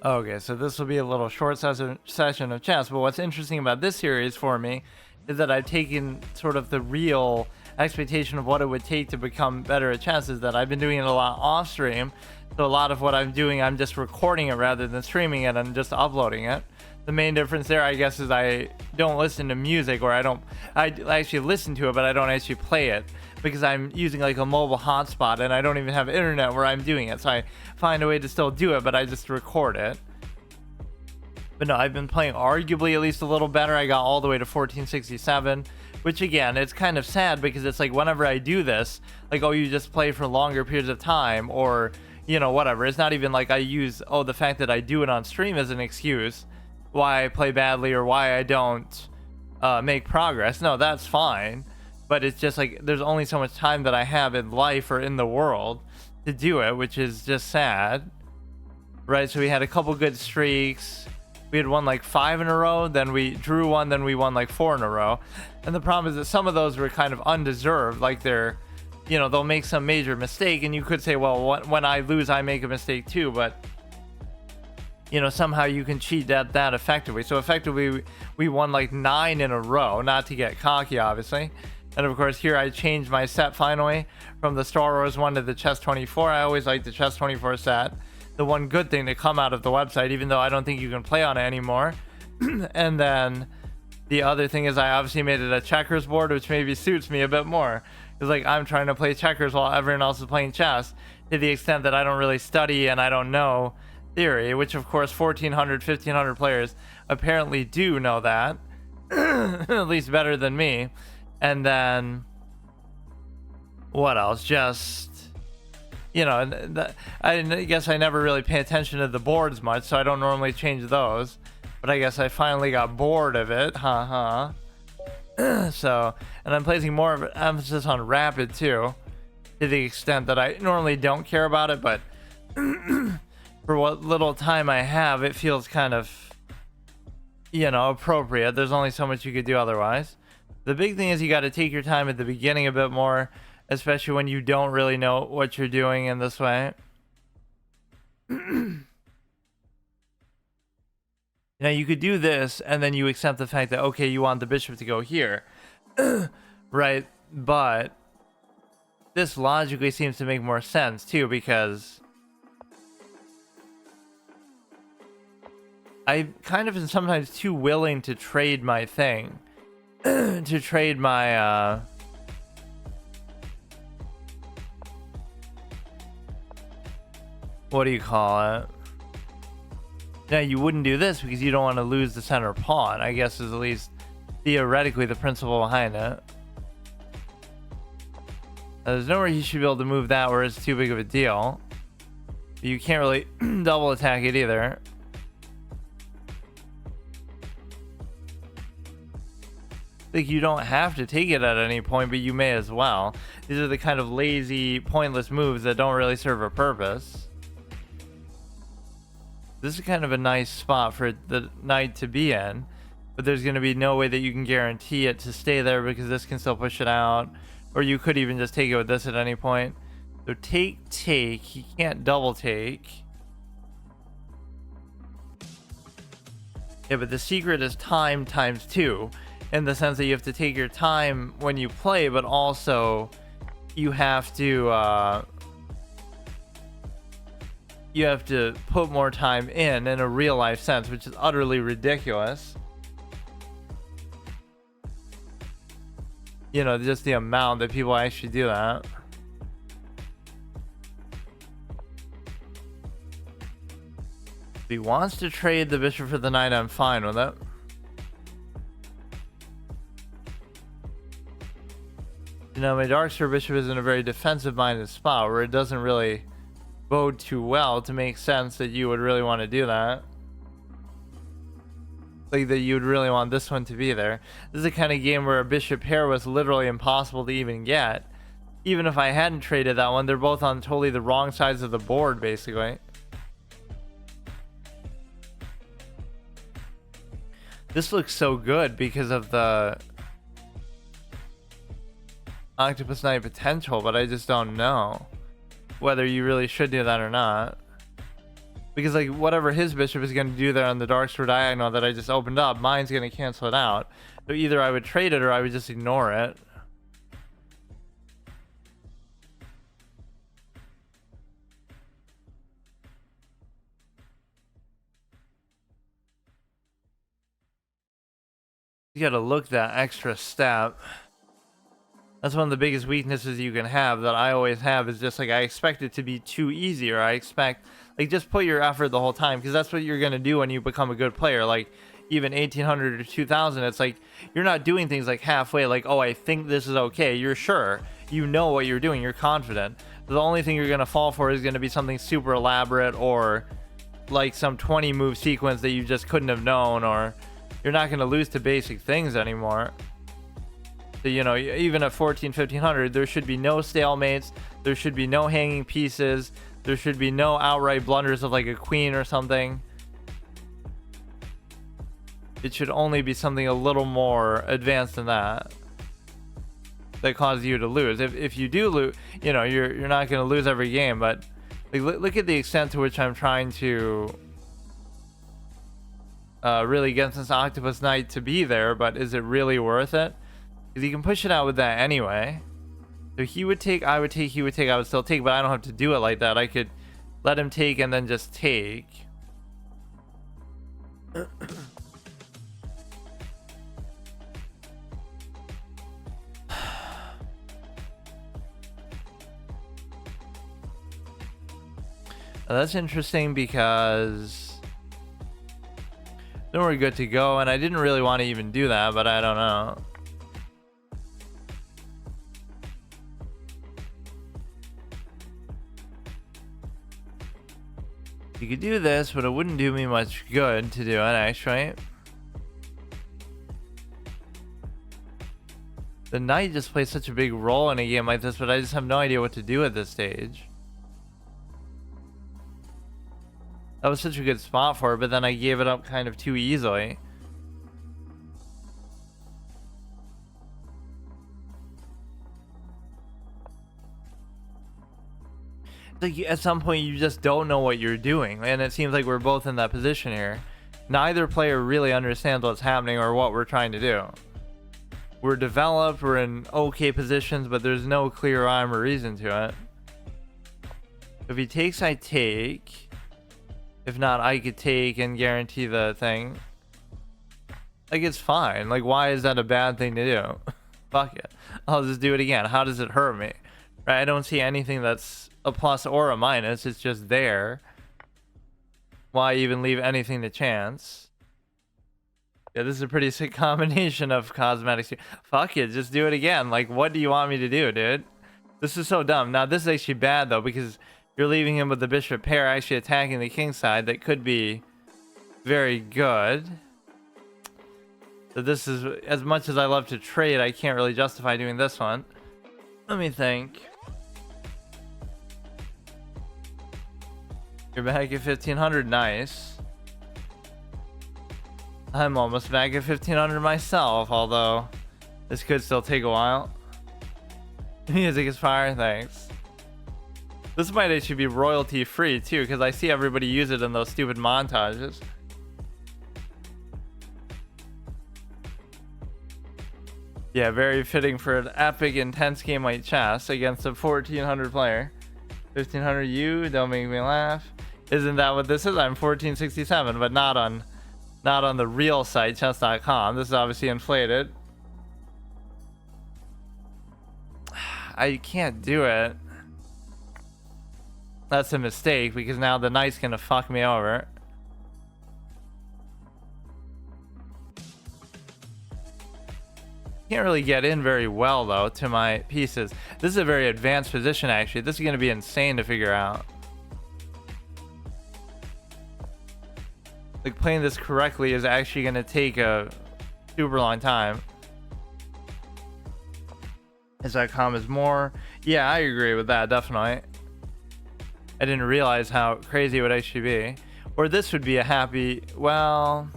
Okay, so this will be a little short session of chess, but what's interesting about this series for me is that I've taken sort of the real expectation of what it would take to become better at chess. Is that I've been doing it a lot off stream, so a lot of what I'm doing, I'm just recording it rather than streaming it and just uploading it. The main difference there, I guess, is I don't listen to music, or I actually listen to it, but I don't actually play it because I'm using like a mobile hotspot and I don't even have internet where I'm doing it. So I find a way to still do it, but I just record it. But no, I've been playing arguably at least a little better. I got all the way to 1467, which again, it's kind of sad because it's like whenever I do this, like, oh, you just play for longer periods of time, or, you know, whatever. It's not even like I use, oh, the fact that I do it on stream as an excuse why I play badly or why I don't make progress. No, that's fine. But it's just like there's only so much time that I have in life or in the world to do it, which is just sad. Right? So we had a couple good streaks. We had won like 5 in a row, then we drew one, then we won like 4 in a row. And the problem is that some of those were kind of undeserved. Like they're, you know, they'll make some major mistake, and you could say, well, when I lose, I make a mistake too. But, you know, somehow you can cheat that effectively. So effectively, we won like 9 in a row, not to get cocky, obviously. And of course, here I changed my set finally from the Star Wars one to the Chess 24. I always liked the Chess 24 set. The one good thing to come out of the website, even though I don't think you can play on it anymore. And then the other thing is I obviously made it a checkers board, which maybe suits me a bit more. It's like I'm trying to play checkers while everyone else is playing chess, to the extent that I don't really study and I don't know theory, which of course 1,400, 1,500 players apparently do know that. At least better than me. And then what else? Just, you know, I guess I never really pay attention to the boards much, so I don't normally change those. But I guess I finally got bored of it. So, and I'm placing more of an emphasis on rapid too, to the extent that I normally don't care about it, but for what little time I have, it feels kind of, you know, appropriate. There's only so much you could do otherwise. The big thing is you got to take your time at the beginning a bit more, especially when you don't really know what you're doing in this way. Now you could do this and then you accept the fact that, okay, you want the bishop to go here. Right? But this logically seems to make more sense too, because I kind of am sometimes too willing to trade my thing. To trade my what do you call it? Now you wouldn't do this because you don't want to lose the center pawn, I guess, is at least theoretically the principle behind it. There's nowhere he should be able to move that where it's too big of a deal. But you can't really double attack it either. Like, you don't have to take it at any point, but you may as well. These are the kind of lazy, pointless moves that don't really serve a purpose. This is kind of a nice spot for the knight to be in, but there's going to be no way that you can guarantee it to stay there because this can still push it out, or you could even just take it with this at any point. So take, he can't double take. Yeah, but the secret is time times 2. In the sense that you have to take your time when you play, but also you have to put more time in a real life sense, which is utterly ridiculous. You know, just the amount that people actually do that. If he wants to trade the bishop for the knight, I'm fine with it. You know, my dark square bishop is in a very defensive-minded spot where it doesn't really bode too well to make sense that you would really want to do that. Like, that you would really want this one to be there. This is the kind of game where a bishop pair was literally impossible to even get. Even if I hadn't traded that one, they're both on totally the wrong sides of the board, basically. This looks so good because of the octopus knight potential, but I just don't know whether you really should do that or not. Because like whatever his bishop is going to do there on the dark square diagonal that I just opened up, mine's going to cancel it out. So either I would trade it or I would just ignore it. You got to look that extra step. That's one of the biggest weaknesses you can have, that I always have, is just like I expect it to be too easy, or I expect, like, just put your effort the whole time, because that's what you're going to do when you become a good player. Like even 1800 or 2000, it's like you're not doing things like halfway, like, oh, I think this is okay. You're sure, you know what you're doing, you're confident. The only thing you're going to fall for is going to be something super elaborate, or like some 20 move sequence that you just couldn't have known, or you're not going to lose to basic things anymore. So, you know, even at 1500, there should be no stalemates, there should be no hanging pieces, there should be no outright blunders of like a queen or something. It should only be something a little more advanced than that causes you to lose. If you do lose, you know, you're not going to lose every game, but like, look at the extent to which I'm trying to really get this octopus knight to be there, but is it really worth it? Because you can push it out with that anyway. So he would take, I would take, he would take, I would still take, but I don't have to do it like that. I could let him take and then just take. That's interesting because then we're good to go, and I didn't really want to even do that, but I don't know. You could do this, but it wouldn't do me much good to do it, actually. The knight just plays such a big role in a game like this, but I just have no idea what to do at this stage. That was such a good spot for it, but then I gave it up kind of too easily. Like at some point you just don't know what you're doing, and it seems like we're both in that position here. Neither player really understands what's happening or what we're trying to do. We're developed, we're in okay positions, but there's no clear rhyme or reason to it. If he takes, I take. If not, I could take and guarantee the thing. Like, it's fine. Like, why is that a bad thing to do? Fuck it. I'll just do it again. How does it hurt me? Right? I don't see anything that's a plus or a minus. It's just there. Why even leave anything to chance? Yeah, this is a pretty sick combination of cosmetics. Fuck it. Just do it again. Like, what do you want me to do, dude? This is so dumb. Now, this is actually bad, though, because you're leaving him with the bishop pair actually attacking the king side. That could be very good. So this is, as much as I love to trade, I can't really justify doing this one. Let me think. You're back at 1500, nice. I'm almost back at 1500 myself, although this could still take a while. Music is fire, thanks. This might actually be royalty free too, because I see everybody use it in those stupid montages. Yeah, very fitting for an epic, intense game like chess against a 1400 player. 1500 you, don't make me laugh. Isn't that what this is? I'm 1467, but not on the real site, chess.com. This is obviously inflated. I can't do it. That's a mistake, because now the knight's gonna fuck me over. Can't really get in very well, though, to my pieces. This is a very advanced position, actually. This is gonna be insane to figure out. Like, playing this correctly is actually gonna take a super long time. Is.com is more. Yeah, I agree with that, definitely. I didn't realize how crazy it would actually be. Or this would be a happy, well,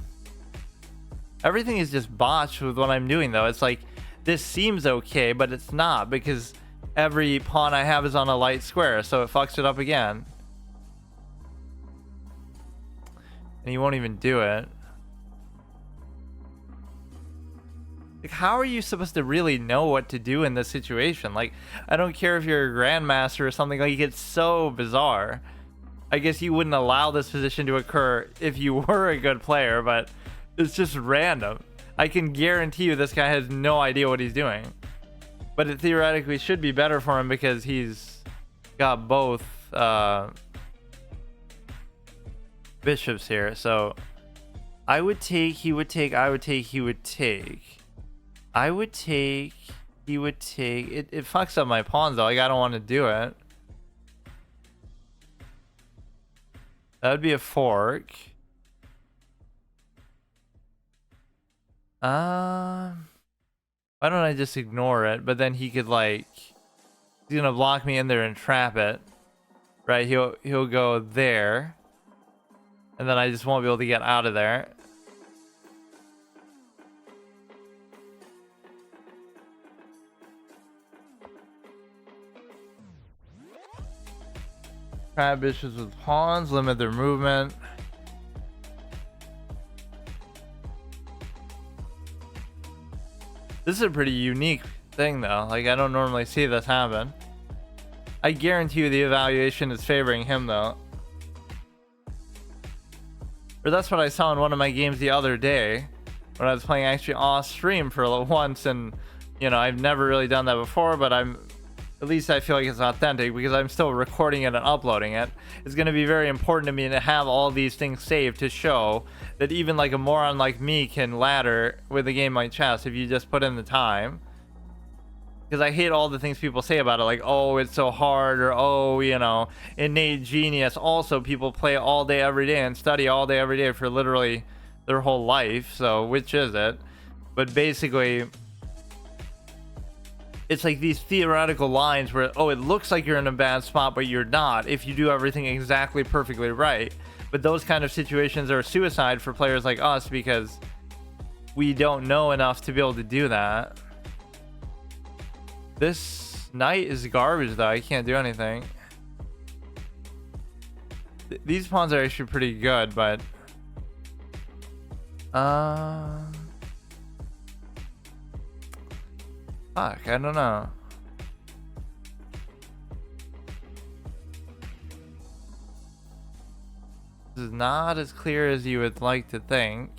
everything is just botched with what I'm doing, though. It's like, this seems okay, but it's not, because every pawn I have is on a light square, so it fucks it up again. and he won't even do it. Like, how are you supposed to really know what to do in this situation? Like, I don't care if you're a grandmaster or something, like, it's so bizarre. I guess you wouldn't allow this position to occur if you were a good player, but it's just random. I can guarantee you this guy has no idea what he's doing. But it theoretically should be better for him because he's got both bishops here. So I would take, he would take, I would take, he would take. I would take, he would take. It fucks up my pawns though. Like, I don't want to do it. That would be a fork. Why don't I just ignore it? But then he could, like, he's gonna block me in there and trap it. Right? He'll go there. And then I just won't be able to get out of there. Trap bishops with pawns, limit their movement. This is a pretty unique thing though. Like, I don't normally see this happen. I guarantee you the evaluation is favoring him though. Or that's what I saw in one of my games the other day when I was playing actually off stream for once, and you know, I've never really done that before, but at least I feel like it's authentic because I'm still recording it and uploading it. It's going to be very important to me to have all these things saved to show that even like a moron like me can ladder with a game like chess if you just put in the time. Because I hate all the things people say about it, like, oh, it's so hard, or oh, you know, innate genius. Also, people play all day every day and study all day every day for literally their whole life. So which is it? But basically, it's like these theoretical lines where, oh, it looks like you're in a bad spot, but you're not if you do everything exactly perfectly right. But those kind of situations are suicide for players like us because we don't know enough to be able to do that. This knight is garbage though. I can't do anything. These pawns are actually pretty good, but fuck, I don't know. This is not as clear as you would like to think.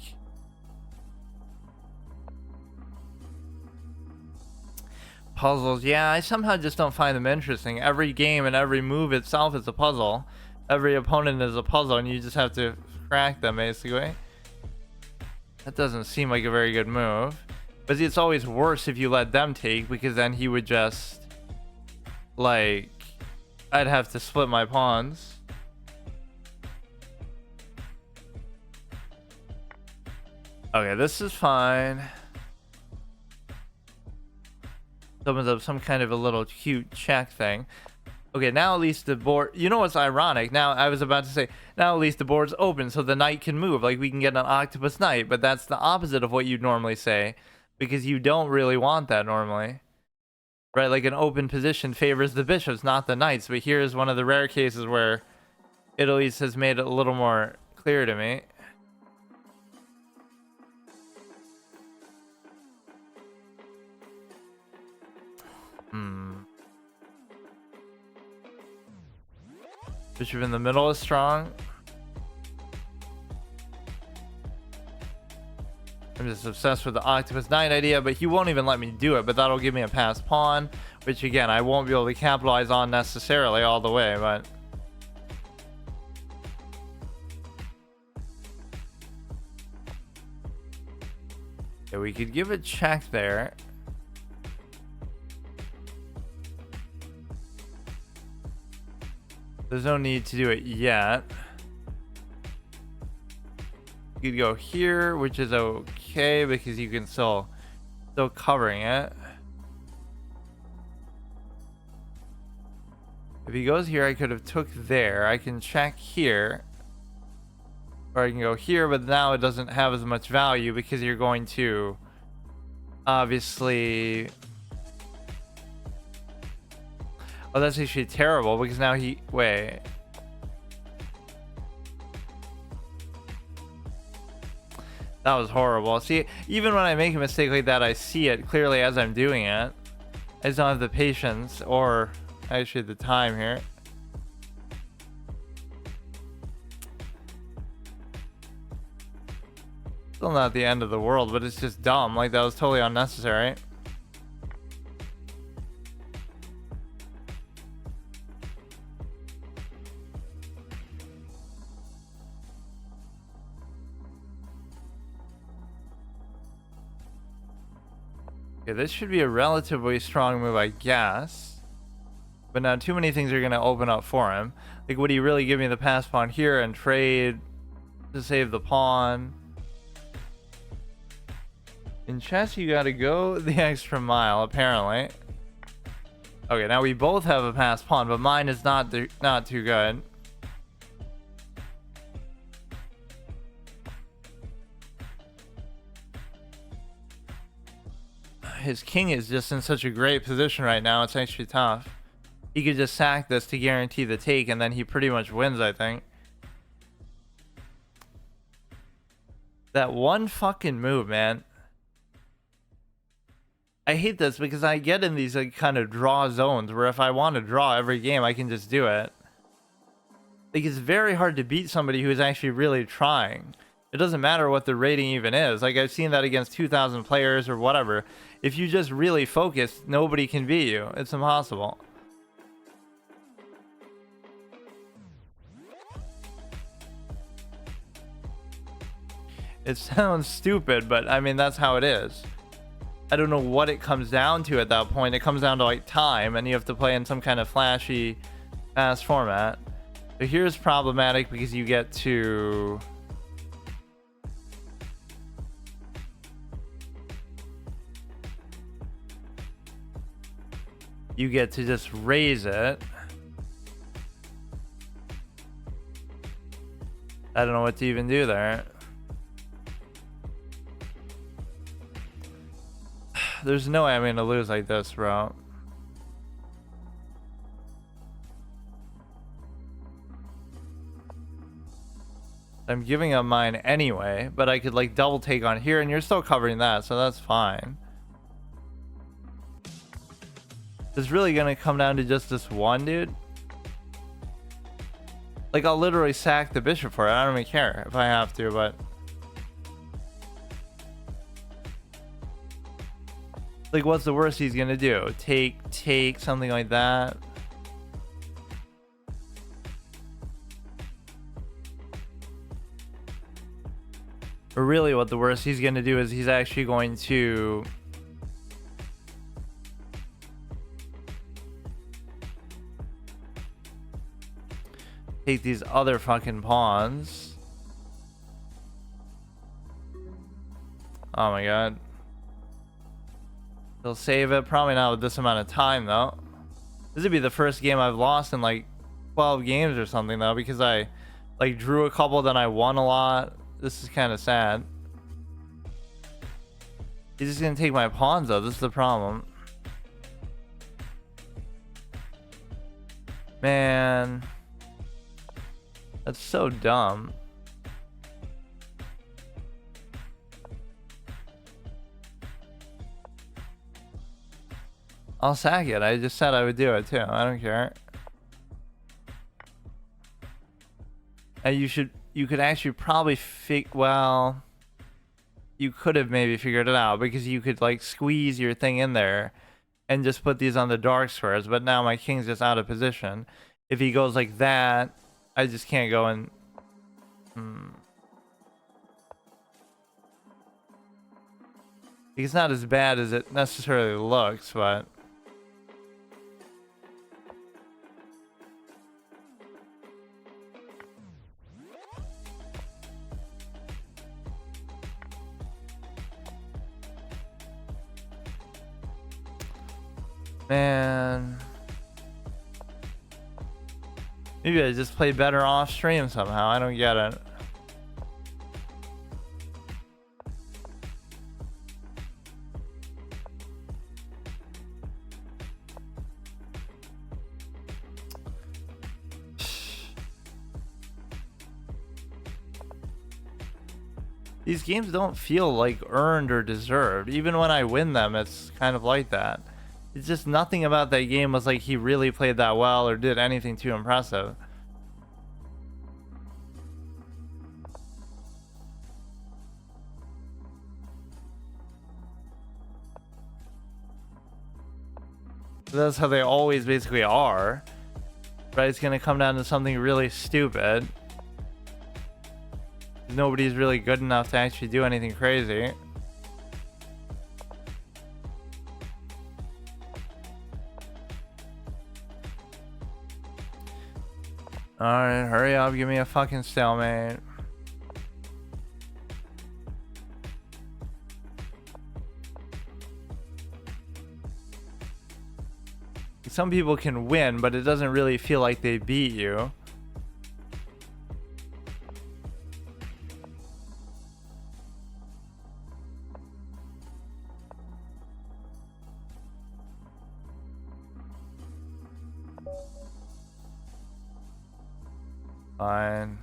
Puzzles, yeah, I somehow just don't find them interesting. Every game and every move itself is a puzzle. Every opponent is a puzzle, and you just have to crack them, basically. That doesn't seem like a very good move. But it's always worse if you let them take, because then he would just, like, I'd have to split my pawns. Okay, this is fine. Opens up some kind of a little cute check thing. Okay, now at least the board, you know what's ironic? Now, I was about to say, now at least the board's open so the knight can move. Like, we can get an octopus knight, but that's the opposite of what you'd normally say, because you don't really want that normally. Right, like an open position favors the bishops, not the knights. But here's one of the rare cases where it at least has made it a little more clear to me. Bishop in the middle is strong. I'm just obsessed with the octopus knight idea, but he won't even let me do it. But that'll give me a passed pawn, which again, I won't be able to capitalize on necessarily all the way, but yeah, we could give a check there. There's no need to do it yet. You could go here, which is okay because you can still covering it. If he goes here, I could have took there. I can check here, or I can go here, but now it doesn't have as much value because you're going to obviously. Oh, that's actually terrible because now he... Wait. That was horrible. See, even when I make a mistake like that, I see it clearly as I'm doing it. I just don't have the patience or actually the time here. Still not the end of the world, but it's just dumb. Like, that was totally unnecessary. Okay, this should be a relatively strong move, I guess. But now too many things are going to open up for him. Like, would he really give me the pass pawn here and trade to save the pawn? In chess, you got to go the extra mile, apparently. Okay, now we both have a pass pawn, but mine is not too good. His king is just in such a great position right now. It's actually tough. He could just sack this to guarantee the take, and then he pretty much wins, I think. That one fucking move, man. I hate this because I get in these like kind of draw zones where if I want to draw every game, I can just do it. Like, it's very hard to beat somebody who is actually really trying. It doesn't matter what the rating even is. Like, I've seen that against 2,000 players or whatever. If you just really focus, nobody can beat you. It's impossible. It sounds stupid, but I mean, that's how it is. I don't know what it comes down to at that point. It comes down to like time, and you have to play in some kind of flashy, fast format. But here's problematic because you get to... You get to just raise it. I don't know what to even do there. There's no way I'm going to lose like this, bro. I'm giving up mine anyway, but I could like double take on here, and you're still covering that, so that's fine. It's really gonna come down to just this one, dude. Like, I'll literally sack the bishop for it. I don't even care if I have to, but... Like, what's the worst he's gonna do? Take, something like that? Or really what the worst he's gonna do is he's actually going to... take these other fucking pawns. Oh my god. He'll save it. Probably not with this amount of time, though. This would be the first game I've lost in like 12 games or something, though, because I like drew a couple, then I won a lot. This is kind of sad. He's just gonna take my pawns, though. This is the problem. Man. That's so dumb. I'll sack it. I just said I would do it too. I don't care. And you could actually probably well, you could have maybe figured it out because you could like squeeze your thing in there and just put these on the dark squares, but now my king's just out of position. If he goes like that, I just can't go and... It's not as bad as it necessarily looks, but... Man... Maybe I just play better off stream somehow. I don't get it. these games don't feel like earned or deserved. Even when I win them, it's kind of like that. It's just nothing about that game was like he really played that well or did anything too impressive. That's how they always basically are, right? It's gonna come down to something really stupid. Nobody's really good enough to actually do anything crazy. Alright, hurry up, give me a fucking stalemate. Some people can win, but it doesn't really feel like they beat you. Fine.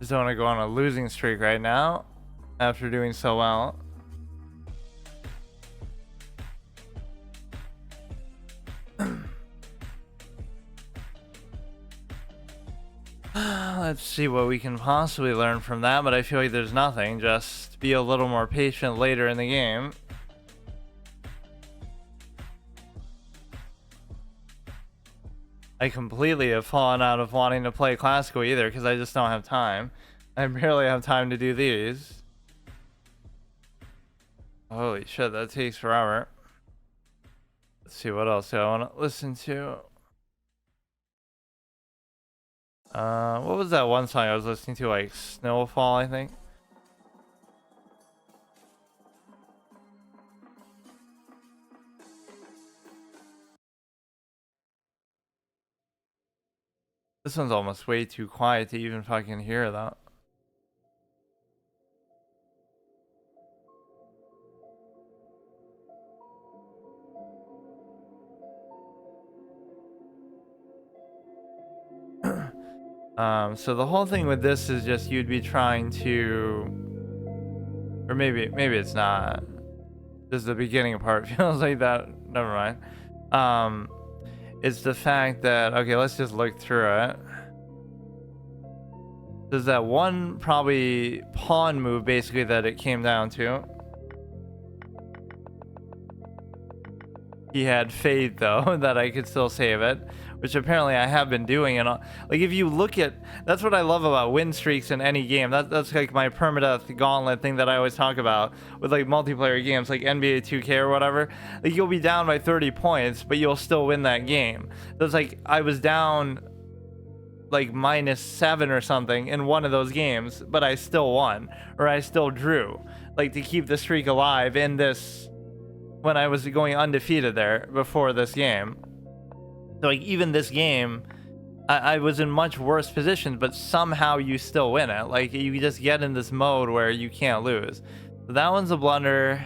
Just don't want to go on a losing streak right now after doing so well. Let's see what we can possibly learn from that, but I feel like there's nothing. Just be a little more patient later in the game. I completely have fallen out of wanting to play classical either because I just don't have time. I barely have time to do these. Holy shit, that takes forever. Let's see, what else do I want to listen to? What was that one song I was listening to? Like Snowfall, I think. This one's almost way too quiet to even fucking hear that. So the whole thing with this is just you'd be trying to, or maybe it's not. Just the beginning part feels like that. Never mind. It's the fact that, okay, let's just look through it. There's that one probably pawn move basically that it came down to. He had faith though that I could still save it, which apparently I have been doing. And like, if you look at, that's what I love about win streaks in any game. That's like my permadeath gauntlet thing that I always talk about with like multiplayer games like NBA 2K or whatever. Like, you'll be down by 30 points, but you'll still win that game. So it's like I was down like -7 or something in one of those games, but I still won, or I still drew, like to keep the streak alive in this, when I was going undefeated there before this game. So like, even this game, I was in much worse positions, but somehow you still win it. Like, you just get in this mode where you can't lose. So that one's a blunder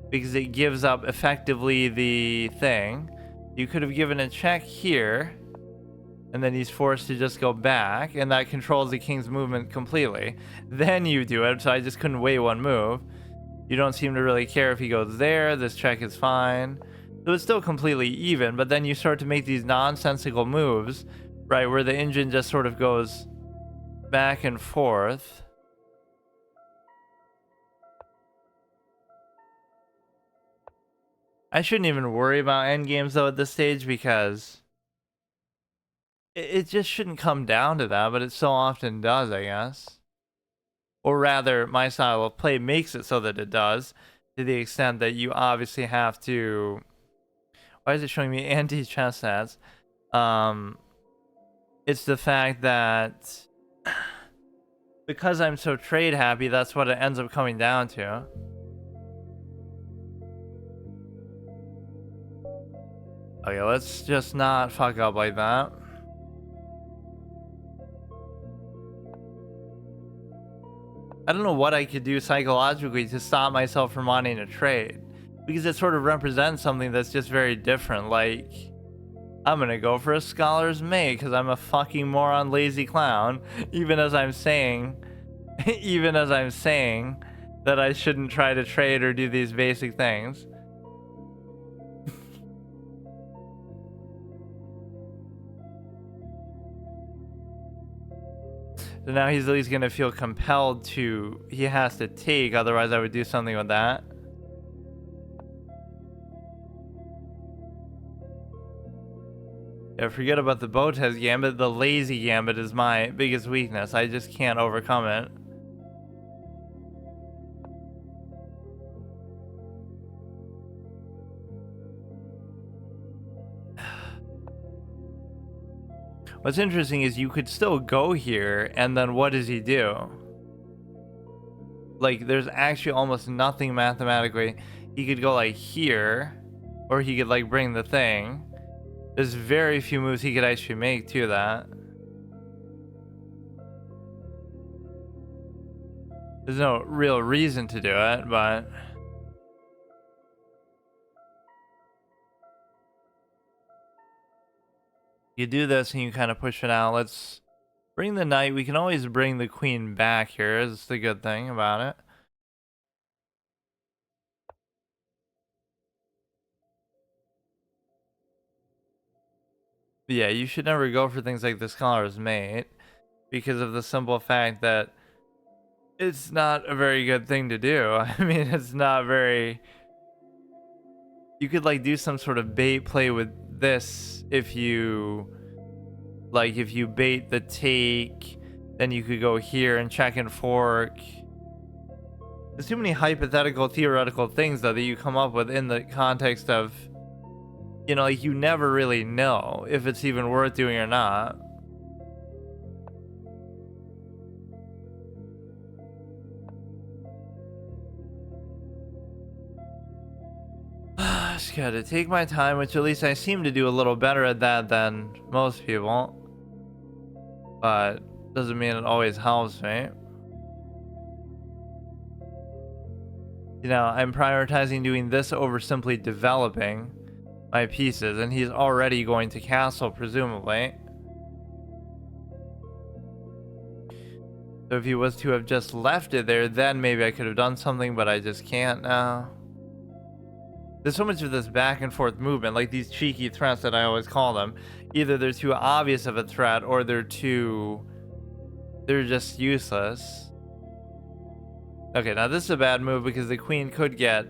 because it gives up effectively the thing. You could have given a check here, and then he's forced to just go back, and that controls the king's movement completely. Then you do it, so I just couldn't wait one move. You don't seem to really care if he goes there. This check is fine. So it's still completely even, but then you start to make these nonsensical moves, right, where the engine just sort of goes back and forth. I shouldn't even worry about endgames though at this stage, because it just shouldn't come down to that, but it so often does, I guess. Or rather, my style of play makes it so that it does, to the extent that you obviously have to... Why is it showing me anti-chess stats? It's the fact that because I'm so trade happy, that's what it ends up coming down to. Okay, let's just not fuck up like that. I don't know what I could do psychologically to stop myself from wanting to trade, because it sort of represents something that's just very different. Like, I'm gonna go for a scholar's mate because I'm a fucking moron lazy clown, even as I'm saying Even as I'm saying that I shouldn't try to trade or do these basic things. So now he's at least going to feel compelled to, he has to take, otherwise I would do something with that. Yeah, forget about the Botez Gambit. The lazy Gambit is my biggest weakness. I just can't overcome it. What's interesting is you could still go here, and then what does he do? Like, there's actually almost nothing mathematically. He could go like here, or he could like bring the thing. There's very few moves he could actually make to that. There's no real reason to do it, but... You do this and you kind of push it out. Let's bring the knight. We can always bring the queen back here. Is the good thing about it. But yeah, you should never go for things like the scholar's mate because of the simple fact that it's not a very good thing to do. I mean, it's not very... You could like do some sort of bait play with this if you... Like if you bait the take, then you could go here and check and fork. There's too many hypothetical, theoretical things though that you come up with in the context of, you know, like you never really know if it's even worth doing or not. Just gotta take my time, which at least I seem to do a little better at that than most people. But doesn't mean it always helps me. You know, I'm prioritizing doing this over simply developing my pieces, and he's already going to castle, presumably. So if he was to have just left it there, then maybe I could have done something, but I just can't now. There's so much of this back and forth movement, like these cheeky threats that I always call them. Either they're too obvious of a threat, or they're just useless. Okay, now this is a bad move because the queen could get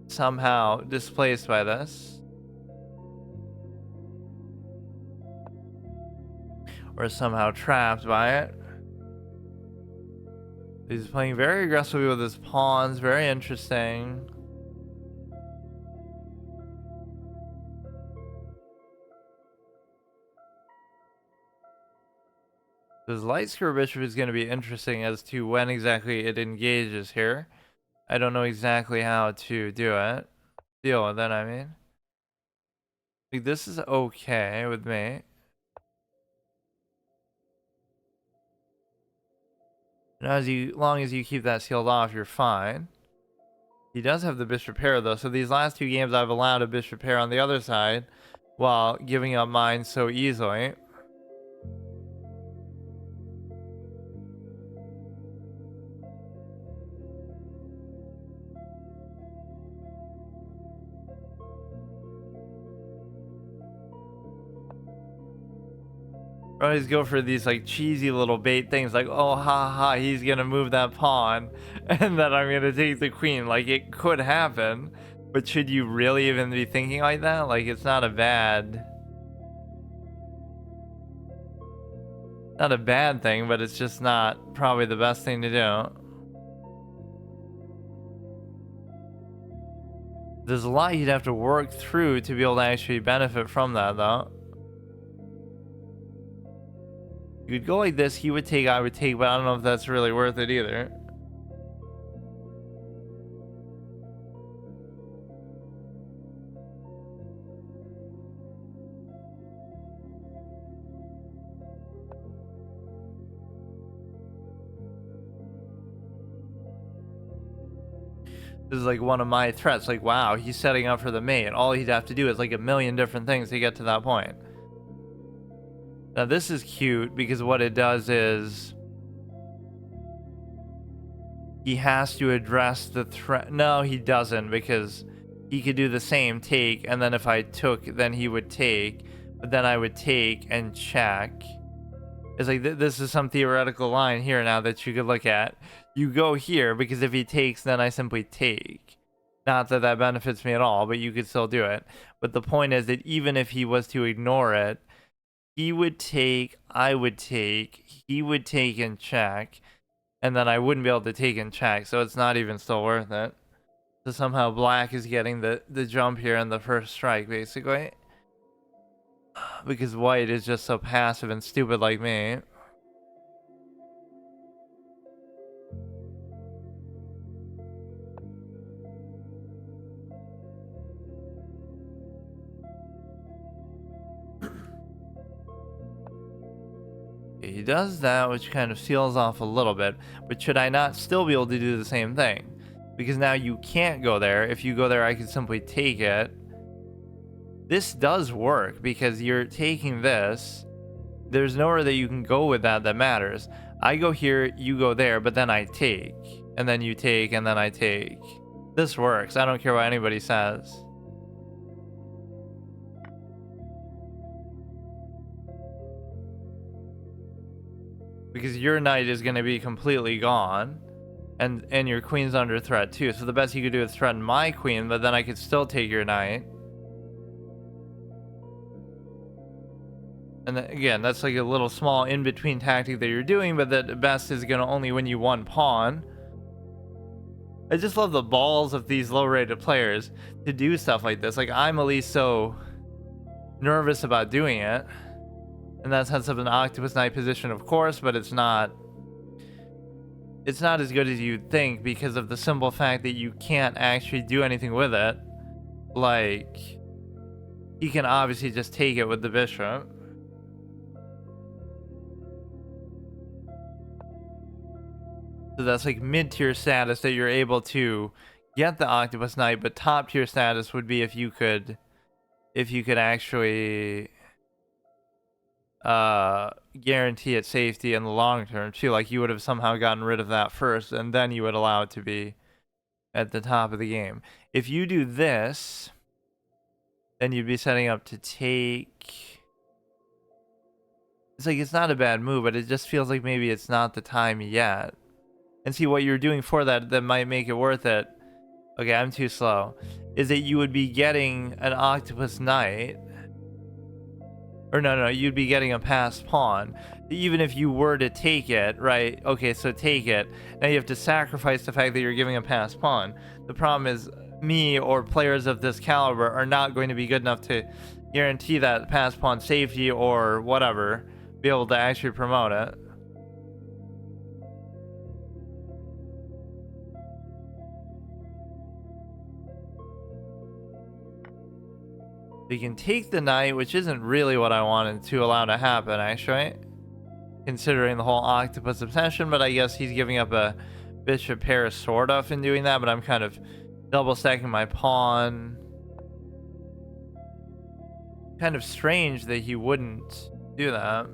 somehow displaced by this. Or somehow trapped by it. He's playing very aggressively with his pawns, very interesting. This light square bishop is going to be interesting as to when exactly it engages here. I don't know exactly how to do it. Deal with it, I mean. Like, this is okay with me. And as long as you keep that sealed off, you're fine. He does have the bishop pair though, so these last two games I've allowed a bishop pair on the other side while giving up mine so easily. I always go for these like cheesy little bait things like, oh ha ha, he's gonna move that pawn and then I'm gonna take the queen. Like, it could happen, but should you really even be thinking like that? Like, it's not a bad thing, but it's just not probably the best thing to do. There's a lot you'd have to work through to be able to actually benefit from that though. You could go like this, he would take, I would take, but I don't know if that's really worth it either. This is like one of my threats, like, wow, he's setting up for the mate. All he'd have to do is like a million different things to get to that point. Now this is cute because what it does is he has to address the threat. No, he doesn't, because he could do the same take, and then if I took, then he would take, but then I would take and check. It's like this is some theoretical line here now that you could look at. You go here because if he takes, then I simply take. Not that that benefits me at all, but you could still do it. But the point is that even if he was to ignore it, he would take, I would take, he would take and check, and then I wouldn't be able to take and check, so it's not even still worth it. So somehow black is getting the jump here in the first strike, basically. Because white is just so passive and stupid like me. He does that, which kind of seals off a little bit, but should I not still be able to do the same thing? Because now you can't go there. If you go there, I can simply take it. This does work because you're taking this. There's nowhere that you can go with that matters. I go here, you go there, but then I take. And then you take, and then I take. This works. I don't care what anybody says. Because your knight is going to be completely gone. And your queen's under threat too. So the best you could do is threaten my queen, but then I could still take your knight. And then, again, that's like a little small in-between tactic that you're doing, but that best is going to only win you one pawn. I just love the balls of these low-rated players to do stuff like this. Like, I'm at least so nervous about doing it. And that sets up an octopus knight position, of course, but it's not as good as you'd think because of the simple fact that you can't actually do anything with it. Like, he can obviously just take it with the bishop. So that's like mid-tier status that you're able to get the octopus knight, but top-tier status would be if you could actually guarantee its safety in the long term too. Like, you would have somehow gotten rid of that first, and then you would allow it to be at the top of the game. If you do this, then you'd be setting up to take. It's like, it's not a bad move, but it just feels like maybe it's not the time yet. And see, what you're doing for that might make it worth it. Okay, I'm too slow. Is that you would be getting an octopus knight. Or no, you'd be getting a passed pawn. Even if you were to take it, right? Okay, so take it. Now you have to sacrifice the fact that you're giving a passed pawn. The problem is, me or players of this caliber are not going to be good enough to guarantee that passed pawn safety or whatever. Be able to actually promote it. You can take the knight, which isn't really what I wanted to allow to happen, actually, considering the whole octopus obsession, but I guess he's giving up a bishop pair sort of in doing that, but I'm kind of double stacking my pawn. Kind of strange that he wouldn't do that.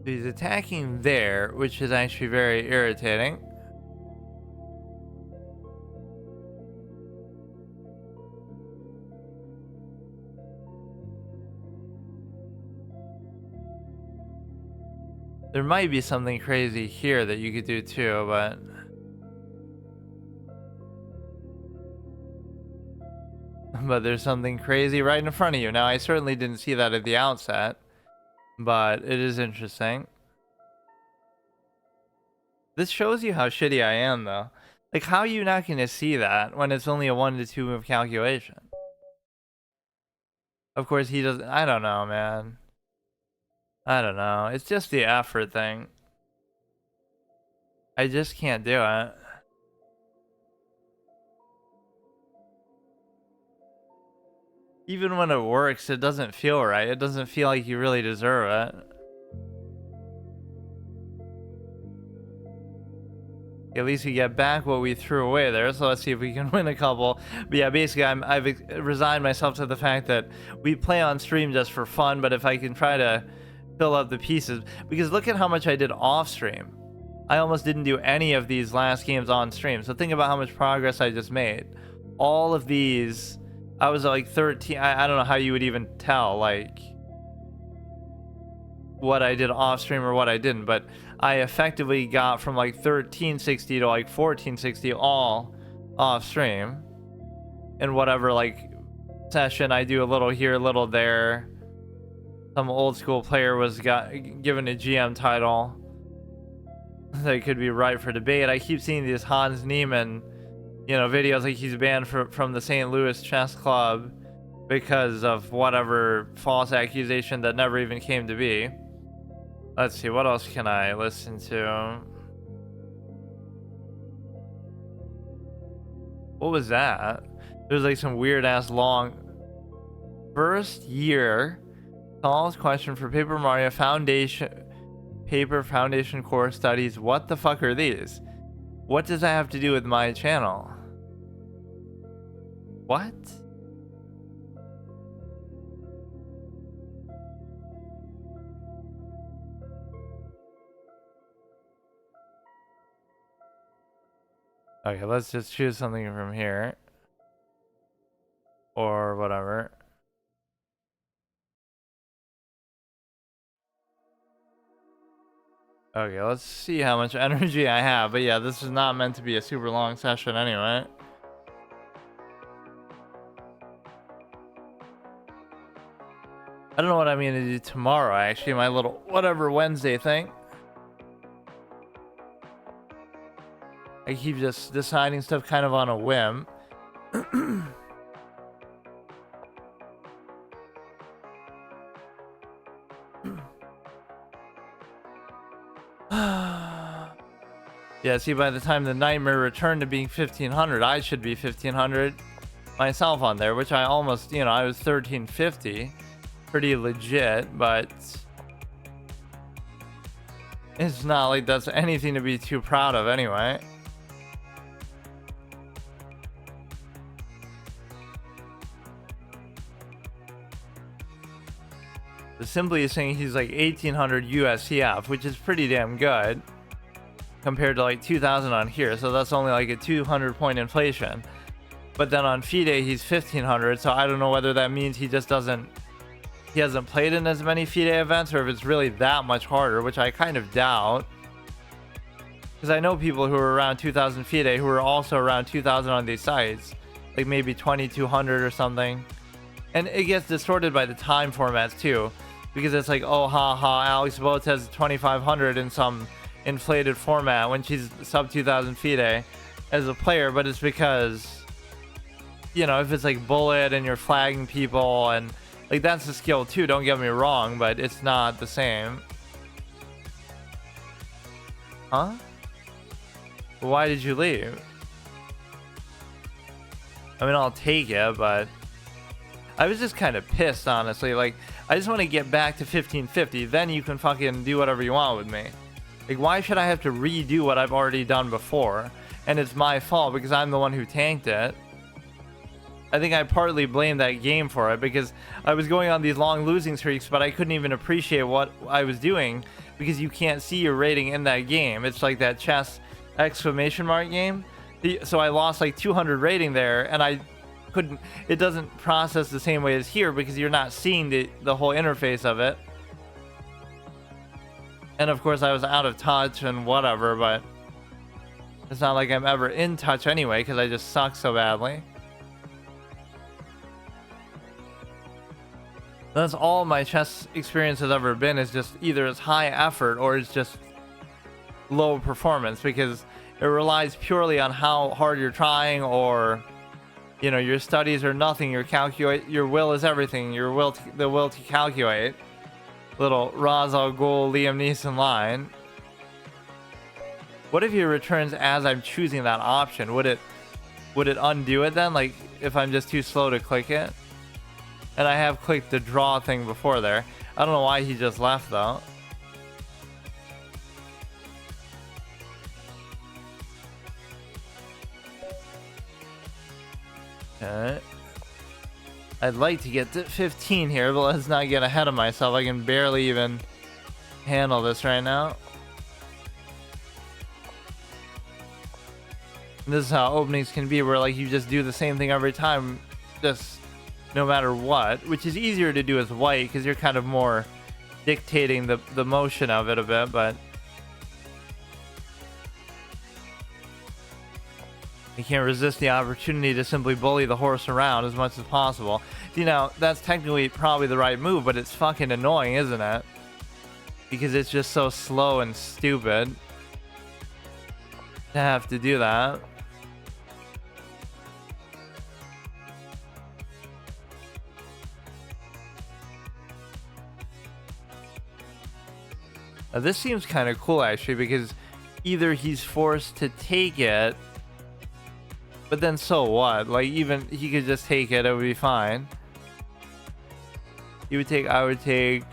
He's attacking there, which is actually very irritating. There might be something crazy here that you could do too, but there's something crazy right in front of you. Now, I certainly didn't see that at the outset, but it is interesting. This shows you how shitty I am, though. Like, how are you not going to see that when it's only a 1 to 2 move calculation? Of course, he doesn't. I don't know, man. I don't know. It's just the effort thing. I just can't do it. Even when it works, it doesn't feel right. It doesn't feel like you really deserve it. At least we get back what we threw away there. So let's see if we can win a couple. But yeah, basically I've resigned myself to the fact that we play on stream just for fun. But if I can try to fill up the pieces, because look at how much I did off stream. I almost didn't do any of these last games on stream. So think about how much progress I just made. All of these, I was like 13. I don't know how you would even tell like what I did off stream or what I didn't, but I effectively got from like 1360 to like 1460 all off stream. And whatever like session I do, a little here, a little there. Some old school player was given a GM title that could be right for debate. I keep seeing these Hans Niemann, you know, videos like he's banned from the St. Louis Chess Club because of whatever false accusation that never even came to be. Let's see, what else can I listen to? What was that? There's like some weird ass long first year solved question for Paper Mario Foundation core studies. What the fuck are these? What does that have to do with my channel? What? Okay, let's just choose something from here. Or whatever. Okay, let's see how much energy I have. But yeah, this is not meant to be a super long session anyway. I don't know what I'm gonna do tomorrow, actually, my little whatever Wednesday thing. I keep just deciding stuff kind of on a whim. Yeah, see, by the time the nightmare returned to being 1500, I should be 1500 myself on there, which I almost, you know, I was 1350. Pretty legit, but it's not like that's anything to be too proud of anyway. The Simply is saying he's like 1800 USCF, which is pretty damn good compared to like 2000 on here, so that's only like a 200 point inflation. But then on FIDE he's 1500, so I don't know whether that means he hasn't played in as many FIDE events, or if it's really that much harder, which I kind of doubt, because I know people who are around 2000 FIDE who are also around 2000 on these sites, like maybe 2200 or something. And it gets distorted by the time formats too, because it's like, oh haha, Alex Botes has 2500 in some inflated format when she's sub 2000 FIDE as a player. But it's because, you know, if it's like bullet and you're flagging people, and like that's a skill too, don't get me wrong, but it's not the same. Huh? Why did you leave? I mean, I'll take it, but I was just kind of pissed, honestly. Like, I just want to get back to 1550, then you can fucking do whatever you want with me. Like, why should I have to redo what I've already done before? And it's my fault because I'm the one who tanked it. I think I partly blame that game for it, because I was going on these long losing streaks, but I couldn't even appreciate what I was doing because you can't see your rating in that game. It's like that chess exclamation mark game. So I lost like 200 rating there, and I couldn't, it doesn't process the same way as here because you're not seeing the whole interface of it. And of course I was out of touch and whatever, but it's not like I'm ever in touch anyway because I just suck so badly. That's all my chess experience has ever been, is just either it's high effort or it's just low performance, because it relies purely on how hard you're trying, or you know, your studies are nothing, your will is everything, the will to calculate. Little Ra's al Ghul Liam Neeson line. What if he returns as I'm choosing that option? Would it undo it then, like if I'm just too slow to click it? And I have clicked the draw thing before there. I don't know why he just left though. Okay. I'd like to get to 15 here, but let's not get ahead of myself. I can barely even handle this right now. And this is how openings can be, where like you just do the same thing every time, just no matter what, which is easier to do as white because you're kind of more dictating the motion of it a bit, but you can't resist the opportunity to simply bully the horse around as much as possible. You know, that's technically probably the right move, but it's fucking annoying, isn't it? Because it's just so slow and stupid to have to do that. This seems kind of cool, actually, because either he's forced to take it, but then so what? Like, even he could just take it, it would be fine. You would take, I would take.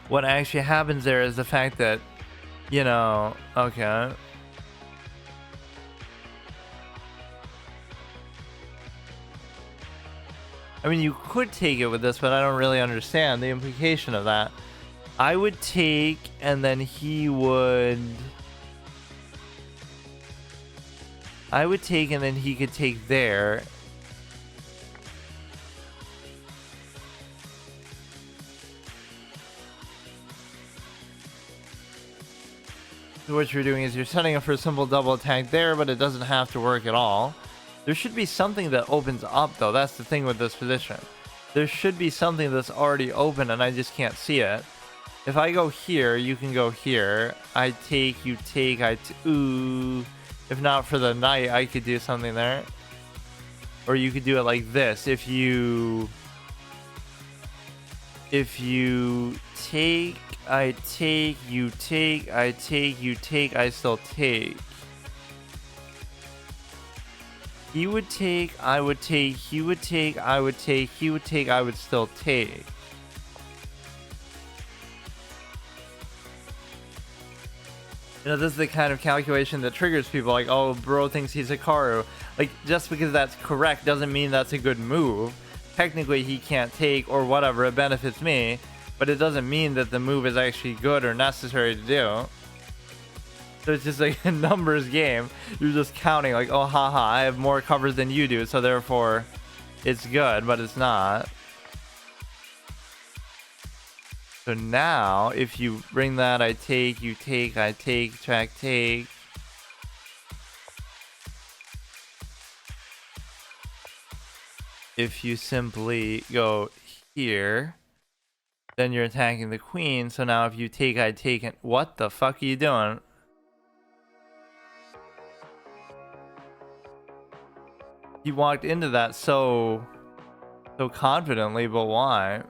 What actually happens there is the fact that, you know, okay. I mean, you could take it with this, but I don't really understand the implication of that. I would take, and then he would... I would take, and then he could take there. So what you're doing is you're setting up for a simple double attack there, but it doesn't have to work at all. There should be something that opens up, though. That's the thing with this position. There should be something that's already open, and I just can't see it. If I go here, you can go here. I take, you take, ooh. If not for the knight, I could do something there. Or you could do it like this. If you take, I take, you take, I take, you take, I still take. He would take, I would take, he would take, I would take, he would take, I would still take. You know, this is the kind of calculation that triggers people, like, oh, bro thinks he's Hikaru. Like, just because that's correct doesn't mean that's a good move. Technically, he can't take or whatever, it benefits me, but it doesn't mean that the move is actually good or necessary to do. So it's just like a numbers game. You're just counting like, oh, haha, I have more covers than you do, so therefore it's good, but it's not. So now, if you bring that, I take, you take, I take, track, take. If you simply go here, then you're attacking the queen. So now if you take, I take, and what the fuck are you doing? He walked into that so confidently, but why?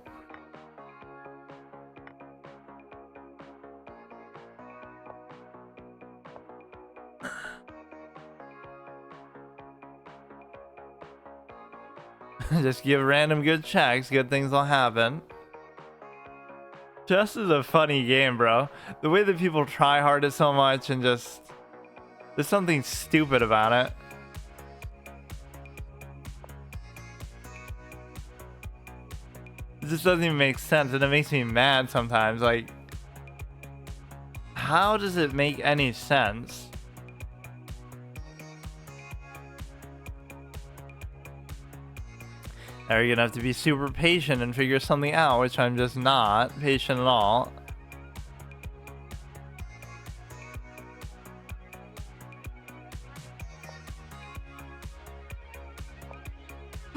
Just give random good checks, good things will happen. Chess is a funny game, bro. The way that people try hard it so much and just... there's something stupid about it. It just doesn't even make sense, and it makes me mad sometimes. Like, how does it make any sense? Now you're gonna have to be super patient and figure something out, which I'm just not patient at all.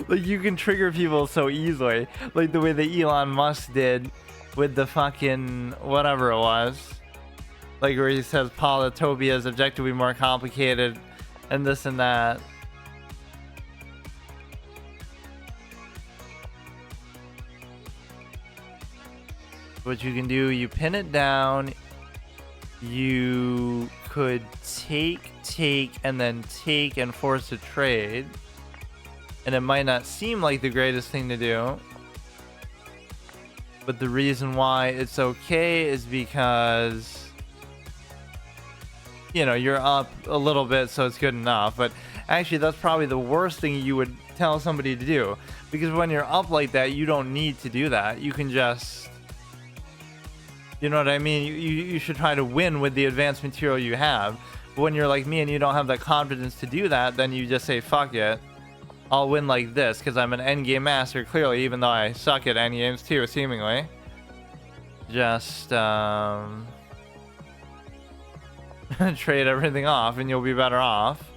Like, you can trigger people so easily, like the way that Elon Musk did with the fucking whatever it was, like where he says Polytopia is objectively more complicated and this and that. What you can do, you pin it down, you could take, and then take and force a trade. And it might not seem like the greatest thing to do, but the reason why it's okay is because you know, you're up a little bit, so it's good enough. But actually, that's probably the worst thing you would tell somebody to do, because when you're up like that, you don't need to do that. You can just, you know what I mean? You should try to win with the advanced material you have. But when you're like me and you don't have the confidence to do that, then you just say, fuck it, I'll win like this because I'm an endgame master, clearly, even though I suck at endgames too, seemingly. Just trade everything off and you'll be better off.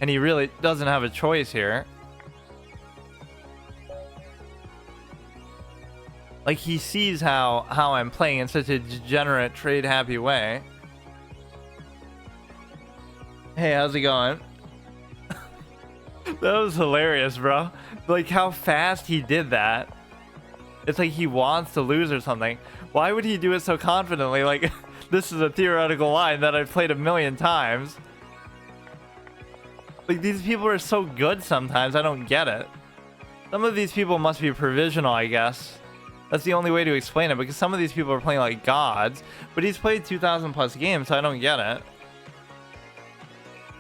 And he really doesn't have a choice here. Like, he sees how I'm playing in such a degenerate, trade-happy way. Hey, how's it going? That was hilarious, bro. Like, how fast he did that. It's like he wants to lose or something. Why would he do it so confidently? Like, this is a theoretical line that I've played a million times. Like, these people are so good sometimes, I don't get it. Some of these people must be provisional, I guess. That's the only way to explain it, because some of these people are playing like gods, but he's played 2,000 plus games, so I don't get it.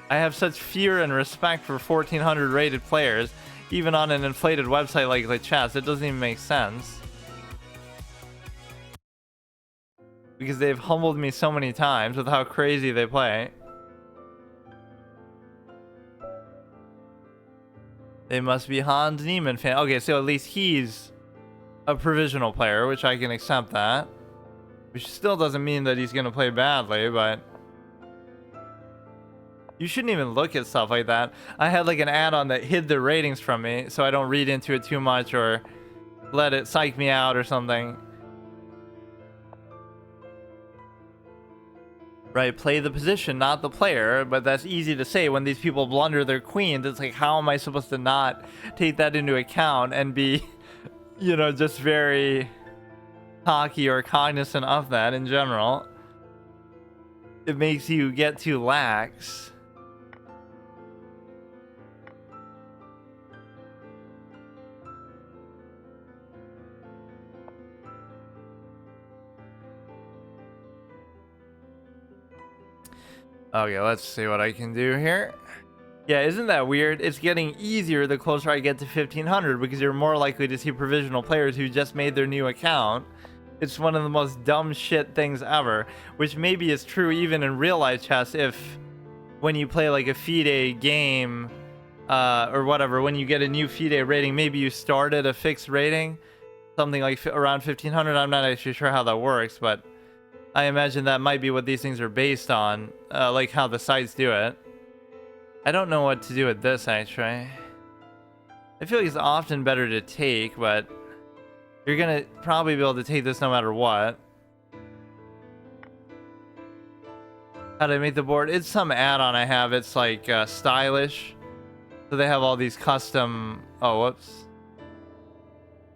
I have such fear and respect for 1,400 rated players, even on an inflated website like the chess. It doesn't even make sense. Because they've humbled me so many times with how crazy they play. They must be Hans Niemann fan. Okay, so at least he's a provisional player, which I can accept that. Which still doesn't mean that he's going to play badly, but... You shouldn't even look at stuff like that. I had like an add-on that hid the ratings from me, so I don't read into it too much or let it psych me out or something. Right, play the position, not the player, but that's easy to say when these people blunder their queens. It's like, how am I supposed to not take that into account and be, you know, just very cocky or cognizant of that in general? It makes you get too lax. Okay, let's see what I can do here. Yeah, isn't that weird? It's getting easier the closer I get to 1,500 because you're more likely to see provisional players who just made their new account. It's one of the most dumb shit things ever, which maybe is true even in real life chess if when you play like a FIDE game or whatever, when you get a new FIDE rating, maybe you start at a fixed rating, something like around 1,500. I'm not actually sure how that works, but I imagine that might be what these things are based on, like how the sites do it. I don't know what to do with this, actually. I feel like it's often better to take, but you're gonna probably be able to take this no matter what. How do I make the board? It's some add-on I have. It's like stylish. So they have all these custom... Oh, whoops.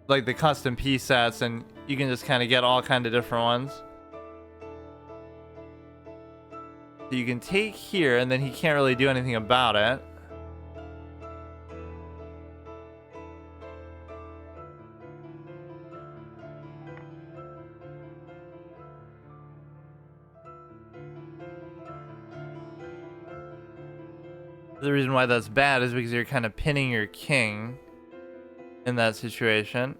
Like the custom piece sets, and you can just kind of get all kind of different ones. So you can take here, and then he can't really do anything about it. The reason why that's bad is because you're kind of pinning your king in that situation.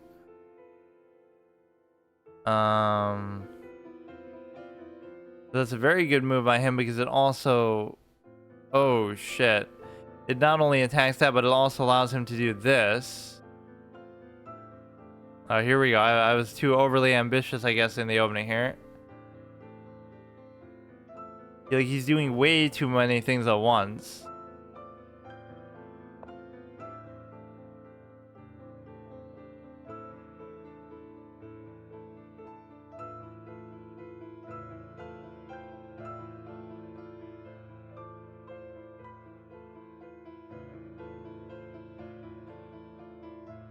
That's a very good move by him because it also... Oh, shit. It not only attacks that, but it also allows him to do this. Oh, here we go. I was too overly ambitious, I guess, in the opening here. Like, he's doing way too many things at once.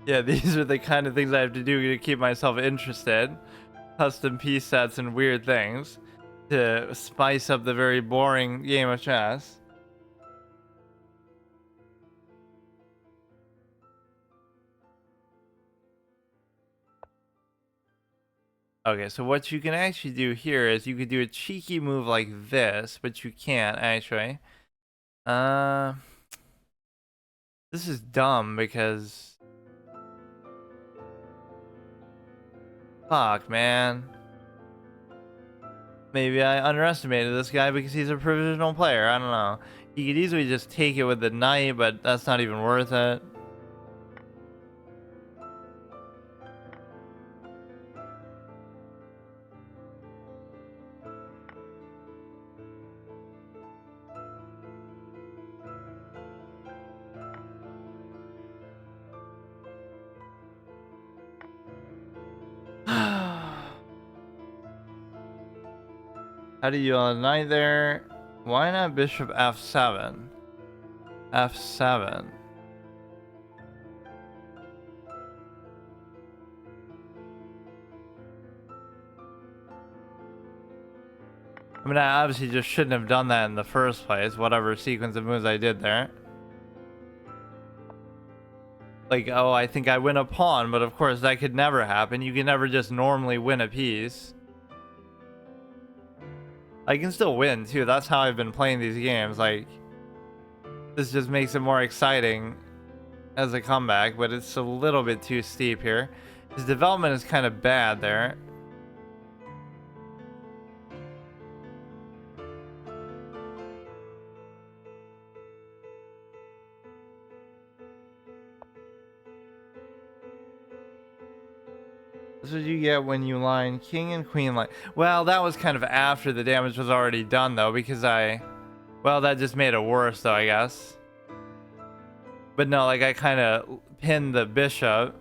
Yeah, these are the kind of things I have to do to keep myself interested. Custom piece sets and weird things to spice up the very boring game of chess. Okay, so what you can actually do here is you could do a cheeky move like this, but you can't actually. Uh, this is dumb because fuck, man. Maybe I underestimated this guy because he's a provisional player. I don't know. He could easily just take it with the knight, but that's not even worth it. How do you on the knight there? Why not bishop f7? f7. I mean, I obviously just shouldn't have done that in the first place, whatever sequence of moves I did there. Like, oh, I think I win a pawn, but of course that could never happen. You can never just normally win a piece. I can still win, too. That's how I've been playing these games. Like, this just makes it more exciting as a comeback, but it's a little bit too steep here. His development is kind of bad there. This is what you get when you line king and queen line. Well, that was kind of after the damage was already done, though, because well, that just made it worse, though, I guess. But no, like, I kind of pinned the bishop.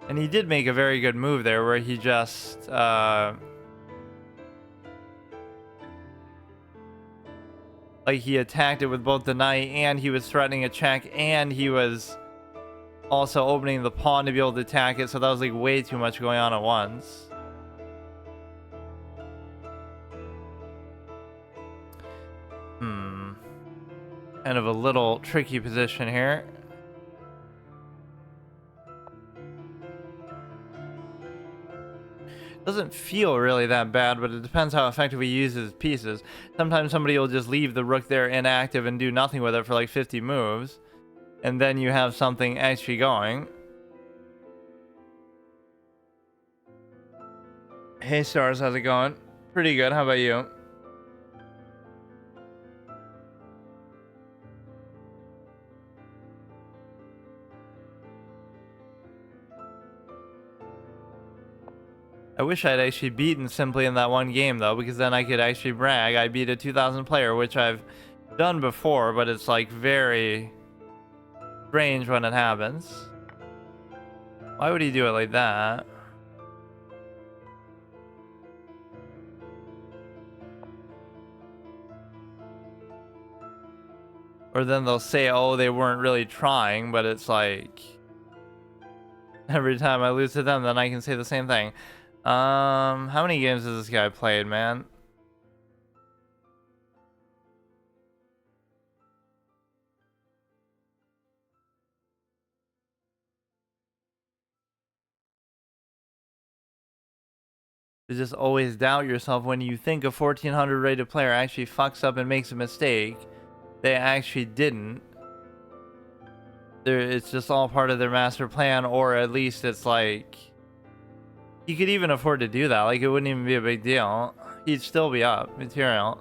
And he did make a very good move there, where he just, like, he attacked it with both the knight, and he was threatening a check, and he was also opening the pawn to be able to attack it, so that was like way too much going on at once. Kind of a little tricky position here. Doesn't feel really that bad, but it depends how effectively he uses pieces. Sometimes somebody will just leave the rook there inactive and do nothing with it for like 50 moves. And then you have something actually going. Hey Stars, how's it going? Pretty good, how about you? I wish I'd actually beaten Simply in that one game though, because then I could actually brag I beat a 2000 player, which I've done before, but it's like very strange when it happens. Why would he do it like that? Or then they'll say, oh, they weren't really trying, but it's like every time I lose to them, then I can say the same thing. How many games has this guy played, man? You just always doubt yourself when you think a 1400 rated player actually fucks up and makes a mistake. They actually didn't. It's just all part of their master plan, or at least it's like he could even afford to do that. Like, it wouldn't even be a big deal. He'd still be up material.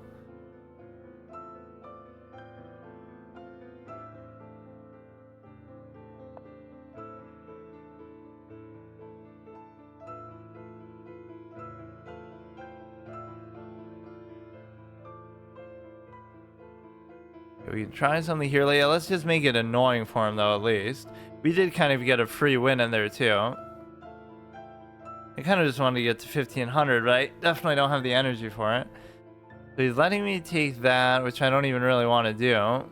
We can try something here. Yeah, let's just make it annoying for him, though, at least. We did kind of get a free win in there, too. I kind of just wanted to get to 1500, but I definitely don't have the energy for it. So he's letting me take that, which I don't even really want to do.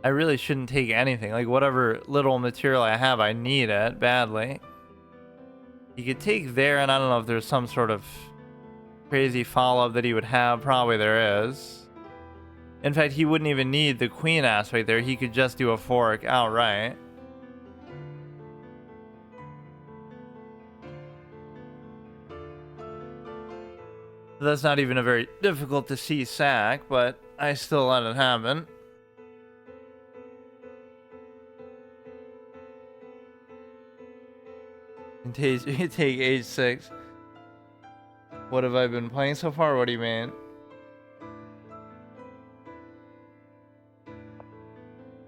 I really shouldn't take anything. Like, whatever little material I have, I need it badly. You could take there, and I don't know if there's some sort of crazy follow-up that he would have. Probably there is. In fact, he wouldn't even need the queen aspect there. He could just do a fork outright. That's not even a very difficult to see sack, but I still let it happen. You take h6. What have I been playing so far? What do you mean?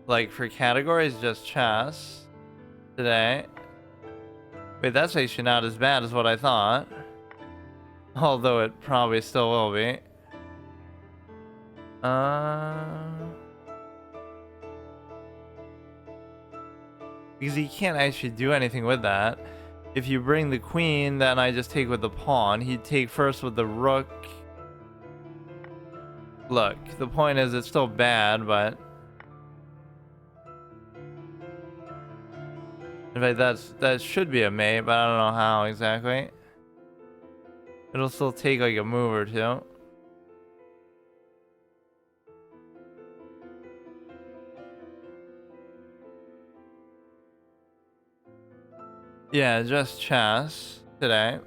Like for categories, just chess today. Wait, that's actually not as bad as what I thought. Although it probably still will be. Because he can't actually do anything with that. If you bring the queen, then I just take with the pawn. He'd take first with the rook. Look, the point is it's still bad, but... In fact, that should be a mate, but I don't know how exactly. It'll still take like a move or two. Yeah, just chess today.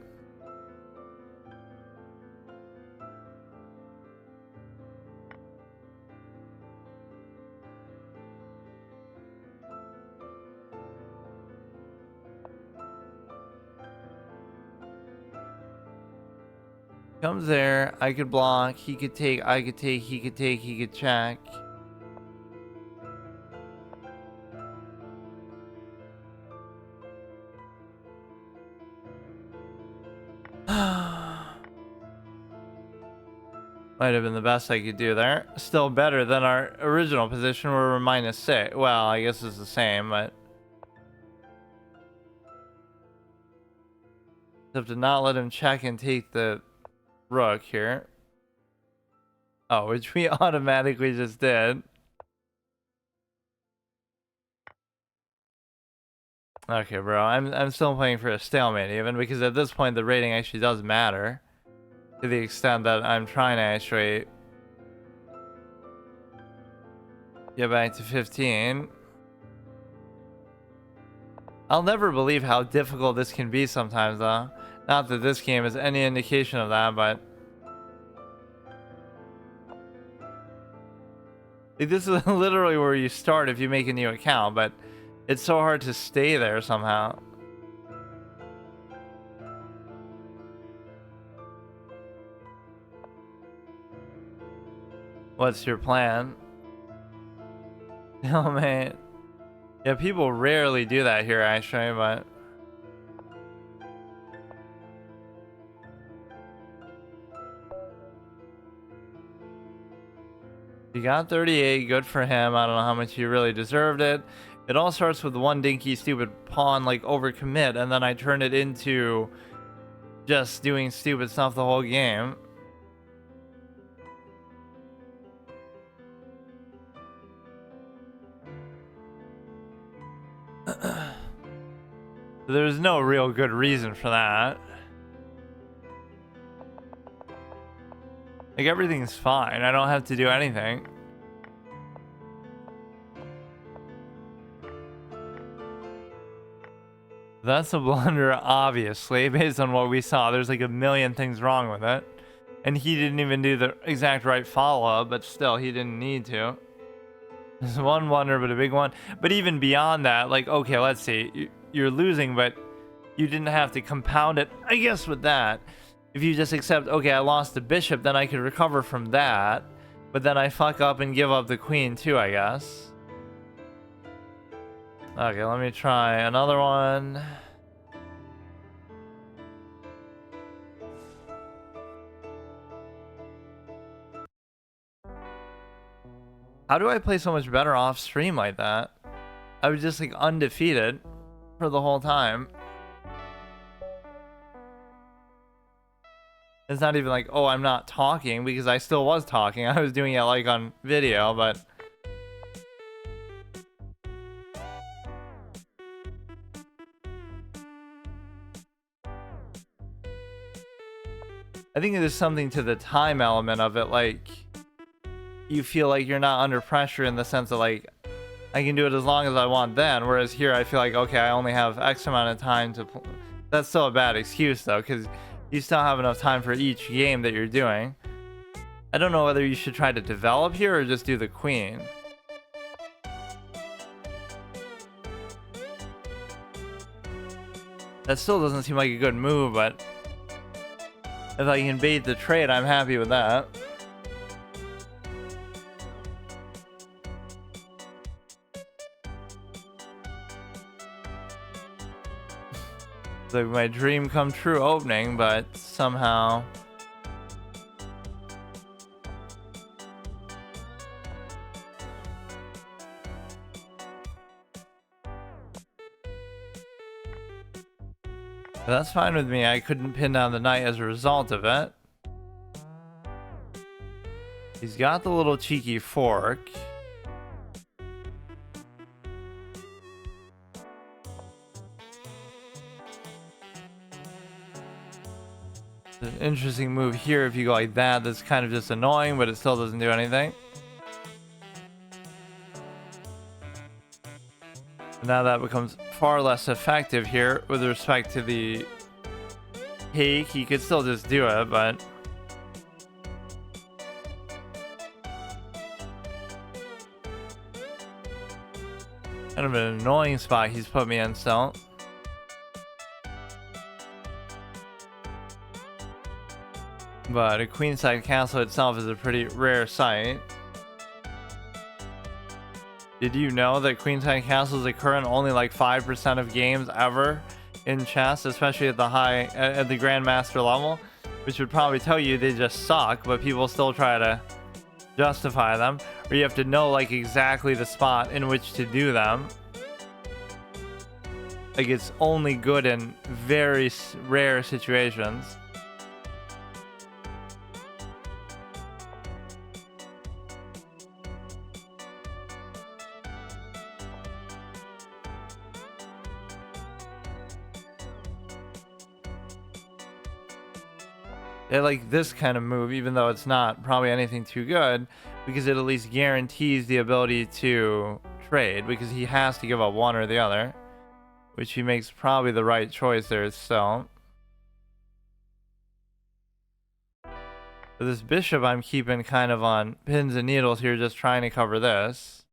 Comes there, I could block, he could take, I could take, he could take, he could check. Might have been the best I could do there. Still better than our original position where we're -6. Well, I guess it's the same, but... Have to not let him check and take the rook here. Oh, which we automatically just did. Okay, bro. I'm still playing for a stalemate even, because at this point the rating actually does matter. To the extent that I'm trying to actually get back to 15. I'll never believe how difficult this can be sometimes, though. Not that this game is any indication of that, but... Like, this is literally where you start if you make a new account, but it's so hard to stay there somehow. What's your plan? Oh, man. Yeah, people rarely do that here, actually, but... He got 38, good for him. I don't know how much he really deserved it. It all starts with one dinky stupid pawn, like, overcommit, and then I turn it into just doing stupid stuff the whole game. There's no real good reason for that. Like, everything's fine. I don't have to do anything. That's a blunder, obviously, based on what we saw. There's like a million things wrong with it. And he didn't even do the exact right follow-up, but still, he didn't need to. There's one blunder, but a big one. But even beyond that, like, okay, let's see. You're losing, but you didn't have to compound it, I guess, with that. If you just accept, okay, I lost the bishop, then I could recover from that. But then I fuck up and give up the queen too, I guess. Okay, let me try another one. How do I play so much better off stream like that? I was just like undefeated for the whole time. It's not even like, oh, I'm not talking, because I still was talking. I was doing it like on video, but... I think there's something to the time element of it, like you feel like you're not under pressure in the sense of like I can do it as long as I want then, whereas here I feel like, okay, I only have X amount of time to that's still a bad excuse though, because you still have enough time for each game that you're doing. I don't know whether you should try to develop here or just do the queen. That still doesn't seem like a good move, but if I can bait the trade, I'm happy with that. It's like my dream come true opening, but somehow... That's fine with me. I couldn't pin down the knight as a result of it. He's got the little cheeky fork. It's an interesting move here if you go like that. That's kind of just annoying, but it still doesn't do anything. Now that becomes far less effective here with respect to the take. He could still just do it, but kind of an annoying spot he's put me in still. But a queenside castle itself is a pretty rare sight. Did you know that queenside castles occur in only like 5% of games ever in chess, especially at the grandmaster level, which would probably tell you they just suck, but people still try to justify them, or you have to know like exactly the spot in which to do them. Like it's only good in very rare situations. I like this kind of move, even though it's not probably anything too good, because it at least guarantees the ability to trade, because he has to give up one or the other, which he makes probably the right choice there still. For this bishop, I'm keeping kind of on pins and needles here, just trying to cover this,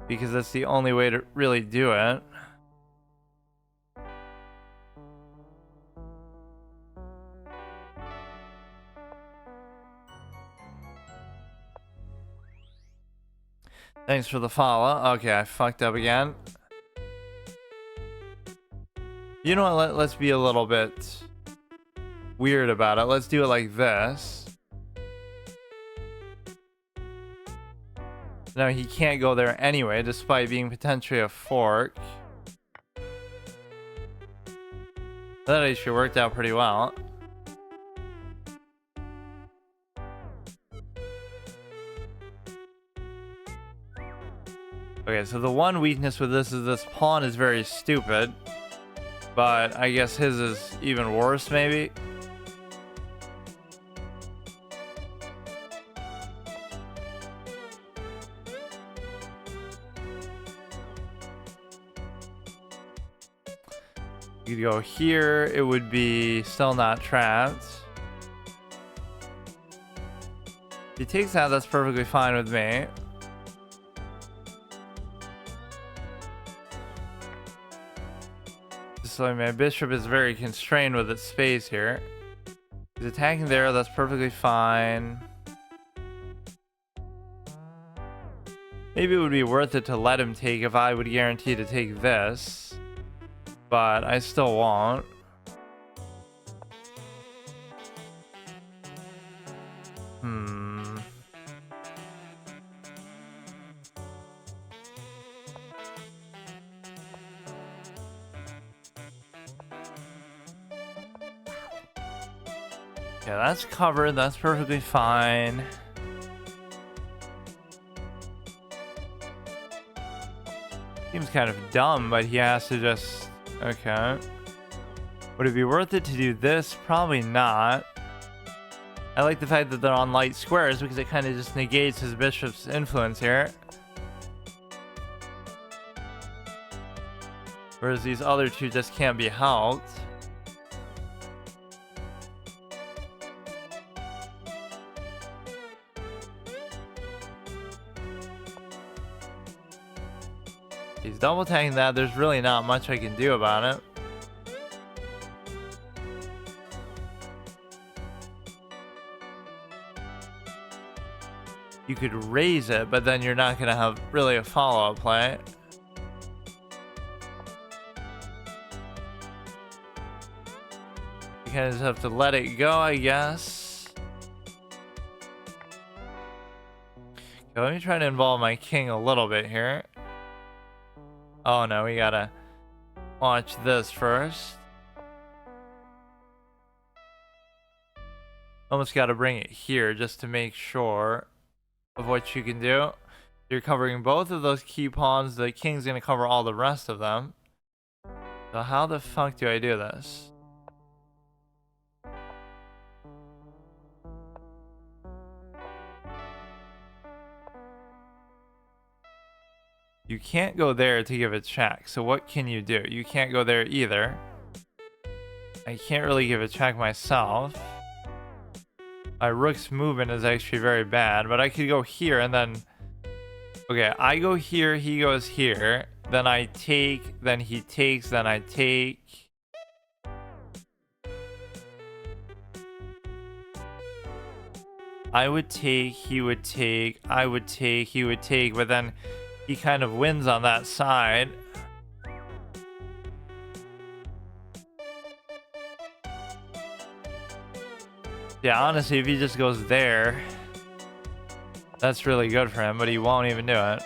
because that's the only way to really do it. Thanks for the follow. Okay, I fucked up again. You know what? Let's be a little bit weird about it. Let's do it like this. Now he can't go there anyway, despite being potentially a fork. That actually worked out pretty well. Okay, so the one weakness with this is this pawn is very stupid, but I guess his is even worse, maybe. You could go here, it would be still not trapped. If he takes that, that's perfectly fine with me. So my bishop is very constrained with its space here. He's attacking there, that's perfectly fine. Maybe it would be worth it to let him take if I would guarantee to take this. But I still won't. Yeah, that's covered. That's perfectly fine. Seems kind of dumb, but he has to just... Okay. Would it be worth it to do this? Probably not. I like the fact that they're on light squares because it kind of just negates his bishop's influence here. Whereas these other two just can't be helped. He's double tagging that. There's really not much I can do about it. You could raise it, but then you're not going to have really a follow-up play. You kind of just have to let it go, I guess. Okay, let me try to involve my king a little bit here. Oh no, we gotta watch this first. Almost gotta bring it here just to make sure of what you can do. You're covering both of those key pawns. The king's gonna cover all the rest of them. So how the fuck do I do this? You can't go there to give a check. So what can you do? You can't go there either. I can't really give a check myself. My rook's movement is actually very bad, but I could go here and then... Okay, I go here, he goes here. Then I take, then he takes, then I take. I would take, he would take, I would take, he would take, but then he kind of wins on that side. Yeah, honestly, if he just goes there, that's really good for him, but he won't even do it.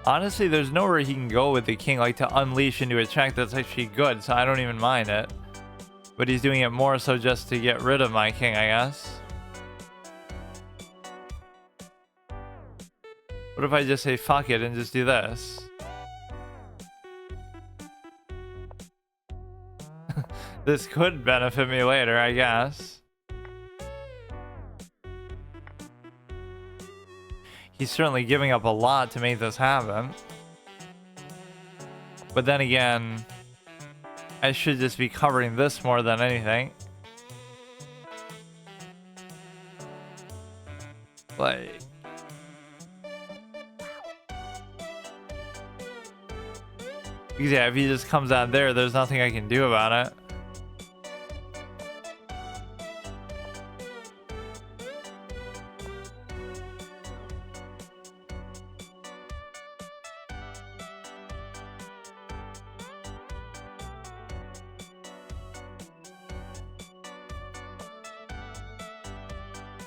Honestly, there's nowhere he can go with the king, like to unleash into a check that's actually good, so I don't even mind it. But he's doing it more so just to get rid of my king, I guess. What if I just say fuck it and just do this? This could benefit me later, I guess. He's certainly giving up a lot to make this happen. But then again, I should just be covering this more than anything. Like... Because yeah, if he just comes out there, there's nothing I can do about it.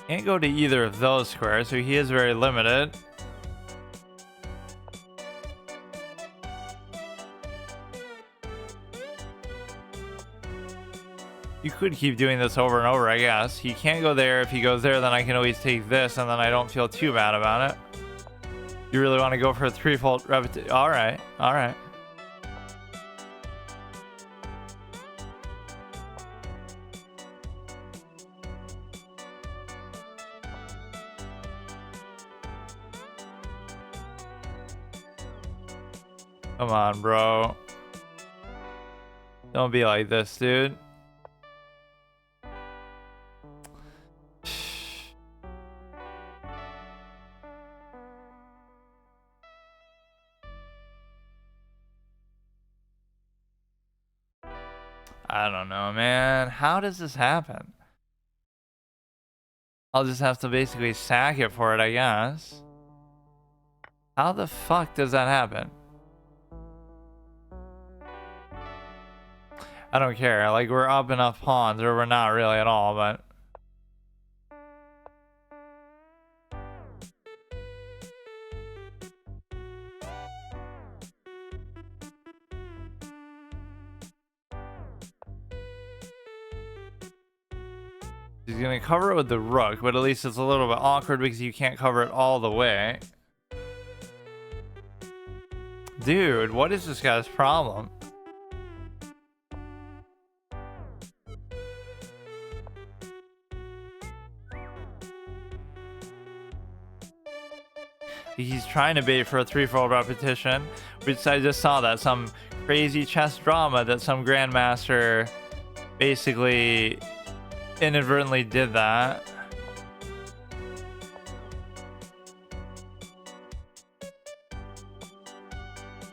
Can't go to either of those squares, so he is very limited. You could keep doing this over and over, I guess. He can't go there. If he goes there, then I can always take this, and then I don't feel too bad about it. You really want to go for a threefold repetition? All right, all right. Come on, bro. Don't be like this, dude. I don't know, man. How does this happen? I'll just have to basically sack it for it, I guess. How the fuck does that happen? I don't care. Like, we're up enough pawns, or we're not really at all, but... He's gonna cover it with the rook, but at least it's a little bit awkward because you can't cover it all the way. Dude, what is this guy's problem? He's trying to bait for a threefold repetition, which I just saw that some crazy chess drama that some grandmaster basically inadvertently did that.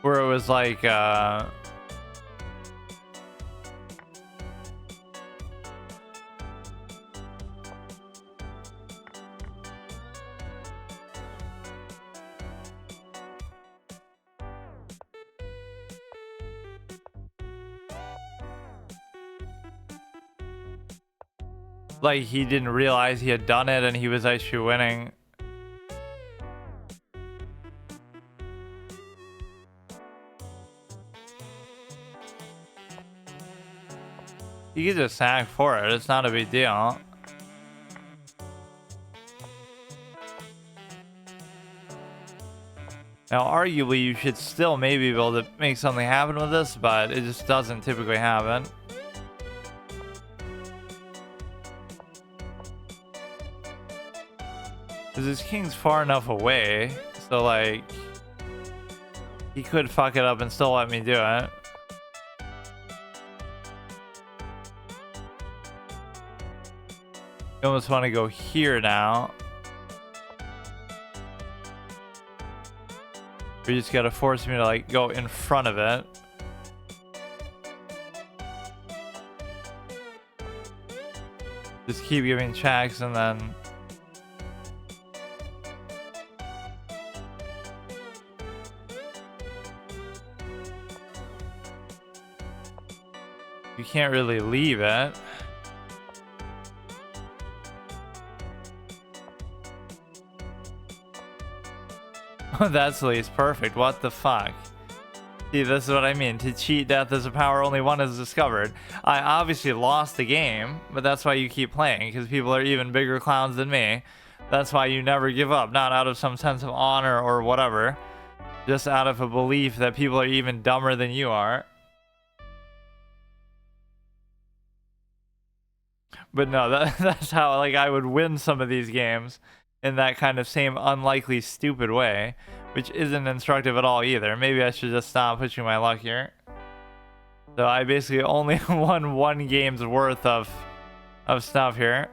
Where it was like he didn't realize he had done it and he was actually winning. You can just sack for it, it's not a big deal. Now, arguably, you should still maybe be able to make something happen with this, but it just doesn't typically happen. Because his king's far enough away, so like, he could fuck it up and still let me do it. I almost want to go here now. You just gotta force me to like go in front of it. Just keep giving checks and then you can't really leave it. That's at least perfect. What the fuck? See, this is what I mean. To cheat death is a power only one has discovered. I obviously lost the game, but that's why you keep playing, because people are even bigger clowns than me. That's why you never give up, not out of some sense of honor or whatever, just out of a belief that people are even dumber than you are. But no, that's how like I would win some of these games. In that kind of same unlikely stupid way, which isn't instructive at all either. Maybe I should just stop pushing my luck here. So I basically only won one game's worth of stuff here.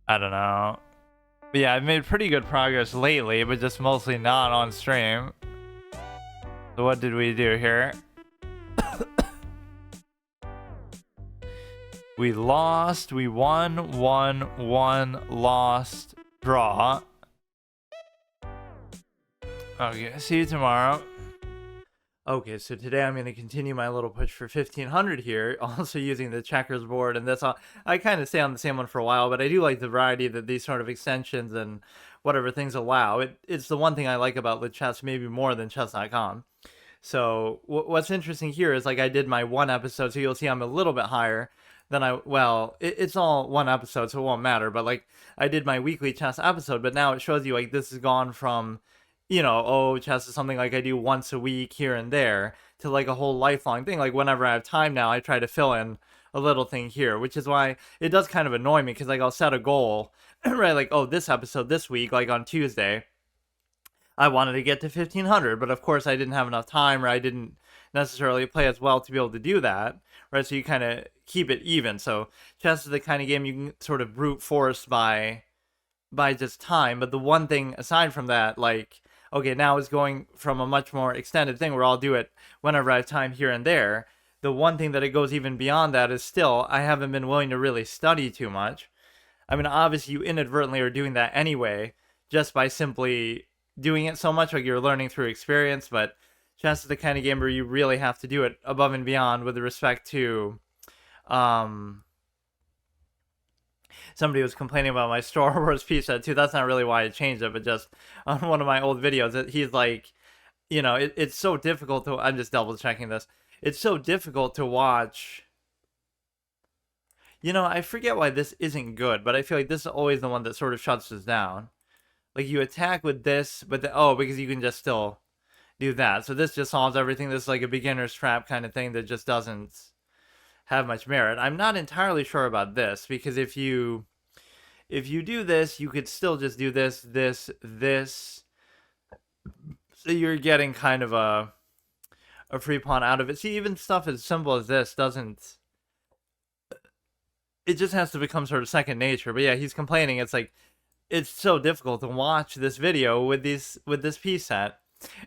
I don't know. But yeah, I've made pretty good progress lately, but just mostly not on stream. So what did we do here? We lost, we won, lost, draw. Okay, see you tomorrow. Okay, so today I'm going to continue my little push for 1500 here, also using the checkers board, and that's all. I kind of stay on the same one for a while, but I do like the variety that these sort of extensions and whatever things allow. It's the one thing I like about Lit Chess, maybe more than chess.com. So what's interesting here is like I did my one episode, so you'll see I'm a little bit higher. Then it's all one episode, so it won't matter. But like, I did my weekly chess episode, but now it shows you like this has gone from, you know, oh, chess is something like I do once a week here and there to like a whole lifelong thing. Like whenever I have time now, I try to fill in a little thing here, which is why it does kind of annoy me because like I'll set a goal, right? Like, oh, this episode this week, like on Tuesday, I wanted to get to 1500, but of course I didn't have enough time, or I didn't necessarily play as well to be able to do that, right? So you kind of keep it even. So chess is the kind of game you can sort of brute force by just time. But the one thing aside from that, like, okay, now is going from a much more extended thing where I'll do it whenever I have time here and there. The one thing that it goes even beyond that is still, I haven't been willing to really study too much. I mean, obviously you inadvertently are doing that anyway, just by simply doing it so much, like you're learning through experience, but chess is the kind of game where you really have to do it above and beyond with respect to, somebody was complaining about my Star Wars pizza too. That's not really why I changed it, but just on one of my old videos, that he's like, you know, it's so difficult to, I'm just double checking this. It's so difficult to watch. You know, I forget why this isn't good, but I feel like this is always the one that sort of shuts us down. like you attack with this, but oh, because you can just still do that. So this just solves everything. This is like a beginner's trap kind of thing that just doesn't have much merit. I'm not entirely sure about this, because if you do this, you could still just do this, this, this. So you're getting kind of a free pawn out of it. See, even stuff as simple as this doesn't. It just has to become sort of second nature. But yeah, he's complaining. It's like it's so difficult to watch this video with this piece set,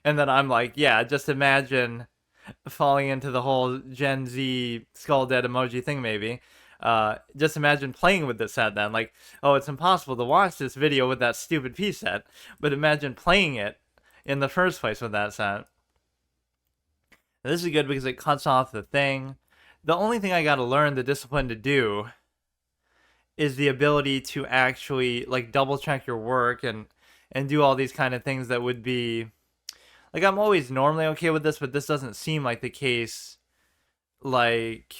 and then I'm like, yeah, just imagine falling into the whole Gen Z skull dead emoji thing. Maybe just imagine playing with this set then. Like, oh, it's impossible to watch this video with that stupid piece set, but imagine playing it in the first place with that set. This is good because it cuts off the thing. The only thing I gotta learn the discipline to do is the ability to actually like double check your work and do all these kind of things that would be like, I'm always normally okay with this, but this doesn't seem like the case. Like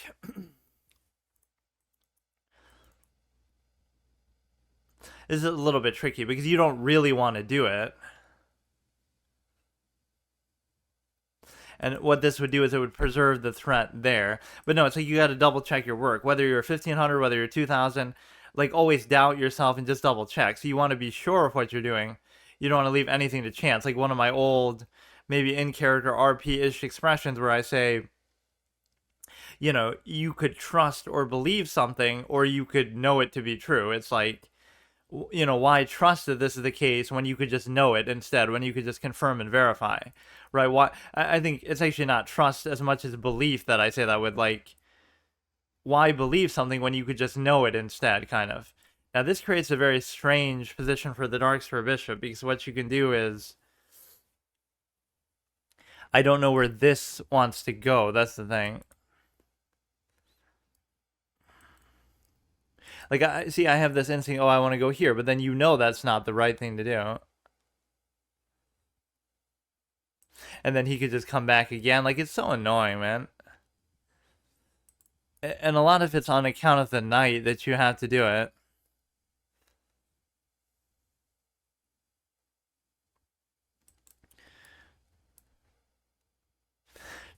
this is a little bit tricky because you don't really want to do it. And what this would do is it would preserve the threat there. But no, it's like you got to double check your work. Whether you're 1500, whether you're 2000, like always doubt yourself and just double check. So you want to be sure of what you're doing. You don't want to leave anything to chance. Like one of my old, maybe in character RP-ish expressions where I say, you know, you could trust or believe something, or you could know it to be true. It's like, you know, why trust that this is the case when you could just know it instead, when you could just confirm and verify, right? Why? I think it's actually not trust as much as belief that I say that with. Like, why believe something when you could just know it instead, kind of. Now this creates a very strange position for the Darksphere Bishop, because what you can do is, I don't know where this wants to go. That's the thing. Like, I see, I have this instinct, oh, I want to go here, but then you know that's not the right thing to do. And then he could just come back again. Like, it's so annoying, man. And a lot of it's on account of the knight that you have to do it.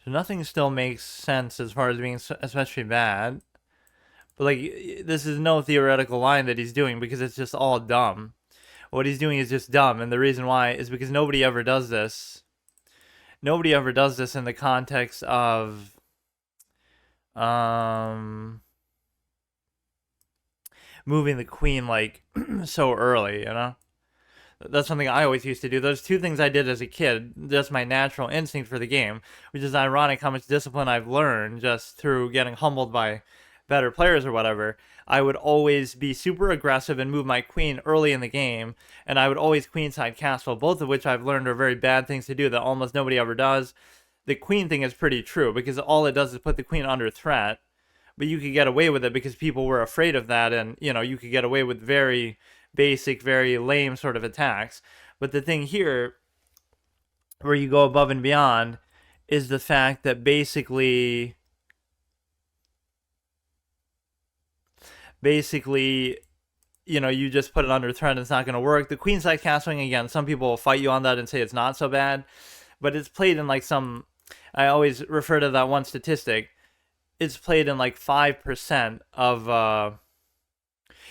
So nothing still makes sense as far as being especially bad. But, like, this is no theoretical line that he's doing, because it's just all dumb. What he's doing is just dumb, and the reason why is because nobody ever does this. Nobody ever does this in the context of moving the queen, like, so early, you know? That's something I always used to do. Those two things I did as a kid, just my natural instinct for the game, which is ironic how much discipline I've learned just through getting humbled by better players or whatever. I would always be super aggressive and move my queen early in the game, and I would always queenside castle, both of which I've learned are very bad things to do that almost nobody ever does. The queen thing is pretty true, because all it does is put the queen under threat, but you could get away with it because people were afraid of that, and, you know, you could get away with very basic, very lame sort of attacks. But the thing here, where you go above and beyond, is the fact that basically, you know, you just put it under threat and it's not going to work. The queenside castling, again, some people will fight you on that and say it's not so bad, but it's played in like some, I always refer to that one statistic, it's played in like 5% of,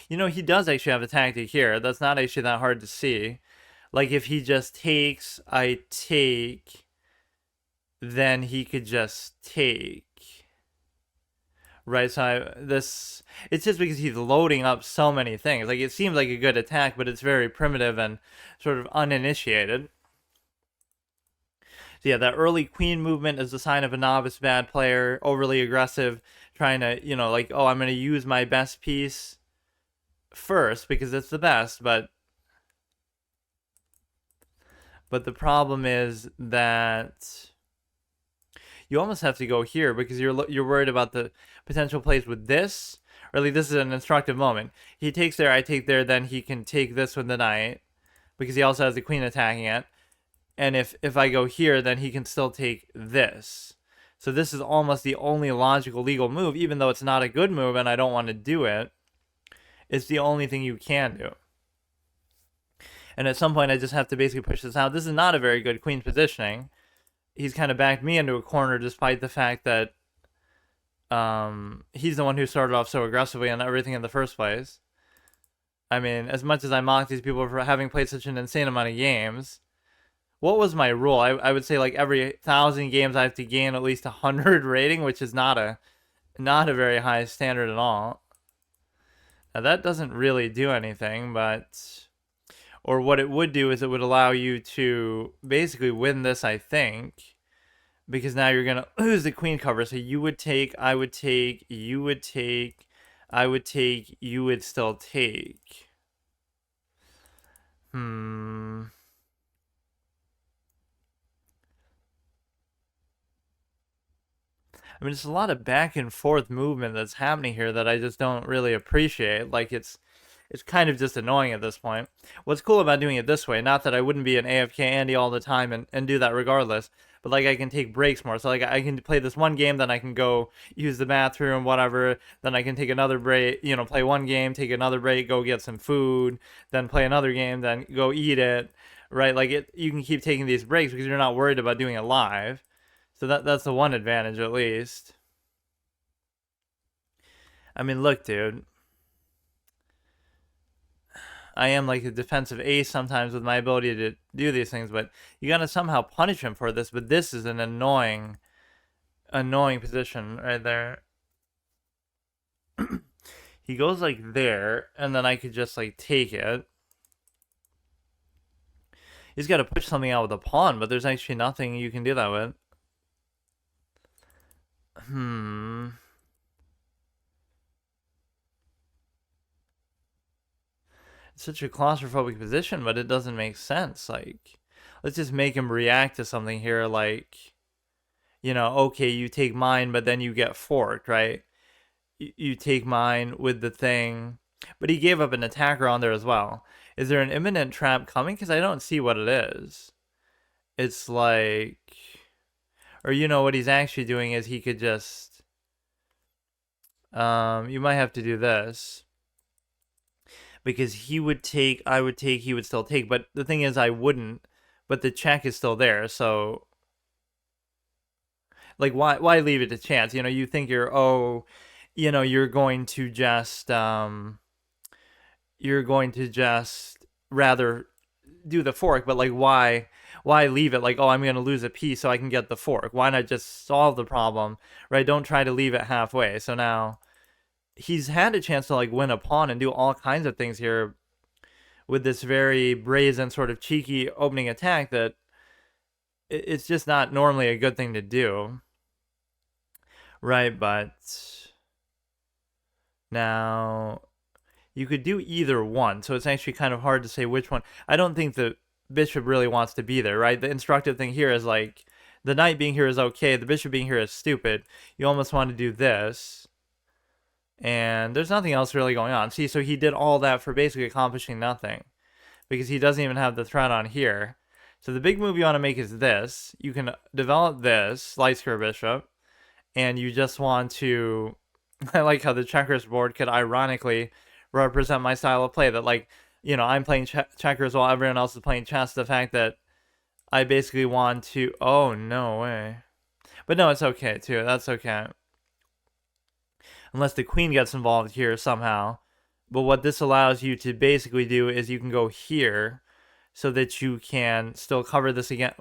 you know, he does actually have a tactic here. That's not actually that hard to see. Like, if he just takes, I take, then he could just take. Right, so it's just because he's loading up so many things. Like, it seems like a good attack, but it's very primitive and sort of uninitiated. So yeah, that early queen movement is a sign of a novice bad player, overly aggressive, trying to, you know, like, oh, I'm going to use my best piece first because it's the best, but the problem is that you almost have to go here because you're worried about the potential plays with this. Or at least this is an instructive moment. He takes there, I take there, then he can take this with the knight because he also has the queen attacking it. And if I go here, then he can still take this. So this is almost the only logical legal move, even though it's not a good move and I don't want to do it. It's the only thing you can do. And at some point, I just have to basically push this out. This is not a very good queen positioning. He's kind of backed me into a corner despite the fact that he's the one who started off so aggressively on everything in the first place. I mean, as much as I mock these people for having played such an insane amount of games, what was my rule? I would say like every 1,000 games I have to gain at least 100 rating, which is not a very high standard at all. Now that doesn't really do anything, but or what it would do is it would allow you to basically win this, I think, because now you're gonna lose the queen cover. So you would take, I would take, you would take, I would take, you would still take. I mean, it's a lot of back and forth movement that's happening here that I just don't really appreciate. Like it's kind of just annoying at this point. What's cool about doing it this way, not that I wouldn't be an AFK Andy all the time and do that regardless, but like I can take breaks more. So like I can play this one game, then I can go use the bathroom, whatever. Then I can take another break, play one game, take another break, go get some food, then play another game, then go eat it, right? Like you can keep taking these breaks because you're not worried about doing it live. So that's the one advantage at least. I mean, look, dude. I am like a defensive ace sometimes with my ability to do these things, but you gotta somehow punish him for this. But this is an annoying position right there. He goes like there, and then I could just like take it. He's got to push something out with a pawn, but there's actually nothing you can do that with. It's such a claustrophobic position, but it doesn't make sense. Like, let's just make him react to something here. Like, okay, you take mine, but then you get forked, right? You take mine with the thing, but he gave up an attacker on there as well. Is there an imminent trap coming? Because I don't see what it is. It's like, or what he's actually doing is he could just, you might have to do this. Because he would take, I would take, he would still take. But the thing is, I wouldn't. But the check is still there, so like, why leave it to chance? You think you're you're going to just rather do the fork, but like why leave it like, oh, I'm going to lose a piece so I can get the fork? Why not just solve the problem, right? Don't try to leave it halfway. So now he's had a chance to like win a pawn and do all kinds of things here with this very brazen sort of cheeky opening attack that it's just not normally a good thing to do, right? But now you could do either one, so it's actually kind of hard to say which one. I don't think the bishop really wants to be there, right? The instructive thing here is like the knight being here is okay, the bishop being here is stupid. You almost want to do this, and there's nothing else really going on. See, so he did all that for basically accomplishing nothing because he doesn't even have the threat on here. So the big move you want to make is this. You can develop this light square bishop, and you just want to I like how the checkers board could ironically represent my style of play, that like, I'm playing checkers while everyone else is playing chess. The fact that I basically want to, oh, no way. But no, it's okay too. That's okay. Unless the queen gets involved here somehow. But what this allows you to basically do is you can go here so that you can still cover this again.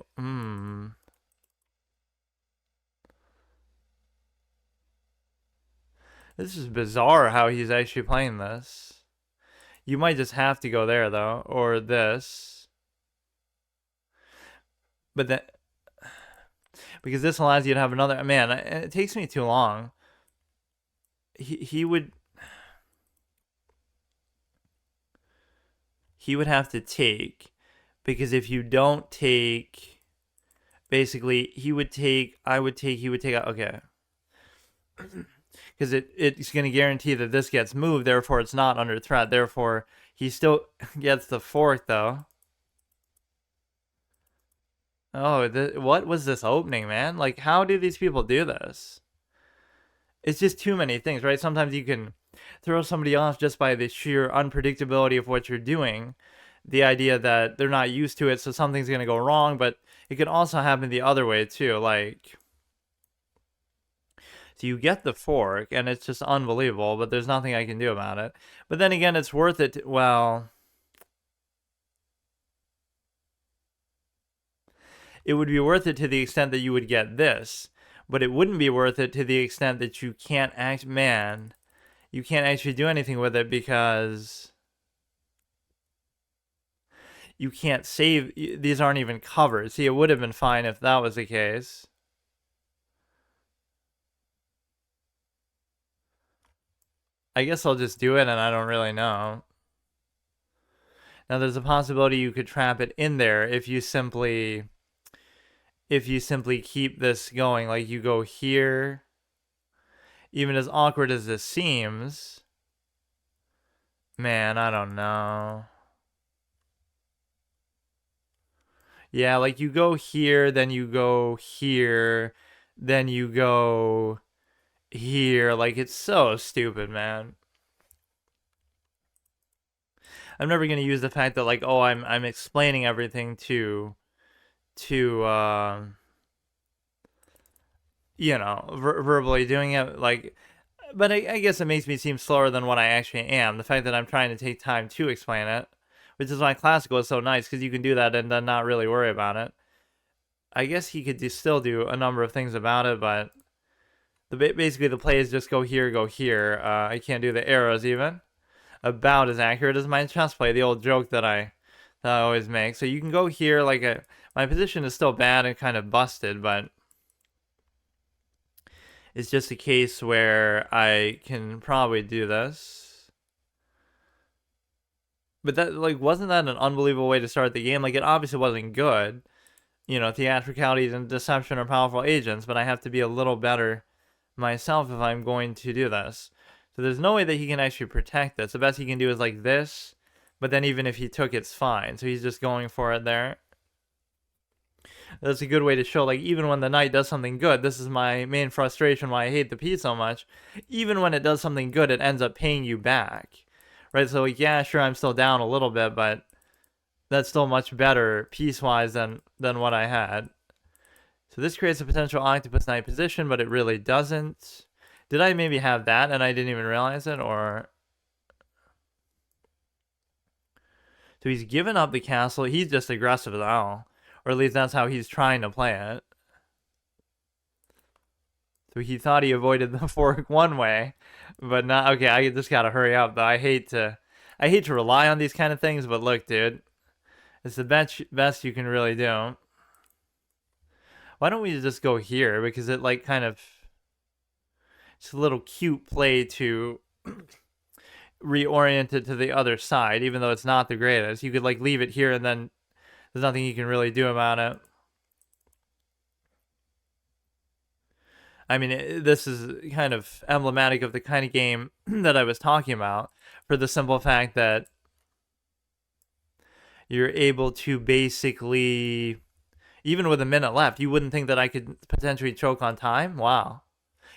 This is bizarre how he's actually playing this. You might just have to go there, though, or this. But then, because this allows you to have another, man, it takes me too long. He would have to take, because if you don't take, basically, he would take, I would take, he would take, okay. Because it's going to guarantee that this gets moved, therefore it's not under threat, therefore he still gets the fork, though. Oh, what was this opening, man? Like, how do these people do this? It's just too many things, right? Sometimes you can throw somebody off just by the sheer unpredictability of what you're doing. the idea that they're not used to it, so something's going to go wrong. But it could also happen the other way too. Like, so you get the fork, and it's just unbelievable, but there's nothing I can do about it. But then again, it's worth it. Well, it would be worth it to the extent that you would get this, but it wouldn't be worth it to the extent that you can't act. Man, you can't actually do anything with it because you can't save. These aren't even covered. See, it would have been fine if that was the case. I guess I'll just do it, and I don't really know. Now, there's a possibility you could trap it in there if you simply keep this going. Like, you go here. Even as awkward as this seems, man, I don't know. Yeah, like you go here, then you go here, then you go here. Like, it's so stupid, man. I'm never gonna use the fact that, like, oh, I'm explaining everything to verbally doing it, like. But I guess it makes me seem slower than what I actually am. The fact that I'm trying to take time to explain it, which is why classical is so nice, because you can do that and then not really worry about it. I guess he could still do a number of things about it, but basically the plays just go here, go here. I can't do the arrows even. About as accurate as my chess play, the old joke that I always make. So you can go here, like my position is still bad and kind of busted, but it's just a case where I can probably do this. But that, like, wasn't that an unbelievable way to start the game? Like, it obviously wasn't good. Theatricality and deception are powerful agents, but I have to be a little better myself if I'm going to do this. So there's no way that he can actually protect this. The best he can do is like this, but then even if he took, it's fine. So he's just going for it there. That's a good way to show, like, even when the knight does something good, this is my main frustration why I hate the piece so much. Even when it does something good, it ends up paying you back. Right? So, like, yeah, sure, I'm still down a little bit, but that's still much better piece-wise than what I had. So this creates a potential octopus knight position, but it really doesn't. Did I maybe have that and I didn't even realize it? Or... So he's given up the castle. He's just aggressive now. Or at least that's how he's trying to play it. So he thought he avoided the fork one way, but not. Okay, I just gotta hurry up. Though I hate to rely on these kind of things. But look, dude, it's the best you can really do. Why don't we just go here? Because it, like, kind of, it's a little cute play to reorient it to the other side, even though it's not the greatest. You could, like, leave it here and then there's nothing you can really do about it. I mean, this is kind of emblematic of the kind of game that I was talking about, for the simple fact that you're able to basically, even with a minute left, you wouldn't think that I could potentially choke on time. Wow.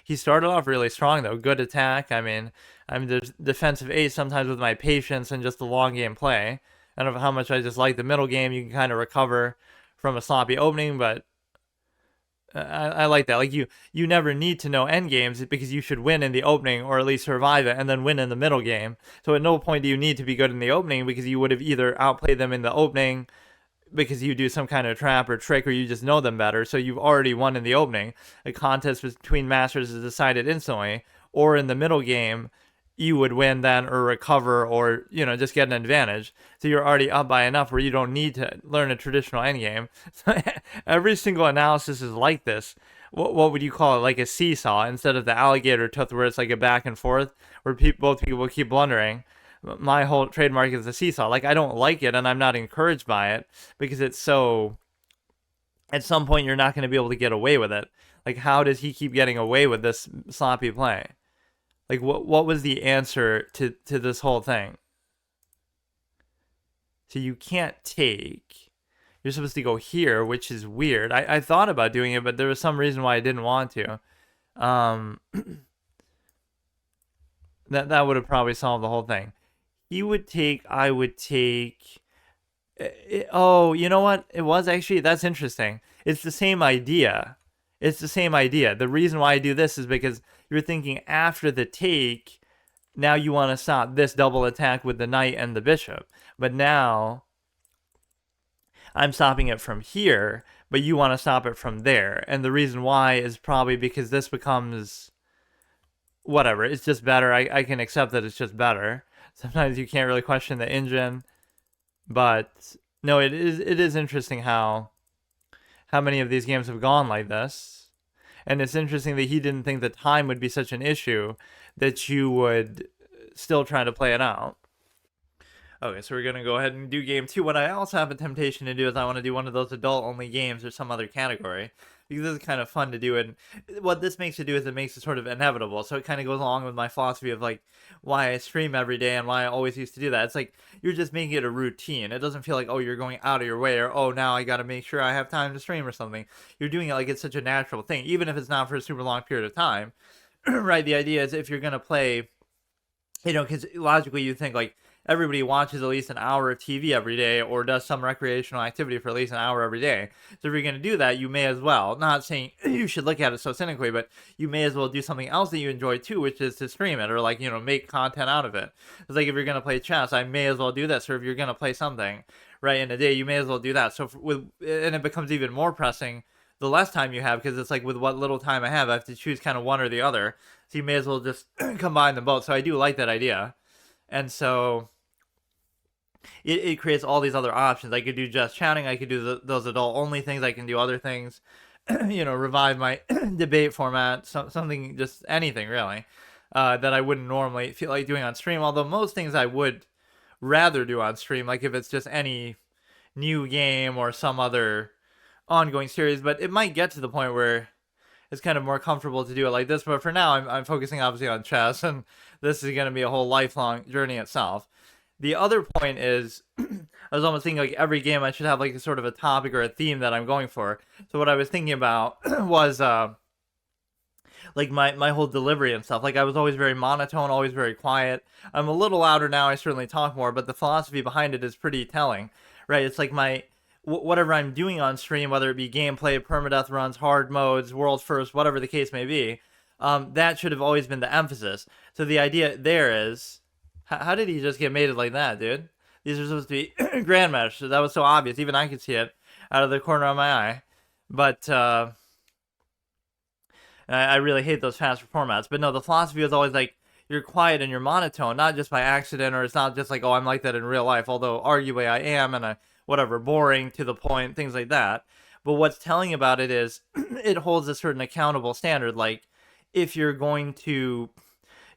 He started off really strong, though. Good attack. I mean, the defensive ace sometimes with my patience and just the long game play. I don't know how much I just like the middle game. You can kind of recover from a sloppy opening, but I like that. Like, you never need to know end games because you should win in the opening, or at least survive it, and then win in the middle game. So at no point do you need to be good in the opening, because you would have either outplayed them in the opening because you do some kind of trap or trick, or you just know them better. So you've already won in the opening. A contest between masters is decided instantly. Or in the middle game, you would win then, or recover, or, just get an advantage. So you're already up by enough where you don't need to learn a traditional endgame. So every single analysis is like this. What would you call it? Like a seesaw, instead of the alligator tooth where it's like a back and forth, where both people keep blundering. My whole trademark is the seesaw. Like, I don't like it, and I'm not encouraged by it, because it's so... At some point, you're not going to be able to get away with it. Like, how does he keep getting away with this sloppy play? Like, what was the answer to this whole thing? So you can't take. You're supposed to go here, which is weird. I thought about doing it, but there was some reason why I didn't want to. That would have probably solved the whole thing. He would take, I would take. Oh, you know what? It was actually, that's interesting. It's the same idea. It's the same idea. The reason why I do this is because you're thinking after the take, now you want to stop this double attack with the knight and the bishop. But now I'm stopping it from here, but you want to stop it from there. And the reason why is probably because this becomes whatever. It's just better. I can accept that it's just better. Sometimes you can't really question the engine, but no, it is interesting how many of these games have gone like this. And it's interesting that he didn't think that time would be such an issue that you would still try to play it out. Okay, so we're gonna go ahead and do game two. What I also have a temptation to do is I want to do one of those adult-only games or some other category because this is kind of fun to do. And what this makes it do is it makes it sort of inevitable. So it kind of goes along with my philosophy of like why I stream every day and why I always used to do that. It's like you're just making it a routine. It doesn't feel like, oh, you're going out of your way, or oh, now I got to make sure I have time to stream or something. You're doing it like it's such a natural thing, even if it's not for a super long period of time. Right? The idea is if you're gonna play, because logically you think like everybody watches at least an hour of TV every day or does some recreational activity for at least an hour every day. So if you're going to do that, you may as well, not saying you should look at it so cynically, but you may as well do something else that you enjoy too, which is to stream it or like, make content out of it. It's like if you're going to play chess, I may as well do this. Or if you're going to play something, right, in a day, you may as well do that. So and it becomes even more pressing the less time you have, because it's like with what little time I have to choose kind of one or the other. So you may as well just combine them both. So I do like that idea. And so it creates all these other options. I could do just chatting. I could do those adult only things. I can do other things. Revive my debate format. Something, just anything really, that I wouldn't normally feel like doing on stream. Although most things I would rather do on stream, like if it's just any new game or some other ongoing series. But it might get to the point where it's kind of more comfortable to do it like this. But for now, I'm focusing obviously on chess, and this is going to be a whole lifelong journey itself. The other point is, I was almost thinking like every game I should have like a sort of a topic or a theme that I'm going for. So what I was thinking about was like my whole delivery and stuff. Like I was always very monotone, always very quiet. I'm a little louder now. I certainly talk more, but the philosophy behind it is pretty telling, right? It's like whatever I'm doing on stream, whether it be gameplay, permadeath runs, hard modes, world first, whatever the case may be, that should have always been the emphasis. So the idea there is, how did he just get mated like that, dude? These are supposed to be grandmasters. So that was so obvious. Even I could see it out of the corner of my eye. But I really hate those faster formats. But no, the philosophy was always like, you're quiet and you're monotone, not just by accident, or it's not just like, oh, I'm like that in real life. Although arguably I am, and whatever, boring, to the point, things like that. But what's telling about it is it holds a certain accountable standard. Like if you're going to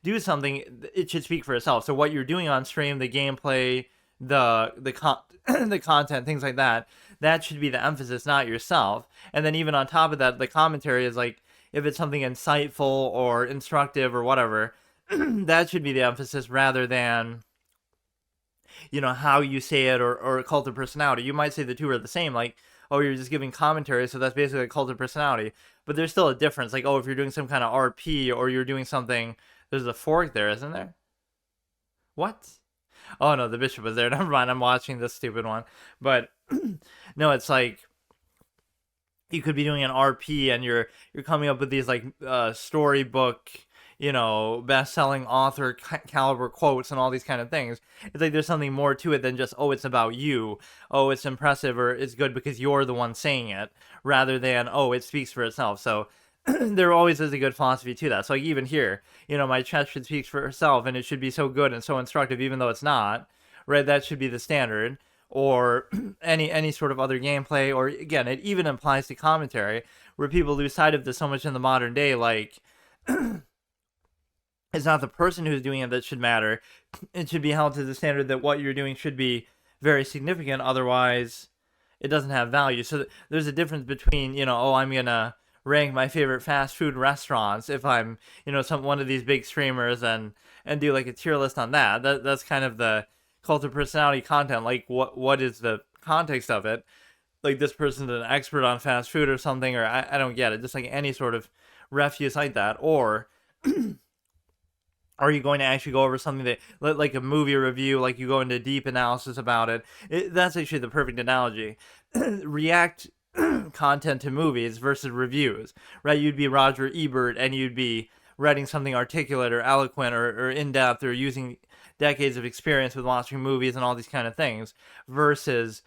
do something, it should speak for itself. So what you're doing on stream, the gameplay, the content, things like that, that should be the emphasis, not yourself. And then even on top of that, the commentary is like, if it's something insightful or instructive or whatever, that should be the emphasis rather than how you say it, or cult of personality. You might say the two are the same, like, oh, you're just giving commentary, so that's basically a cult of personality. But there's still a difference. Like, oh, if you're doing some kind of RP or you're doing something, there's a fork there, isn't there? What? Oh no, the bishop was there. Never mind, I'm watching this stupid one. But no, it's like you could be doing an RP and you're coming up with these like storybook, best-selling author caliber quotes and all these kind of things. It's like there's something more to it than just, oh, it's about you, oh, it's impressive or it's good because you're the one saying it, rather than, oh, it speaks for itself. So there always is a good philosophy to that. So like even here, my chest should speak for itself and it should be so good and so instructive, even though it's not, right? That should be the standard. Or any sort of other gameplay, or again, it even applies to commentary, where people lose sight of this so much in the modern day. Like, it's not the person who's doing it that should matter. It should be held to the standard that what you're doing should be very significant. Otherwise, it doesn't have value. So there's a difference between, oh, I'm gonna rank my favorite fast food restaurants if I'm, one of these big streamers and do like a tier list on that. That's kind of the cult of personality content. Like what is the context of it? Like this person's an expert on fast food or something, or I don't get it. Just like any sort of refuse like that. Or Are you going to actually go over something that, like a movie review, like you go into deep analysis about it? That's actually the perfect analogy. React content to movies versus reviews, right? You'd be Roger Ebert and you'd be writing something articulate or eloquent or in depth or using decades of experience with watching movies and all these kind of things versus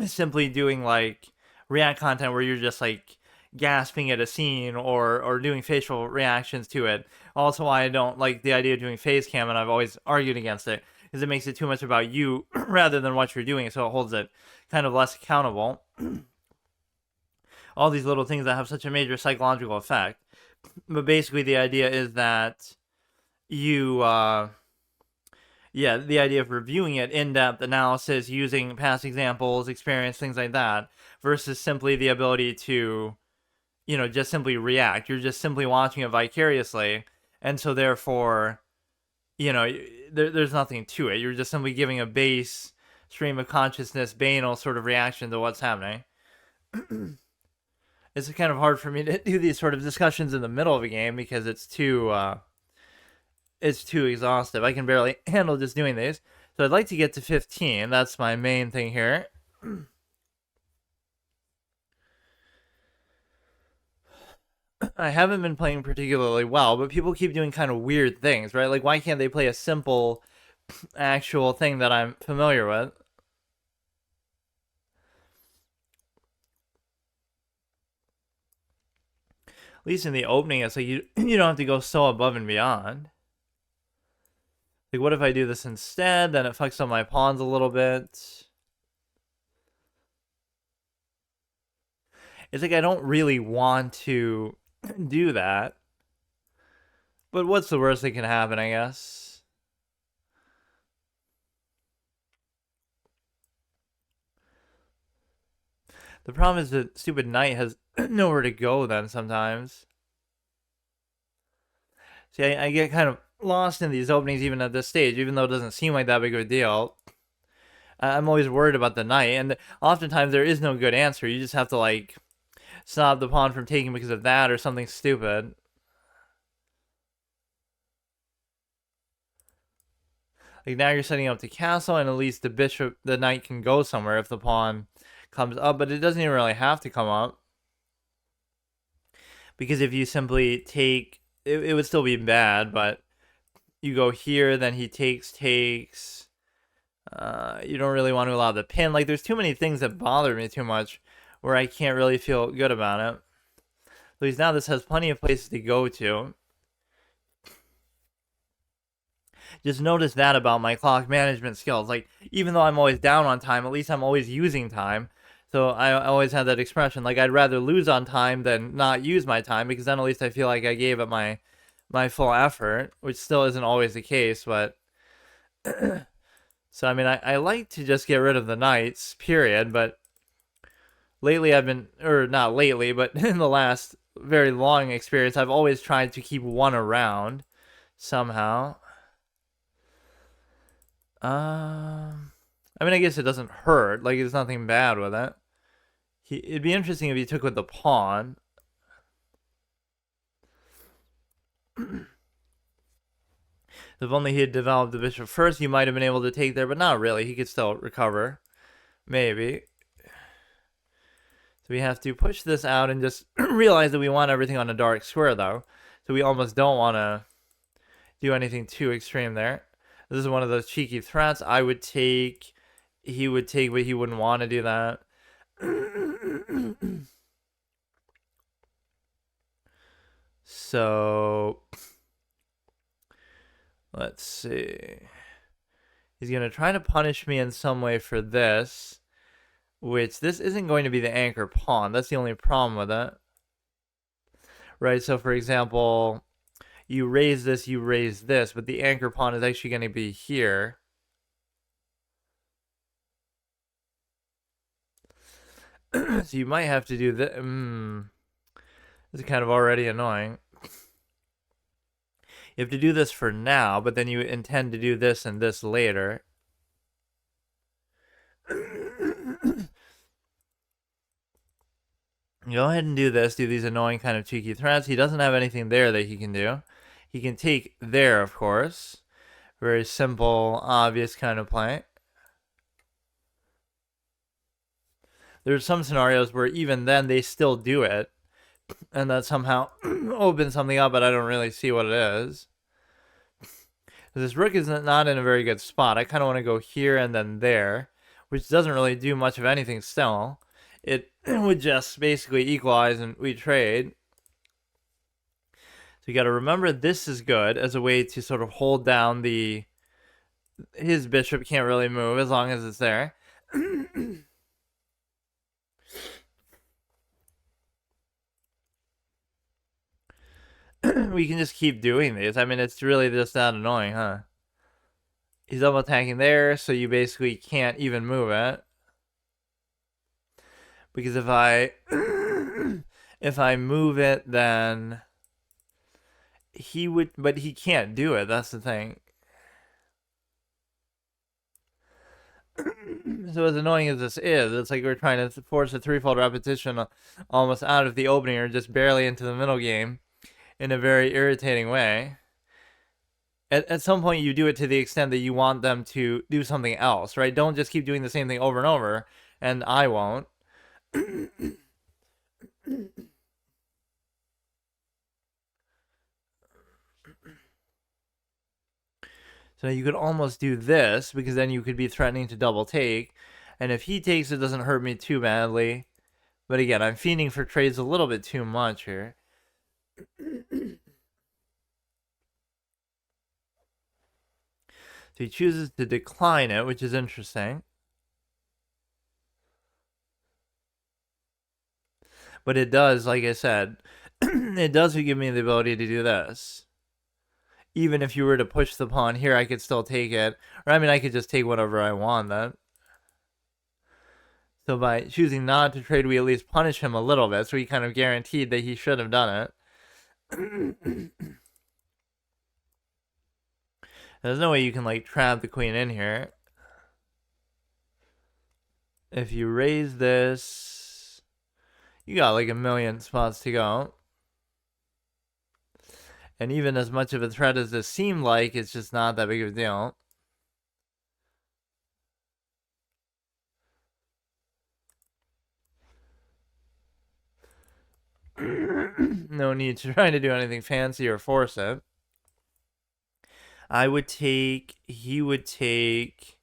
simply doing like React content where you're just like gasping at a scene or doing facial reactions to it. Also, why I don't like the idea of doing face cam, and I've always argued against it, because it makes it too much about you rather than what you're doing, so it holds it kind of less accountable. All these little things that have such a major psychological effect. But basically, the idea is that you, the idea of reviewing it, in-depth analysis, using past examples, experience, things like that, versus simply the ability to, just simply react. You're just simply watching it vicariously, and so therefore, there's nothing to it. You're just simply giving a base stream of consciousness, banal sort of reaction to what's happening. It's kind of hard for me to do these sort of discussions in the middle of a game because it's too exhaustive. I can barely handle just doing these. So I'd like to get to 15. That's my main thing here. I haven't been playing particularly well, but people keep doing kind of weird things, right? Like, why can't they play a simple, actual thing that I'm familiar with? At least in the opening, it's like you don't have to go so above and beyond. Like, what if I do this instead? Then it fucks up my pawns a little bit. It's like I don't really want to do that. But what's the worst that can happen, I guess? The problem is that stupid knight has nowhere to go then sometimes. See, I get kind of lost in these openings even at this stage, even though it doesn't seem like that big of a deal. I'm always worried about the knight, and oftentimes there is no good answer. You just have to, like, stop the pawn from taking because of that or something stupid. Like, now you're setting up the castle, and at least the knight can go somewhere if the pawn comes up, but it doesn't even really have to come up. Because if you simply take, it would still be bad, but you go here, then he takes. You don't really want to allow the pin. Like, there's too many things that bother me too much where I can't really feel good about it. At least now this has plenty of places to go to. Just notice that about my clock management skills. Like, even though I'm always down on time, at least I'm always using time. So I always have that expression, like, I'd rather lose on time than not use my time, because then at least I feel like I gave it my full effort, which still isn't always the case, but... So, I mean, I like to just get rid of the knights, period, but lately I've been, or not lately, but in the last very long experience, I've always tried to keep one around, somehow. I mean, I guess it doesn't hurt, like, there's nothing bad with it. It'd be interesting if he took with the pawn. If only he had developed the bishop first, he might have been able to take there, but not really. He could still recover. Maybe. So we have to push this out and just realize that we want everything on a dark square, though. So we almost don't want to do anything too extreme there. This is one of those cheeky threats. I would take... He would take, but he wouldn't want to do that. So... Let's see. He's going to try to punish me in some way for this. Which, this isn't going to be the anchor pawn. That's the only problem with it. Right, so for example, you raise this, but the anchor pawn is actually going to be here. So you might have to do this. This is kind of already annoying. You have to do this for now, but then you intend to do this and this later. Go ahead and do this. Do these annoying kind of cheeky threats. He doesn't have anything there that he can do. He can take there, of course. Very simple, obvious kind of play. There's some scenarios where even then they still do it, and that somehow opens something up, but I don't really see what it is. This rook is not in a very good spot. I kind of want to go here and then there, which doesn't really do much of anything still. It would just basically equalize and we trade. So you got to remember this is good as a way to sort of hold down his bishop can't really move as long as it's there. We can just keep doing these. I mean, it's really just that annoying, huh? He's double attacking there, so you basically can't even move it. Because if I if I move it, then he would, but he can't do it. That's the thing. So as annoying as this is, it's like we're trying to force a threefold repetition almost out of the opening or just barely into the middle game in a very irritating way. At some point, you do it to the extent that you want them to do something else, right? Don't just keep doing the same thing over and over, and I won't. So you could almost do this, because then you could be threatening to double take. And if he takes, it doesn't hurt me too badly. But again, I'm fiending for trades a little bit too much here. So he chooses to decline it, which is interesting. But it does, like I said, it does give me the ability to do this. Even if you were to push the pawn here, I could still take it. Or, I mean, I could just take whatever I want then. So by choosing not to trade, we at least punish him a little bit. So he kind of guaranteed that he should have done it. There's no way you can, like, trap the queen in here. If you raise this, you got like a million spots to go. And even as much of a threat as this seemed like, it's just not that big of a deal. No need to try to do anything fancy or force it. I would take, he would take,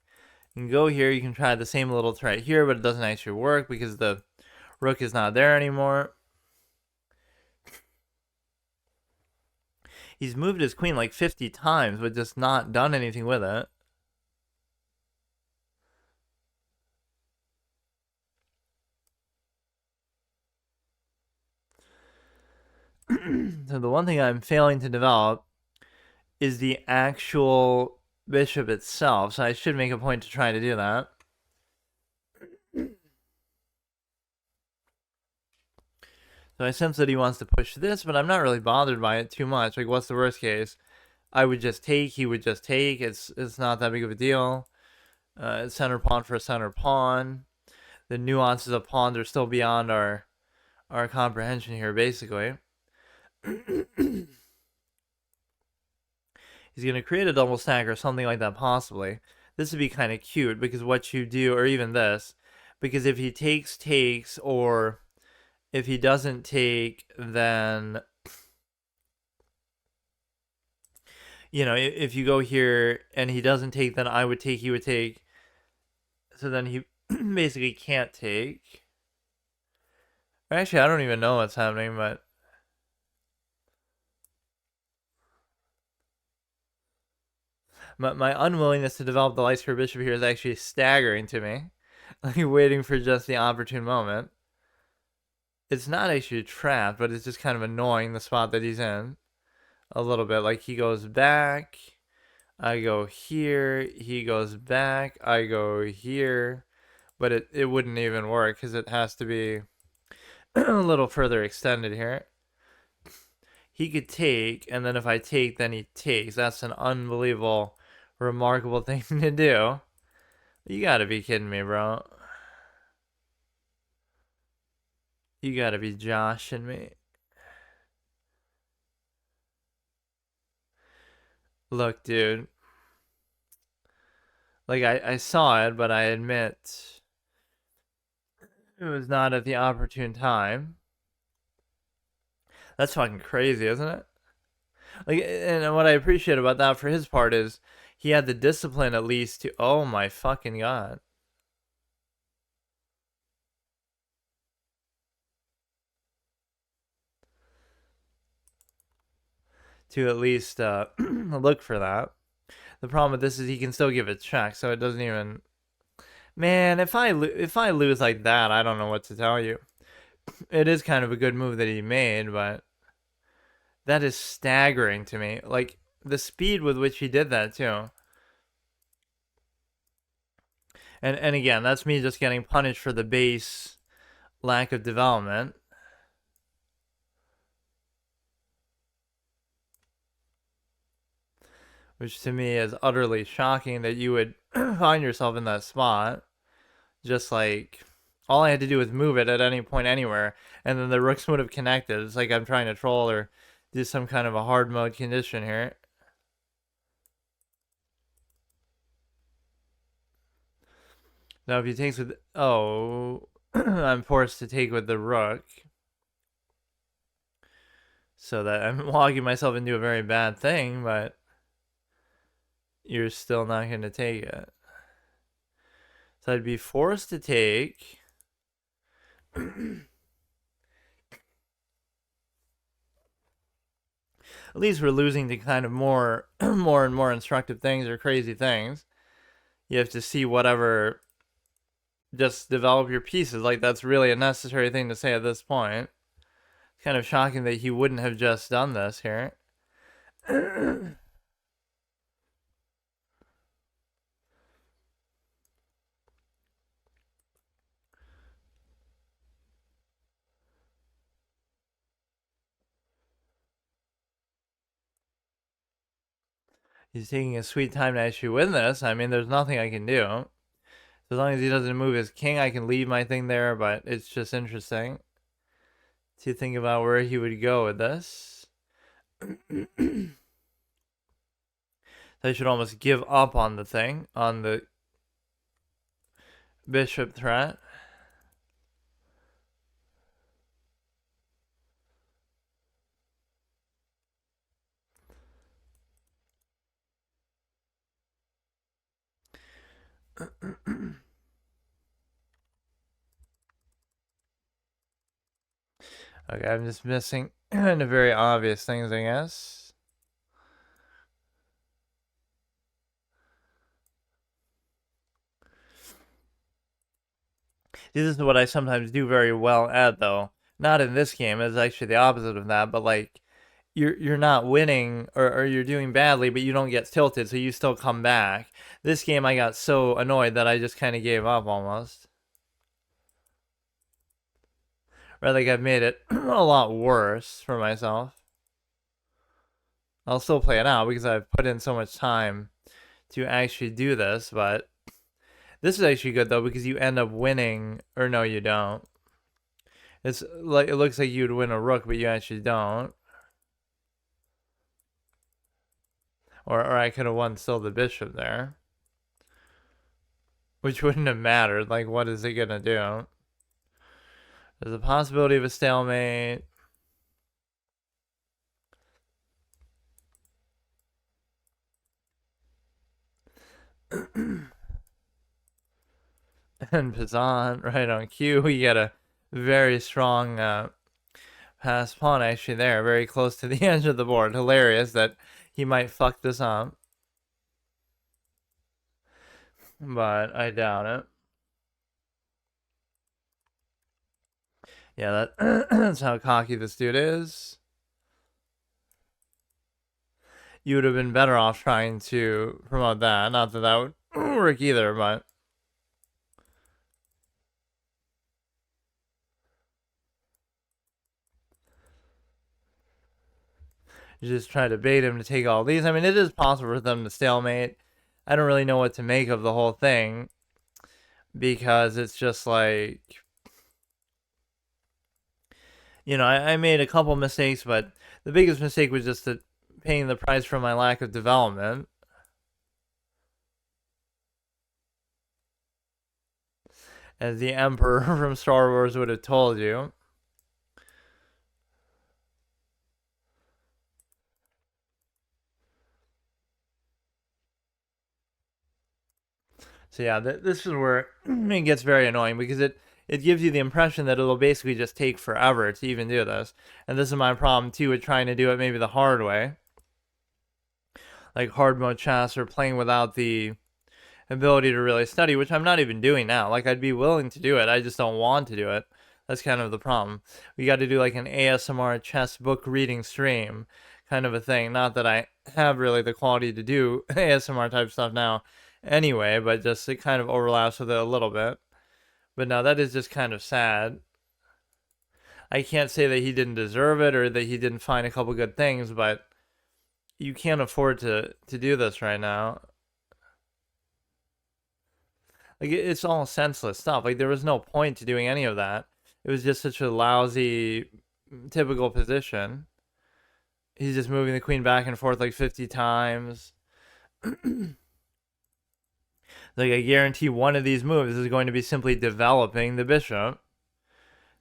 you can go here, you can try the same little threat here, but it doesn't actually work because the rook is not there anymore. He's moved his queen like 50 times, but just not done anything with it. So the one thing I'm failing to develop is the actual bishop itself. So I should make a point to try to do that. So I sense that he wants to push this, but I'm not really bothered by it too much. Like, what's the worst case? I would just take, he would just take. It's not that big of a deal. Center pawn for a center pawn. The nuances of pawns are still beyond our comprehension here, basically. He's going to create a double stack or something like that, possibly. This would be kind of cute, because what you do, or even this, because if he takes, or if he doesn't take, then, you know, if you go here and he doesn't take, then I would take, he would take. So then he basically can't take. Actually, I don't even know what's happening, but my unwillingness to develop the light square bishop here is actually staggering to me. Like, waiting for just the opportune moment. It's not actually trapped, but it's just kind of annoying the spot that he's in. A little bit. Like, he goes back, I go here, he goes back, I go here. But it wouldn't even work because it has to be a little further extended here. He could take, and then if I take, then he takes. That's an unbelievable, remarkable thing to do. You gotta be kidding me, bro. You gotta be joshing me. Look, dude. Like, I saw it, but I admit it was not at the opportune time. That's fucking crazy, isn't it? Like, and what I appreciate about that for his part is he had the discipline at least to. Oh my fucking god. To at least look for that. The problem with this is he can still give it check, so it doesn't even. Man, if I lose like that, I don't know what to tell you. It is kind of a good move that he made, but that is staggering to me. Like the speed with which he did that too. And again, that's me just getting punished for the base lack of development. Which to me is utterly shocking that you would find yourself in that spot. Just like all I had to do was move it at any point anywhere, and then the rooks would have connected. It's like I'm trying to troll or do some kind of a hard mode condition here. Now if he takes with I'm forced to take with the rook. So that I'm logging myself into a very bad thing, but you're still not going to take it. So I'd be forced to take. At least we're losing to kind of more and more instructive things or crazy things. You have to see whatever. Just develop your pieces. Like that's really a necessary thing to say at this point. It's kind of shocking that he wouldn't have just done this here. He's taking his sweet time to actually win this. I mean, there's nothing I can do. As long as he doesn't move his king, I can leave my thing there, but it's just interesting to think about where he would go with this. I should almost give up on the thing, on the bishop threat. Okay, I'm just missing the very obvious things, I guess. This is what I sometimes do very well at, though. Not in this game. It's actually the opposite of that. But like, you're not winning or you're doing badly, but you don't get tilted, so you still come back. This game, I got so annoyed that I just kind of gave up almost. Right, like I've made it a lot worse for myself. I'll still play it out because I've put in so much time to actually do this, but this is actually good though because you end up winning, or no, you don't. It's like it looks like you'd win a rook, but you actually don't. Or I could have won still the bishop there, which wouldn't have mattered. Like, what is it gonna do? There's a possibility of a stalemate. And Pizan right on cue. We get a very strong pass pawn actually there, very close to the edge of the board. Hilarious that he might fuck this up. But I doubt it. Yeah, that's how cocky this dude is. You would have been better off trying to promote that. Not that that would work either, but you just try to bait him to take all these. I mean, it is possible for them to stalemate. I don't really know what to make of the whole thing because it's just like, you know, I made a couple mistakes, but the biggest mistake was just to paying the price for my lack of development. As the Emperor from Star Wars would have told you. So yeah, this is where it gets very annoying because it gives you the impression that it'll basically just take forever to even do this. And this is my problem too with trying to do it maybe the hard way. Like hard mode chess or playing without the ability to really study, which I'm not even doing now. Like I'd be willing to do it, I just don't want to do it. That's kind of the problem. We got to do like an ASMR chess book reading stream kind of a thing. Not that I have really the quality to do ASMR type stuff now anyway, but just it kind of overlaps with it a little bit. But now that is just kind of sad. I can't say that he didn't deserve it or that he didn't find a couple good things, but you can't afford to do this right now. Like it's all senseless stuff. Like there was no point to doing any of that. It was just such a lousy, typical position. He's just moving the queen back and forth like 50 times. Like I guarantee one of these moves is going to be simply developing the bishop.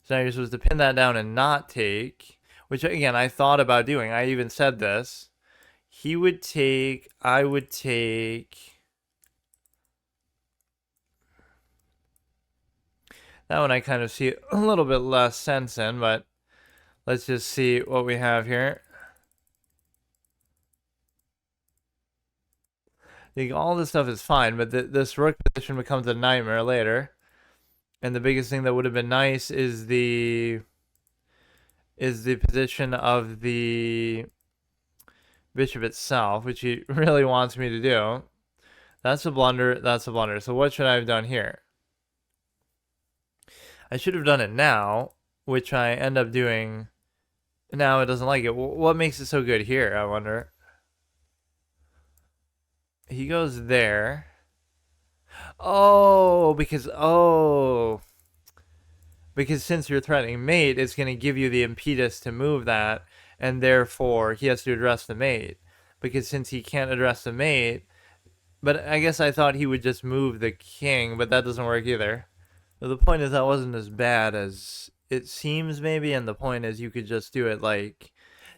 So now you're supposed to pin that down and not take, which again I thought about doing. I even said this. He would take, I would take. That one I kind of see a little bit less sense in, but let's just see what we have here. Like, all this stuff is fine, but this rook position becomes a nightmare later. And the biggest thing that would have been nice is the position of the bishop itself, which he really wants me to do. That's a blunder. That's a blunder. So what should I have done here? I should have done it now, which I end up doing. Now it doesn't like it. What makes it so good here, I wonder? He goes there. Oh, because since you're threatening mate, it's going to give you the impetus to move that, and therefore he has to address the mate. Because since he can't address the mate, but I guess I thought he would just move the king, but that doesn't work either. The point is that wasn't as bad as it seems maybe, and the point is you could just do it like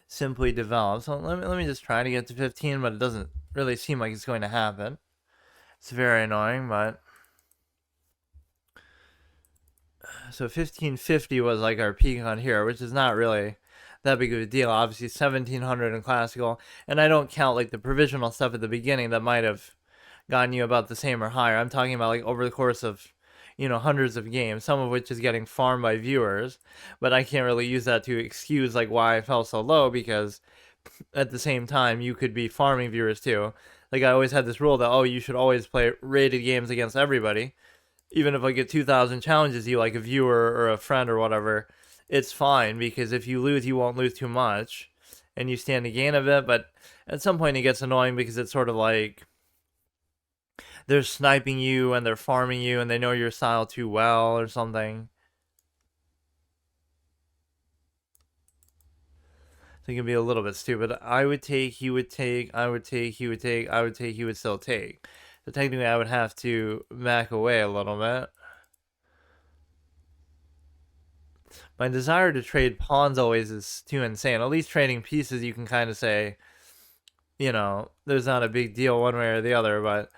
simply develop. So let me just try to get to 15, but it doesn't really seem like it's going to happen. It's very annoying, but so 1550 was like our peak on here, which is not really that big of a deal. Obviously 1700 in classical, and I don't count like the provisional stuff at the beginning that might have gotten you about the same or higher. I'm talking about like over the course of hundreds of games, some of which is getting farmed by viewers, but I can't really use that to excuse like why I fell so low, because at the same time you could be farming viewers too. Like I always had this rule that you should always play rated games against everybody. Even if I get 2,000 challenges you like a viewer or a friend or whatever, it's fine, because if you lose, you won't lose too much and you stand to gain a bit. But at some point it gets annoying because it's sort of like they're sniping you and they're farming you and they know your style too well or something. So it can be a little bit stupid. I would take, he would take, I would take, he would take, I would take, he would still take. So technically I would have to back away a little bit. My desire to trade pawns always is too insane. At least trading pieces you can kind of say, there's not a big deal one way or the other, but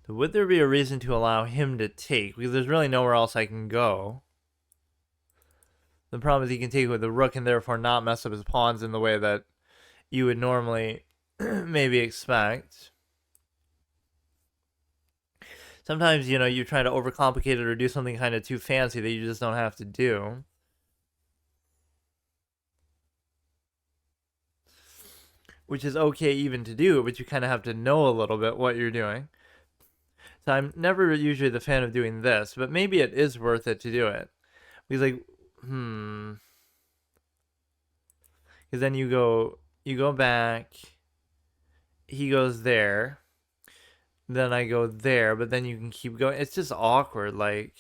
would there be a reason to allow him to take? Because there's really nowhere else I can go. The problem is he can take with the rook and therefore not mess up his pawns in the way that you would normally maybe expect. Sometimes, you try to overcomplicate it or do something kind of too fancy that you just don't have to do. Which is okay even to do, but you kind of have to know a little bit what you're doing. So I'm never usually the fan of doing this, but maybe it is worth it to do it. Because because then you go back, he goes there, then I go there, but then you can keep going. It's just awkward, like.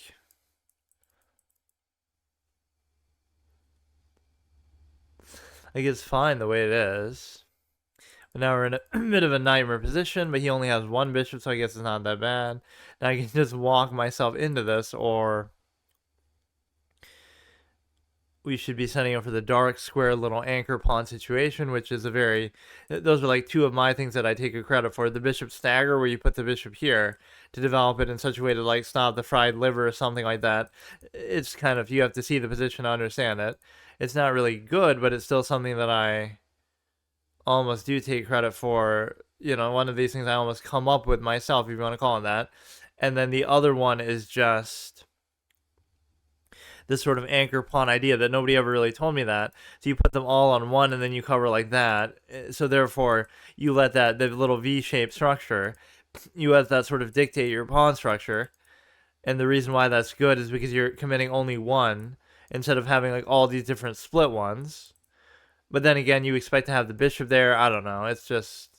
Like, it's fine the way it is. But now we're in a bit of a nightmare position, but he only has one bishop, so I guess it's not that bad. Now I can just walk myself into this, or we should be setting up for the dark square little anchor pawn situation, which is a very... Those are like two of my things that I take a credit for. The bishop stagger, where you put the bishop here to develop it in such a way to like stop the fried liver or something like that. It's kind of... You have to see the position to understand it. It's not really good, but it's still something that I almost do take credit for. You know, one of these things I almost come up with myself, if you want to call it that. And then the other one is just this sort of anchor pawn idea that nobody ever really told me that. So you put them all on one and then you cover like that. So therefore, you let that, the little V-shaped structure, you let that sort of dictate your pawn structure. And the reason why that's good is because you're committing only one instead of having like all these different split ones. But then again, you expect to have the bishop there. I don't know. It just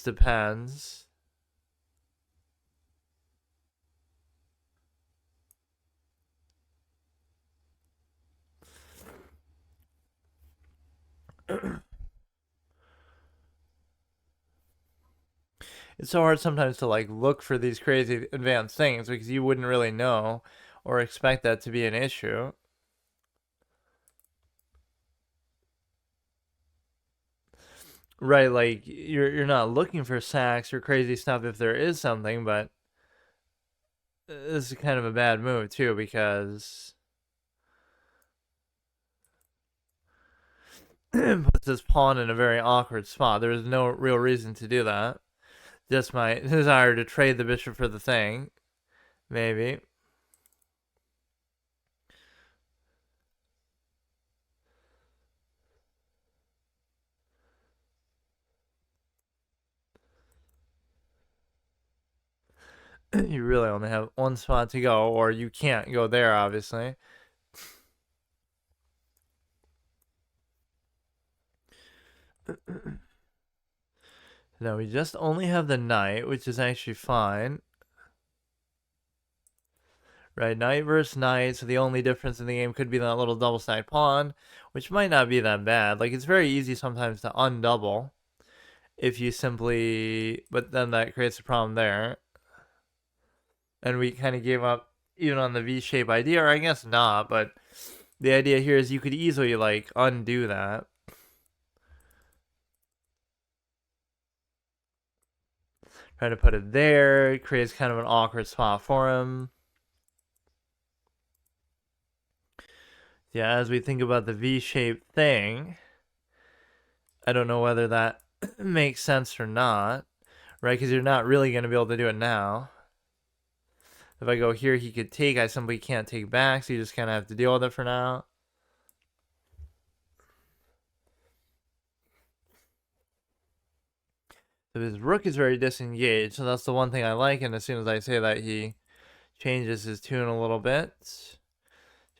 depends. It's so hard sometimes to like look for these crazy advanced things because you wouldn't really know or expect that to be an issue. Right, like you're not looking for sacks or crazy stuff if there is something, but this is kind of a bad move too because it puts this pawn in a very awkward spot. There is no real reason to do that. Just my desire to trade the bishop for the thing, maybe. You really only have one spot to go, or you can't go there, obviously. No, we just only have the knight, which is actually fine. Right, knight versus knight, so the only difference in the game could be that little double stacked pawn, which might not be that bad. Like, it's very easy sometimes to undouble if you simply... But then that creates a problem there. And we kind of gave up even on the V-shape idea, or I guess not, but the idea here is you could easily, like, undo that. Try to put it there. It creates kind of an awkward spot for him. Yeah, as we think about the V-shaped thing, I don't know whether that makes sense or not, right? Because you're not really going to be able to do it now. If I go here, he could take. I simply can't take back, so you just kind of have to deal with it for now. So his rook is very disengaged, so that's the one thing I like, and as soon as I say that, he changes his tune a little bit. So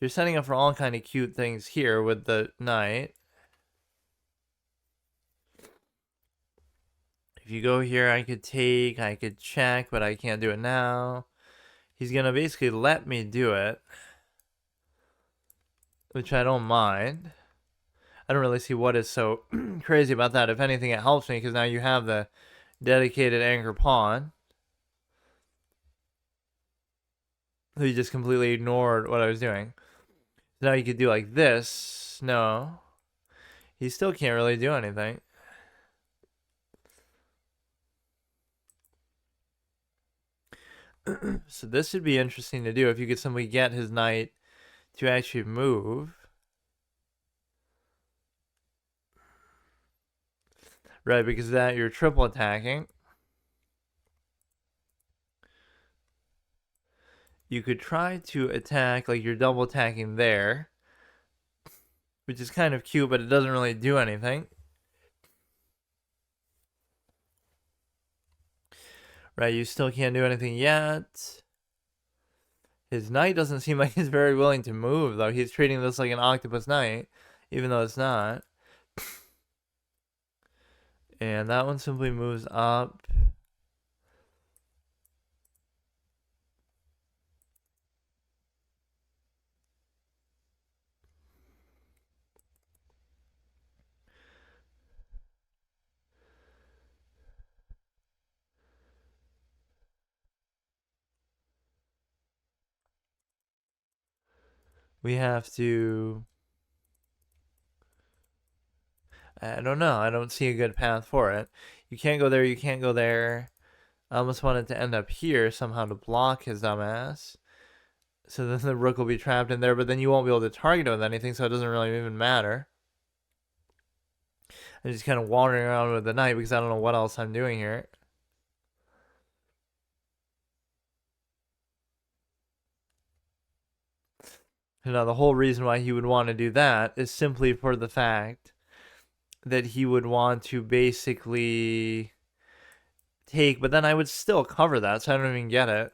you're setting up for all kind of cute things here with the knight. If you go here, I could take, I could check, but I can't do it now. He's going to basically let me do it, which I don't mind. I don't really see what is so crazy about that. If anything, it helps me because now you have the dedicated anchor pawn. So you just completely ignored what I was doing. So now you could do like this. No. He still can't really do anything. So this should be interesting to do if you could simply get his knight to actually move. Right, because that you're triple attacking. You could try to attack, like you're double attacking there, which is kind of cute, but it doesn't really do anything. Right, you still can't do anything yet. His knight doesn't seem like he's very willing to move, though. He's treating this like an octopus knight, even though it's not. And that one simply moves up. We have to... I don't know. I don't see a good path for it. You can't go there. You can't go there. I almost wanted to end up here somehow to block his dumbass. So then the rook will be trapped in there, but then you won't be able to target him with anything, so it doesn't really even matter. I'm just kind of wandering around with the knight because I don't know what else I'm doing here. Now, the whole reason why he would want to do that is simply for the fact that he would want to basically take, but then I would still cover that, so I don't even get it.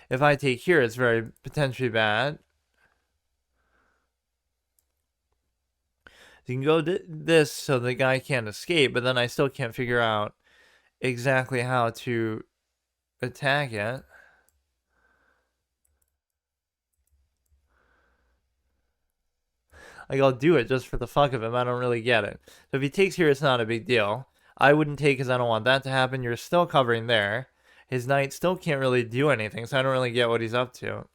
If I take here, it's very potentially bad. You can go this so the guy can't escape, but then I still can't figure out exactly how to attack it. Like, I'll do it just for the fuck of him. I don't really get it. So if he takes here, it's not a big deal. I wouldn't take because I don't want that to happen. You're still covering there. His knight still can't really do anything, so I don't really get what he's up to.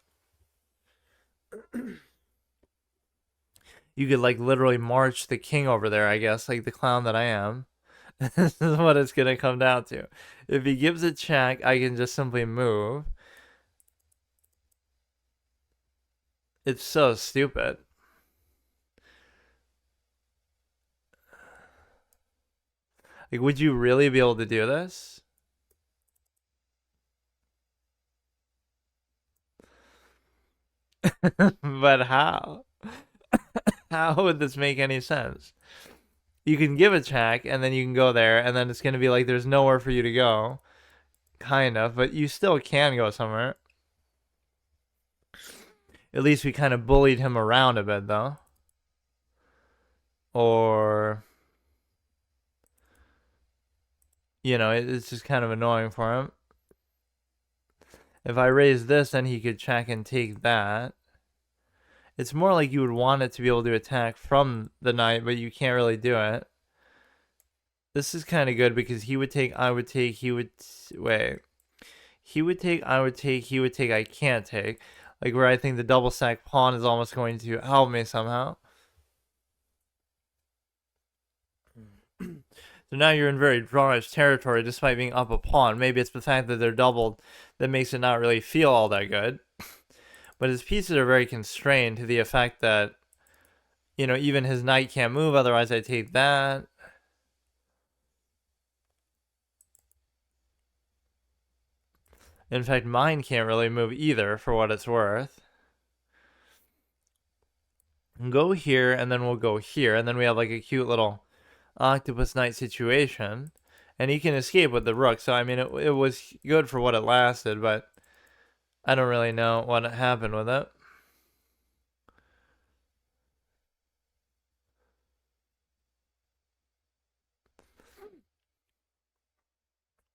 You could, like, literally march the king over there, I guess, like the clown that I am. This is what it's going to come down to. If he gives a check, I can just simply move. It's so stupid. Like, would you really be able to do this? But how? How would this make any sense? You can give a check, and then you can go there, and then it's going to be like there's nowhere for you to go. Kind of, but you still can go somewhere. At least we kind of bullied him around a bit, though. Or... you know, it's just kind of annoying for him. If I raise this, then he could check and take that. It's more like you would want it to be able to attack from the knight, but you can't really do it. This is kind of good because he would take, I would take, he would... wait. He would take, I would take, he would take, I can't take. Like where I think the double stack pawn is almost going to help me somehow. So now you're in very drawish territory despite being up a pawn. Maybe it's the fact that they're doubled that makes it not really feel all that good. But his pieces are very constrained to the effect that, you know, even his knight can't move, otherwise I take that. In fact, mine can't really move either, for what it's worth. Go here, and then we'll go here, and then we have like a cute little octopus knight situation. And he can escape with the rook, so I mean, it was good for what it lasted, but I don't really know what happened with it.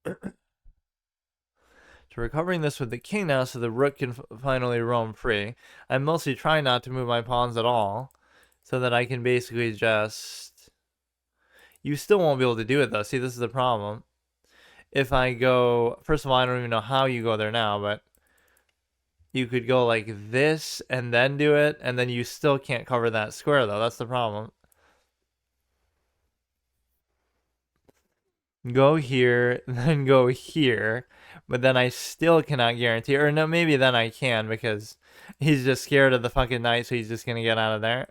So recovering this with the king now, so the rook can finally roam free. I'm mostly trying not to move my pawns at all, so that I can basically just... You still won't be able to do it though. See, this is the problem. If I go... First of all, I don't even know how you go there now, but... You could go like this and then do it, and then you still can't cover that square though. That's the problem. Go here, then go here, but then I still cannot guarantee, or no, maybe then I can because he's just scared of the fucking knight, so he's just gonna get out of there.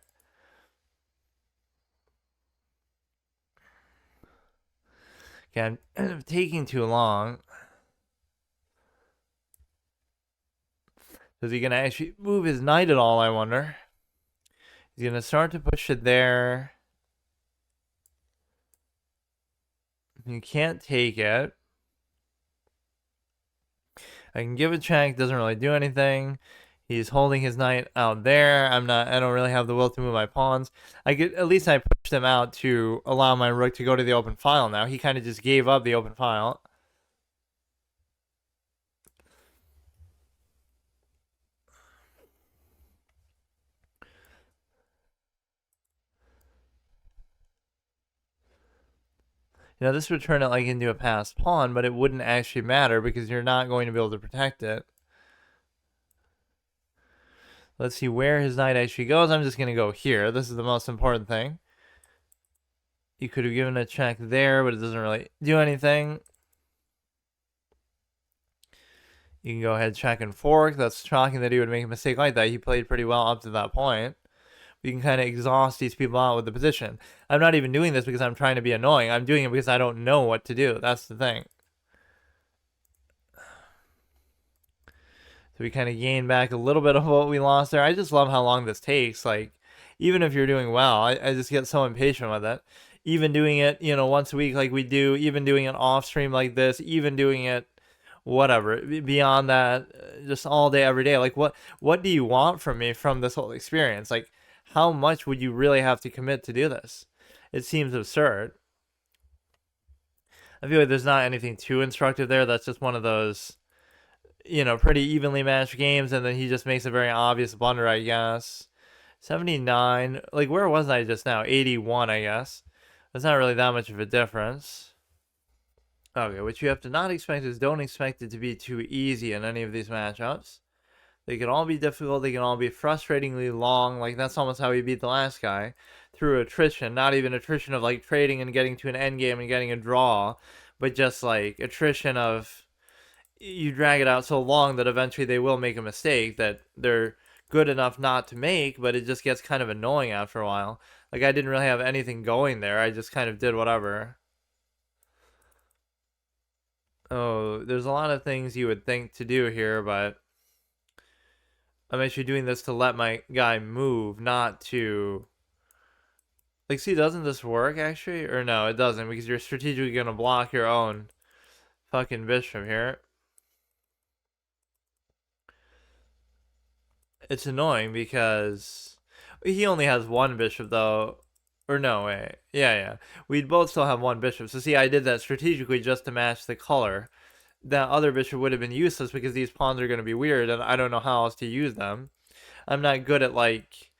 Okay, I'm taking too long. Is he gonna actually move his knight at all, I wonder? He's gonna start to push it there. You can't take it. I can give a check, doesn't really do anything. He's holding his knight out there. I don't really have the will to move my pawns. At least I pushed him out to allow my rook to go to the open file now. He kind of just gave up the open file. You know, this would turn it like into a passed pawn, but it wouldn't actually matter because you're not going to be able to protect it. Let's see where his knight actually goes. I'm just going to go here. This is the most important thing. You could have given a check there, but it doesn't really do anything. You can go ahead, check and fork. That's shocking that he would make a mistake like that. He played pretty well up to that point. You can kind of exhaust these people out with the position. I'm not even doing this because I'm trying to be annoying. I'm doing it because I don't know what to do. That's the thing. So we kind of gain back a little bit of what we lost there. I just love how long this takes. Like, even if you're doing well, I just get so impatient with it. Even doing it, once a week like we do, even doing it off stream like this, even doing it whatever beyond that, just all day every day. Like, what do you want from me from this whole experience? Like, how much would you really have to commit to do this? It seems absurd. I feel like there's not anything too instructive there. That's just one of those, pretty evenly matched games, and then he just makes a very obvious blunder, I guess. 79, like, where was I just now? 81, I guess. That's not really that much of a difference. Okay, what you have to not expect is don't expect it to be too easy in any of these matchups. They can all be difficult. They can all be frustratingly long. Like, that's almost how he beat the last guy. Through attrition. Not even attrition of, like, trading and getting to an end game and getting a draw. But just, like, attrition of you drag it out so long that eventually they will make a mistake that they're good enough not to make, but it just gets kind of annoying after a while. Like, I didn't really have anything going there. I just kind of did whatever. Oh, there's a lot of things you would think to do here, but I'm actually doing this to let my guy move, not to... Like, see, doesn't this work, actually? Or no, it doesn't, because you're strategically going to block your own fucking bishop here. It's annoying because he only has one bishop, though. Or no, wait. Yeah. We'd both still have one bishop. So see, I did that strategically just to match the color. That other bishop would have been useless because these pawns are going to be weird, and I don't know how else to use them. I'm not good at, like...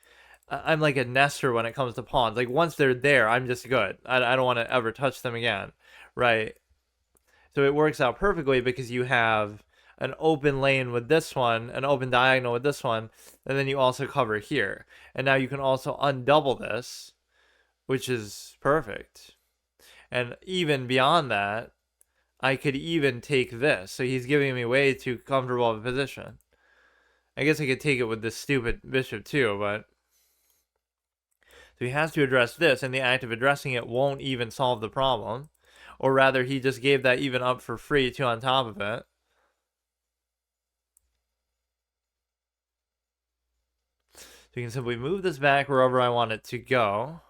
I'm like a nester when it comes to pawns. Like, once they're there, I'm just good. I don't want to ever touch them again. Right? So it works out perfectly because you have an open lane with this one, an open diagonal with this one, and then you also cover here. And now you can also undouble this, which is perfect. And even beyond that, I could even take this. So he's giving me way too comfortable of a position. I guess I could take it with this stupid bishop too, but... So he has to address this, and the act of addressing it won't even solve the problem. Or rather, he just gave that even up for free too on top of it. So you can simply move this back wherever I want it to go.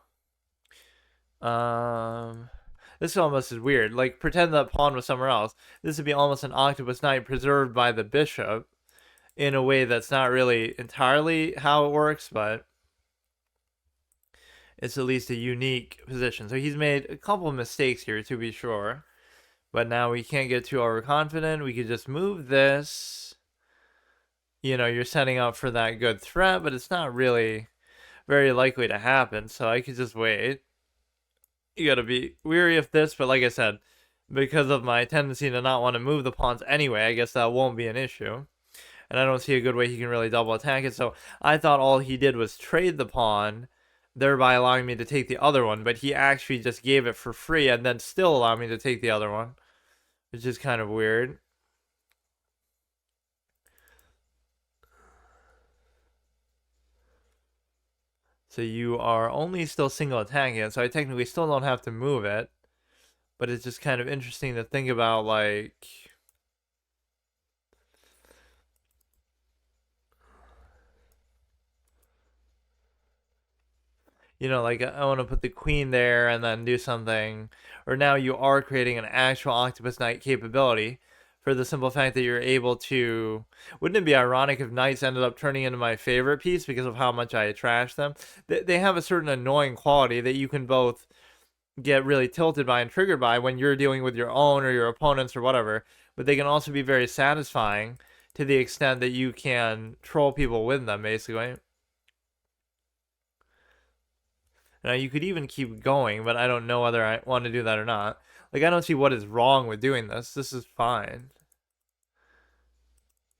This almost is weird. Like, pretend that pawn was somewhere else. This would be almost an octopus knight preserved by the bishop in a way that's not really entirely how it works, but it's at least a unique position. So he's made a couple of mistakes here, to be sure. But now we can't get too overconfident. We could just move this. You're setting up for that good threat, but it's not really very likely to happen. So I could just wait. You gotta be weary of this, but like I said, because of my tendency to not want to move the pawns anyway, I guess that won't be an issue. And I don't see a good way he can really double attack it. So I thought all he did was trade the pawn, thereby allowing me to take the other one, but he actually just gave it for free and then still allowed me to take the other one, which is kind of weird. So you are only still single attacking it, so I technically still don't have to move it, but it's just kind of interesting to think about, like... Like, I want to put the queen there and then do something. Or now you are creating an actual Octopus Knight capability for the simple fact that you're able to... Wouldn't it be ironic if knights ended up turning into my favorite piece because of how much I trash them? They have a certain annoying quality that you can both get really tilted by and triggered by when you're dealing with your own or your opponents or whatever. But they can also be very satisfying to the extent that you can troll people with them, basically. Now, you could even keep going, but I don't know whether I want to do that or not. Like, I don't see what is wrong with doing this. This is fine.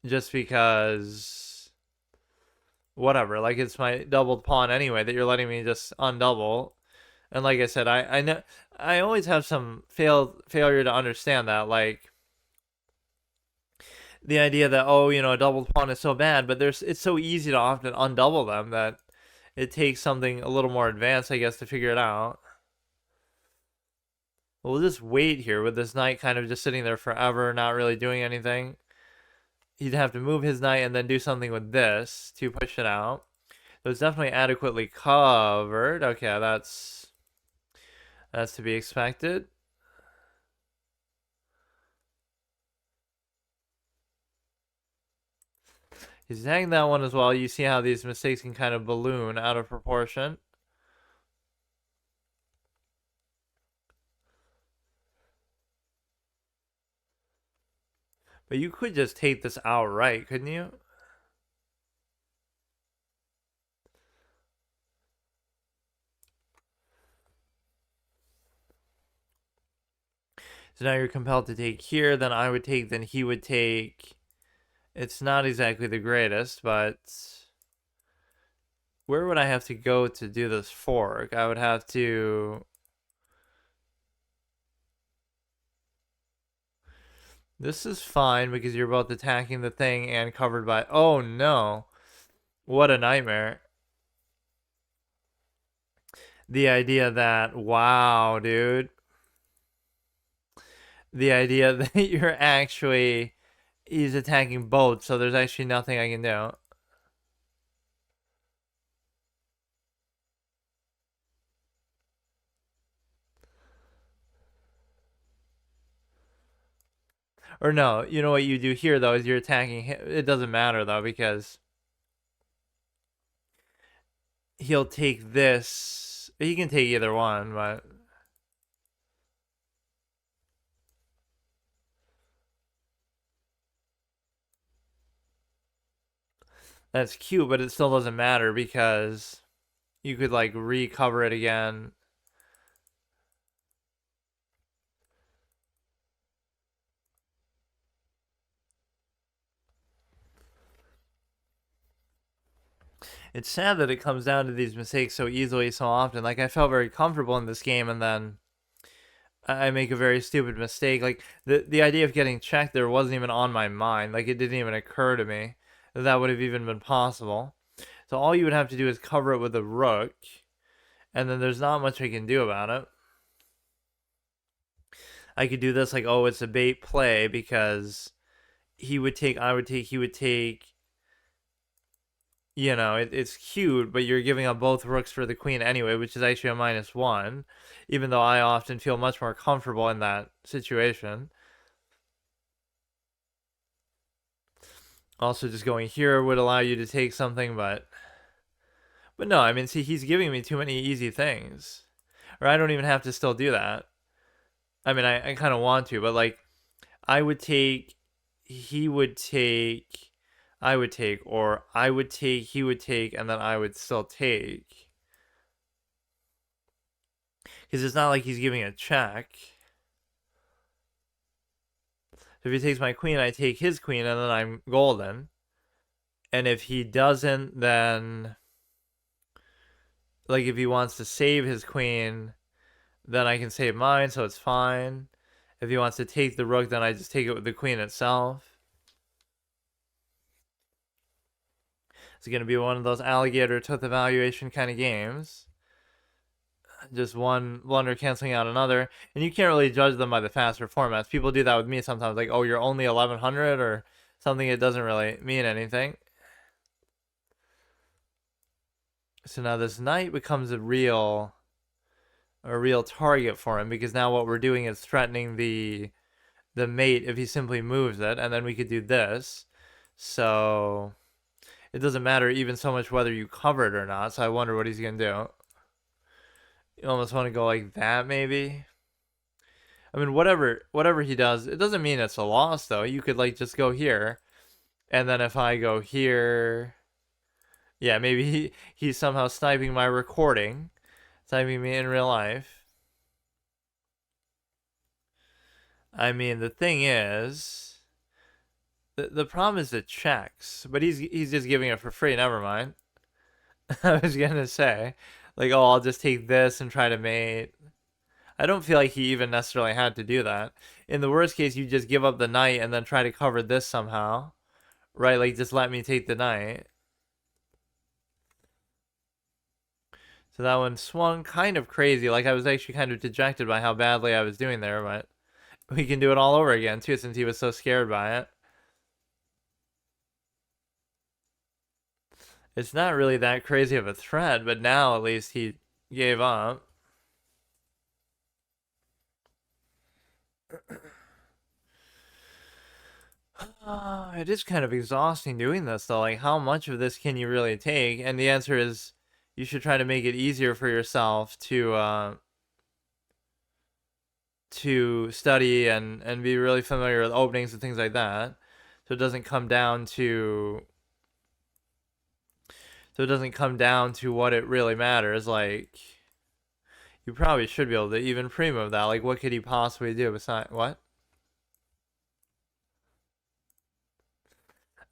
Just because... whatever. Like it's my doubled pawn anyway that you're letting me just undouble. And like I said, I know I always have some failure to understand that, like the idea that, oh, a doubled pawn is so bad, but it's so easy to often undouble them that it takes something a little more advanced, I guess, to figure it out. We'll just wait here with this knight kind of just sitting there forever, not really doing anything. He'd have to move his knight and then do something with this to push it out. So it's definitely adequately covered. Okay, that's to be expected. He's attacking that one as well. You see how these mistakes can kind of balloon out of proportion. But you could just take this outright, couldn't you? So now you're compelled to take here, then I would take, then he would take. It's not exactly the greatest, but where would I have to go to do this fork? I would have to. This is fine because you're both attacking the thing and covered by. Oh no. What a nightmare. The idea that, wow, dude. The idea that you're actually. He's attacking both, so there's actually nothing I can do. Or no, you know what you do here, though, is you're attacking him. It doesn't matter, though, because he'll take this. He can take either one, but that's cute, but it still doesn't matter because you could, like, recover it again. It's sad that it comes down to these mistakes so easily, so often. Like, I felt very comfortable in this game, and then I make a very stupid mistake. Like, the idea of getting checked there wasn't even on my mind. Like, it didn't even occur to me that that would have even been possible. So all you would have to do is cover it with a rook, and then there's not much I can do about it. I could do this like, oh, it's a bait play because he would take, I would take, he would take. It's cute, but you're giving up both rooks for the queen anyway, which is actually a -1, even though I often feel much more comfortable in that situation. Also, just going here would allow you to take something, but no, I mean, see, he's giving me too many easy things, or I don't even have to still do that. I mean, I kind of want to, but like, I would take, he would take, I would take, or I would take, he would take, and then I would still take. Because it's not like he's giving a check. So if he takes my queen, I take his queen, and then I'm golden. And if he doesn't, then, like, if he wants to save his queen, then I can save mine, so it's fine. If he wants to take the rook, then I just take it with the queen itself. It's going to be one of those alligator tooth evaluation kind of games. Just one blunder canceling out another. And you can't really judge them by the faster formats. People do that with me sometimes, like, oh, you're only 1100 or something. It doesn't really mean anything. So now this knight becomes a real target for him, because now what we're doing is threatening the mate if he simply moves it, and then we could do this. So it doesn't matter even so much whether you cover it or not. So I wonder what he's gonna do. You almost want to go like that, maybe. I mean, whatever he does, it doesn't mean it's a loss, though. You could, like, just go here, and then if I go here, yeah, maybe he's somehow sniping my recording, sniping me in real life. I mean, the thing is, the problem is the checks, but he's just giving it for free. Never mind. I was gonna say, like, oh, I'll just take this and try to mate. I don't feel like he even necessarily had to do that. In the worst case, you just give up the knight and then try to cover this somehow, right? Like, just let me take the knight. So that one swung kind of crazy. Like, I was actually kind of dejected by how badly I was doing there, but we can do it all over again, too, since he was so scared by it. It's not really that crazy of a threat, but now at least he gave up. It is kind of exhausting doing this, though. Like, how much of this can you really take? And the answer is you should try to make it easier for yourself to study and be really familiar with openings and things like that. So it doesn't come down to what it really matters. Like, you probably should be able to even pre-move that. Like, what could he possibly do besides what?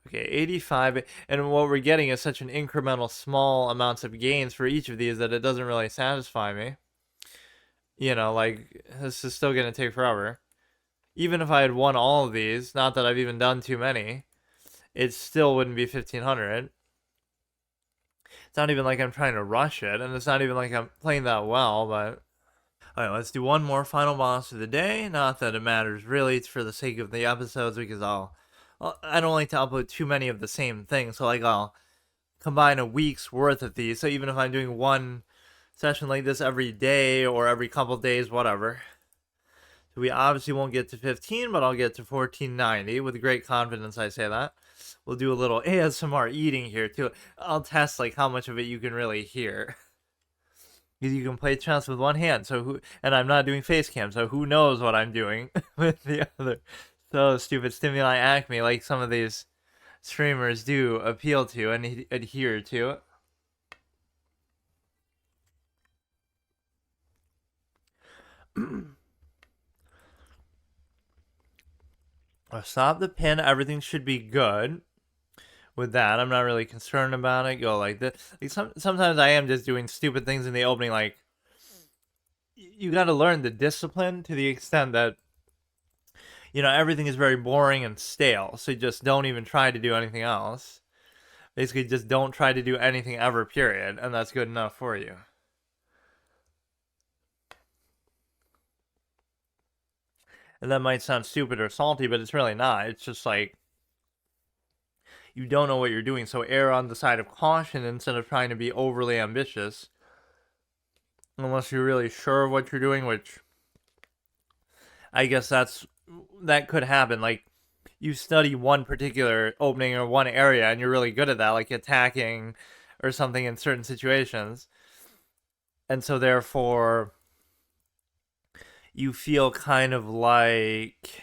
Okay, 85, and what we're getting is such an incremental small amounts of gains for each of these that it doesn't really satisfy me. You know, like, this is still going to take forever. Even if I had won all of these, not that I've even done too many, it still wouldn't be 1500. It's not even like I'm trying to rush it, and it's not even like I'm playing that well, but... Alright, let's do one more final boss of the day. Not that it matters really, it's for the sake of the episodes, because I don't like to upload too many of the same things, so like I'll combine a week's worth of these. So even if I'm doing one session like this every day or every couple days, whatever. So we obviously won't get to 15, but I'll get to 1490 with great confidence. I say that. We'll do a little ASMR eating here too. I'll test like how much of it you can really hear. Because you can play chess with one hand, and I'm not doing face cam, so who knows what I'm doing with the other. So stupid stimuli acme, like some of these streamers do appeal to and adhere to. Stop the pin. Everything should be good with that. I'm not really concerned about it. Go like this. Like sometimes I am just doing stupid things in the opening. Like, you got to learn the discipline to the extent that, you know, everything is very boring and stale. So you just don't even try to do anything else. Basically, just don't try to do anything ever, period. And that's good enough for you. And that might sound stupid or salty, but it's really not. It's just like, you don't know what you're doing, so err on the side of caution instead of trying to be overly ambitious. Unless you're really sure of what you're doing, which I guess that could happen. Like, you study one particular opening or one area and you're really good at that, like attacking or something in certain situations. And so therefore you feel kind of like,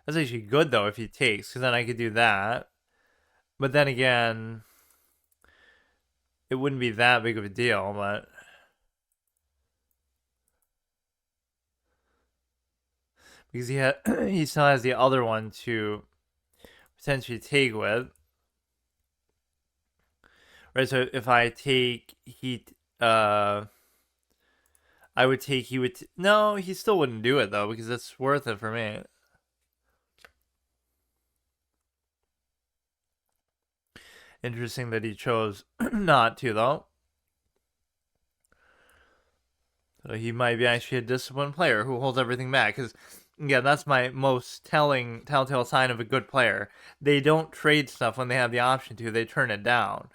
that's actually good though if he takes, because then I could do that. But then again, it wouldn't be that big of a deal, but because he still has the other one to potentially take with. Right, so if I take I would take, no, he still wouldn't do it though, because it's worth it for me. Interesting that he chose not to though. So he might be actually a disciplined player who holds everything back, because yeah, that's my most telltale sign of a good player. They don't trade stuff when they have the option to. They turn it down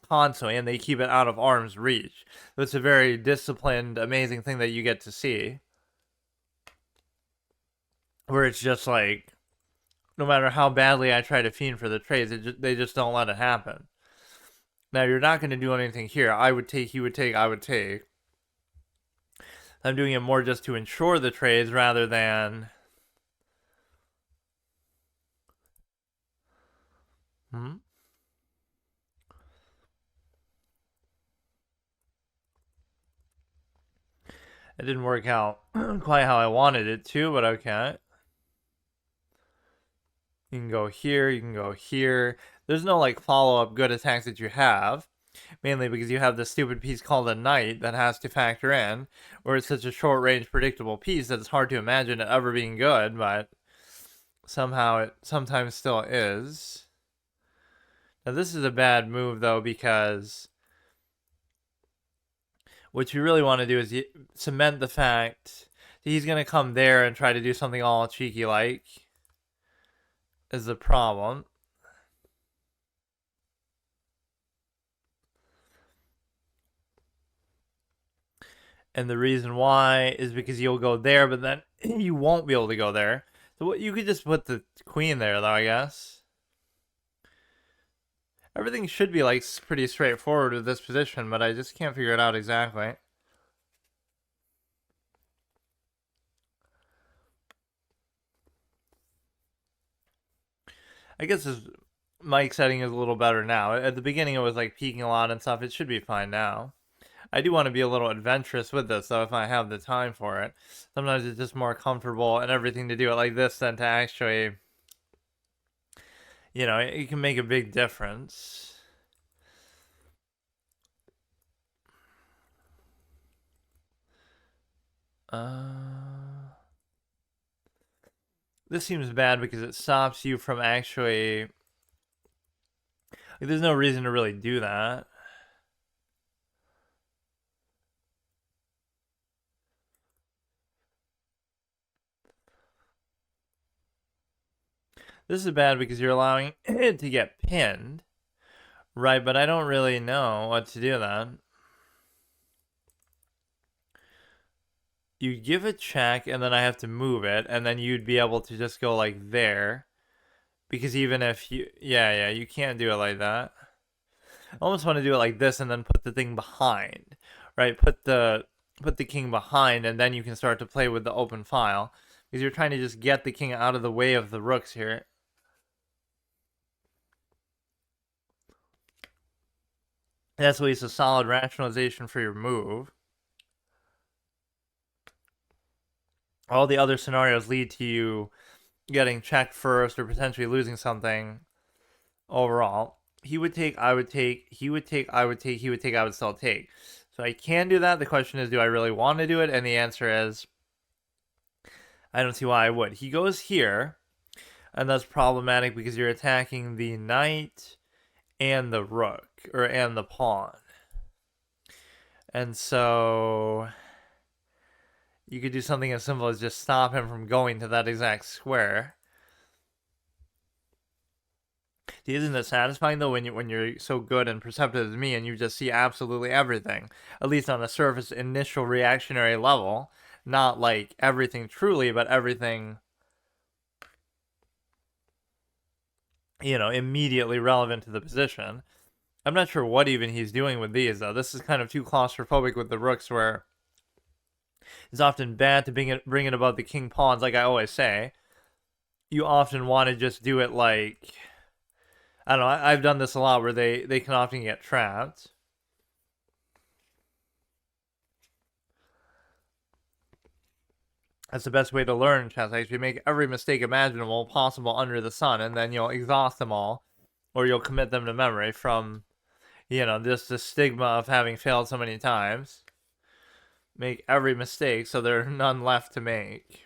constantly, and they keep it out of arm's reach. So it's a very disciplined, amazing thing that you get to see. Where it's just like, no matter how badly I try to fiend for the trades, they just don't let it happen. Now, you're not going to do anything here. I would take, he would take, I would take. I'm doing it more just to ensure the trades rather than... It didn't work out quite how I wanted it to, but okay. You can go here, you can go here. there's no like follow-up good attacks that you have, mainly because you have this stupid piece called a knight that has to factor in, where it's such a short-range predictable piece that it's hard to imagine it ever being good, but somehow it sometimes still is. Now this is a bad move though, because what you really want to do is cement the fact that he's going to come there and try to do something all cheeky like, is the problem. And the reason why is because you'll go there, but then you won't be able to go there. So you could just put the queen there, though, I guess. Everything should be like pretty straightforward with this position, but I just can't figure it out exactly. I guess his mic setting is a little better now. At the beginning, it was like peaking a lot and stuff. It should be fine now. I do want to be a little adventurous with this, though, if I have the time for it. Sometimes it's just more comfortable and everything to do it like this than to actually, you know, it can make a big difference. This seems bad because it stops you from actually. Like, there's no reason to really do that. This is bad because you're allowing it to get pinned. Right, but I don't really know what to do then. You give a check and then I have to move it, and then you'd be able to just go like there. Because even if you, yeah, you can't do it like that. I almost want to do it like this and then put the thing behind, right? Put the king behind, and then you can start to play with the open file. Because you're trying to just get the king out of the way of the rooks here. That's at least a solid rationalization for your move. All the other scenarios lead to you getting checked first or potentially losing something overall. He would take, I would take, he would take, I would take, he would take, I would still take. So I can do that. The question is, do I really want to do it? And the answer is, I don't see why I would. He goes here, and that's problematic because you're attacking the knight and the rook, and the pawn. And so you could do something as simple as just stop him from going to that exact square. Isn't it satisfying though when you're so good and perceptive as me and you just see absolutely everything, at least on a surface initial reactionary level, not like everything truly, but everything, you know, immediately relevant to the position. I'm not sure what even he's doing with these though. This is kind of too claustrophobic with the rooks, where it's often bad to bring it above the king pawns, like I always say. You often want to just do it like, I don't know, I've done this a lot where they can often get trapped. That's the best way to learn chess. Actually, make every mistake imaginable possible under the sun, and then you'll exhaust them all, or you'll commit them to memory from, you know, just the stigma of having failed so many times. Make every mistake so there are none left to make.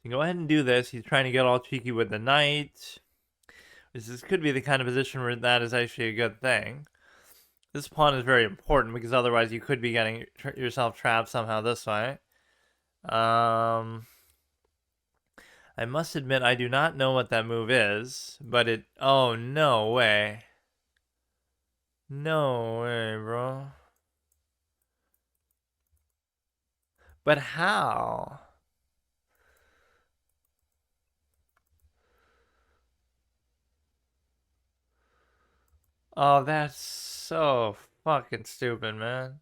You go ahead and do this. He's trying to get all cheeky with the knight. This could be the kind of position where that is actually a good thing. This pawn is very important because otherwise you could be getting yourself trapped somehow this way. I must admit I do not know what that move is, but it... Oh, no way. No way, bro. But how? Oh, that's so fucking stupid, man.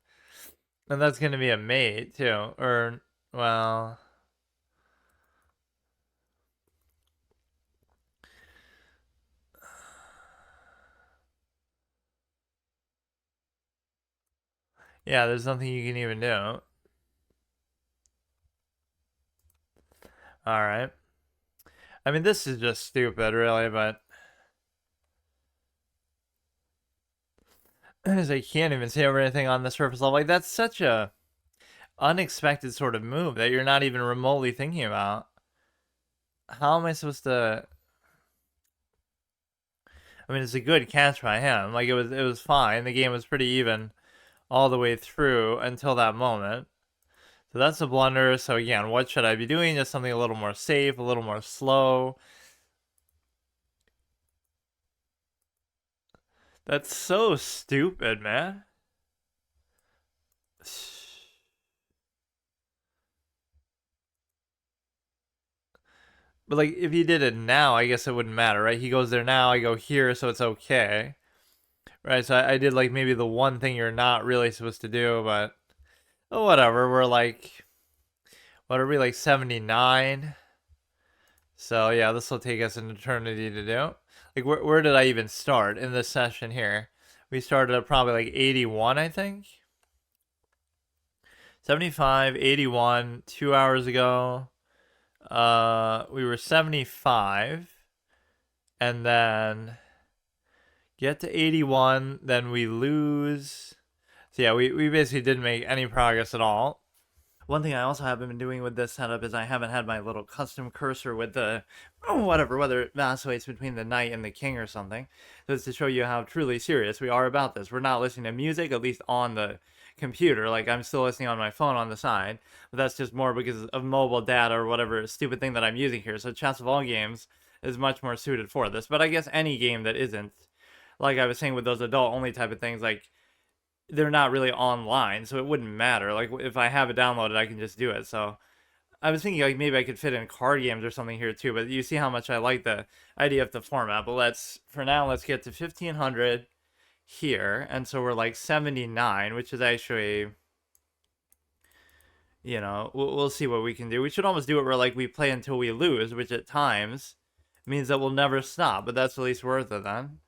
And that's gonna be a mate, too. Or, well... Yeah, there's nothing you can even do. All right. I mean, this is just stupid, really, but I can't even see everything on the surface level. Like, that's such a unexpected sort of move that you're not even remotely thinking about. How am I supposed to? I mean, it's a good catch by him. Like it was fine. The game was pretty even all the way through until that moment. So that's a blunder. So again, what should I be doing? Just something a little more safe, a little more slow. That's so stupid, man. But like, if he did it now, I guess it wouldn't matter, right? He goes there now, I go here, so it's okay, right? So I did like maybe the one thing you're not really supposed to do, but oh, whatever. We're like, what are we, like 79? So yeah, this will take us an eternity to do. Like, where did I even start in this session here? We started at probably like 81, I think. 75, 81, 2 hours ago. We were 75, and then get to 81, then we lose. So yeah, we basically didn't make any progress at all. One thing I also haven't been doing with this setup is I haven't had my little custom cursor with the whatever, whether it vacillates between the knight and the king or something. So it's to show you how truly serious we are about this. We're not listening to music, at least on the computer. Like, I'm still listening on my phone on the side, but that's just more because of mobile data or whatever stupid thing that I'm using here. So Chess of All Games is much more suited for this. But I guess any game that isn't, like I was saying with those adult only type of things, like they're not really online, so it wouldn't matter. Like, if I have it downloaded, I can just do it. So I was thinking like maybe I could fit in card games or something here too. But you see how much I like the idea of the format. But let's get to 1500 here, and so we're like 79, which is actually, we'll see what we can do. We should almost do it where like we play until we lose, which at times means that we'll never stop. But that's at least worth it then.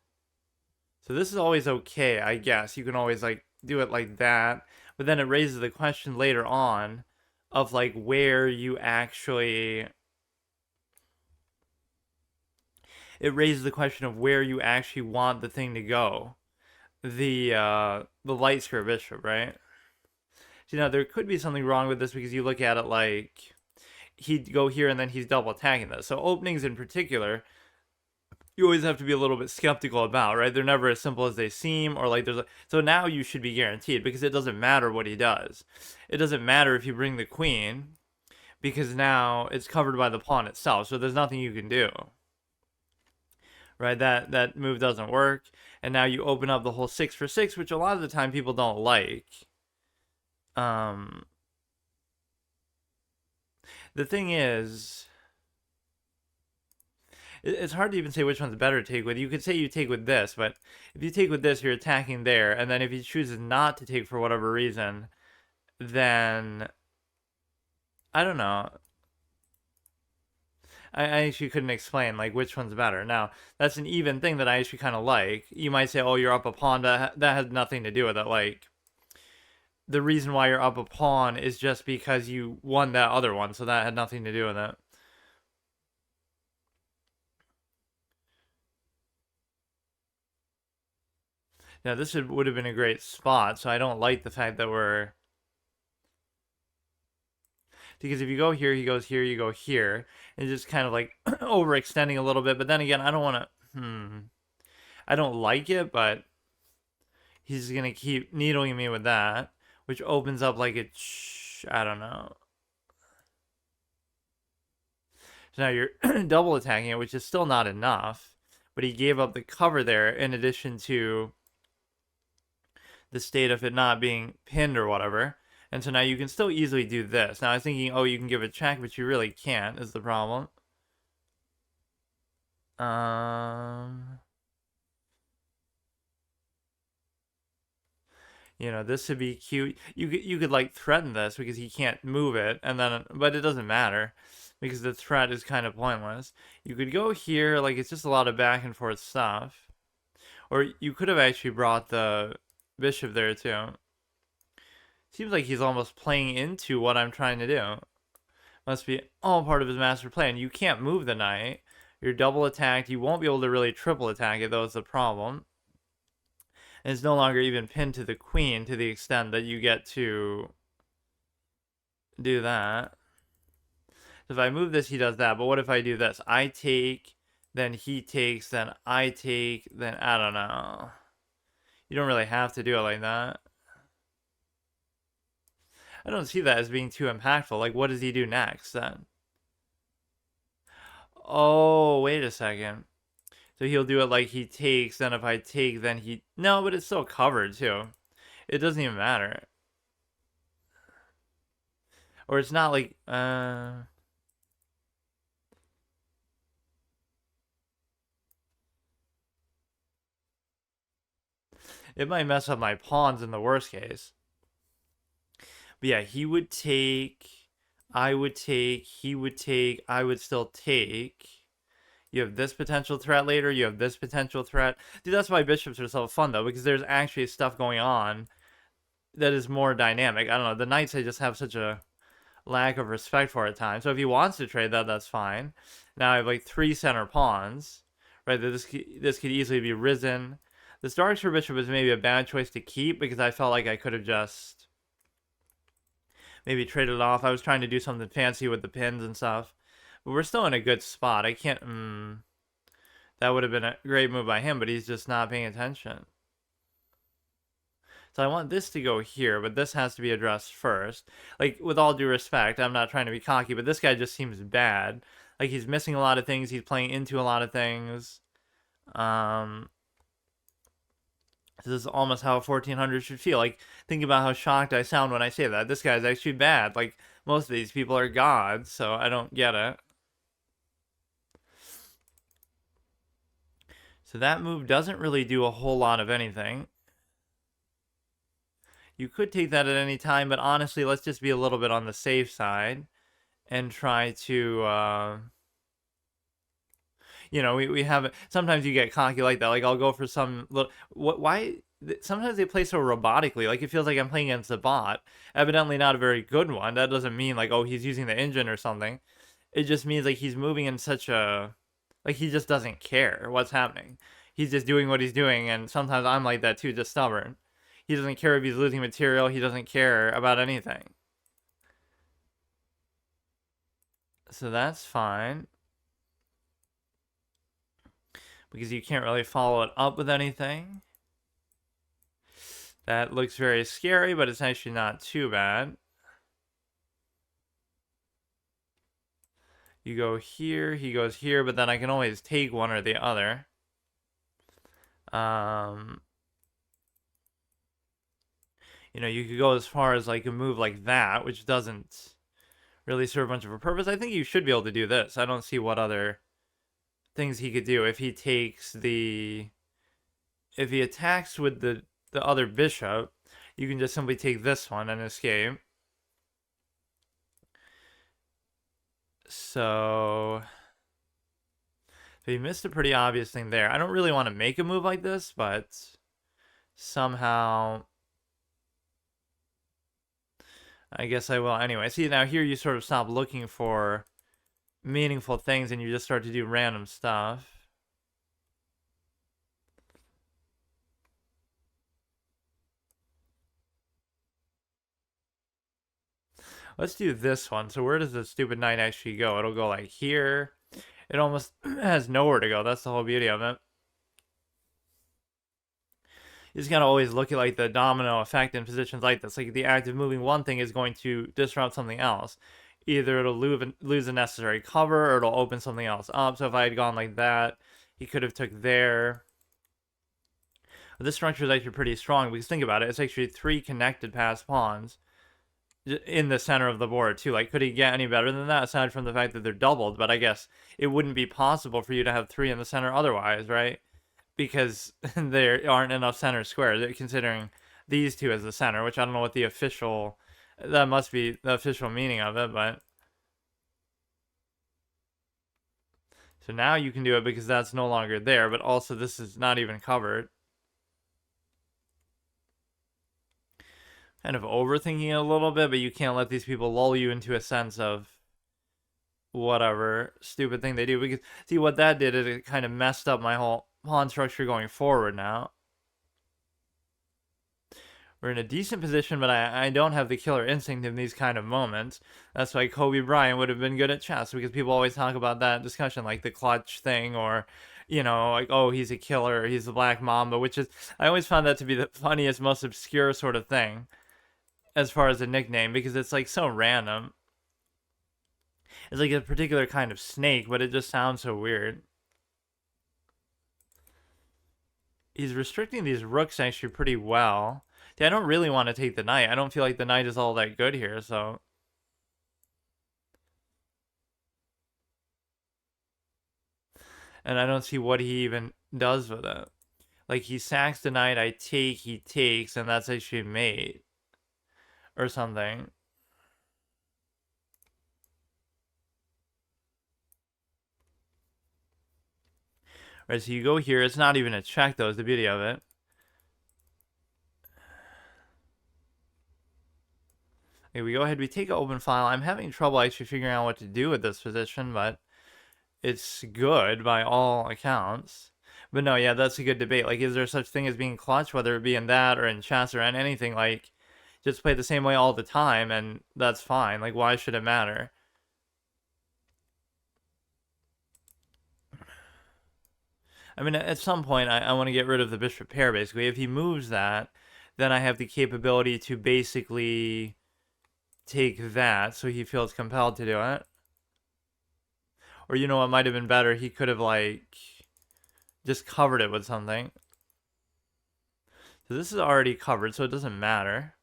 So this is always okay, I guess. You can always like do it like that, but then it raises the question later on of like where you actually it raises the question of where you actually want the thing to go. The light square bishop, right? So, there could be something wrong with this because you look at it like he'd go here and then he's double attacking this. So openings in particular, you always have to be a little bit skeptical about, right? They're never as simple as they seem, or like so now you should be guaranteed because it doesn't matter what he does. It doesn't matter if you bring the queen because now it's covered by the pawn itself, so there's nothing you can do. Right? That move doesn't work, and now you open up the whole 6 for 6, which a lot of the time people don't like. Um the thing is, it's hard to even say which one's better to take with. You could say you take with this, but if you take with this, you're attacking there, and then if he chooses not to take for whatever reason, then I don't know. I actually couldn't explain like which one's better. Now that's an even thing that I actually kind of like. You might say, "Oh, you're up a pawn," but that has nothing to do with it. Like, the reason why you're up a pawn is just because you won that other one, so that had nothing to do with it. Yeah, this would have been a great spot. So I don't like the fact that we're, because if you go here, he goes here, you go here, and just kind of like overextending a little bit. But then again, I don't want to. I don't like it, but he's gonna keep needling me with that, which opens up like I don't know. So now you're double attacking it, which is still not enough. But he gave up the cover there in addition to the state of it not being pinned or whatever. And so now you can still easily do this. Now I was thinking, oh, you can give a check, but you really can't, is the problem. Um, this would be cute. You could like threaten this because he can't move it, and then but it doesn't matter because the threat is kind of pointless. You could go here, like it's just a lot of back and forth stuff, or you could have actually brought the bishop there too. Seems like he's almost playing into what I'm trying to do. Must be all part of his master plan. You can't move the knight. You're double attacked. You won't be able to really triple attack it, though, is the problem. And it's no longer even pinned to the queen to the extent that you get to do that. So if I move this, he does that. But what if I do this? I take, then he takes, then I take, then I don't know. You don't really have to do it like that. I don't see that as being too impactful. Like, what does he do next then? Oh, wait a second. So he'll do it like he takes, then if I take, then he... No, but it's still covered, too. It doesn't even matter. Or it's not like... It might mess up my pawns in the worst case. But yeah, he would take... I would take, he would take, I would still take. You have this potential threat later, you have this potential threat. Dude, that's why bishops are so fun, though, because there's actually stuff going on that is more dynamic. I don't know, the knights, I just have such a lack of respect for at times. So if he wants to trade that, that's fine. Now I have like 3 center pawns, right? This could easily be risen. This Darkshire bishop was maybe a bad choice to keep because I felt like I could have just maybe traded it off. I was trying to do something fancy with the pins and stuff. But we're still in a good spot. I can't... that would have been a great move by him, but he's just not paying attention. So I want this to go here, but this has to be addressed first. Like, with all due respect, I'm not trying to be cocky, but this guy just seems bad. Like, he's missing a lot of things. He's playing into a lot of things. This is almost how 1400 should feel. Like, think about how shocked I sound when I say that. This guy's actually bad. Like, most of these people are gods, so I don't get it. So that move doesn't really do a whole lot of anything. You could take that at any time, but honestly, let's just be a little bit on the safe side and try to, you know, we have it. Sometimes you get cocky like that. Like, I'll go for some little... Why... Sometimes they play so robotically. Like, it feels like I'm playing against a bot. Evidently not a very good one. That doesn't mean, like, oh, he's using the engine or something. It just means, like, he's moving in such a... Like, he just doesn't care what's happening. He's just doing what he's doing, and sometimes I'm like that too, just stubborn. He doesn't care if he's losing material. He doesn't care about anything. So that's fine. Because you can't really follow it up with anything. That looks very scary, but it's actually not too bad. You go here, he goes here, but then I can always take one or the other. You know, you could go as far as like a move like that, which doesn't really serve much of a purpose. I think you should be able to do this. I don't see what other things he could do if he takes the... If he attacks with the other bishop, you can just simply take this one and escape. So he missed a pretty obvious thing there. I don't really want to make a move like this, but somehow I guess I will anyway. See, now here you sort of stop looking for meaningful things and you just start to do random stuff. Let's do this one. So where does the stupid knight actually go? It'll go like here. It almost has nowhere to go. That's the whole beauty of it. You just gotta always look at like the domino effect in positions like this. Like the act of moving one thing is going to disrupt something else. Either it'll lose the necessary cover or it'll open something else up. So if I had gone like that, he could have took there. But this structure is actually pretty strong because think about it. It's actually 3 connected passed pawns in the center of the board too. Like, could he get any better than that aside from the fact that they're doubled? But I guess it wouldn't be possible for you to have 3 in the center otherwise, right? Because there aren't enough center squares, considering these 2 as the center, which I don't know what the official... That must be the official meaning of it, but... So now you can do it because that's no longer there, but also this is not even covered. kind of overthinking it a little bit, but you can't let these people lull you into a sense of whatever stupid thing they do. Because see what that did is it kind of messed up my whole pawn structure going forward now. We're in a decent position, but I don't have the killer instinct in these kind of moments. That's why Kobe Bryant would have been good at chess, because people always talk about that discussion, like the clutch thing, or, you know, like, oh, he's a killer, he's the Black Mamba, which is, I always found that to be the funniest, most obscure sort of thing as far as a nickname, because it's like so random. It's like a particular kind of snake, but it just sounds so weird. He's restricting these rooks actually pretty well. See, I don't really want to take the knight. I don't feel like the knight is all that good here, so. And I don't see what he even does with it. Like, he sacks the knight, I take, he takes, and that's actually mate. Or something. Right, so you go here. It's not even a check, though, is the beauty of it. Okay, we go ahead, we take an open file. I'm having trouble actually figuring out what to do with this position, but it's good by all accounts. But no, yeah, that's a good debate. Like, is there such thing as being clutch, whether it be in that or in chess or in anything? Like, just play the same way all the time, and that's fine. Like, why should it matter? I mean, at some point, I want to get rid of the bishop pair, basically. If he moves that, then I have the capability to basically take that, so he feels compelled to do it. Or, you know what might have been better? He could have, like, just covered it with something. So this is already covered, so it doesn't matter.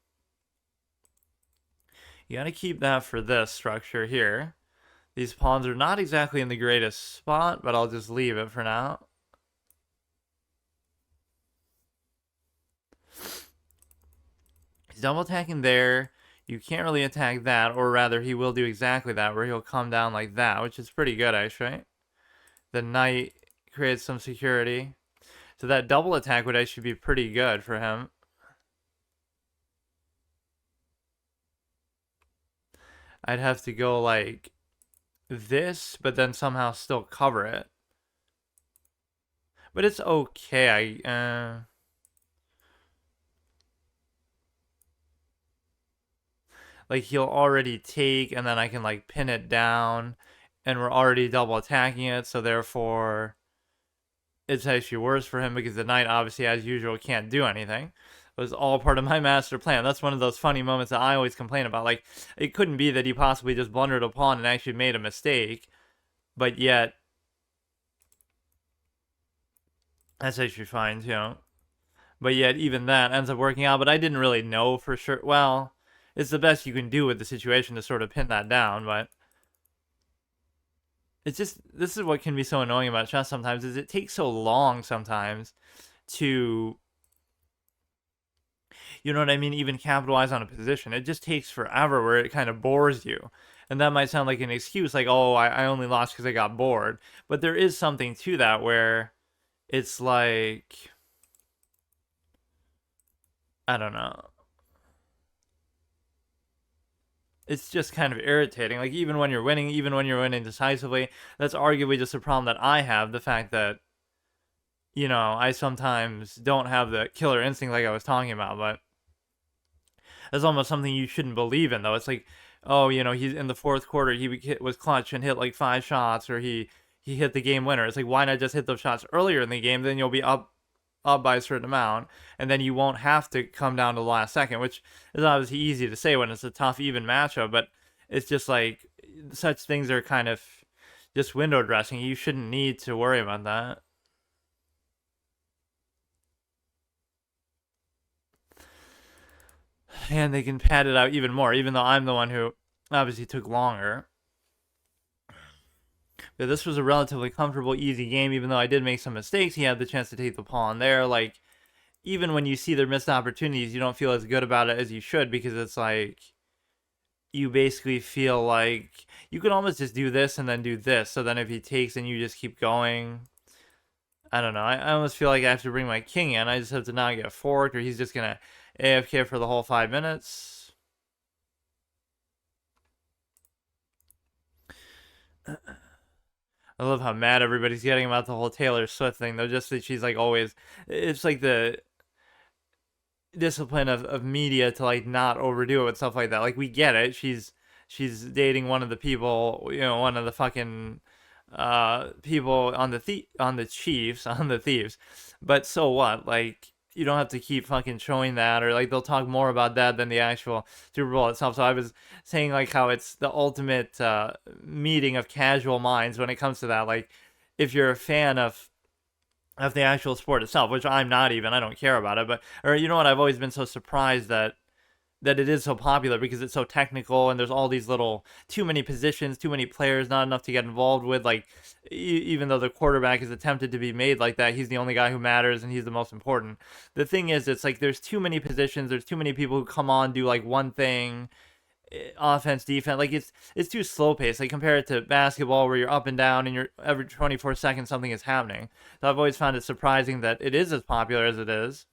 You gotta keep that for this structure here. These pawns are not exactly in the greatest spot, but I'll just leave it for now. He's double attacking there. You can't really attack that, or rather, he will do exactly that, where he'll come down like that, which is pretty good, actually. The knight creates some security. So that double attack would actually be pretty good for him. I'd have to go like this, but then somehow still cover it. But it's okay. Like, he'll already take, and then I can like pin it down, and we're already double attacking it, so therefore it's actually worse for him because the knight obviously, as usual, can't do anything. It was all part of my master plan. That's one of those funny moments that I always complain about. Like, it couldn't be that he possibly just blundered a pawn and actually made a mistake, but yet that's actually fine too. But yet even that ends up working out. But I didn't really know for sure. Well, it's the best you can do with the situation to sort of pin that down, but it's just, this is what can be so annoying about chess sometimes, is it takes so long sometimes to, you know what I mean, even capitalize on a position. It just takes forever, where it kind of bores you. And that might sound like an excuse, like, oh, I only lost because I got bored. But there is something to that, where it's like, I don't know. It's just kind of irritating. Like, even when you're winning decisively, that's arguably just a problem that I have. The fact that, you know, I sometimes don't have the killer instinct like I was talking about, but that's almost something you shouldn't believe in, though. It's like, oh, you know, he's in the fourth quarter, he was clutch and hit like 5 shots, or he hit the game winner. It's like, why not just hit those shots earlier in the game? Then you'll be up by a certain amount, and then you won't have to come down to the last second, which is obviously easy to say when it's a tough, even matchup, but it's just like, such things are kind of just window dressing. You shouldn't need to worry about that. And they can pad it out even more, even though I'm the one who obviously took longer. But this was a relatively comfortable, easy game, even though I did make some mistakes. He had the chance to take the pawn there. Like, even when you see their missed opportunities, you don't feel as good about it as you should, because it's like, you basically feel like you could almost just do this and then do this. So then if he takes and you just keep going, I don't know. I almost feel like I have to bring my king in. I just have to not get forked, or he's just going to AFK for the whole 5 minutes. I love how mad everybody's getting about the whole Taylor Swift thing, though. Just that she's like always, it's like the discipline of media to like not overdo it with stuff like that. Like we get it. She's dating one of the people, one of the fucking people on the Chiefs, on the Thieves. But so what? Like you don't have to keep fucking showing that, or like they'll talk more about that than the actual Super Bowl itself. So I was saying like how it's the ultimate meeting of casual minds when it comes to that. Like if you're a fan of the actual sport itself, which I'm not even, I don't care about it, but or you know what, I've always been so surprised that it is so popular because it's so technical and there's all these little too many positions, too many players, not enough to get involved with. Like even though the quarterback is attempted to be made like that, he's the only guy who matters and he's the most important. The thing is, it's like there's too many positions, there's too many people who come on, do like one thing, offense, defense. Like it's too slow paced. Like compare it to basketball where you're up and down and you're every 24 seconds something is happening. So I've always found it surprising that it is as popular as it is.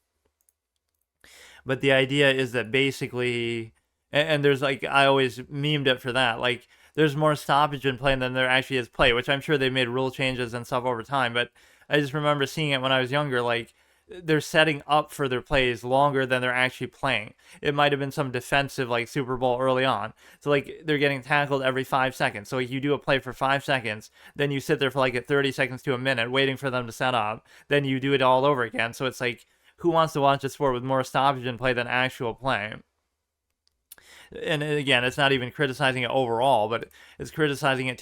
But the idea is that basically, and there's like, I always memed it for that. Like, there's more stoppage in play than there actually is play, which I'm sure they made rule changes and stuff over time. But I just remember seeing it when I was younger. Like, they're setting up for their plays longer than they're actually playing. It might have been some defensive like Super Bowl early on. So like they're getting tackled every 5 seconds. So like, you do a play for 5 seconds, then you sit there for like 30 seconds to a minute waiting for them to set up. Then you do it all over again. So it's like, who wants to watch a sport with more stoppage in play than actual play? And again, it's not even criticizing it overall, but it's criticizing it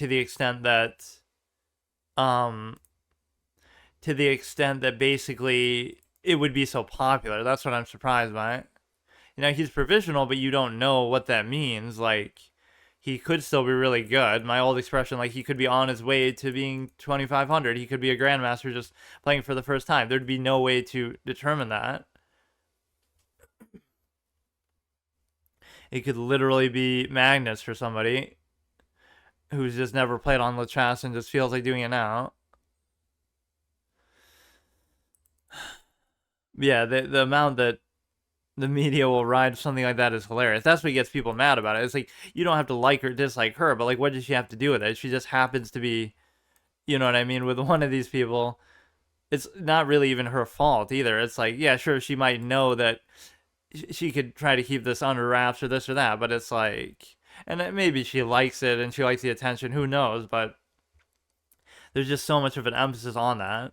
um, to the extent that basically it would be so popular. That's what I'm surprised by. He's provisional, but you don't know what that means. Like, he could still be really good. My old expression, like, he could be on his way to being 2,500. He could be a grandmaster just playing for the first time. There'd be no way to determine that. It could literally be Magnus for somebody who's just never played on Lachess and just feels like doing it now. Yeah, the amount that the media will ride something like that is hilarious. That's what gets people mad about it. It's like, you don't have to like or dislike her, but like, what does she have to do with it? She just happens to be, you know what I mean, with one of these people. It's not really even her fault either. It's like, yeah, sure, she might know that she could try to keep this under wraps or this or that, but it's like, and maybe she likes it and she likes the attention, who knows, but there's just so much of an emphasis on that.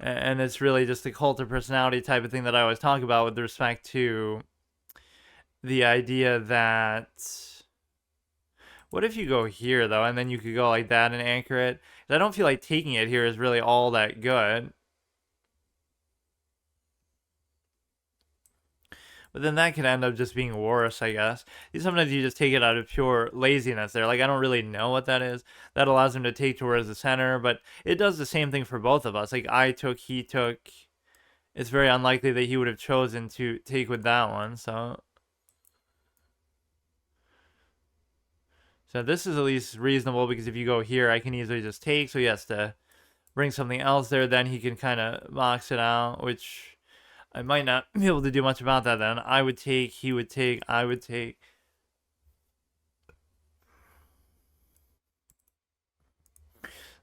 And it's really just the cult of personality type of thing that I always talk about with respect to the idea that, what if you go here though, and then you could go like that and anchor it? I don't feel like taking it here is really all that good. But then that can end up just being worse, I guess. Sometimes you just take it out of pure laziness there. Like, I don't really know what that is. That allows him to take towards the center, but it does the same thing for both of us. Like, I took, he took. It's very unlikely that he would have chosen to take with that one, so. So this is at least reasonable, because if you go here, I can easily just take, so he has to bring something else there, then he can kind of box it out, which I might not be able to do much about that then. I would take, he would take, I would take.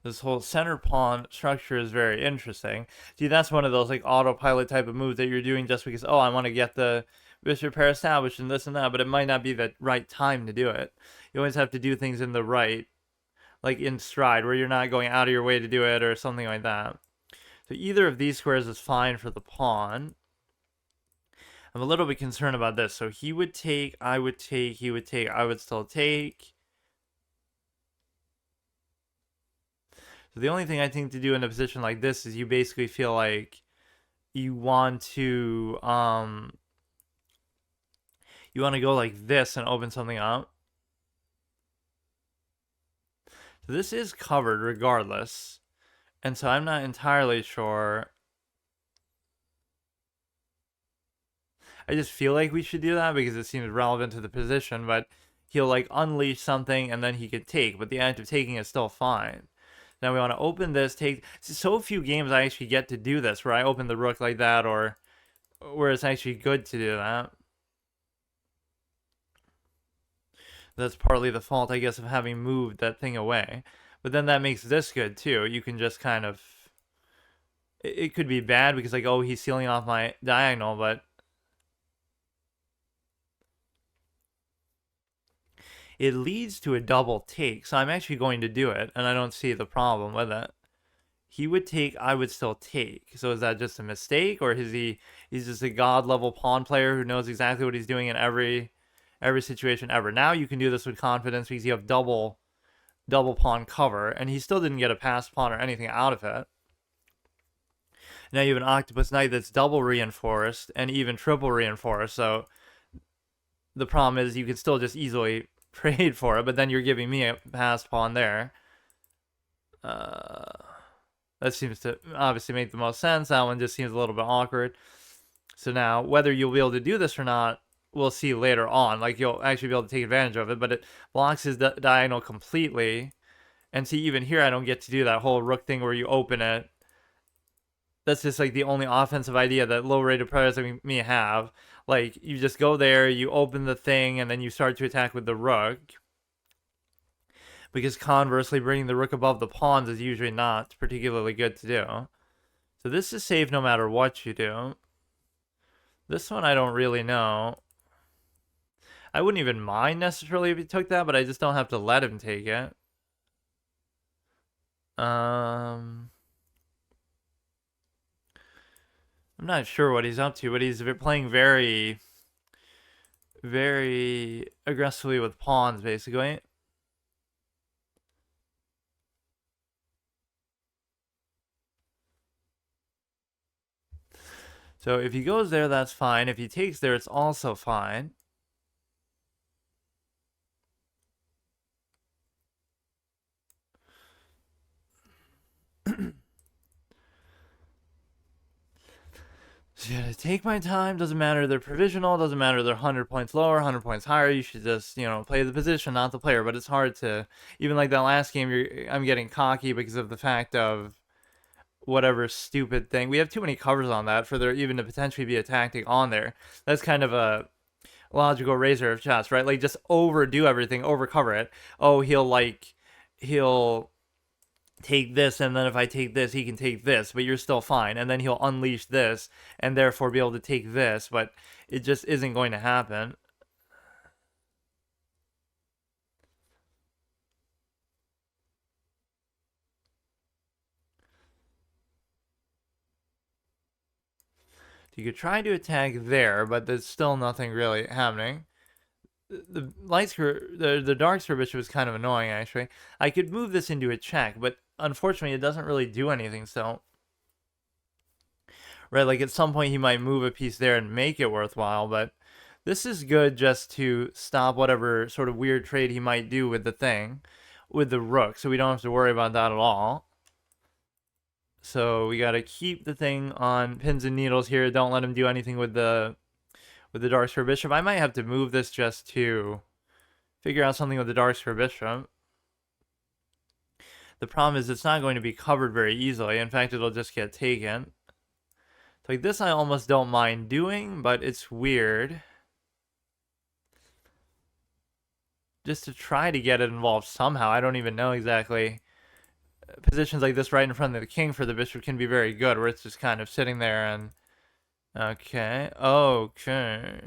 This whole center pawn structure is very interesting. See, that's one of those like autopilot type of moves that you're doing just because, oh, I want to get the bishop pair established and this and that, but it might not be the right time to do it. You always have to do things in the right, like in stride, where you're not going out of your way to do it or something like that. So either of these squares is fine for the pawn. I'm a little bit concerned about this. So he would take, I would take, he would take, I would still take. So the only thing I think to do in a position like this is you basically feel like you want to go like this and open something up. So this is covered regardless. And so I'm not entirely sure. I just feel like we should do that because it seems relevant to the position, but he'll like unleash something and then he could take, but the act of taking is still fine. Now we want to open this, take so few games I actually get to do this where I open the rook like that, or where it's actually good to do that. That's partly the fault, I guess, of having moved that thing away. But then that makes this good too. You can just kind of, it could be bad because like, oh, he's sealing off my diagonal, but it leads to a double take. So I'm actually going to do it, and I don't see the problem with it. He would take, I would still take. So is that just a mistake, or is he's just a god level pawn player who knows exactly what he's doing in every situation ever? Now you can do this with confidence because you have double pawn cover, and he still didn't get a passed pawn or anything out of it. Now you have an octopus knight that's double reinforced and even triple reinforced, so the problem is you can still just easily trade for it, but then you're giving me a passed pawn there. That seems to obviously make the most sense. That one just seems a little bit awkward. So now, whether you'll be able to do this or not, we'll see later on. Like, you'll actually be able to take advantage of it, but it blocks his diagonal completely. And see, even here, I don't get to do that whole rook thing where you open it. That's just, like, the only offensive idea that low-rated players like me have. Like, you just go there, you open the thing, and then you start to attack with the rook. Because conversely, bringing the rook above the pawns is usually not particularly good to do. So this is safe no matter what you do. This one I don't really know. I wouldn't even mind necessarily if he took that, but I just don't have to let him take it. I'm not sure what he's up to, but he's playing very, very aggressively with pawns, basically. So if he goes there, that's fine. If he takes there, it's also fine. So you gotta take my time. Doesn't matter they're provisional. Doesn't matter they're 100 points lower, 100 points higher. You should just, play the position, not the player. But it's hard to, even like that last game, I'm getting cocky because of the fact of whatever stupid thing. We have too many covers on that for there even to potentially be a tactic on there. That's kind of a logical razor of chess, right? Like, just overdo everything, overcover it. Oh, he'll take this, and then if I take this, he can take this, but you're still fine. And then he'll unleash this, and therefore be able to take this, but it just isn't going to happen. You could try to attack there, but there's still nothing really happening. The light the dark square bishop is kind of annoying, actually. I could move this into a check, but unfortunately it doesn't really do anything, so... Right, like at some point he might move a piece there and make it worthwhile, but this is good just to stop whatever sort of weird trade he might do with the thing, with the rook, so we don't have to worry about that at all. So we gotta keep the thing on pins and needles here. Don't let him do anything with the dark square bishop. I might have to move this just to figure out something with the dark square bishop. The problem is it's not going to be covered very easily. In fact, it'll just get taken. Like this I almost don't mind doing, but it's weird. Just to try to get it involved somehow. I don't even know exactly. Positions like this right in front of the king for the bishop can be very good, where it's just kind of sitting there and... Okay. Okay.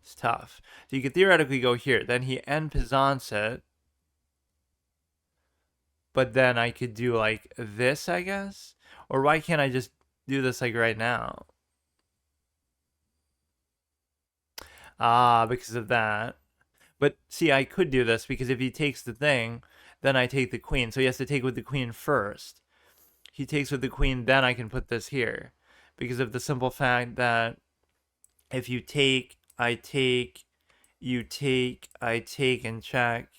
It's tough. So you could theoretically go here. Then he end pizants it. But then I could do like this, I guess? Or why can't I just do this like right now? Ah, because of that. But see, I could do this because if he takes the thing, then I take the queen. So he has to take with the queen first. He takes with the queen, then I can put this here. Because of the simple fact that if you take, I take, you take, I take, and check.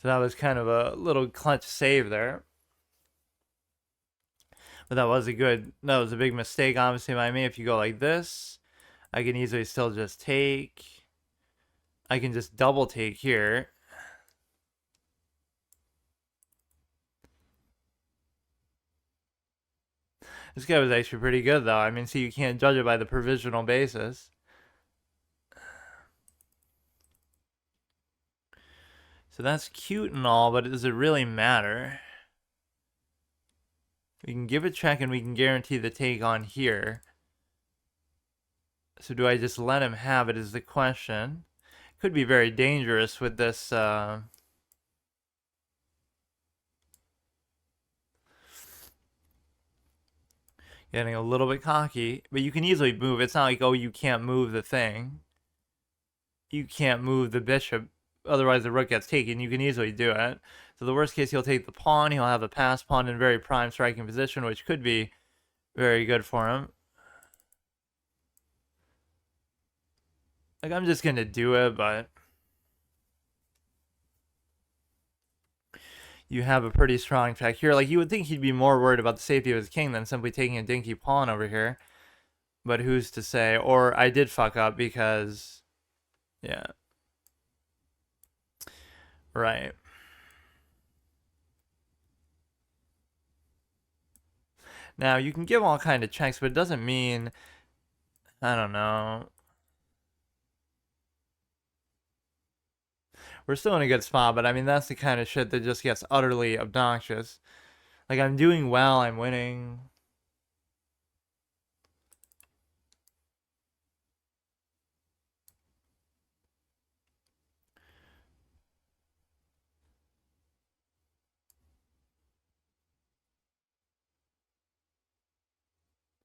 So that was kind of a little clutch save there. But that was a big mistake, obviously, by me. If you go like this, I can easily still just take. I can just double take here. This guy was actually pretty good, though. I mean, see, you can't judge it by the provisional basis. So that's cute and all, but does it really matter? We can give a check and we can guarantee the take on here. So do I just let him have it is the question. Could be very dangerous with this getting a little bit cocky, but you can easily move. It's not like, oh, you can't move the thing. You can't move the bishop, otherwise the rook gets taken. You can easily do it. So the worst case, he'll take the pawn. He'll have a pass pawn in very prime striking position, which could be very good for him. Like, I'm just going to do it, but you have a pretty strong check here. Like, you would think he'd be more worried about the safety of his king than simply taking a dinky pawn over here. But who's to say? Or I did fuck up because... Yeah. Right. Now, you can give all kind of checks, but it doesn't mean... I don't know. We're still in a good spot, but I mean, that's the kind of shit that just gets utterly obnoxious. Like, I'm doing well, I'm winning.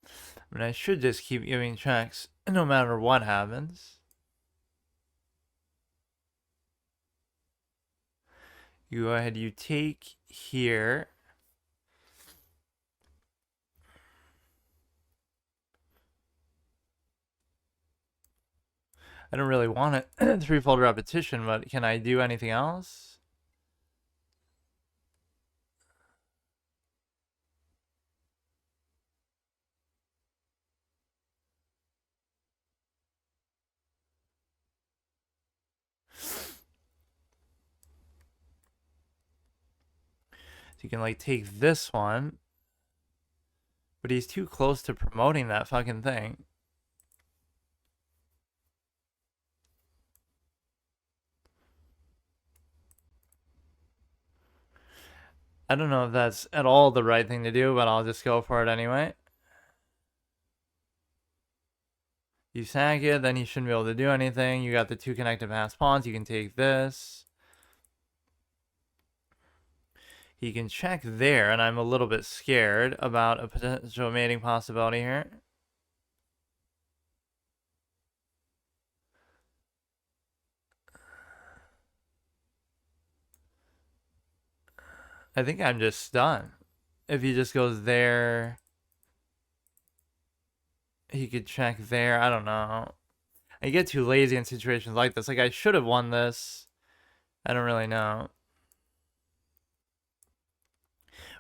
I mean, I should just keep giving checks no matter what happens. You go ahead, you take here. I don't really want it threefold repetition, but can I do anything else? So you can like take this one, but he's too close to promoting that fucking thing. I don't know if that's at all the right thing to do, but I'll just go for it anyway. You sack it, then he shouldn't be able to do anything. You got the two connected pass pawns. You can take this. He can check there, and I'm a little bit scared about a potential mating possibility here. I think I'm just done. If he just goes there, he could check there. I don't know. I get too lazy in situations like this. Like, I should have won this. I don't really know.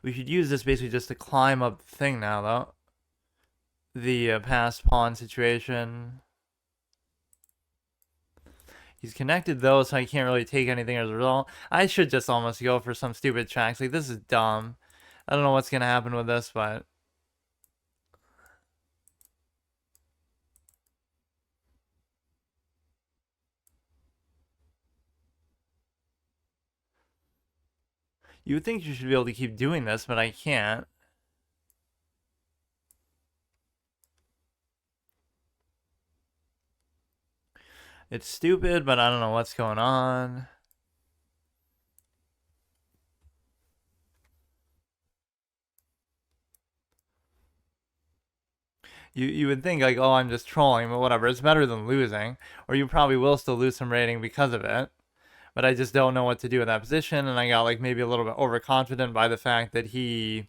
We should use this basically just to climb up the thing now, though. The pass pawn situation. He's connected, though, so I can't really take anything as a result. I should just almost go for some stupid checks. Like, this is dumb. I don't know what's going to happen with this, but... You would think you should be able to keep doing this, but I can't. It's stupid, but I don't know what's going on. You would think, like, oh, I'm just trolling, but whatever. It's better than losing. Or you probably will still lose some rating because of it. But I just don't know what to do in that position, and I got, like, maybe a little bit overconfident by the fact that he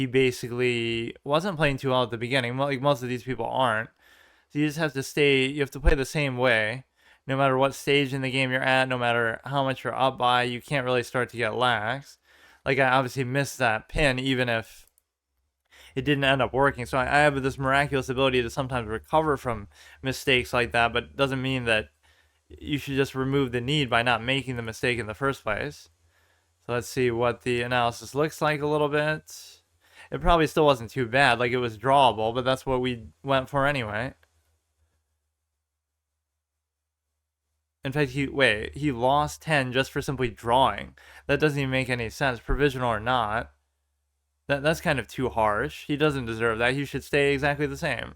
basically wasn't playing too well at the beginning. Like, most of these people aren't. So you just have to you have to play the same way. no matter what stage in the game you're at, no matter how much you're up by, you can't really start to get lax. Like, I obviously missed that pin, even if it didn't end up working. So I have this miraculous ability to sometimes recover from mistakes like that, but it doesn't mean that you should just remove the need by not making the mistake in the first place. So let's see what the analysis looks like a little bit. It probably still wasn't too bad. Like, it was drawable, but that's what we went for anyway. In fact, he lost 10 just for simply drawing. That doesn't even make any sense, provisional or not. That's kind of too harsh. He doesn't deserve that. He should stay exactly the same.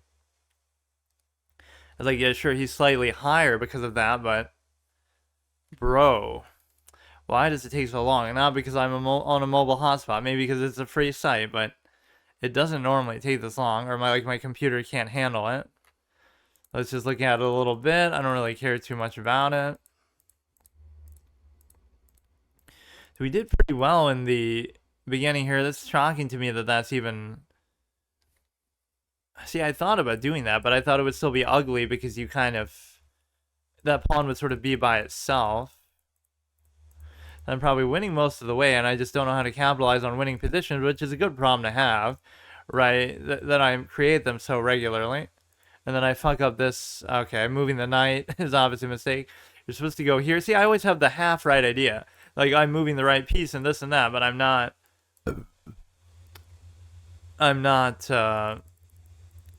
It's like, yeah, sure, he's slightly higher because of that, but bro, why does it take so long? Not because I'm on a mobile hotspot, maybe because it's a free site, but it doesn't normally take this long, or my computer can't handle it. Let's just look at it a little bit. I don't really care too much about it. So we did pretty well in the beginning here. That's shocking to me that that's even... See, I thought about doing that, but I thought it would still be ugly because you kind of... That pawn would sort of be by itself. I'm probably winning most of the way, and I just don't know how to capitalize on winning positions, which is a good problem to have, right? That I create them so regularly. And then I fuck up this. Okay, moving the knight is obviously a mistake. You're supposed to go here. See, I always have the half right idea. Like, I'm moving the right piece and this and that, but I'm not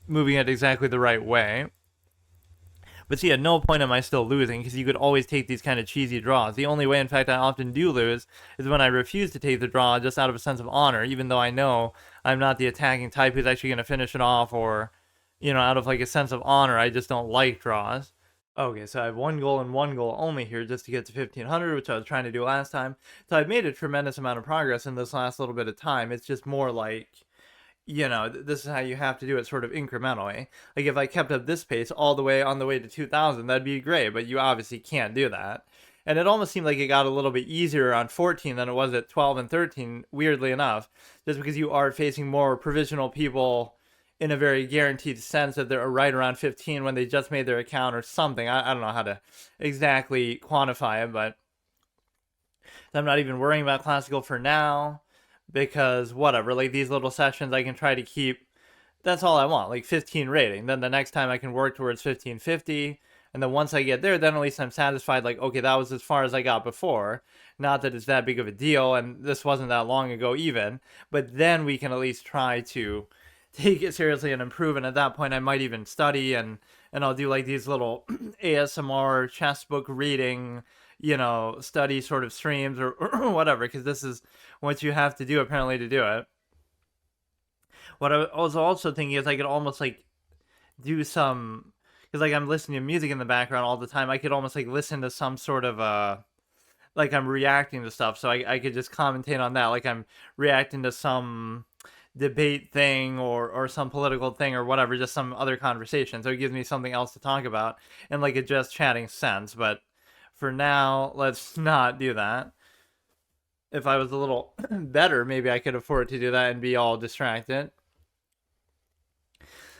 moving it exactly the right way. But see, at no point am I still losing, because you could always take these kind of cheesy draws. The only way, in fact, I often do lose is when I refuse to take the draw just out of a sense of honor, even though I know I'm not the attacking type who's actually going to finish it off, or, you know, out of like a sense of honor, I just don't like draws. Okay, so I have one goal and one goal only here just to get to 1500, which I was trying to do last time. So I've made a tremendous amount of progress in this last little bit of time. It's just more like, you know, this is how you have to do it sort of incrementally. Like, if I kept up this pace all the way on the way to 2000, that'd be great, but you obviously can't do that. And it almost seemed like it got a little bit easier on 14 than it was at 12 and 13, weirdly enough, just because you are facing more provisional people in a very guaranteed sense that they're right around 15 when they just made their account or something. I don't know how to exactly quantify it, but I'm not even worrying about classical for now, because whatever, like, these little sessions I can try to keep. That's all I want, like 15 rating. Then the next time I can work towards 1550, and then once I get there, then at least I'm satisfied, like, okay, that was as far as I got before. Not that it's that big of a deal, and this wasn't that long ago even, but then we can at least try to take it seriously and improve. And at that point, I might even study, and I'll do like these little ASMR chess book reading, you know, study sort of streams, or whatever, because this is what you have to do apparently to do it. What I was also thinking is I could almost like do some, because like I'm listening to music in the background all the time. I could almost like listen to some sort of like I'm reacting to stuff, so I could just commentate on that, like I'm reacting to some debate thing, or some political thing or whatever, just some other conversation. So it gives me something else to talk about in like a just chatting sense. But for now, let's not do that. If I was a little better, maybe I could afford to do that and be all distracted.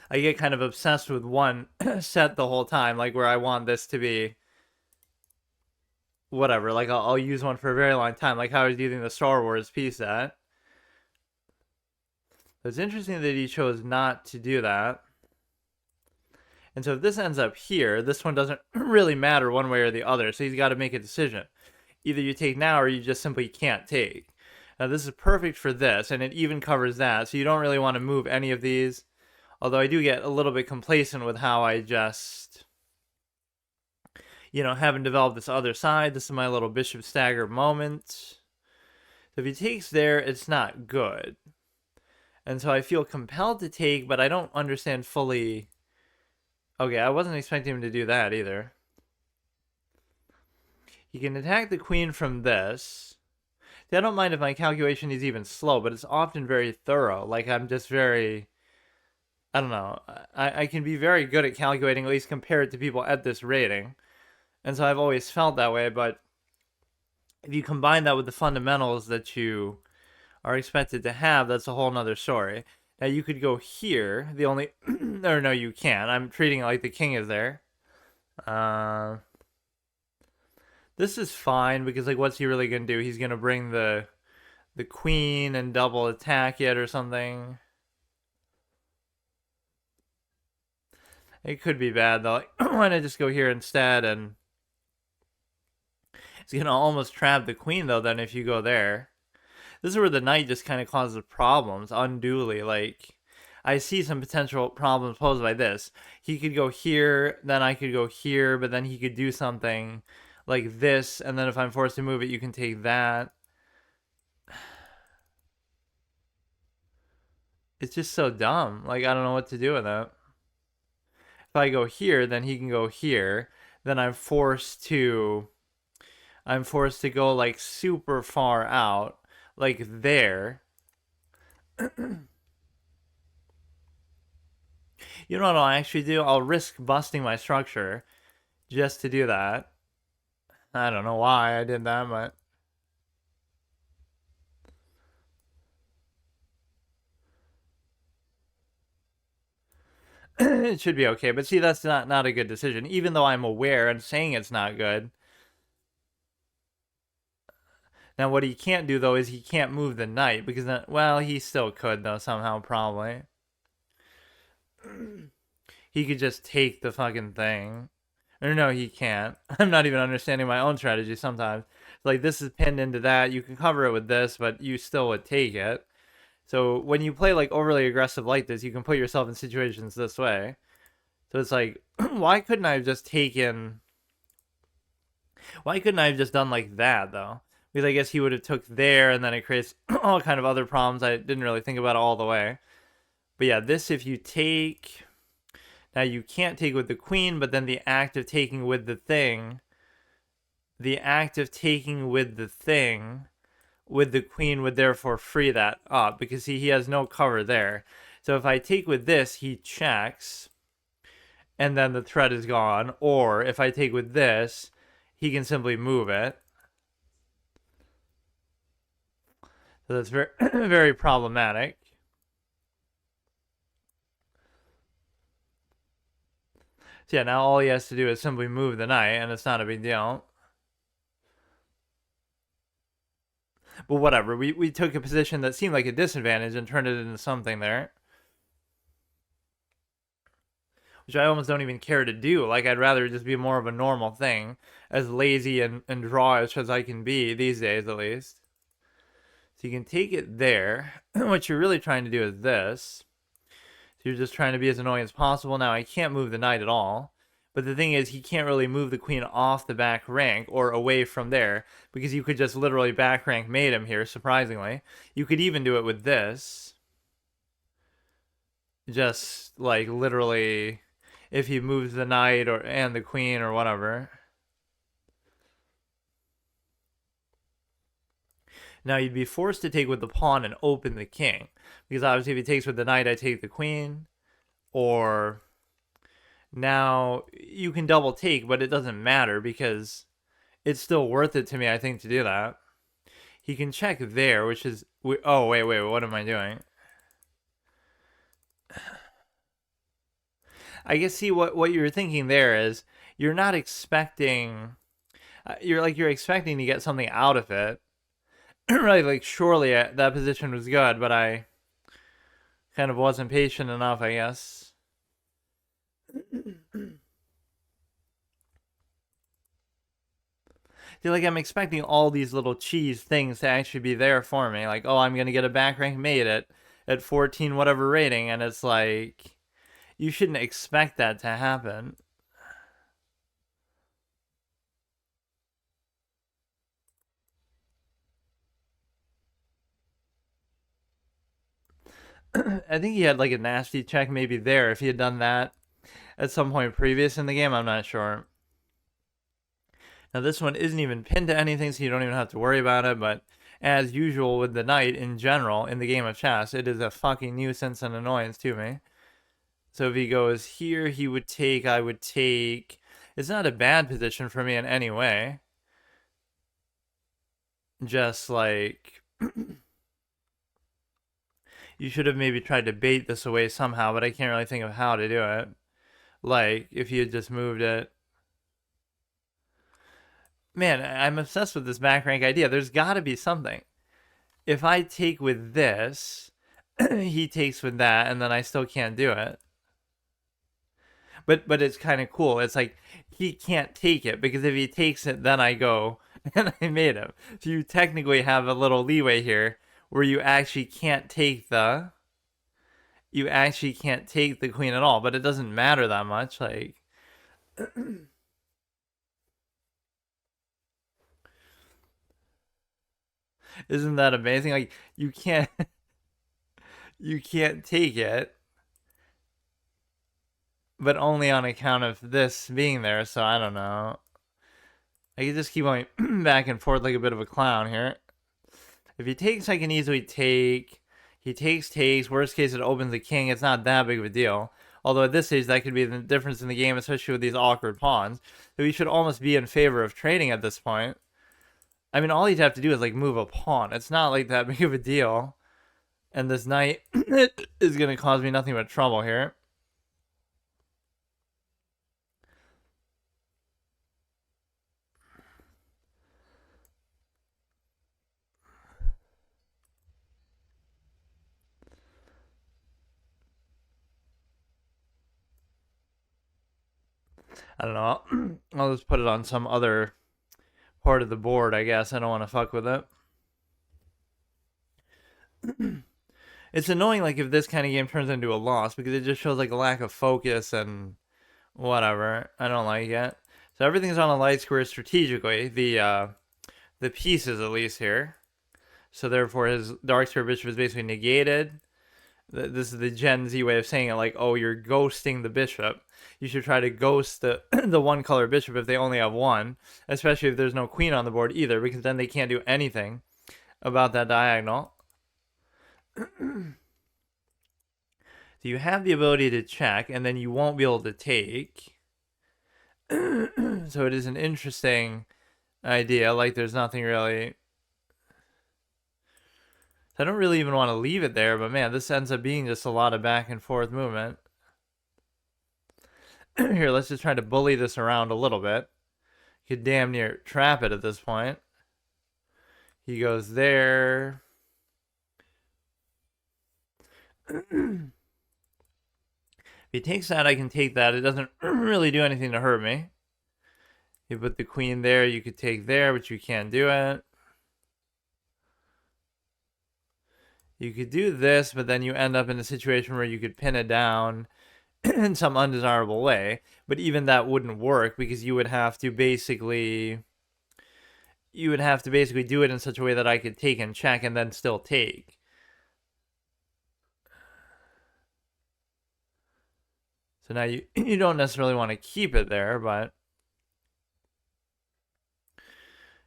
I get kind of obsessed with one set the whole time, like where I want this to be whatever. Like I'll use one for a very long time, like how I was using the Star Wars piece set. It's interesting that he chose not to do that. And so if this ends up here, this one doesn't really matter one way or the other. So he's got to make a decision. Either you take now or you just simply can't take. Now this is perfect for this, and it even covers that. So you don't really want to move any of these. Although I do get a little bit complacent with how I just, you know, haven't developed this other side. This is my little bishop stagger moment. So if he takes there, it's not good. And so I feel compelled to take, but I don't understand fully. Okay, I wasn't expecting him to do that either. He can attack the queen from this. See, I don't mind if my calculation is even slow, but it's often very thorough. Like, I'm just very, I don't know. I can be very good at calculating, at least compared to people at this rating. And so I've always felt that way, but if you combine that with the fundamentals that you are expected to have, that's a whole nother story. Now you could go here. The only, or no, you can't. I'm treating it like the king is there. This is fine because like what's he really gonna do? He's gonna bring the queen and double attack it or something. It could be bad though. Like, why not just go here instead? And it's gonna almost trap the queen though. Then if you go there, this is where the knight just kind of causes problems unduly. Like I see some potential problems posed by this. He could go here, then I could go here, but then he could do something like this, and then if I'm forced to move it, you can take that. It's just so dumb. Like I don't know what to do with it. If I go here, then he can go here. Then I'm forced to go like super far out, like there. You know what I'll actually do? I'll risk busting my structure just to do that. I don't know why I did that, but it should be okay. But see, that's not a good decision, even though I'm aware and saying it's not good. Now, what he can't do though is he can't move the knight because then, well, he still could though somehow probably. He could just take the fucking thing. Or no, he can't. I'm not even understanding my own strategy sometimes. Like this is pinned into that. You can cover it with this, but you still would take it. So when you play like overly aggressive like this, you can put yourself in situations this way. So it's like, why couldn't I have just taken? Why couldn't I have just done like that though? Because I guess he would have took there, and then it creates all kind of other problems. I didn't really think about it all the way. But yeah, this if you take. Now you can't take with the queen, but then the act of taking with the thing. The act of taking with the thing with the queen would therefore free that up because he has no cover there. So if I take with this, he checks, and then the threat is gone. Or if I take with this, he can simply move it. So that's very, very problematic. So yeah, now all he has to do is simply move the knight, and it's not a big deal. But whatever, we took a position that seemed like a disadvantage and turned it into something there. Which I almost don't even care to do. Like, I'd rather just be more of a normal thing, as lazy and drawish as I can be, these days at least. So you can take it there. What you're really trying to do is this. So you're just trying to be as annoying as possible. Now, I can't move the knight at all. But the thing is, he can't really move the queen off the back rank or away from there, because you could just literally back rank mate him here, surprisingly. You could even do it with this. Just, like, literally, if he moves the knight and the queen or whatever. Now, you'd be forced to take with the pawn and open the king. Because obviously, if he takes with the knight, I take the queen. Or now you can double take, but it doesn't matter because it's still worth it to me, I think, to do that. He can check there, which is... Oh, wait, what am I doing? I guess, see, what you're thinking there is you're not expecting... you're expecting to get something out of it. Right, like, surely that position was good, but I kind of wasn't patient enough, I guess. Feel like I'm expecting all these little cheese things to actually be there for me. Like, oh, I'm gonna get a back rank mate at 14 whatever rating, and it's like you shouldn't expect that to happen. I think he had like a nasty check maybe there if he had done that at some point previous in the game. I'm not sure. Now this one isn't even pinned to anything, so you don't even have to worry about it. But as usual with the knight in general in the game of chess, it is a fucking nuisance and annoyance to me. So if he goes here, he would take, I would take. It's not a bad position for me in any way. Just like you should have maybe tried to bait this away somehow, but I can't really think of how to do it. Like if you had just moved it. man, I'm obsessed with this back rank idea. There's got to be something. If I take with this, he takes with that, and then I still can't do it. But it's kind of cool. It's like he can't take it because if he takes it, then I go and I made him. So you technically have a little leeway here where you actually can't take the queen at all. But it doesn't matter that much. Like, isn't that amazing? Like you can't you can't take it, but only on account of this being there. So I don't know. I can just keep going back and forth like a bit of a clown here. If he takes, I can easily take. He takes. Worst case, it opens the king. It's not that big of a deal. Although at this stage, that could be the difference in the game, especially with these awkward pawns. So we should almost be in favor of trading at this point. I mean, all he'd have to do is like move a pawn. It's not like that big of a deal. And this knight is going to cause me nothing but trouble here. I don't know. I'll just put it on some other part of the board, I guess. I don't want to fuck with it. It's annoying, like, if this kind of game turns into a loss because it just shows, like, a lack of focus and whatever. I don't like it. So everything's on a light square strategically. The pieces, at least, here. So therefore, his dark square bishop is basically negated. This is the Gen Z way of saying it, like, oh, you're ghosting the bishop. You should try to ghost the the one color bishop if they only have one, especially if there's no queen on the board either, because then they can't do anything about that diagonal. So you have the ability to check, and then you won't be able to take. So it is an interesting idea. Like, there's nothing really. I don't really even want to leave it there, but man, this ends up being just a lot of back and forth movement. Here, let's just try to bully this around a little bit. Could damn near trap it at this point. He goes there. If he takes that, I can take that. It doesn't really do anything to hurt me. You put the queen there, you could take there, but you can't do it. You could do this, but then you end up in a situation where you could pin it down in some undesirable way. But even that wouldn't work because you would have to basically do it in such a way that I could take and check and then still take. So now you don't necessarily want to keep it there, but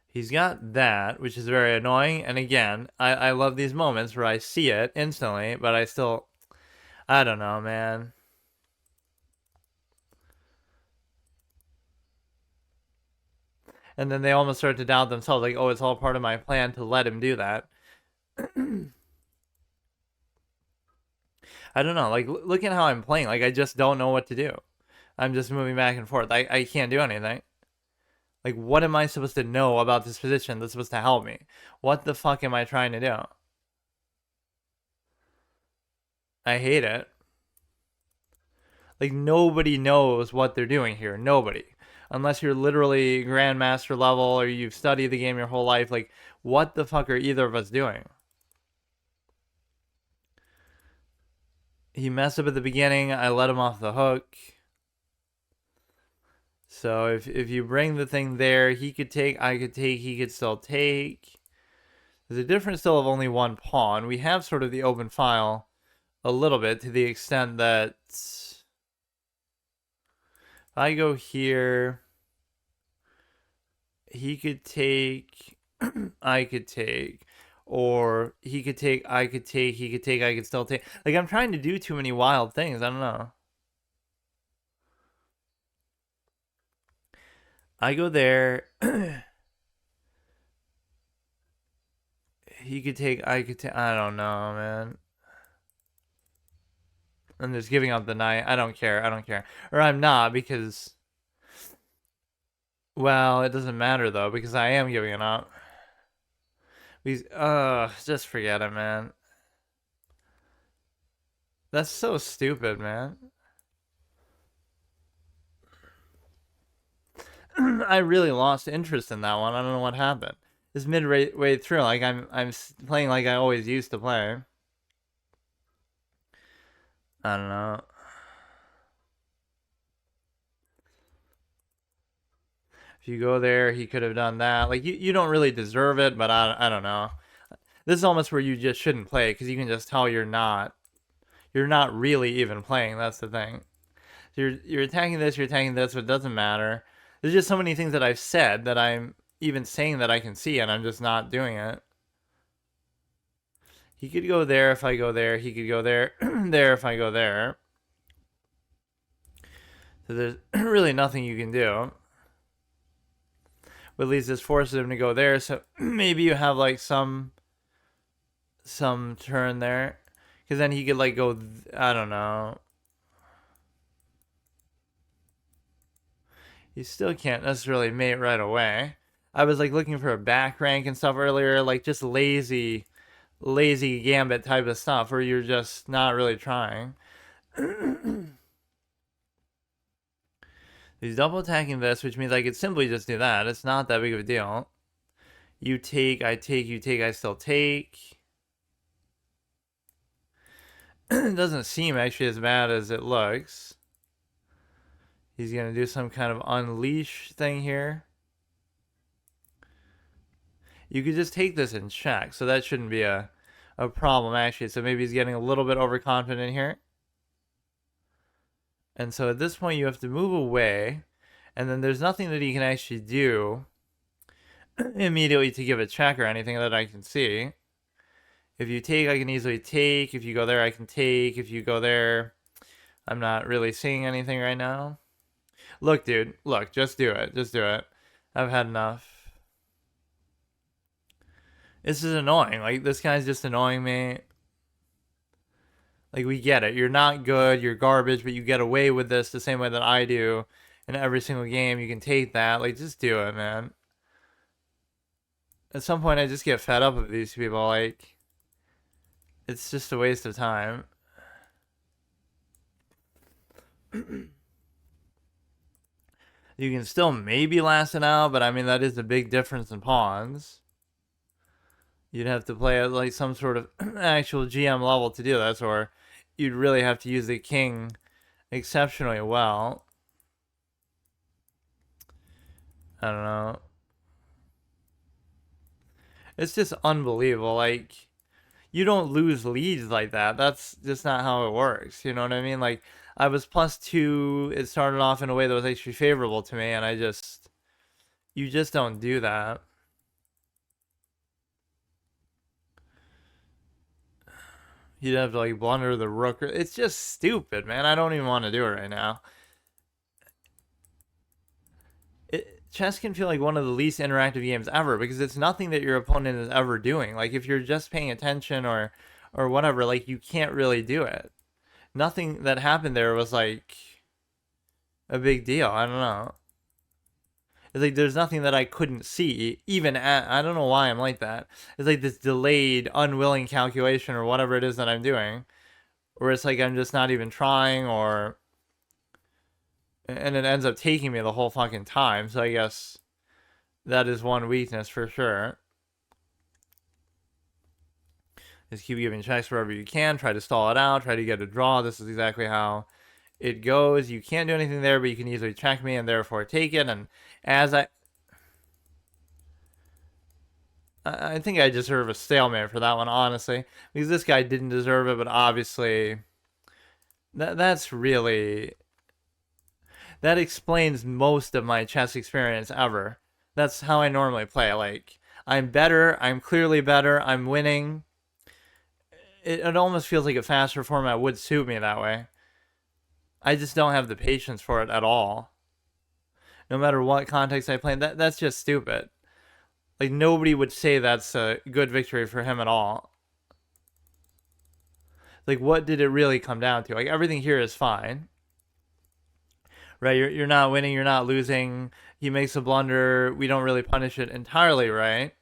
he's got that, which is very annoying. And again, I love these moments where I see it instantly, but I don't know, man. And then they almost start to doubt themselves, like, oh, it's all part of my plan to let him do that. I don't know. Like, look at how I'm playing. Like, I just don't know what to do. I'm just moving back and forth. I can't do anything. Like, what am I supposed to know about this position that's supposed to help me? What the fuck am I trying to do? I hate it. Like, nobody knows what they're doing here. Nobody. Unless you're literally grandmaster level or you've studied the game your whole life. Like, what the fuck are either of us doing? He messed up at the beginning. I let him off the hook. So if you bring the thing there, he could take, I could take, he could still take. There's a difference still of only one pawn. We have sort of the open file a little bit to the extent that if I go here, he could take, I could take, or he could take, I could take, he could take, I could still take. Like, I'm trying to do too many wild things. I don't know. I go there. He could take, I could take, I don't know, man. I'm just giving up the knight. I don't care. Or I'm not because Well, it doesn't matter though because I am giving it up. Just forget it, man. That's so stupid, man. I really lost interest in that one. I don't know what happened. This midway through, like I'm playing like I always used to play. I don't know. If you go there, he could have done that. Like you don't really deserve it, but I don't know. This is almost where you just shouldn't play because you can just tell you're not really even playing. That's the thing. You're attacking this, you're attacking this, but it doesn't matter. There's just so many things that I've said that I'm even saying that I can see, and I'm just not doing it. He could go there if I go there. He could go there, there if I go there. So there's really nothing you can do. But at least this forces him to go there. So maybe you have like some turn there, because then he could like go. I don't know. You still can't necessarily mate right away. I was like looking for a back rank and stuff earlier, like just lazy gambit type of stuff where you're just not really trying. He's double attacking this, which means I could simply just do that. It's not that big of a deal. You take, I take, you take, I still take. It doesn't seem actually as bad as it looks. He's going to do some kind of unleash thing here. You could just take this in check, so that shouldn't be a problem, actually. So maybe he's getting a little bit overconfident here. And so at this point, you have to move away, and then there's nothing that he can actually do immediately to give a check or anything that I can see. If you take, I can easily take. If you go there, I can take. If you go there, I'm not really seeing anything right now. Look, dude. Look, just do it. Just do it. I've had enough. This is annoying. Like, this guy's just annoying me. Like, we get it. You're not good. You're garbage, but you get away with this the same way that I do. In every single game, you can take that. Like, just do it, man. At some point, I just get fed up with these people. Like, it's just a waste of time. You can still maybe last it out, but I mean, that is a big difference in pawns. You'd have to play at like some sort of actual GM level to do this, or you'd really have to use the king exceptionally well. I don't know. It's just unbelievable. Like, you don't lose leads like that. That's just not how it works. You know what I mean? Like, I was +2. It started off in a way that was actually favorable to me, and you just don't do that. You'd have to like blunder the rook. It's just stupid, man. I don't even want to do it right now. Chess can feel like one of the least interactive games ever because it's nothing that your opponent is ever doing. Like if you're just paying attention or whatever, like you can't really do it. Nothing that happened there was like a big deal. I don't know. It's like there's nothing that I couldn't see, even at, I don't know why I'm like that. It's like this delayed, unwilling calculation or whatever it is that I'm doing, where it's like I'm just not even trying, and it ends up taking me the whole fucking time. So I guess that is one weakness for sure. Just keep giving checks wherever you can. Try to stall it out. Try to get a draw. This is exactly how it goes. You can't do anything there, but you can easily check me and therefore take it. And as I think I deserve a stalemate for that one, honestly, because this guy didn't deserve it, but obviously that's really that explains most of my chess experience ever. That's how I normally play. Like I'm better. I'm clearly better. I'm winning. It almost feels like a faster format would suit me that way. I just don't have the patience for it at all. No matter what context I play in, that's just stupid. Like nobody would say that's a good victory for him at all. Like what did it really come down to? Like everything here is fine. right? You're not winning, you're not losing. He makes a blunder. We don't really punish it entirely, right?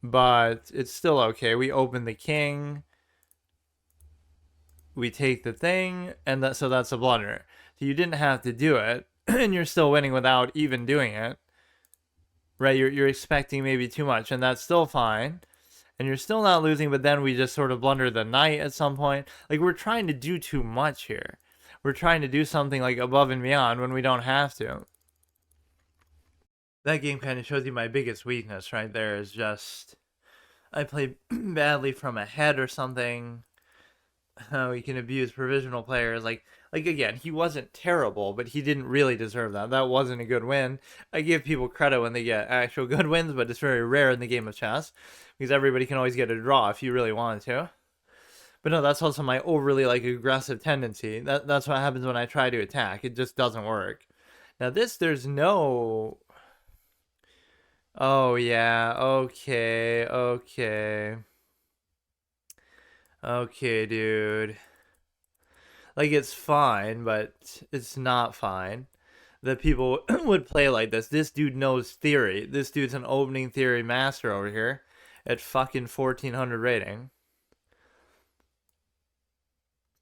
But it's still okay. We open the king, we take the thing, and so that's a blunder. So you didn't have to do it, and you're still winning without even doing it, right? You're expecting maybe too much, and that's still fine. And you're still not losing, but then we just sort of blunder the knight at some point. Like, we're trying to do too much here. We're trying to do something like above and beyond when we don't have to. That game kind of shows you my biggest weakness right there, is just I play badly from ahead or something. How he can abuse provisional players. Like again, he wasn't terrible, but he didn't really deserve that. That wasn't a good win. I give people credit when they get actual good wins, but it's very rare in the game of chess because everybody can always get a draw if you really want to. But no, that's also my overly like aggressive tendency. That's what happens when I try to attack. It just doesn't work. Now this, there's no. Oh yeah. Okay. Okay. Okay, dude. Like, it's fine, but it's not fine that people would play like this. This dude knows theory. This dude's an opening theory master over here at fucking 1400 rating.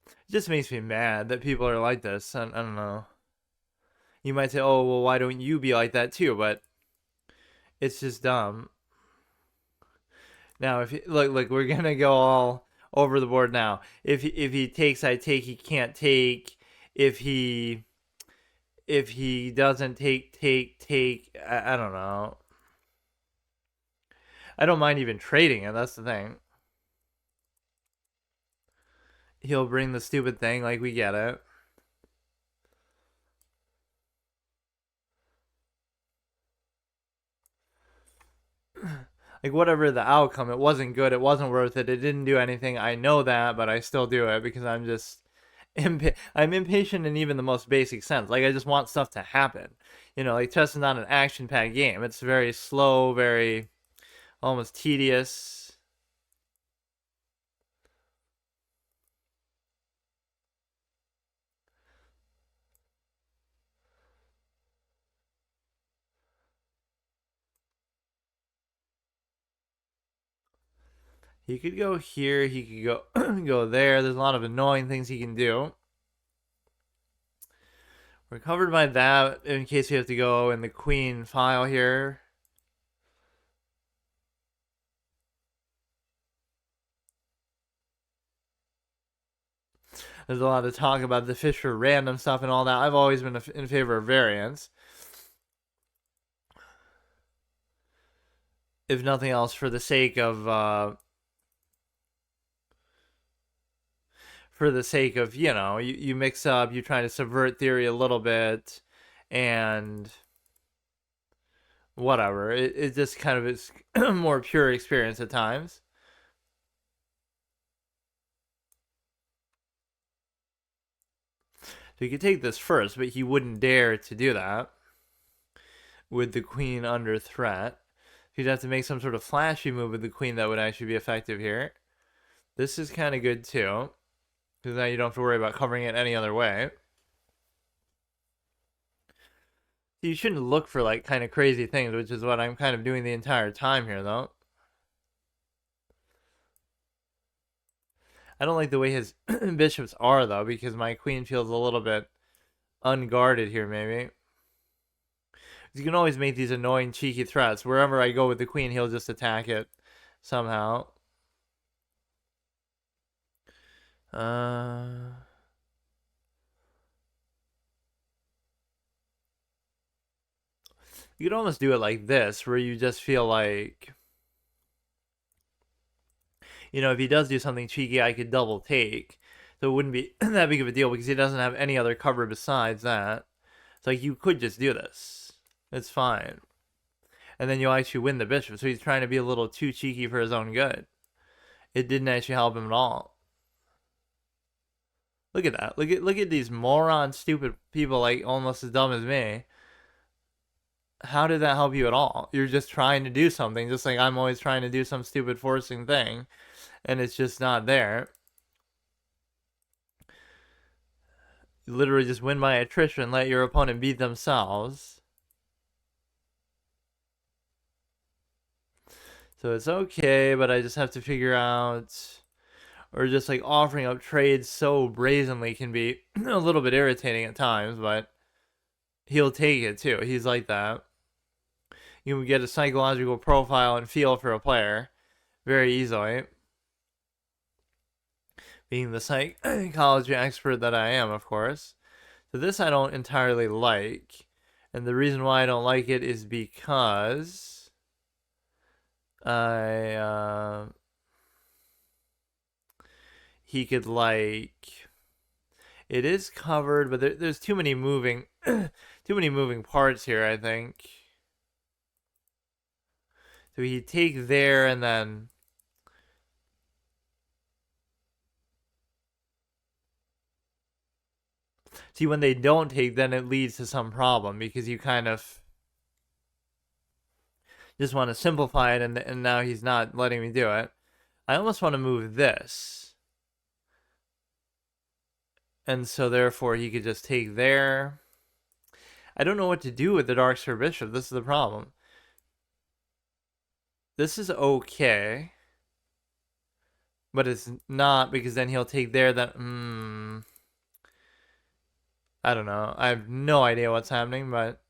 It just makes me mad that people are like this. I don't know. You might say, oh, well, why don't you be like that too? But it's just dumb. Now, if you, look, we're gonna go all over the board now. If he takes, I take. He can't take. If he doesn't take. I don't know. I don't mind even trading it. That's the thing. He'll bring the stupid thing. Like, we get it. Like, whatever the outcome, it wasn't good. It wasn't worth it. It didn't do anything. I know that, but I still do it because I'm just I'm impatient in even the most basic sense. Like, I just want stuff to happen. You know, like, chess is not an action-packed game. It's very slow, very almost tedious. He could go here. He could go go there. There's a lot of annoying things he can do. We're covered by that in case we have to go in the queen file here. There's a lot of talk about the Fisher random stuff and all that. I've always been in favor of variance. If nothing else, for the sake of you know, you mix up, you try to subvert theory a little bit, and whatever. It just kind of is more pure experience at times. So he could take this first, but he wouldn't dare to do that with the queen under threat. He'd have to make some sort of flashy move with the queen that would actually be effective here. This is kind of good too, because now you don't have to worry about covering it any other way. You shouldn't look for like kind of crazy things, which is what I'm kind of doing the entire time here, though. I don't like the way his bishops are, though, because my queen feels a little bit unguarded here, maybe. You can always make these annoying, cheeky threats. Wherever I go with the queen, he'll just attack it somehow. You could almost do it like this, where you just feel like, you know, if he does do something cheeky, I could double take. So it wouldn't be that big of a deal because he doesn't have any other cover besides that. It's like, you could just do this. It's fine. And then you'll actually win the bishop. So he's trying to be a little too cheeky for his own good. It didn't actually help him at all. Look at that. Look at these moron, stupid people, like almost as dumb as me. How did that help you at all? You're just trying to do something, just like I'm always trying to do some stupid forcing thing, and it's just not there. You literally just win by attrition, let your opponent beat themselves. So it's okay, but I just have to figure out, or just like offering up trades so brazenly can be a little bit irritating at times, but he'll take it too. He's like that. You can get a psychological profile and feel for a player very easily. Being the psychology expert that I am, of course. So this I don't entirely like. And the reason why I don't like it is because he could like, it is covered, but there's too many moving too many moving parts here, I think. So he'd take there and then see, when they don't take, then it leads to some problem because you kind of just want to simplify it, and now he's not letting me do it. I almost want to move this. And so therefore he could just take there. I don't know what to do with the Dark Sir Bishop. This is the problem. This is okay. But it's not, because then he'll take there, then I don't know. I have no idea what's happening, but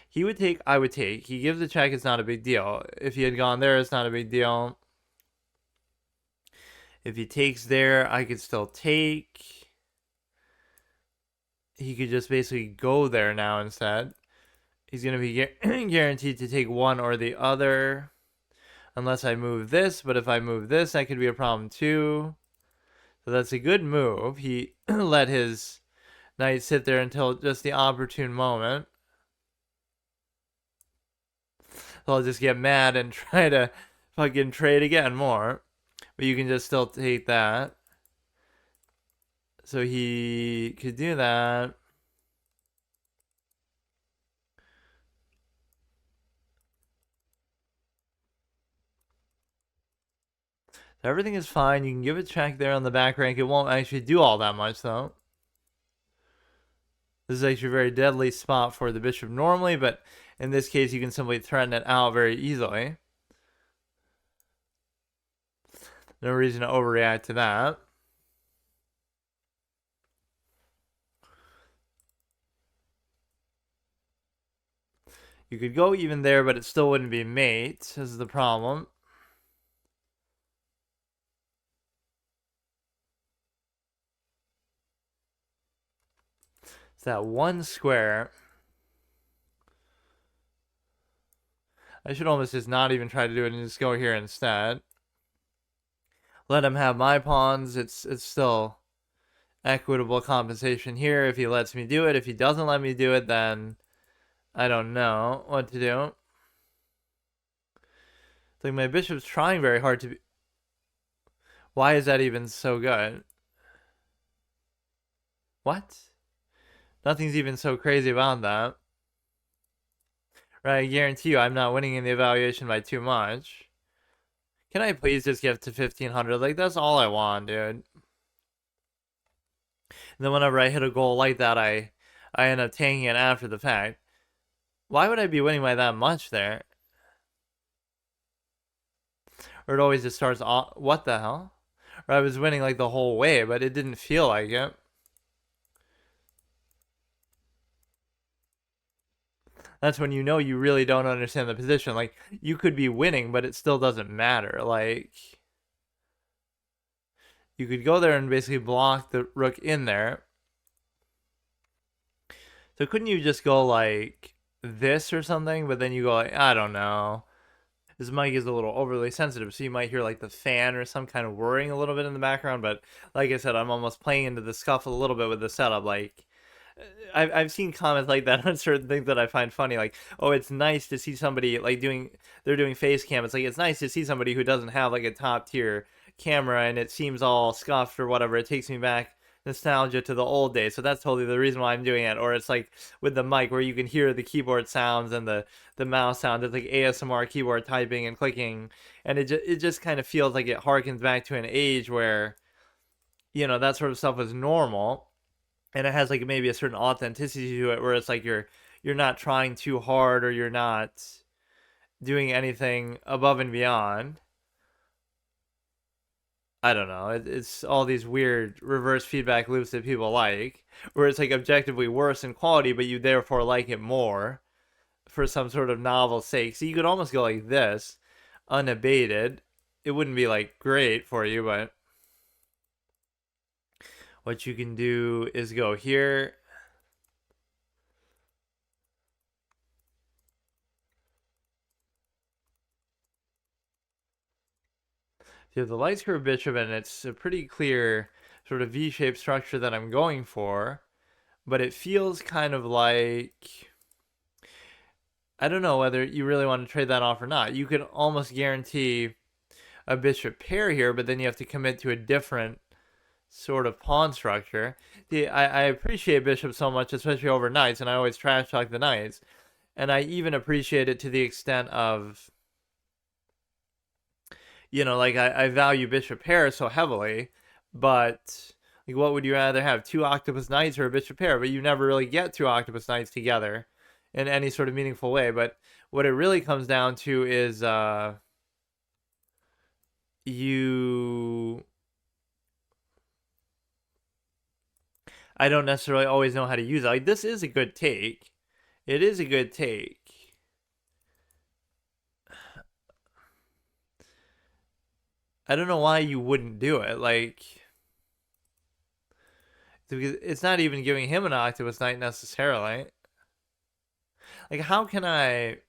he would take, I would take. He gives the check, it's not a big deal. If he had gone there, it's not a big deal. If he takes there, I could still take. He could just basically go there now instead. He's going to be guaranteed to take one or the other. Unless I move this, but if I move this, that could be a problem too. So that's a good move. He let his knight sit there until just the opportune moment. So I'll just get mad and try to fucking trade again more. But you can just still take that. So he could do that. So everything is fine. You can give a check there on the back rank. It won't actually do all that much though. This is actually a very deadly spot for the bishop normally, but in this case you can simply threaten it out very easily. No reason to overreact to that. You could go even there, but it still wouldn't be mate. This is the problem. It's that one square. I should almost just not even try to do it and just go here instead. Let him have my pawns. It's still equitable compensation here if he lets me do it. If he doesn't let me do it, then I don't know what to do. It's like my bishop's trying very hard to be... Why is that even so good? What? Nothing's even so crazy about that. Right, I guarantee you I'm not winning in the evaluation by too much. Can I please just get to 1500? Like, that's all I want, dude. And then whenever I hit a goal like that, I end up taking it after the fact. Why would I be winning by that much there? Or it always just starts off... What the hell? Or I was winning like the whole way, but it didn't feel like it. That's when you know you really don't understand the position. Like, you could be winning, but it still doesn't matter. Like, you could go there and basically block the rook in there. So couldn't you just go like this or something? But then you go like, I don't know. This mic is a little overly sensitive, so you might hear like the fan or some kind of whirring a little bit in the background. But like I said, I'm almost playing into the scuffle a little bit with the setup. Like, I've seen comments like that on certain things that I find funny. Like, oh, it's nice to see somebody like they're doing face cam. It's like, it's nice to see somebody who doesn't have like a top tier camera and it seems all scuffed or whatever. It takes me back nostalgia to the old days. So that's totally the reason why I'm doing it. Or it's like with the mic where you can hear the keyboard sounds and the mouse sound. It's like ASMR keyboard typing and clicking, and it just kind of feels like it harkens back to an age where that sort of stuff was normal, and it has like maybe a certain authenticity to it where it's like you're not trying too hard, or you're not doing anything above and beyond. I don't know. It's all these weird reverse feedback loops that people like, where it's like objectively worse in quality, but you therefore like it more for some sort of novel sake. So you could almost go like this, unabated. It wouldn't be like great for you, but what you can do is go here. You have the light square bishop, and it's a pretty clear sort of V-shaped structure that I'm going for, but it feels kind of like, I don't know whether you really want to trade that off or not. You could almost guarantee a bishop pair here, but then you have to commit to a different sort of pawn structure. I appreciate bishops so much, especially over knights, and I always trash talk the knights. And I even appreciate it to the extent of, like I value bishop pair so heavily, but like, what would you rather have, two octopus knights or a bishop pair? But you never really get two octopus knights together in any sort of meaningful way. But what it really comes down to is you I don't necessarily always know how to use it. Like, this is a good take. It is a good take. I don't know why you wouldn't do it. Like, it's not even giving him an octopus knight necessarily. Like, how can I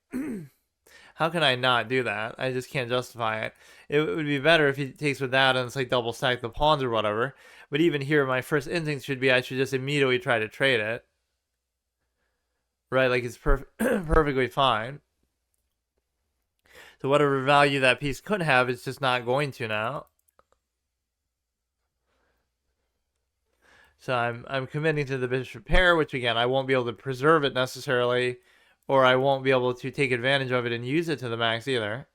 how can I not do that? I just can't justify it. It would be better if he takes with that and it's like double stack the pawns or whatever. But even here, my first instinct should be I should just immediately try to trade it. Right? Like, it's perfectly fine. So whatever value that piece could have, it's just not going to now. So I'm committing to the bishop pair, which again I won't be able to preserve it necessarily, or I won't be able to take advantage of it and use it to the max either.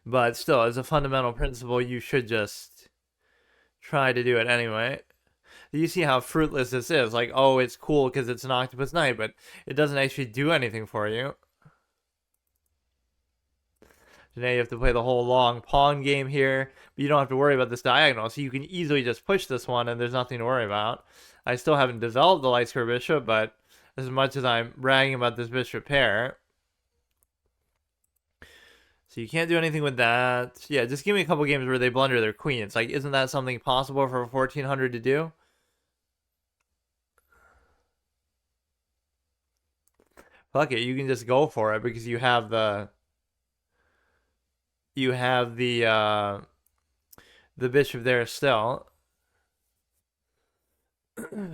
But still, as a fundamental principle, you should just try to do it anyway. You see how fruitless this is. Like, oh, it's cool because it's an octopus knight, but it doesn't actually do anything for you. So now you have to play the whole long pawn game here, but you don't have to worry about this diagonal. So you can easily just push this one, and there's nothing to worry about. I still haven't developed the light square bishop, but as much as I'm bragging about this bishop pair, so you can't do anything with that. Yeah, just give me a couple games where they blunder their queen. It's like, isn't that something possible for 1400 to do? Fuck it, you can just go for it because you have the bishop there still.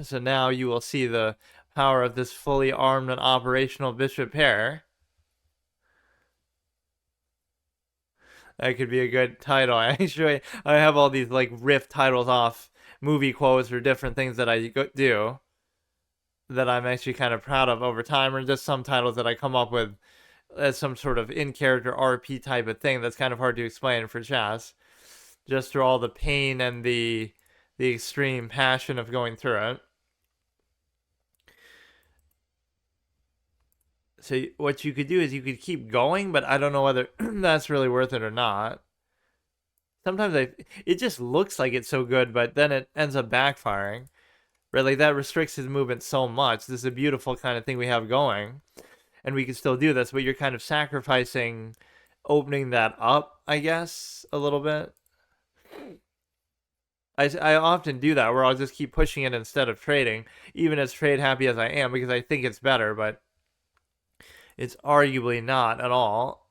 So now you will see the power of this fully armed and operational bishop pair. That could be a good title. I have all these like riff titles off movie quotes or different things that I do that I'm actually kind of proud of over time, or just some titles that I come up with as some sort of in-character RP type of thing that's kind of hard to explain for chess, just through all the pain and the extreme passion of going through it. So what you could do is you could keep going, but I don't know whether that's really worth it or not. Sometimes it just looks like it's so good, but then it ends up backfiring. Right? Like, that restricts his movement so much. This is a beautiful kind of thing we have going, and we can still do this, but you're kind of sacrificing opening that up, I guess, a little bit. I often do that where I'll just keep pushing it instead of trading, even as trade happy as I am, because I think it's better, but it's arguably not at all.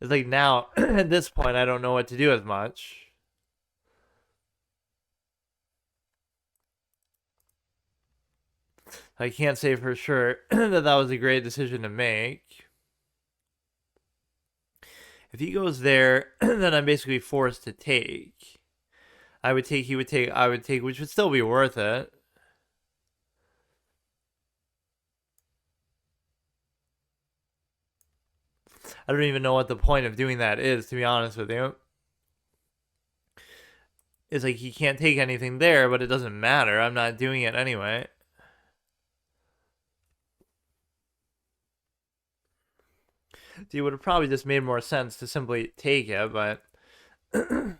It's like now, at this point, I don't know what to do as much. I can't say for sure that that was a great decision to make. If he goes there, then I'm basically forced to take. I would take, he would take, I would take, which would still be worth it. I don't even know what the point of doing that is, to be honest with you. It's like he can't take anything there, but it doesn't matter. I'm not doing it anyway. So it would have probably just made more sense to simply take it, but so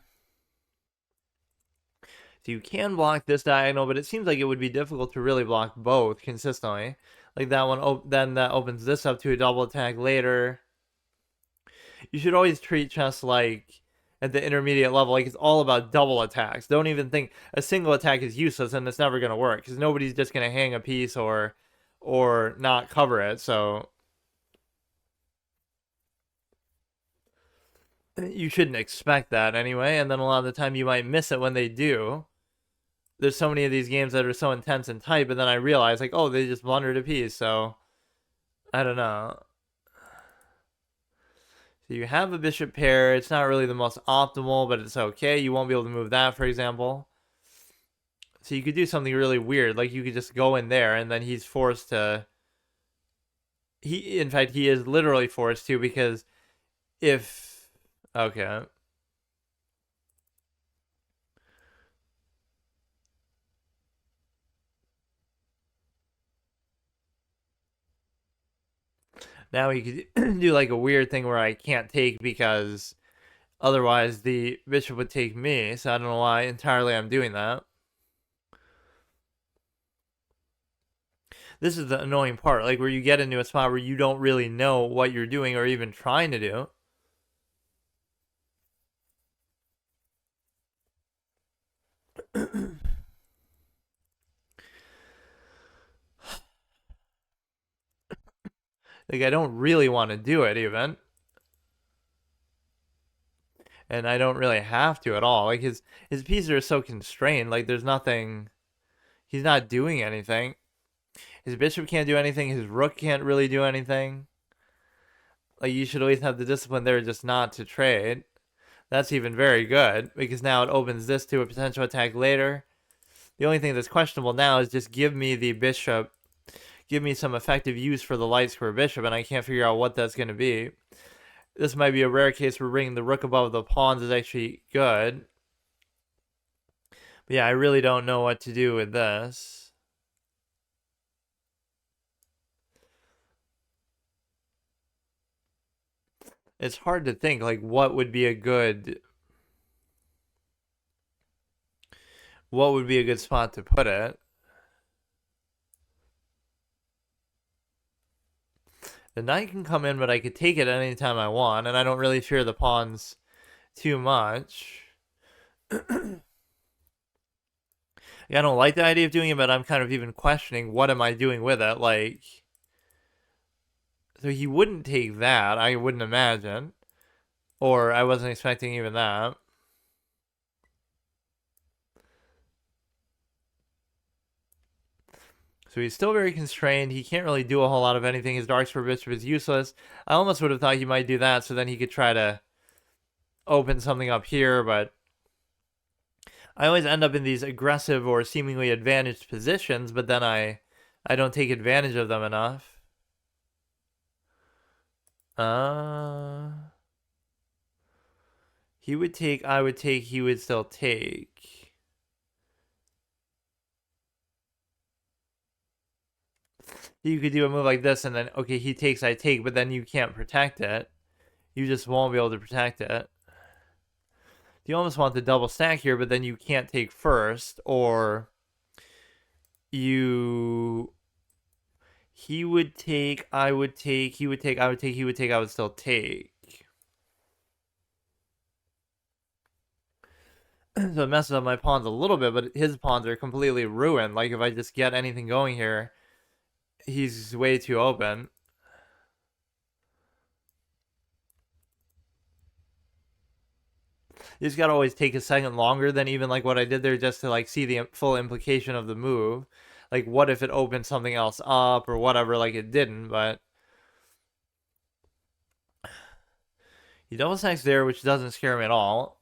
you can block this diagonal, but it seems like it would be difficult to really block both consistently. Like that one, then that opens this up to a double attack later. You should always treat chess like at the intermediate level, like it's all about double attacks. Don't even think a single attack is useless and it's never going to work because nobody's just going to hang a piece or not cover it. So you shouldn't expect that anyway. And then a lot of the time you might miss it when they do. There's so many of these games that are so intense and tight, but then I realize like, oh, they just blundered a piece. So I don't know. So you have a bishop pair. It's not really the most optimal, but it's okay. You won't be able to move that, for example. So you could do something really weird. Like you could just go in there and then he's forced to... In fact, he is literally forced to because if... Okay. Now he could do like a weird thing where I can't take because otherwise the bishop would take me. So I don't know why entirely I'm doing that. This is the annoying part, like where you get into a spot where you don't really know what you're doing or even trying to do. Like I don't really want to do it even. And I don't really have to at all. Like his pieces are so constrained, like there's nothing, he's not doing anything. His bishop can't do anything, his rook can't really do anything. Like you should always have the discipline there just not to trade. That's even very good because now it opens this to a potential attack later. The only thing that's questionable now is just give me the bishop, give me some effective use for the light square bishop, and I can't figure out what that's going to be. This might be a rare case where bringing the rook above the pawns is actually good. But yeah, I really don't know what to do with this. It's hard to think, like, what would be a good... What would be a good spot to put it? The knight can come in, but I could take it anytime I want, and I don't really fear the pawns too much. I don't like the idea of doing it, but I'm kind of even questioning what am I doing with it. Like, so he wouldn't take that, I wouldn't imagine. Or I wasn't expecting even that. So he's still very constrained. He can't really do a whole lot of anything. His dark square bishop is useless. I almost would have thought he might do that, so then he could try to open something up here, but I always end up in these aggressive or seemingly advantaged positions, but then I don't take advantage of them enough. He would take, I would take, he would still take. You could do a move like this and then, okay, he takes, I take, but then you can't protect it. You just won't be able to protect it. You almost want the double stack here, but then you can't take first, or you... He would take, I would take, he would take, I would take, he would take, I would still take. So it messes up my pawns a little bit, but his pawns are completely ruined. Like, if I just get anything going here, he's way too open. You just gotta always take a second longer than even like what I did there just to like see the full implication of the move. Like, what if it opened something else up or whatever, like it didn't, but... He double stacks there, which doesn't scare me at all.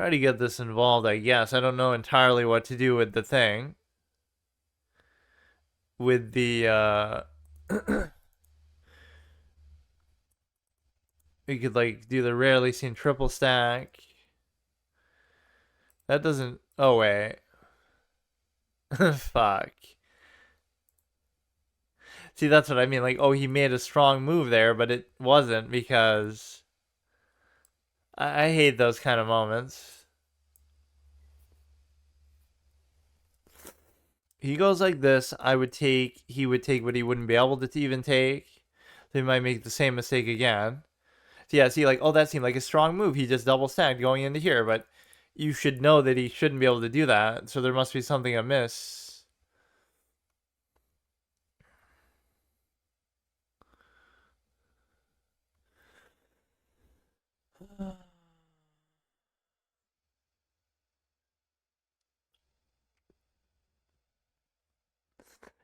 Try to get this involved, I guess. I don't know entirely what to do with the thing. With the, we could, like, do the rarely seen triple stack. That doesn't... Oh, wait. Fuck. See, that's what I mean. Like, oh, he made a strong move there, but it wasn't because... I hate those kind of moments. He goes like this, he would take what he wouldn't be able to even take. So he might make the same mistake again. So yeah, see, like, oh, that seemed like a strong move. He just double stacked going into here, but you should know that he shouldn't be able to do that. So there must be something amiss.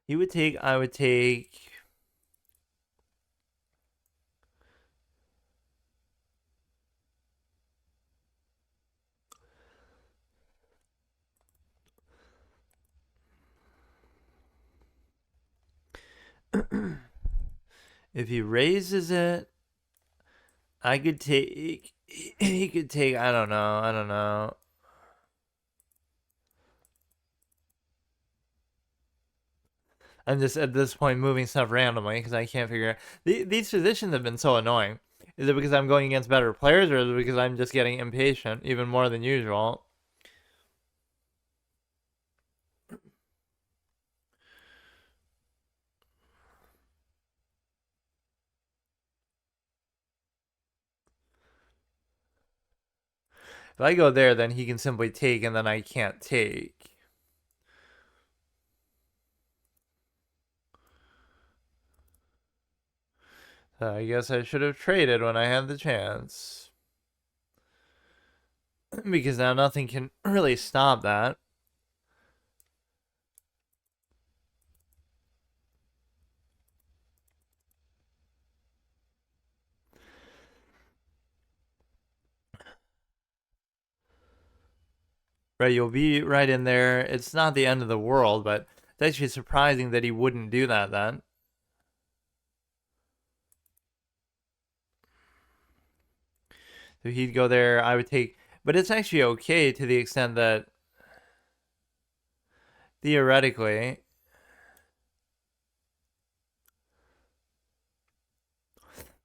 He would take, I would take. If he raises it, I could take. He could take. I don't know. I don't know. I'm just at this point moving stuff randomly because I can't figure out. These positions have been so annoying. Is it because I'm going against better players, or is it because I'm just getting impatient even more than usual? If I go there, then he can simply take, and then I can't take. So I guess I should have traded when I had the chance. Because now nothing can really stop that. Right, you'll be right in there. It's not the end of the world, but it's actually surprising that he wouldn't do that then. So he'd go there, I would take... But it's actually okay to the extent that... Theoretically...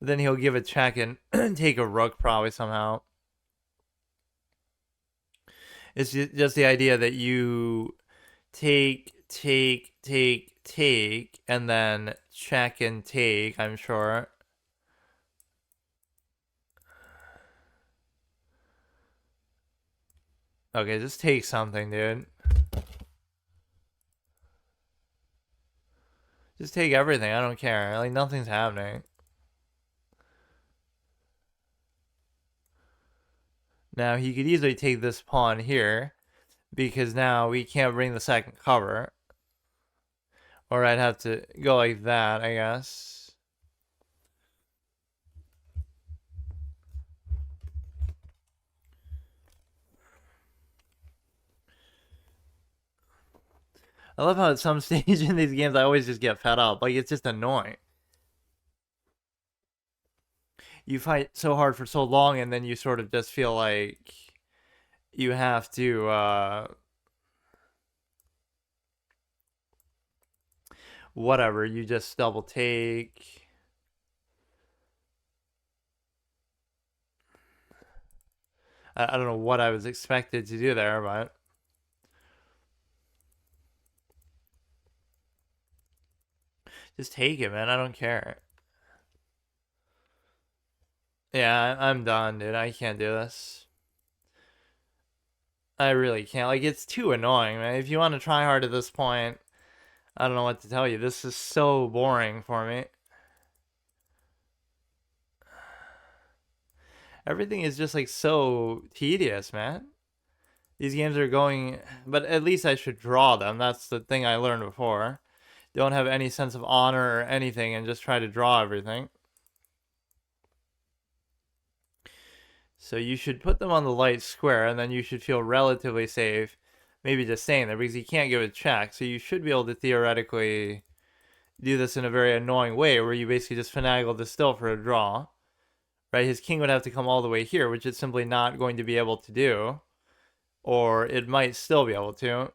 Then he'll give a check and take a rook probably somehow. It's just the idea that you take, and then check and take, I'm sure. Okay, just take something, dude. Just take everything, I don't care. Like, nothing's happening. Now, he could easily take this pawn here, because now we can't bring the second cover. Or I'd have to go like that, I guess. I love how at some stage in these games I always just get fed up. Like, it's just annoying. You fight so hard for so long, and then you sort of just feel like you have to, whatever, you just double take. I don't know what I was expected to do there, but... Just take it, man. I don't care. Yeah, I'm done, dude. I can't do this. I really can't. Like, it's too annoying, man. If you want to try hard at this point, I don't know what to tell you. This is so boring for me. Everything is just, like, so tedious, man. These games are going... But at least I should draw them. That's the thing I learned before. Don't have any sense of honor or anything and just try to draw everything. So you should put them on the light square, and then you should feel relatively safe maybe just staying there, because he can't give a check. So you should be able to theoretically do this in a very annoying way where you basically just finagle the still for a draw. Right? His king would have to come all the way here, which it's simply not going to be able to do. Or it might still be able to.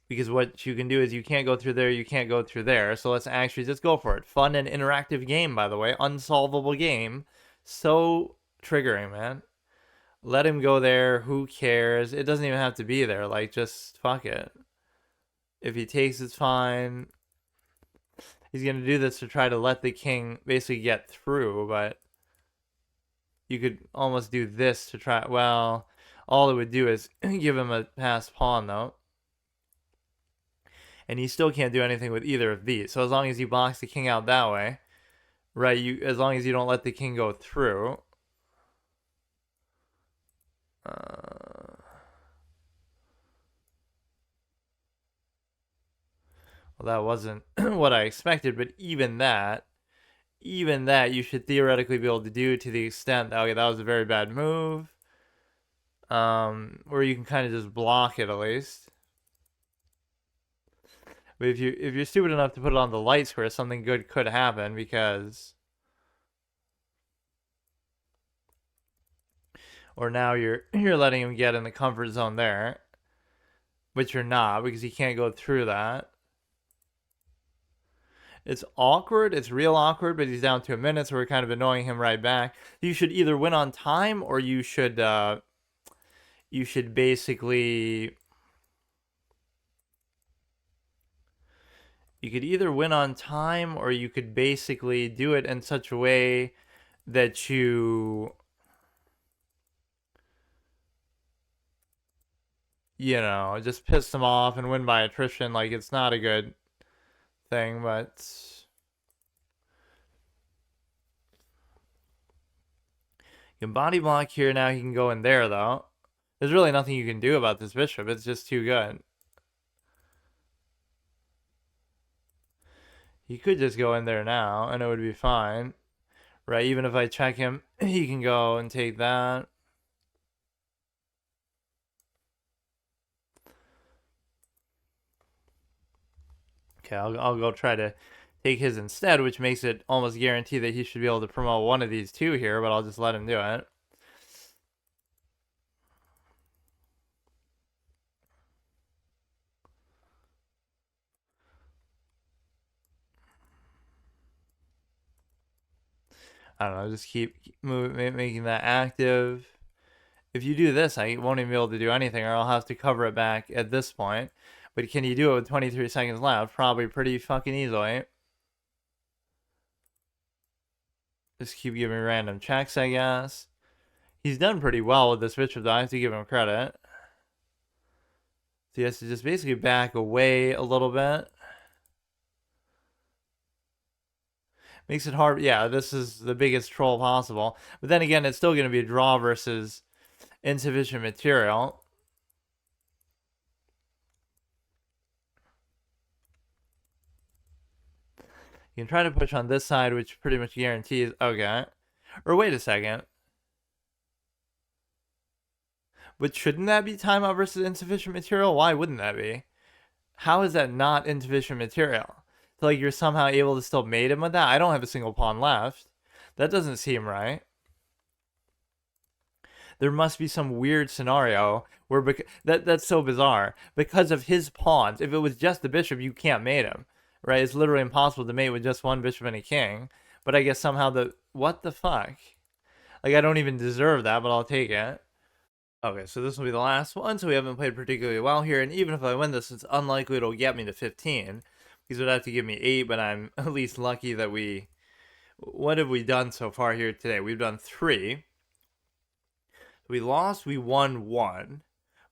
Because what you can do is you can't go through there, you can't go through there. So let's actually just go for it. Fun and interactive game, by the way. Unsolvable game. So triggering, man. Let him go there. Who cares? It doesn't even have to be there. Like, just fuck it. If he takes, it's fine. He's going to do this to try to let the king basically get through, but you could almost do this to try. Well, all it would do is give him a passed pawn, though. And he still can't do anything with either of these. So as long as he blocks the king out that way, right, as long as you don't let the king go through. Well, that wasn't what I expected, but even that, you should theoretically be able to do to the extent that, okay, that was a very bad move. Where you can kind of just block it at least. But if you're stupid enough to put it on the light square, something good could happen, because or now you're letting him get in the comfort zone there, but you're not, because he can't go through that. It's awkward. It's real awkward, but he's down to a minute, so we're kind of annoying him right back. You should either win on time, or you should basically, you could either win on time, or you could basically do it in such a way that you just piss them off and win by attrition. Like, it's not a good thing, but you can body block here. Now he can go in there, though. There's really nothing you can do about this bishop. It's just too good. He could just go in there now, and it would be fine. Right? Even if I check him, he can go and take that. Okay, I'll go try to take his instead, which makes it almost guaranteed that he should be able to promote one of these two here, but I'll just let him do it. I don't know, just keep making that active. If you do this, I won't even be able to do anything, or I'll have to cover it back at this point. But can you do it with 23 seconds left? Probably pretty fucking easily. Just keep giving random checks, I guess. He's done pretty well with this bishop, though. I have to give him credit. So he has to just basically back away a little bit. Makes it hard. Yeah, this is the biggest troll possible. But then again, it's still going to be a draw versus insufficient material. You can try to push on this side, which pretty much guarantees... Okay. Or wait a second. But shouldn't that be timeout versus insufficient material? Why wouldn't that be? How is that not insufficient material? So, like, you're somehow able to still mate him with that? I don't have a single pawn left. That doesn't seem right. There must be some weird scenario where... That's so bizarre. Because of his pawns, if it was just the bishop, you can't mate him. Right? It's literally impossible to mate with just one bishop and a king. But I guess somehow what the fuck? Like, I don't even deserve that, but I'll take it. Okay, so this will be the last one, so we haven't played particularly well here, and even if I win this, it's unlikely it'll get me to 15. Because it would have to give me 8, but I'm at least lucky that we... What have we done so far here today? We've done 3. We lost, we won 1.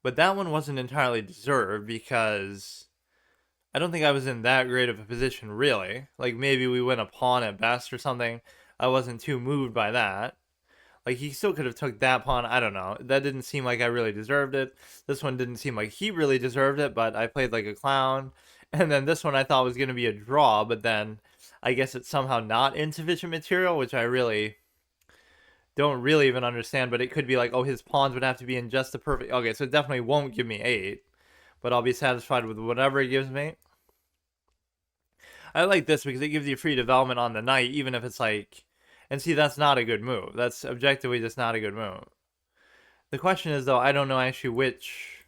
But that one wasn't entirely deserved, because... I don't think I was in that great of a position, really. Like, maybe we win a pawn at best or something. I wasn't too moved by that. Like, he still could have took that pawn. I don't know. That didn't seem like I really deserved it. This one didn't seem like he really deserved it, but I played like a clown. And then this one I thought was going to be a draw, but then I guess it's somehow not insufficient material, which I really don't really even understand, but it could be like, oh, his pawns would have to be in just the perfect... Okay, so it definitely won't give me 8, but I'll be satisfied with whatever it gives me. I like this because it gives you free development on the knight, even if it's like... And see, that's not a good move. That's objectively just not a good move. The question is, though, I don't know actually which...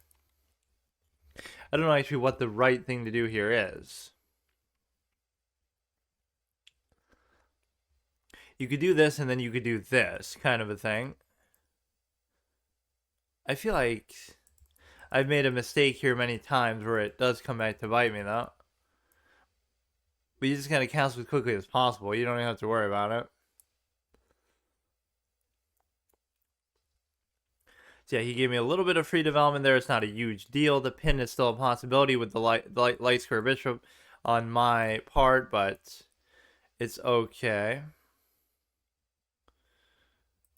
I don't know actually what the right thing to do here is. You could do this, and then you could do this, kind of a thing. I feel like I've made a mistake here many times where it does come back to bite me, though. But you just gotta cancel as quickly as possible. You don't even have to worry about it. So yeah, he gave me a little bit of free development there. It's not a huge deal. The pin is still a possibility with the light square bishop on my part, but it's okay.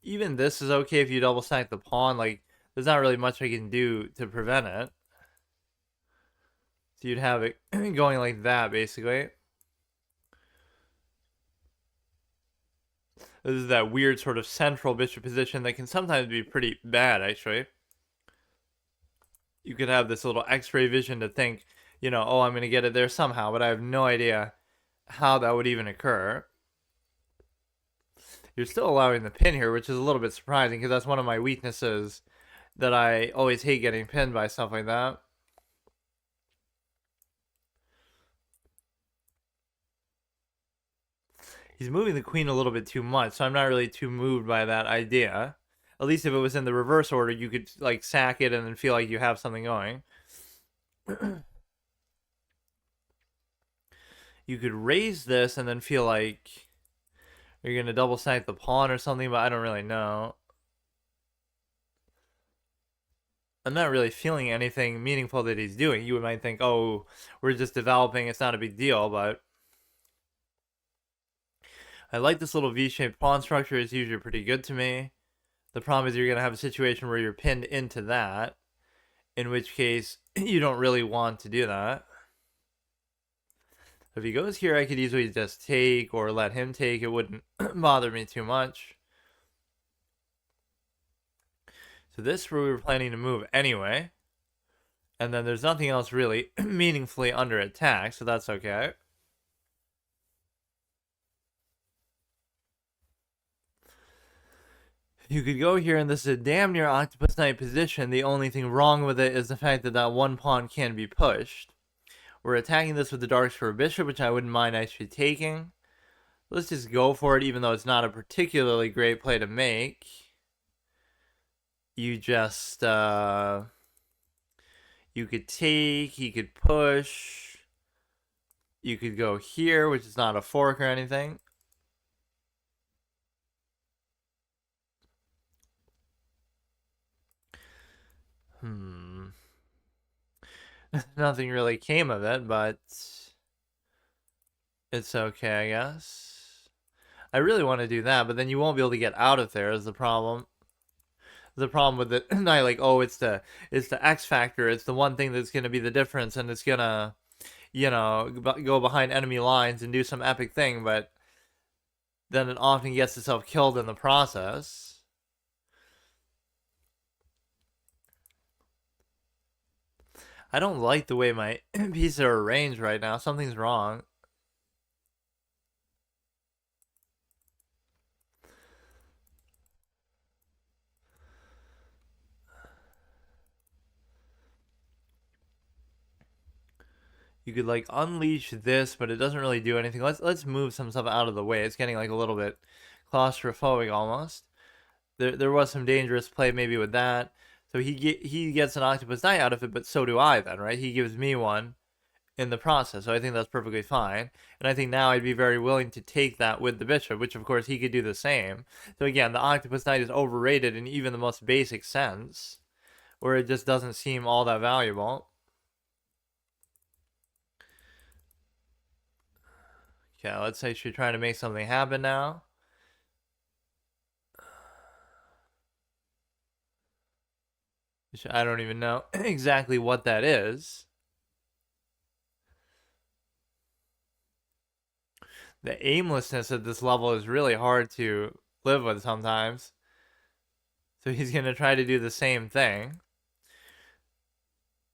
Even this is okay if you double stack the pawn. Like, there's not really much I can do to prevent it. So you'd have it going like that, basically. This is that weird sort of central bishop position that can sometimes be pretty bad, actually. You could have this little x-ray vision to think, you know, oh, I'm going to get it there somehow, but I have no idea how that would even occur. You're still allowing the pin here, which is a little bit surprising because that's one of my weaknesses, that I always hate getting pinned by stuff like that. He's moving the queen a little bit too much, so I'm not really too moved by that idea. At least if it was in the reverse order, you could like sack it and then feel like you have something going. You could raise this and then feel like you're going to double stack the pawn or something, but I don't really know. I'm not really feeling anything meaningful that he's doing. You might think, oh, we're just developing, it's not a big deal, but I like this little V-shaped pawn structure. It's usually pretty good to me. The problem is you're going to have a situation where you're pinned into that, in which case you don't really want to do that. If he goes here, I could easily just take or let him take. It wouldn't bother me too much. So this is where we were planning to move anyway. And then there's nothing else really meaningfully under attack, so that's okay. You could go here, and this is a damn near octopus knight position. The only thing wrong with it is the fact that that one pawn can be pushed. We're attacking this with the dark square bishop, which I wouldn't mind actually taking. Let's just go for it, even though it's not a particularly great play to make. You just, you could take, he could push. You could go here, which is not a fork or anything. Nothing really came of it, but it's okay, I guess. I really want to do that, but then you won't be able to get out of there is the problem. The problem with it, not like, oh, it's the X factor. It's the one thing that's going to be the difference, and it's going to, you know, go behind enemy lines and do some epic thing, but then it often gets itself killed in the process. I don't like the way my pieces are arranged right now. Something's wrong. You could like unleash this, but it doesn't really do anything. Let's move some stuff out of the way. It's getting like a little bit claustrophobic almost. There was some dangerous play maybe with that. So he gets an octopus knight out of it, but so do I then, right? He gives me one in the process. So I think that's perfectly fine. And I think now I'd be very willing to take that with the bishop, which of course he could do the same. So again, the octopus knight is overrated in even the most basic sense, where it just doesn't seem all that valuable. Okay, let's say she's trying to make something happen now. I don't even know exactly what that is. The aimlessness at this level is really hard to live with sometimes. So he's going to try to do the same thing.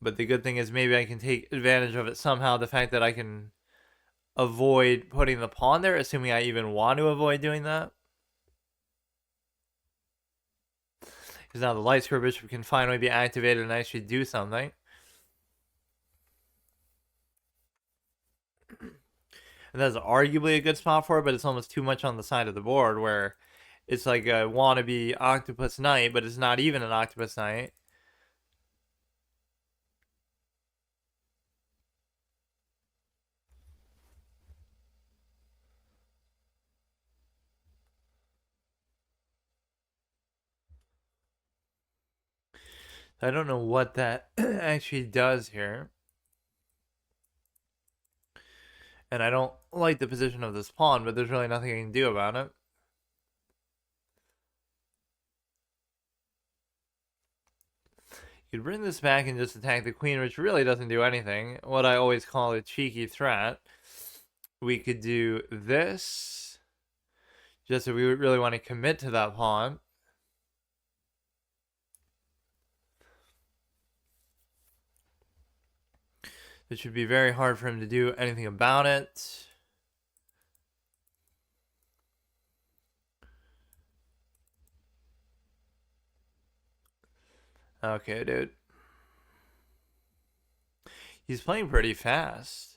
But the good thing is maybe I can take advantage of it somehow. The fact that I can avoid putting the pawn there, assuming I even want to avoid doing that. Because now the light square bishop can finally be activated and actually do something. And that's arguably a good spot for it, but it's almost too much on the side of the board where it's like a wannabe octopus knight, but it's not even an octopus knight. I don't know what that actually does here. And I don't like the position of this pawn, but there's really nothing I can do about it. You could bring this back and just attack the queen, which really doesn't do anything. What I always call a cheeky threat. We could do this, just if we would really want to commit to that pawn. It should be very hard for him to do anything about it. Okay, dude. He's playing pretty fast.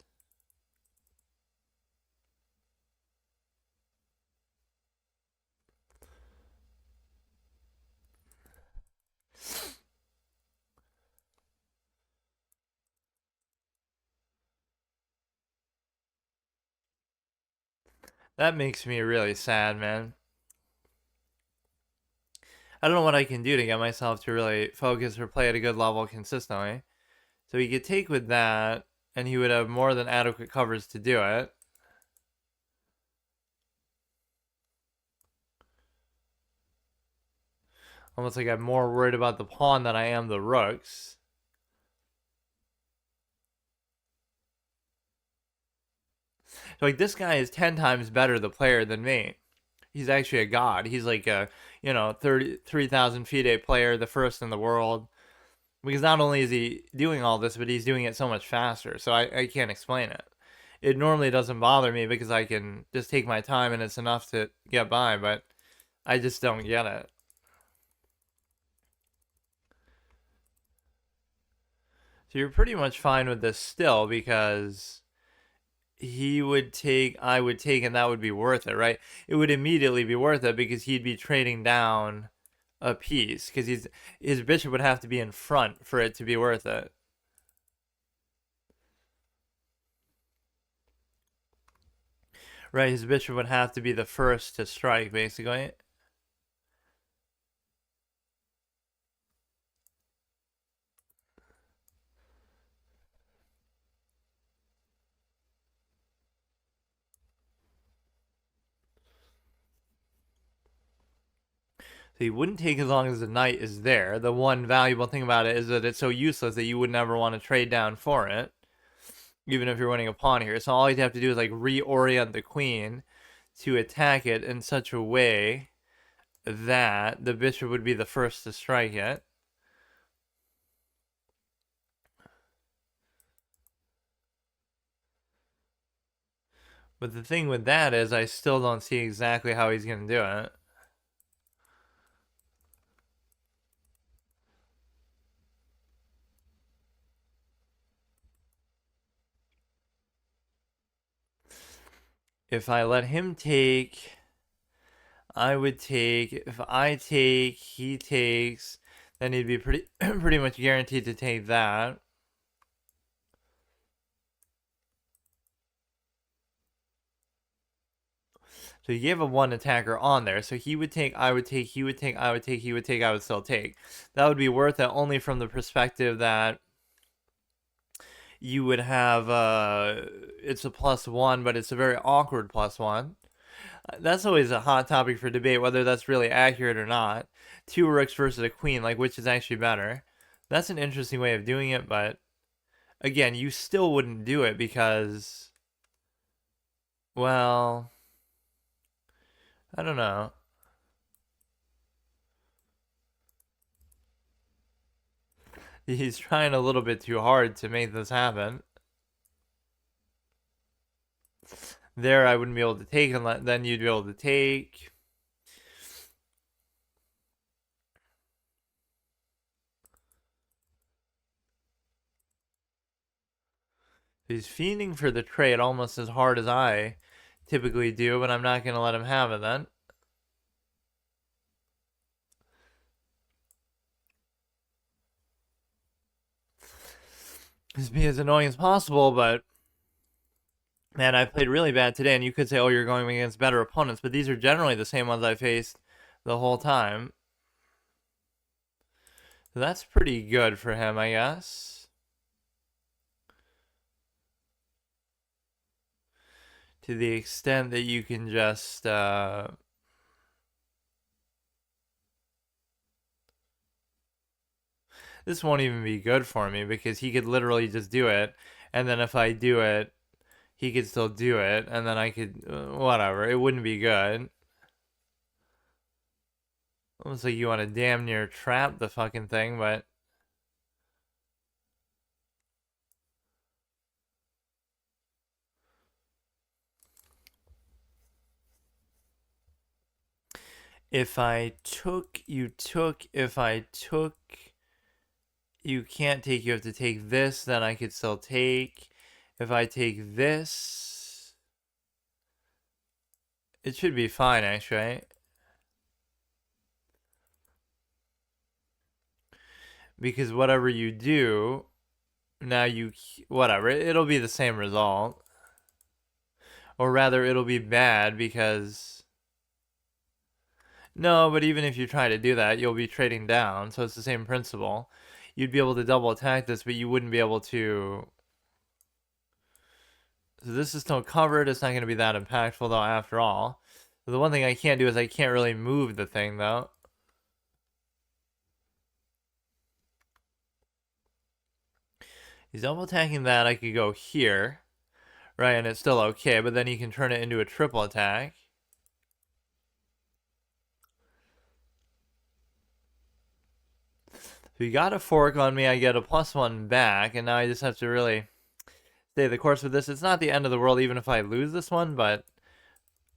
That makes me really sad, man. I don't know what I can do to get myself to really focus or play at a good level consistently. So he could take with that, and he would have more than adequate covers to do it. Almost like I'm more worried about the pawn than I am the rooks. So like this guy is 10 times better the player than me. He's actually a god. He's like a, 33,000 FIDE player, the first in the world. Because not only is he doing all this, but he's doing it so much faster. So I can't explain it. It normally doesn't bother me because I can just take my time and it's enough to get by, but I just don't get it. So you're pretty much fine with this still because he would take, I would take, and that would be worth it, right? It would immediately be worth it because he'd be trading down a piece because his bishop would have to be in front for it to be worth it. Right, his bishop would have to be the first to strike, basically. So he wouldn't take as long as the knight is there. The one valuable thing about it is that it's so useless that you would never want to trade down for it, even if you're winning a pawn here. So all you'd have to do is like reorient the queen to attack it in such a way that the bishop would be the first to strike it. But the thing with that is I still don't see exactly how he's going to do it. If I let him take, I would take. If I take, he takes, then he'd be pretty much guaranteed to take that. So you gave a one attacker on there. So he would take, I would take, he would take, I would take, he would take, I would still take. That would be worth it only from the perspective that you would have, it's a +1, but it's a very awkward +1. That's always a hot topic for debate, whether that's really accurate or not. Two rooks versus a queen, like which is actually better. That's an interesting way of doing it, but again, you still wouldn't do it because, well, I don't know. He's trying a little bit too hard to make this happen. There, I wouldn't be able to take, and then you'd be able to take. He's fiending for the trade almost as hard as I typically do, but I'm not going to let him have it then. Just be as annoying as possible, but man, I played really bad today, and you could say, oh, you're going against better opponents, but these are generally the same ones I faced the whole time. So that's pretty good for him, I guess. To the extent that you can just... this won't even be good for me because he could literally just do it, and then if I do it, he could still do it, and then I could... whatever, it wouldn't be good. Almost like you want to damn near trap the fucking thing, but... if I took, you took. If I took, you can't take. You have to take this, then I could still take. If I take this, it should be fine, actually, right? Because whatever you do, now you, whatever, it'll be the same result. Or rather, it'll be bad because... no, but even if you try to do that, you'll be trading down, so it's the same principle. You'd be able to double attack this, but you wouldn't be able to... so this is still covered. It's not going to be that impactful, though, after all. So the one thing I can't do is I can't really move the thing, though. He's double attacking that. I could go here, right, and it's still okay, but then he can turn it into a triple attack. So he got a fork on me. I get a +1 back, and now I just have to really stay the course with this. It's not the end of the world even if I lose this one, but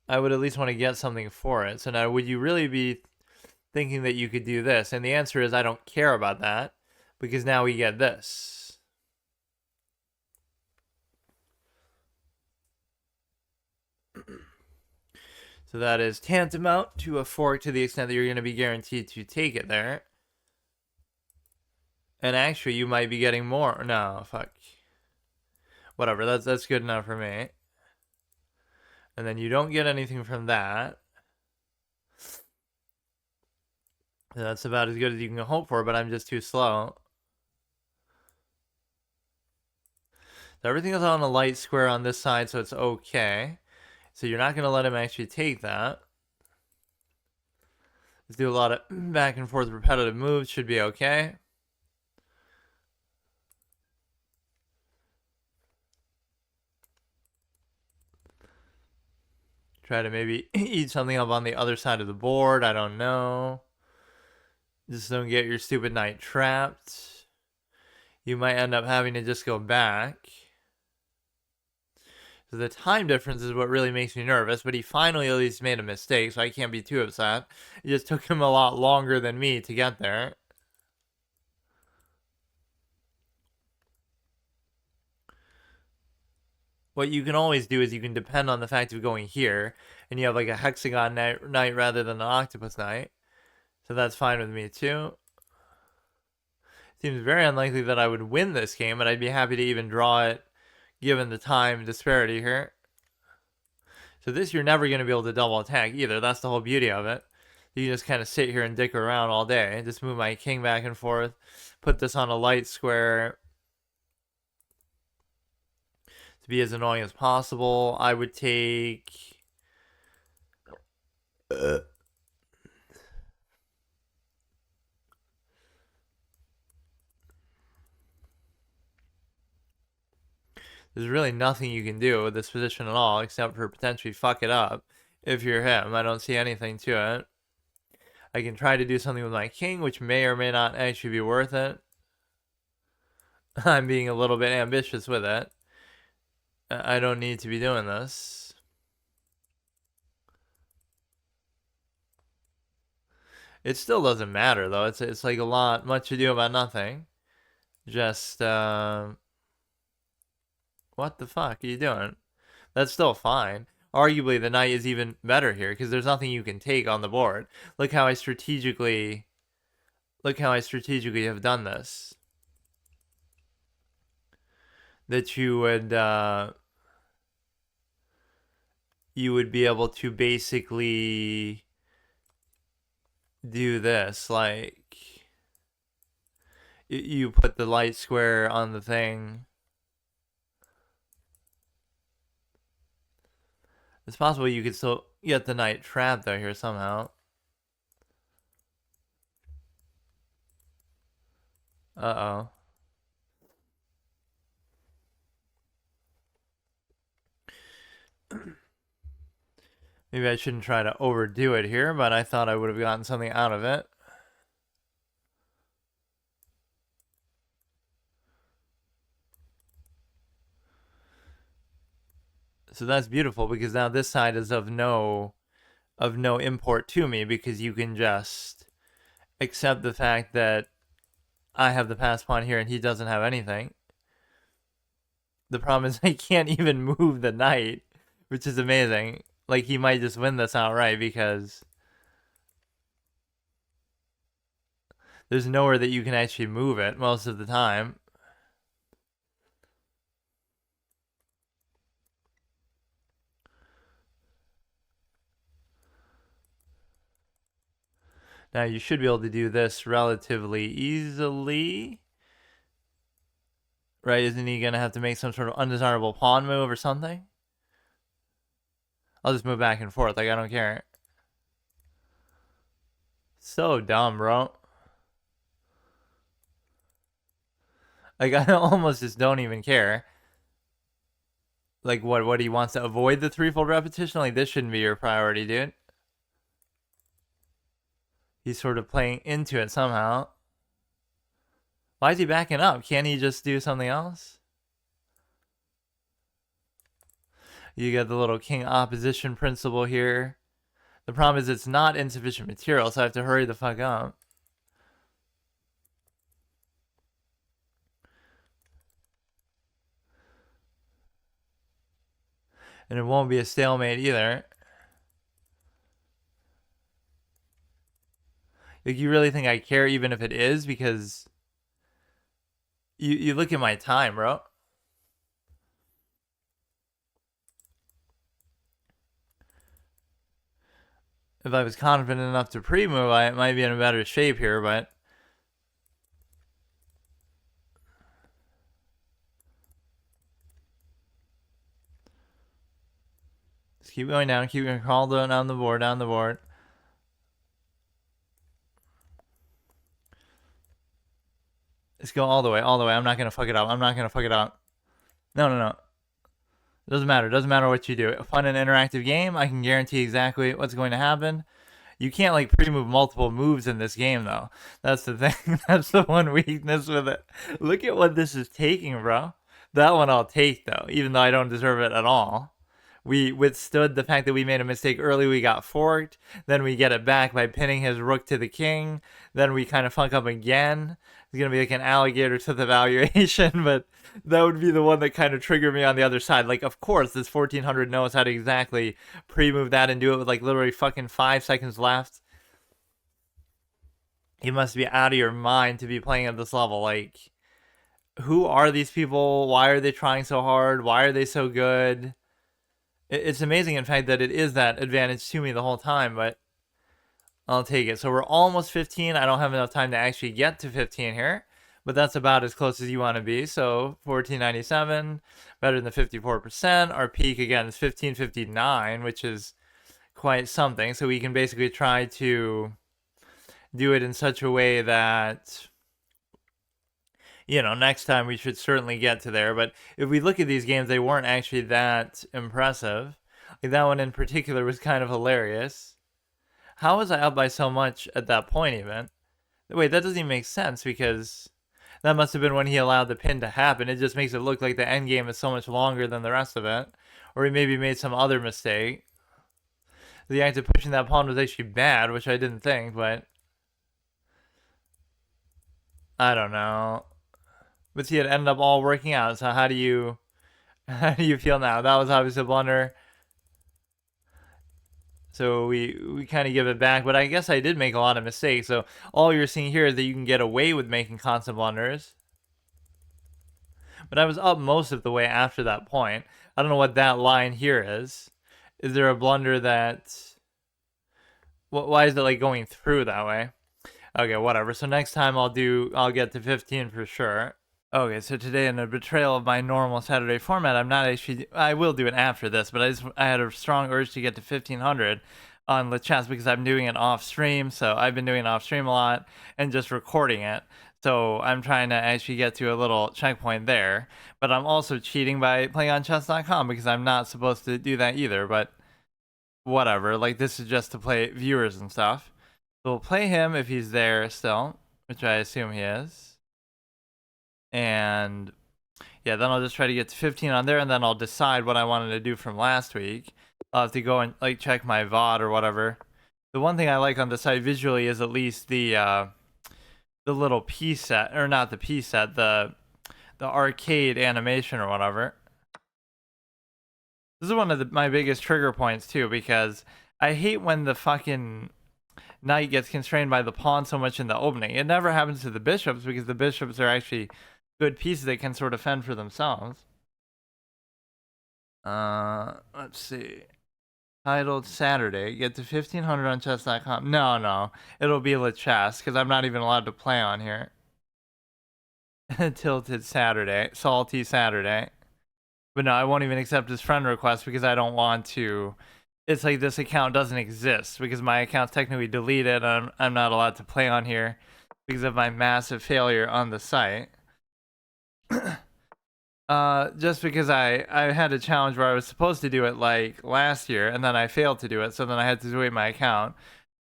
I would at least want to get something for it. So now, would you really be thinking that you could do this? And the answer is I don't care about that, because now we get this. So that is tantamount to a fork to the extent that you're going to be guaranteed to take it there. And actually, you might be getting more. No, fuck. Whatever, that's good enough for me. And then you don't get anything from that. That's about as good as you can hope for, but I'm just too slow. So everything is on a light square on this side, so it's okay. So you're not going to let him actually take that. Let's do a lot of back and forth repetitive moves. Should be okay. Try to maybe eat something up on the other side of the board. I don't know. Just don't get your stupid knight trapped. You might end up having to just go back. So the time difference is what really makes me nervous, but he finally at least made a mistake, so I can't be too upset. It just took him a lot longer than me to get there. What you can always do is you can depend on the fact of going here, and you have like a hexagon knight rather than an octopus knight. So that's fine with me too. Seems very unlikely that I would win this game, but I'd be happy to even draw it given the time disparity here. So this you're never going to be able to double attack either. That's the whole beauty of it. You can just kind of sit here and dick around all day. Just move my king back and forth. Put this on a light square to be as annoying as possible. I would take... there's really nothing you can do with this position at all except for potentially fuck it up if you're him. I don't see anything to it. I can try to do something with my king, which may or may not actually be worth it. I'm being a little bit ambitious with it. I don't need to be doing this. It still doesn't matter though. It's like a lot, much ado about nothing. Just what the fuck are you doing? That's still fine. Arguably, the knight is even better here because there's nothing you can take on the board. Look how I strategically, look how I strategically have done this. That you would be able to basically do this, like you put the light square on the thing. It's possible you could still get the knight trapped though here somehow. Uh-oh. Maybe I shouldn't try to overdo it here, but I thought I would have gotten something out of it. So that's beautiful because now this side is of no import to me because you can just accept the fact that I have the pass pawn here and he doesn't have anything. The problem is I can't even move the knight, which is amazing. Like he might just win this outright because there's nowhere that you can actually move it most of the time. Now you should be able to do this relatively easily. Right, isn't he going to have to make some sort of undesirable pawn move or something? I'll just move back and forth, like I don't care. So dumb, bro. Like I almost just don't even care. Like what he wants to avoid the threefold repetition? Like this shouldn't be your priority, dude. He's sort of playing into it somehow. Why is he backing up? Can't he just do something else? You get the little king opposition principle here. The problem is it's not insufficient material, so I have to hurry the fuck up. And it won't be a stalemate either. Like, you really think I care even if it is? Because you look at my time, bro. If I was confident enough to pre-move, I might be in a better shape here, but just keep going down, keep going, crawl down the board, down the board. Let's go all the way, all the way. I'm not gonna fuck it up. I'm not gonna fuck it up. No, no, no. It doesn't matter. It doesn't matter what you do. A fun and interactive game. I can guarantee exactly what's going to happen. You can't like pre-move multiple moves in this game though. That's the thing. That's the one weakness with it. Look at what this is taking, bro. That one I'll take though, even though I don't deserve it at all. We withstood the fact that we made a mistake early. We got forked. Then we get it back by pinning his rook to the king. Then we kind of fuck up again. It's going to be like an alligator to the valuation, but that would be the one that kind of triggered me on the other side. Like, of course, this 1400 knows how to exactly pre-move that and do it with like literally fucking 5 seconds left. You must be out of your mind to be playing at this level. Like, who are these people? Why are they trying so hard? Why are they so good? It's amazing, in fact, that it is that advantage to me the whole time, but I'll take it. So we're almost 15. I don't have enough time to actually get to 15 here, but that's about as close as you want to be. So 1497, better than 54%. Our peak, again, is 1559, which is quite something. So we can basically try to do it in such a way that, you know, next time we should certainly get to there. But if we look at these games, they weren't actually that impressive. Like that one in particular was kind of hilarious. How was I up by so much at that point even? Wait, that doesn't even make sense because That must have been when he allowed the pin to happen. It just makes it look like the end game is so much longer than the rest of it. Or he maybe made some other mistake. The act of pushing that pawn was actually bad, which I didn't think, but I don't know. But see, it ended up all working out. So how do you feel now? That was obviously a blunder. So we kind of give it back, but I guess I did make a lot of mistakes. So all you're seeing here is that you can get away with making constant blunders. But I was up most of the way after that point. I don't know what that line here is. Is there a blunder that... Why is it like going through that way? Okay, whatever. So next time I'll get to 15 for sure. Okay, so today in a betrayal of my normal Saturday format, I will do it after this, but I had a strong urge to get to 1500 on the chess because I'm doing it off stream. So I've been doing it off stream a lot and just recording it. So I'm trying to actually get to a little checkpoint there, but I'm also cheating by playing on chess.com because I'm not supposed to do that either, but whatever. Like, this is just to play viewers and stuff. So we'll play him if he's there still, which I assume he is. And yeah, then I'll just try to get to 15 on there, and then I'll decide what I wanted to do from last week. I'll have to go and like check my VOD or whatever. The one thing I like on the site visually is at least the little piece set, or not the piece set, the arcade animation or whatever. This is one of my biggest trigger points too, because I hate when the fucking knight gets constrained by the pawn so much in the opening. It never happens to the bishops because the bishops are actually good pieces that can sort of fend for themselves. Let's see. Titled Saturday. Get to 1500 on chess.com. No. It'll be Le Chess because I'm not even allowed to play on here. Tilted Saturday. Salty Saturday. But no, I won't even accept his friend request because I don't want to. It's like this account doesn't exist because my account's technically deleted and I'm not allowed to play on here because of my massive failure on the site. Just because I had a challenge where I was supposed to do it like last year and then I failed to do it, so then I had to delete my account.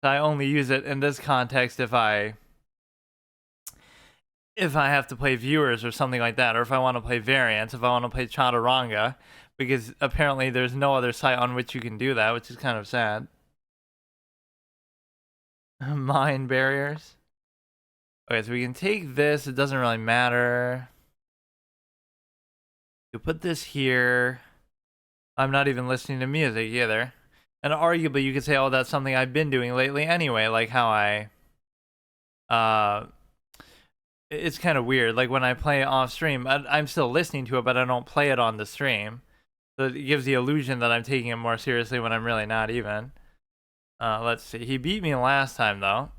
So I only use it in this context if I have to play viewers or something like that, or if I want to play variants, if I want to play Chaturanga, because apparently there's no other site on which you can do that, which is kind of sad. Mind barriers. Okay, so we can take this. It doesn't really matter. You put this here. I'm not even listening to music either. And arguably you could say, oh, that's something I've been doing lately anyway, like how it's kind of weird. Like when I play off stream, I'm still listening to it, but I don't play it on the stream. So it gives the illusion that I'm taking it more seriously when I'm really not even. Let's see. He beat me last time, though.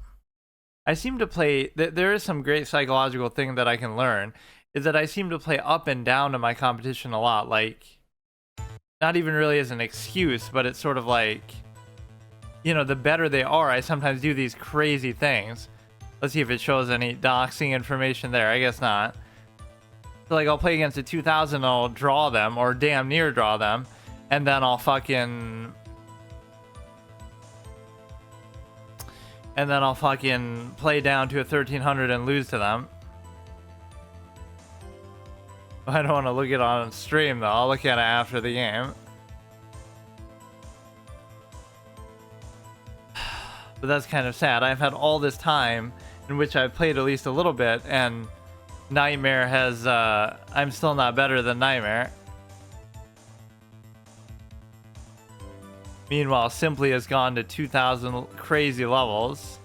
I seem to play... There is some great psychological thing that I can learn, is that I seem to play up and down to my competition a lot. Like, not even really as an excuse, but it's sort of like, you know, the better they are, I sometimes do these crazy things. Let's see if it shows any doxing information there. I guess not. So, like, I'll play against a 2000 and I'll draw them, or damn near draw them, and then I'll fucking... play down to a 1300 and lose to them. I don't want to look at it on stream, though. I'll look at it after the game. But that's kind of sad. I've had all this time in which I've played at least a little bit, and Nightmare has, I'm still not better than Nightmare. Meanwhile, Simply has gone to 2000 crazy levels.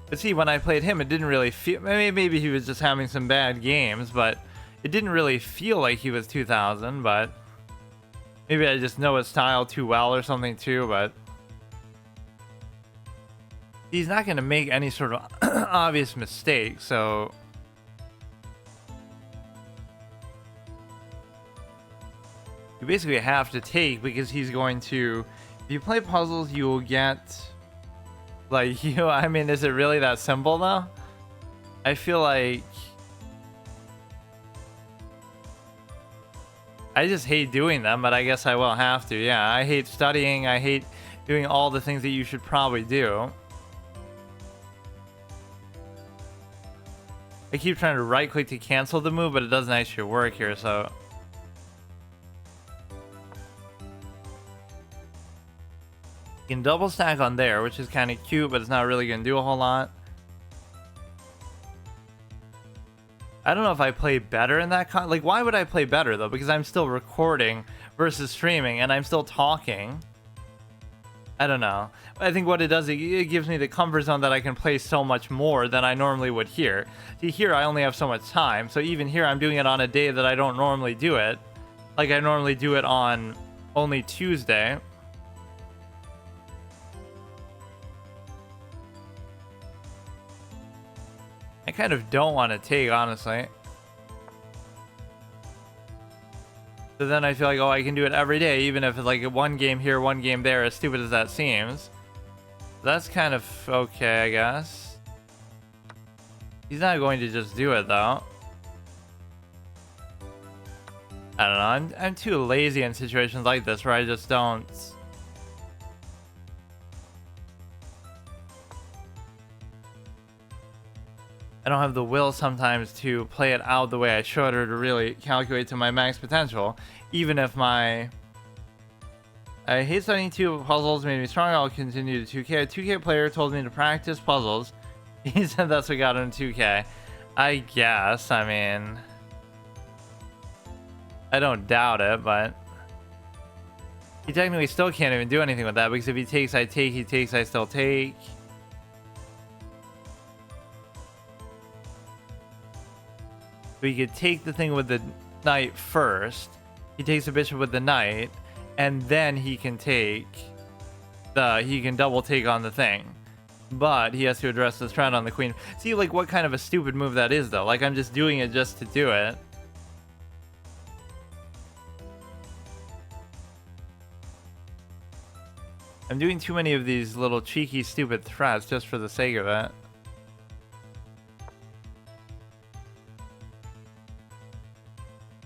But see, when I played him, it didn't really feel... Maybe he was just having some bad games, but it didn't really feel like he was 2000, but... Maybe I just know his style too well or something too, but... He's not going to make any sort of obvious mistake, so... You basically have to take, because he's going to... If you play puzzles, you will get... Like, I mean, is it really that simple, though? I feel like... I just hate doing them, but I guess I will have to. Yeah, I hate studying. I hate doing all the things that you should probably do. I keep trying to right click to cancel the move, but it doesn't actually work here, so. You can double stack on there, which is kind of cute, but it's not really going to do a whole lot. I don't know if I play better in that like, why would I play better though? Because I'm still recording versus streaming, and I'm still talking. I don't know. I think what it does, it gives me the comfort zone that I can play so much more than I normally would here. See, here I only have so much time, so even here I'm doing it on a day that I don't normally do it. Like, I normally do it on only Tuesday. I kind of don't want to take, honestly. So then I feel like, oh, I can do it every day, even if it's like one game here, one game there, as stupid as that seems. That's kind of okay, I guess. He's not going to just do it, though. I don't know. I'm too lazy in situations like this where I just don't... I don't have the will sometimes to play it out the way I should, or to really calculate to my max potential. Even if my... I hate studying 2 puzzles, made me stronger, I'll continue to 2K. A 2K player told me to practice puzzles. He said that's what got him 2K. I guess, I mean... I don't doubt it, but... He technically still can't even do anything with that, because if he takes, I take, he takes, I still take. So he could take the thing with the knight first. He takes the bishop with the knight, and then he can take the... He can double take on the thing. But he has to address this threat on the queen. See, like, what kind of a stupid move that is, though. Like, I'm just doing it just to do it. I'm doing too many of these little cheeky, stupid threats just for the sake of it.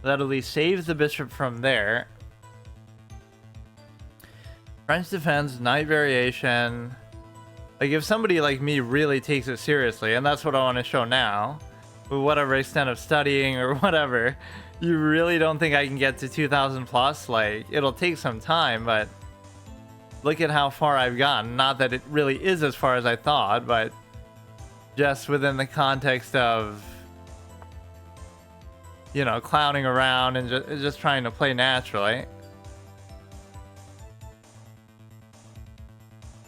That at least saves the bishop from there. French defense, knight variation. Like, if somebody like me really takes it seriously, and that's what I want to show now, with whatever extent of studying or whatever, you really don't think I can get to 2,000 plus? Like, it'll take some time, but look at how far I've gotten. Not that it really is as far as I thought, but just within the context of, you know, clowning around and just trying to play naturally.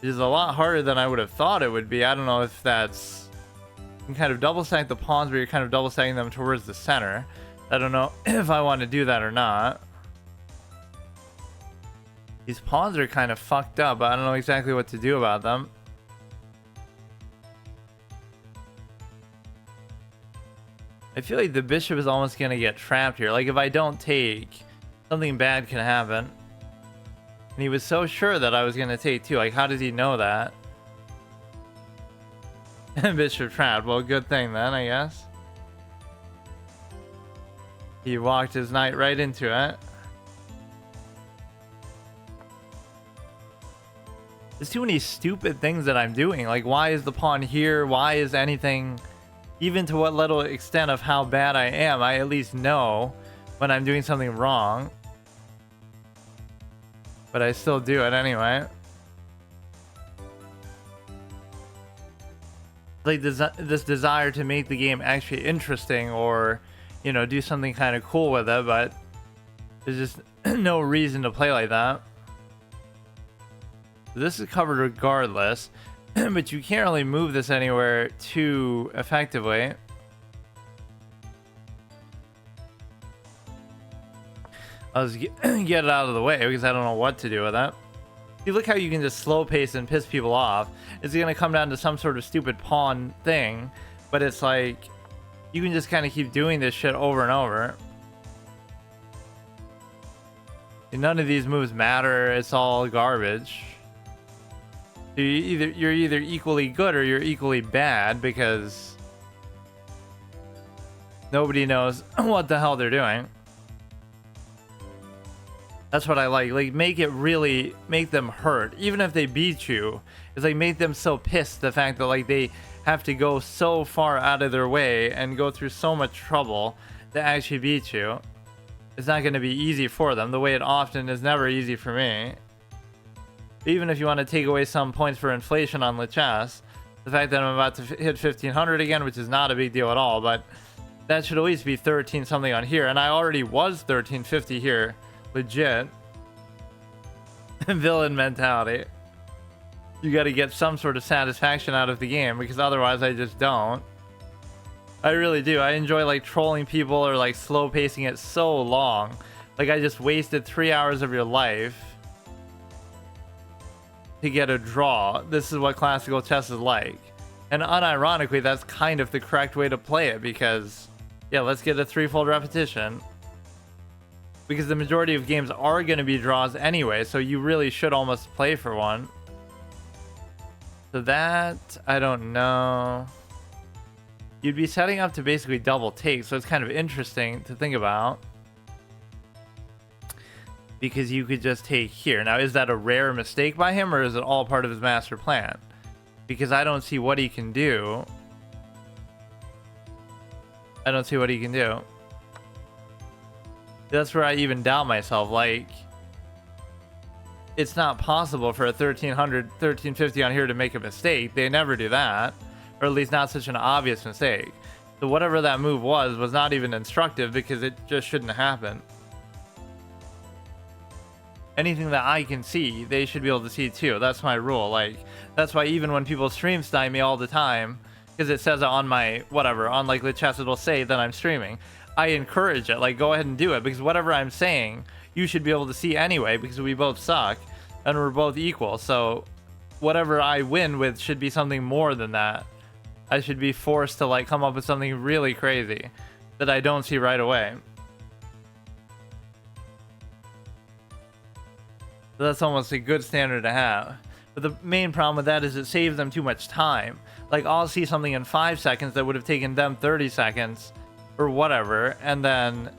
It is a lot harder than I would have thought it would be. I don't know if that's... You can kind of double stack the pawns, but you're kind of double stacking them towards the center. I don't know if I want to do that or not. These pawns are kind of fucked up, but I don't know exactly what to do about them. I feel like the bishop is almost going to get trapped here. Like, if I don't take, something bad can happen. And he was so sure that I was going to take too. Like, how did he know that? Bishop trapped. Well, good thing then, I guess. He walked his knight right into it. There's too many stupid things that I'm doing. Like, why is the pawn here? Why is anything... Even to what little extent of how bad I am, I at least know when I'm doing something wrong. But I still do it anyway. Like, this desire to make the game actually interesting, or, you know, do something kind of cool with it, but there's just no reason to play like that. This is covered regardless. But you can't really move this anywhere too effectively. I'll just get it out of the way because I don't know what to do with that. See, look how you can just slow pace and piss people off. It's going to come down to some sort of stupid pawn thing, but it's like you can just kind of keep doing this shit over and over. And none of these moves matter. It's all garbage. You're either equally good or you're equally bad, because nobody knows what the hell they're doing. That's what I like. Like, make it really make them hurt, even if they beat you. It's like, make them so pissed the fact that, like, they have to go so far out of their way and go through so much trouble to actually beat you. It's not going to be easy for them, the way it often is never easy for me. Even if you want to take away some points for inflation on Lichess, the fact that I'm about to hit 1500 again, which is not a big deal at all, but that should at least be 13 something on here, and I already was 1350 here, legit. Villain mentality. You got to get some sort of satisfaction out of the game, because otherwise I just don't. I really do. I enjoy like trolling people or like slow pacing it so long. Like I just wasted 3 hours of your life to get a draw. This is what classical chess is like. And unironically, that's kind of the correct way to play it, because yeah, let's get a threefold repetition. Because the majority of games are going to be draws anyway, so you really should almost play for one. So that, I don't know. You'd be setting up to basically double take, so it's kind of interesting to think about. Because you could just take here. Now, is that a rare mistake by him, or is it all part of his master plan? Because I don't see what he can do. I don't see what he can do. That's where I even doubt myself. Like, it's not possible for a 1300, 1350 on here to make a mistake. They never do that. Or at least not such an obvious mistake. So whatever that move was not even instructive, because it just shouldn't happen. Anything that I can see, they should be able to see too. That's my rule. Like, that's why even when people stream snipe me all the time, because it says on my, whatever, on like Lichess, it'll say that I'm streaming. I encourage it. Like, go ahead and do it, because whatever I'm saying, you should be able to see anyway, because we both suck and we're both equal. So whatever I win with should be something more than that. I should be forced to like come up with something really crazy that I don't see right away. So that's almost a good standard to have. But the main problem with that is it saves them too much time. Like, I'll see something in 5 seconds that would have taken them 30 seconds or whatever, and then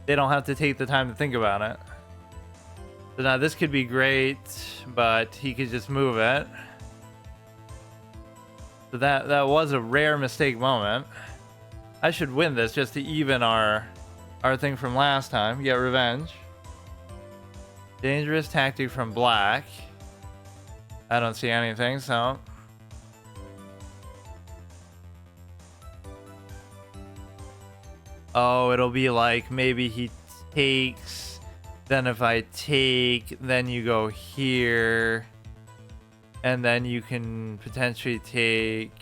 they don't have to take the time to think about it. So now this could be great, but he could just move it. So that was a rare mistake moment. I should win this just to even our thing from last time. Get revenge. Dangerous tactic from black. I don't see anything, so. Oh, it'll be like maybe he takes, then if I take, then you go here, and then you can potentially take.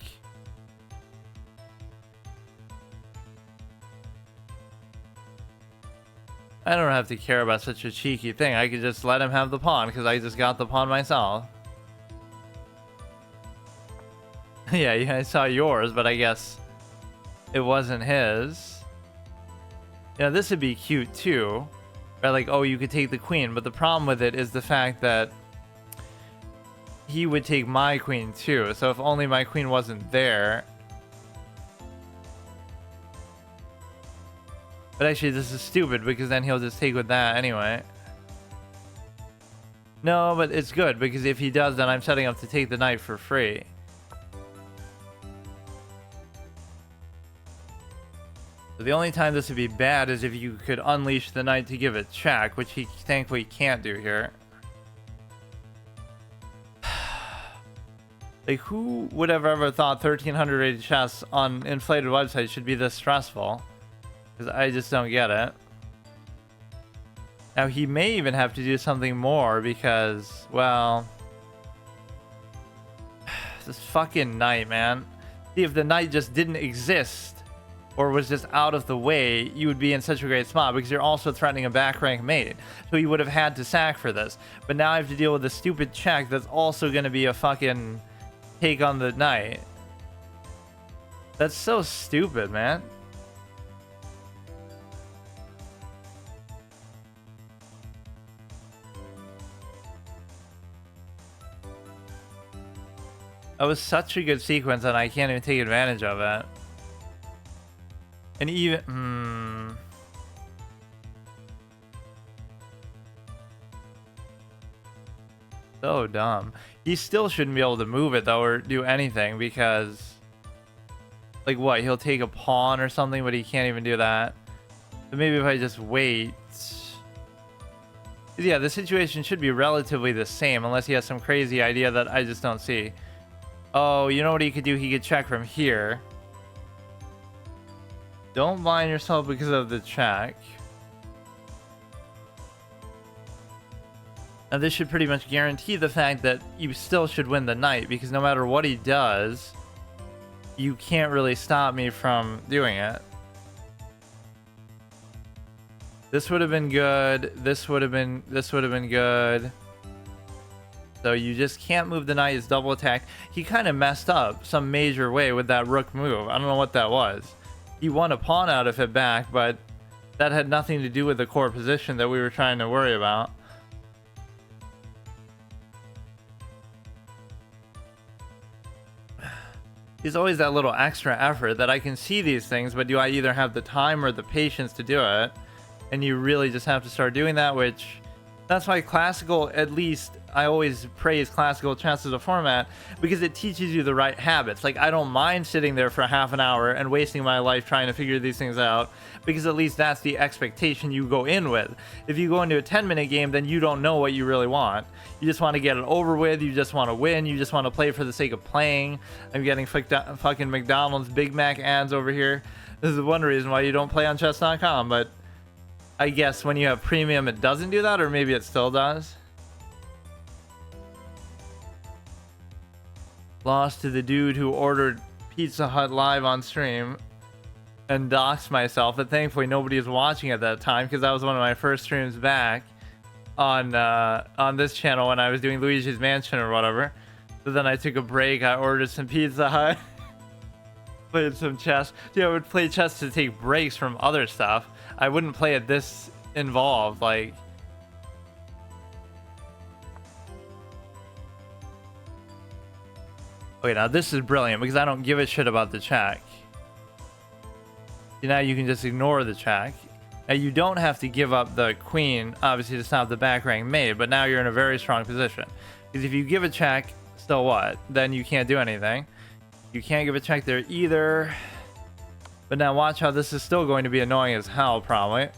I don't have to care about such a cheeky thing. I could just let him have the pawn, because I just got the pawn myself. Yeah, I saw yours, but I guess it wasn't his. Yeah, this would be cute too. Right, like, oh, you could take the queen, but the problem with it is the fact that he would take my queen too. So if only my queen wasn't there. But actually, this is stupid, because then he'll just take with that anyway. No, but it's good, because if he does, then I'm setting up to take the knight for free. So the only time this would be bad is if you could unleash the knight to give it check, which he thankfully can't do here. Like, who would have ever thought 1300 rated chess on inflated websites should be this stressful? Because I just don't get it. Now, he may even have to do something more because, well, this fucking knight, man. See, if the knight just didn't exist or was just out of the way, you would be in such a great spot, because you're also threatening a back rank mate. So you would have had to sack for this. But now I have to deal with a stupid check that's also going to be a fucking take on the knight. That's so stupid, man. That was such a good sequence, and I can't even take advantage of it. And even... So dumb. He still shouldn't be able to move it, though, or do anything, because Like what? He'll take a pawn or something, but he can't even do that. So maybe if I just wait. Yeah, the situation should be relatively the same unless he has some crazy idea that I just don't see. Oh, you know what he could do? He could check from here. Don't blind yourself because of the check. Now this should pretty much guarantee the fact that you still should win the knight, because no matter what he does, you can't really stop me from doing it. This would have been good. This would have been good. So you just can't move the knight. It's double attack. He kind of messed up some major way with that rook move. I don't know what that was. He won a pawn out of it back, but that had nothing to do with the core position that we were trying to worry about. There's always that little extra effort that I can see these things, but do I either have the time or the patience to do it? And you really just have to start doing that, which that's why classical, at least I always praise classical chess as a format, because it teaches you the right habits. Like, I don't mind sitting there for half an hour and wasting my life trying to figure these things out, because at least that's the expectation you go in with. If you go into a 10-minute game, then you don't know what you really want. You just want to get it over with, you just want to win, you just want to play for the sake of playing. I'm getting fucking McDonald's Big Mac ads over here. This is one reason why you don't play on chess.com, but I guess when you have premium it doesn't do that, or maybe it still does. Lost to the dude who ordered Pizza Hut live on stream and doxed myself, but thankfully nobody was watching at that time because that was one of my first streams back on this channel when I was doing Luigi's Mansion or whatever. So then I took a break, I ordered some Pizza Hut, played some chess. Dude, I would play chess to take breaks from other stuff. I wouldn't play it this involved, like. Okay, now this is brilliant because I don't give a shit about the check. Now you can just ignore the check. Now you don't have to give up the queen, obviously, to stop the back rank mate, but now you're in a very strong position. Because if you give a check, still what? Then you can't do anything. You can't give a check there either. But now watch how this is still going to be annoying as hell, probably.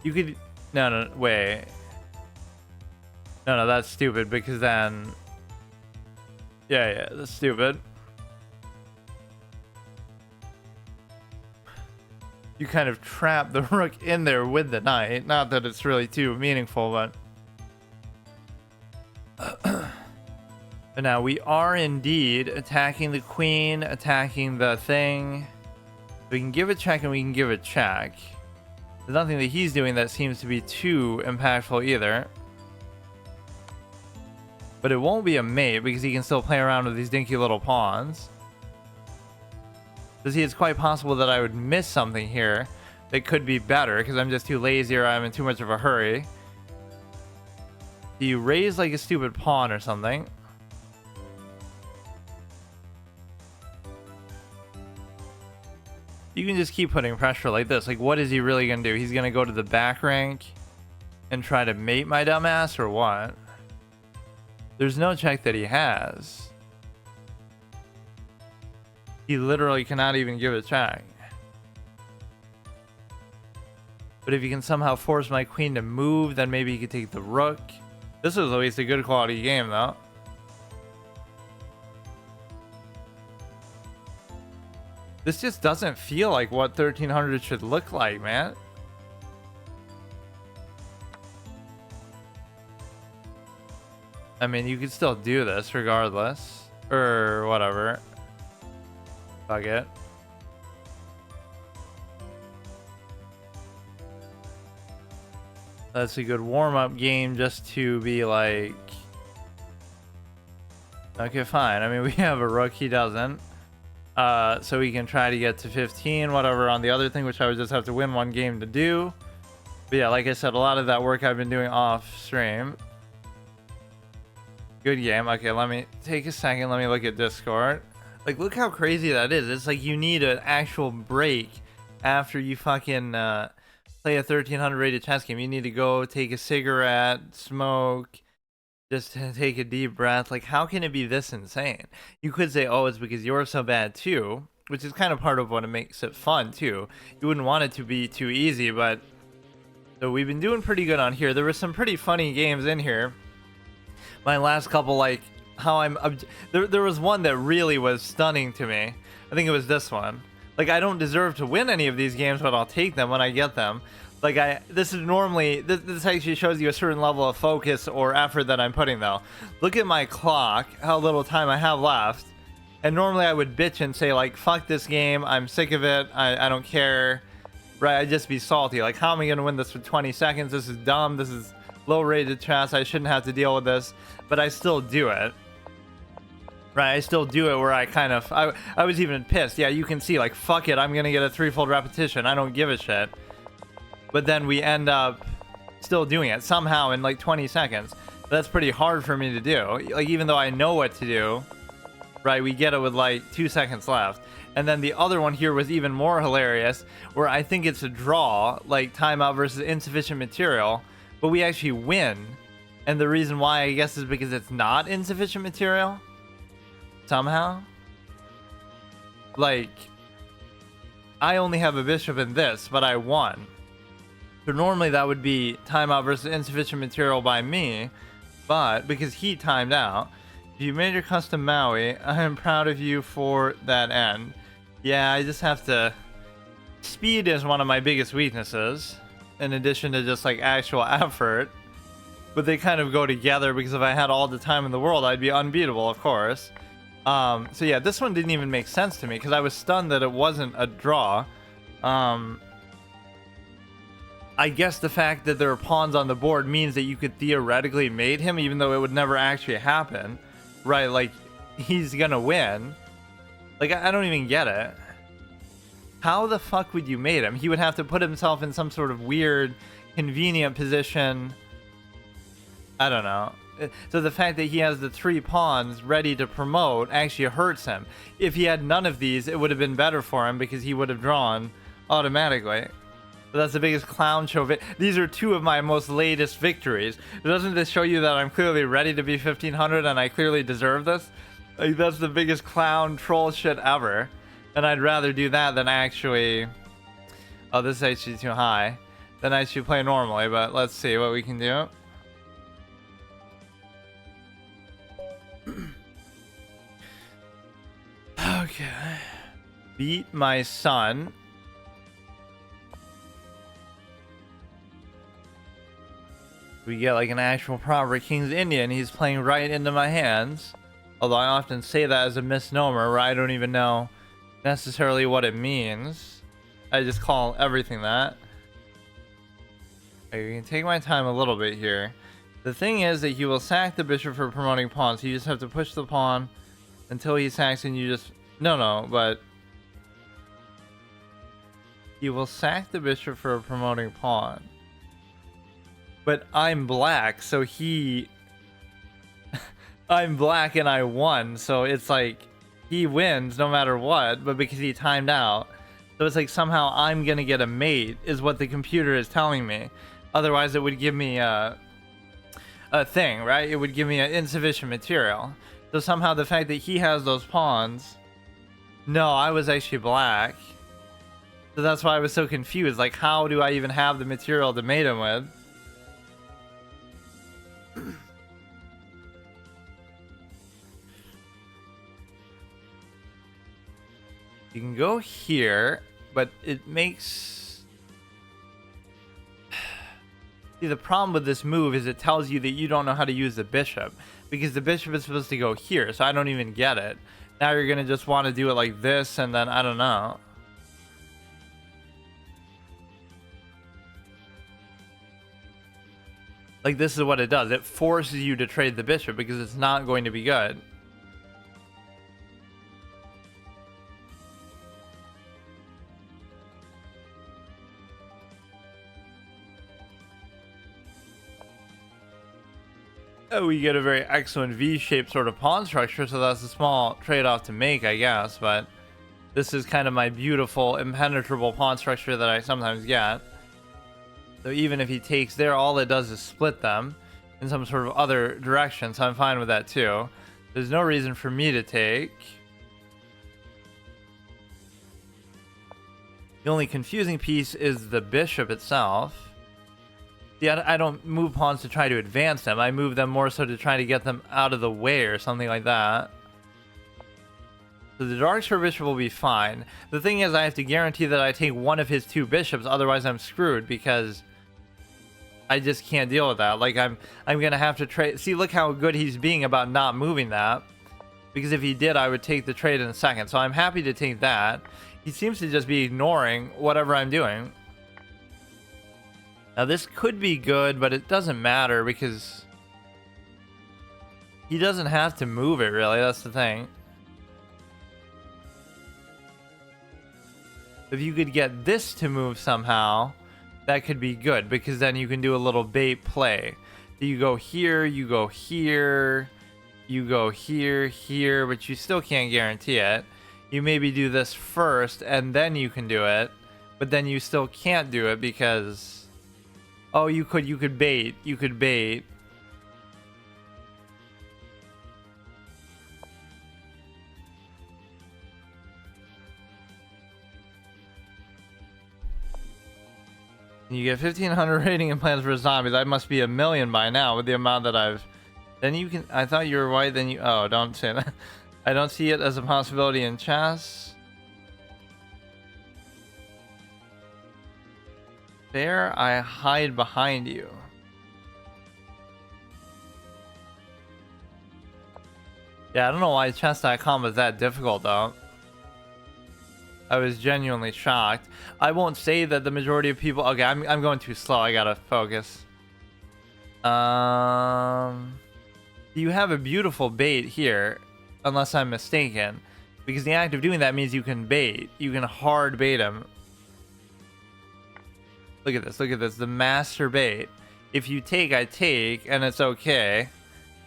You could... No, wait. No, that's stupid, because then... Yeah, that's stupid. You kind of trap the rook in there with the knight. Not that it's really too meaningful, but... But now we are indeed attacking the queen, attacking the thing. We can give a check and we can give a check. There's nothing that he's doing that seems to be too impactful either. But it won't be a mate because he can still play around with these dinky little pawns. So see, it's quite possible that I would miss something here that could be better because I'm just too lazy or I'm in too much of a hurry. Do you raise like a stupid pawn or something? You can just keep putting pressure like this. Like, what is he really going to do? He's going to go to the back rank and try to mate my dumbass or what? There's no check that he has. He literally cannot even give a check. But if he can somehow force my queen to move, then maybe he could take the rook. This was at least a good quality game, though. This just doesn't feel like what 1300 should look like, man. I mean, you could still do this regardless. Or whatever. Fuck it. That's a good warm-up game just to be like... Okay, fine. I mean, we have a rook, he doesn't. So we can try to get to 15, whatever, on the other thing, which I would just have to win one game to do. But yeah, like I said, a lot of that work I've been doing off stream. Good game. Okay, let me take a second. Let me look at Discord. Like, look how crazy that is. It's like you need an actual break after you fucking play a 1300 rated chess game. You need to go take a cigarette, smoke, Just to take a deep breath. Like, how can it be this insane? You could say, oh, it's because you're so bad too, which is kind of part of what makes it fun too. You wouldn't want it to be too easy, but so we've been doing pretty good on here. There were some pretty funny games in here. My last couple, like how there was one that really was stunning to me. I think it was this one. Like, I don't deserve to win any of these games, but I'll take them when I get them. Like, this is normally, this actually shows you a certain level of focus or effort that I'm putting, though. Look at my clock, how little time I have left. And normally I would bitch and say, like, fuck this game, I'm sick of it, I don't care. Right, I'd just be salty. Like, how am I going to win this for 20 seconds? This is dumb, this is low-rated chess, I shouldn't have to deal with this. But I still do it. Right, I still do it where I kind of, I was even pissed. Yeah, you can see, like, fuck it, I'm going to get a threefold repetition, I don't give a shit. But then we end up still doing it somehow in like 20 seconds. That's pretty hard for me to do. Like, even though I know what to do, right? We get it with like 2 seconds left. And then the other one here was even more hilarious, where I think it's a draw, like timeout versus insufficient material, but we actually win. And the reason why, I guess, is because it's not insufficient material somehow. Like, I only have a bishop in this, but I won. So normally that would be timeout versus insufficient material by me, but because he timed out, you made your custom Maui. I am proud of you for that end. Yeah, I just have to... Speed is one of my biggest weaknesses, in addition to just like actual effort. But they kind of go together, because if I had all the time in the world, I'd be unbeatable, of course. So yeah, this one didn't even make sense to me, because I was stunned that it wasn't a draw. I guess the fact that there are pawns on the board means that you could theoretically mate him, even though it would never actually happen. Right, like, he's gonna win. Like, I don't even get it. How the fuck would you mate him? He would have to put himself in some sort of weird, convenient position. I don't know. So the fact that he has the 3 pawns ready to promote actually hurts him. If he had none of these, it would have been better for him, because he would have drawn automatically. So that's the biggest clown show. These are 2 of my most latest victories. Doesn't this show you that I'm clearly ready to be 1500 and I clearly deserve this? Like, that's the biggest clown troll shit ever. And I'd rather do that than actually... Oh, this is actually too high. Than actually play normally, but let's see what we can do. Okay. Beat my son. We get like an actual proper King's Indian. He's playing right into my hands. Although I often say that as a misnomer, where I don't even know necessarily what it means. I just call everything that. Okay, you can take my time a little bit here. The thing is that he will sack the bishop for promoting pawns. So you just have to push the pawn until he sacks, and you just... No, but... He will sack the bishop for a promoting pawn. But I'm black, so he... I'm black and I won, so it's like... He wins no matter what, but because he timed out. So it's like somehow I'm gonna get a mate, is what the computer is telling me. Otherwise it would give me a thing, right? It would give me an insufficient material. So somehow the fact that he has those pawns... No, I was actually black. So that's why I was so confused. Like, how do I even have the material to mate him with? You can go here, but it makes... See, the problem with this move is it tells you that you don't know how to use the bishop, because the bishop is supposed to go here, so I don't even get it. Now you're gonna just want to do it like this, and then I don't know. Like, this is what it does. It forces you to trade the bishop because it's not going to be good. We get a very excellent V-shaped sort of pawn structure, so that's a small trade-off to make, I guess, but this is kind of my beautiful, impenetrable pawn structure that I sometimes get. So even if he takes there, all it does is split them. in some sort of other direction, so I'm fine with that too. There's no reason for me to take. The only confusing piece is the bishop itself. Yeah, I don't move pawns to try to advance them. I move them more so to try to get them out of the way or something like that. So the dark square bishop will be fine. The thing is, I have to guarantee that I take one of his 2 bishops, otherwise I'm screwed, because I just can't deal with that. Like, I'm gonna have to trade. See, look how good he's being about not moving that. Because if he did, I would take the trade in a second. So I'm happy to take that. He seems to just be ignoring whatever I'm doing. Now this could be good, but it doesn't matter because he doesn't have to move it, really. That's the thing. If you could get this to move somehow, that could be good, because then you can do a little bait play. You go here, you go here, you go here, here, but you still can't guarantee it. You maybe do this first, and then you can do it, but then you still can't do it because... Oh, you could bait. You could bait. You get 1,500 rating and plans for zombies. I must be 1,000,000 by now with the amount that I've... Then you can... I thought you were white, then you... Oh, don't say that. I don't see it as a possibility in chess. There, I hide behind you. Yeah, I don't know why chess.com was that difficult, though. I was genuinely shocked. I won't say that the majority of people... Okay, I'm going too slow. I gotta focus. You have a beautiful bait here, unless I'm mistaken. Because the act of doing that means you can bait. You can hard bait him. Look at this, look at this. The master bait. If you take, I take, and it's okay.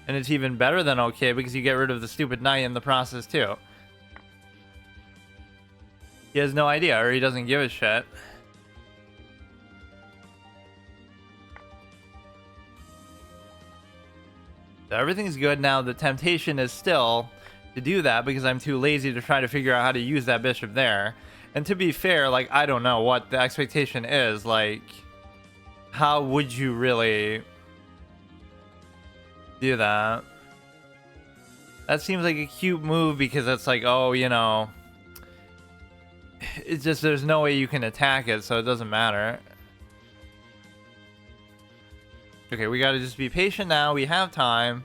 And it's even better than okay because you get rid of the stupid knight in the process too. He has no idea, or he doesn't give a shit. So everything's good now. The temptation is still to do that because I'm too lazy to try to figure out how to use that bishop there. And to be fair, like, I don't know what the expectation is. Like, how would you really do that? That seems like a cute move because it's like, oh, you know, it's just there's no way you can attack it, so it doesn't matter. Okay, we gotta just be patient now. We have time.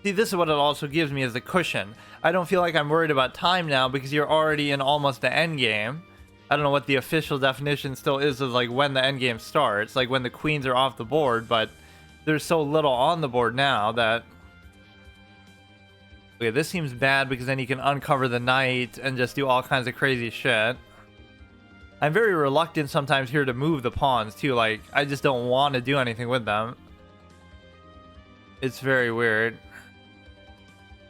See, this is what it also gives me, is the cushion. I don't feel like I'm worried about time now because you're already in almost the end game. I don't know what the official definition still is of like when the end game starts, like when the queens are off the board, but there's so little on the board now that... Okay, this seems bad because then you can uncover the knight and just do all kinds of crazy shit. I'm very reluctant sometimes here to move the pawns too, like I just don't want to do anything with them. It's very weird.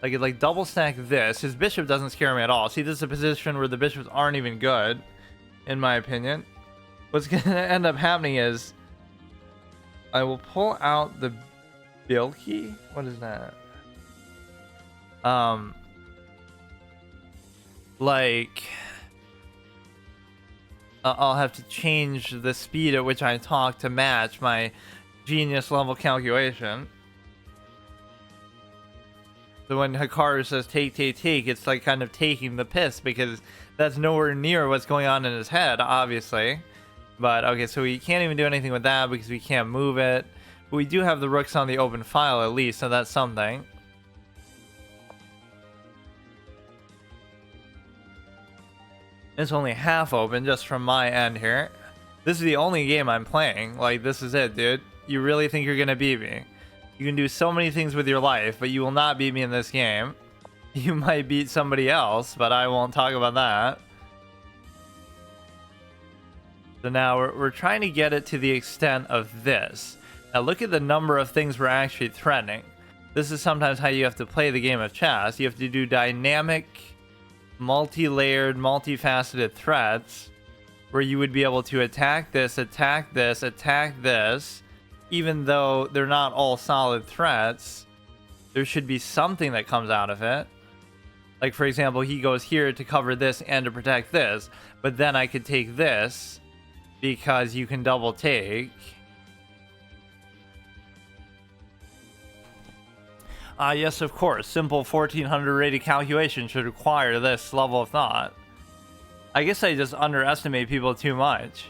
Like, it like double stack this. His bishop doesn't scare me at all. See, this is a position where the bishops aren't even good, in my opinion. What's gonna end up happening is I will pull out the Bilky. What is that? Like, I'll have to change the speed at which I talk to match my genius level calculation. So when Hikaru says take, take, take, it's like kind of taking the piss because that's nowhere near what's going on in his head, obviously. But okay, so we can't even do anything with that because we can't move it. But we do have the rooks on the open file at least, so that's something. It's only half open just from my end here. This is the only game I'm playing. Like, this is it, dude. You really think you're gonna beat me? You can do so many things with your life, but you will not beat me in this game. You might beat somebody else, but I won't talk about that. So now we're trying to get it to the extent of this. Now look at the number of things we're actually threatening. This is sometimes how you have to play the game of chess. You have to do dynamic, multi-layered, multifaceted threats where you would be able to attack this, attack this, attack this, even though they're not all solid threats, there should be something that comes out of it. Like, for example, he goes here to cover this and to protect this, but then I could take this because you can double take. Yes, of course. Simple 1400 rated calculation should require this level of thought. I guess I just underestimate people too much.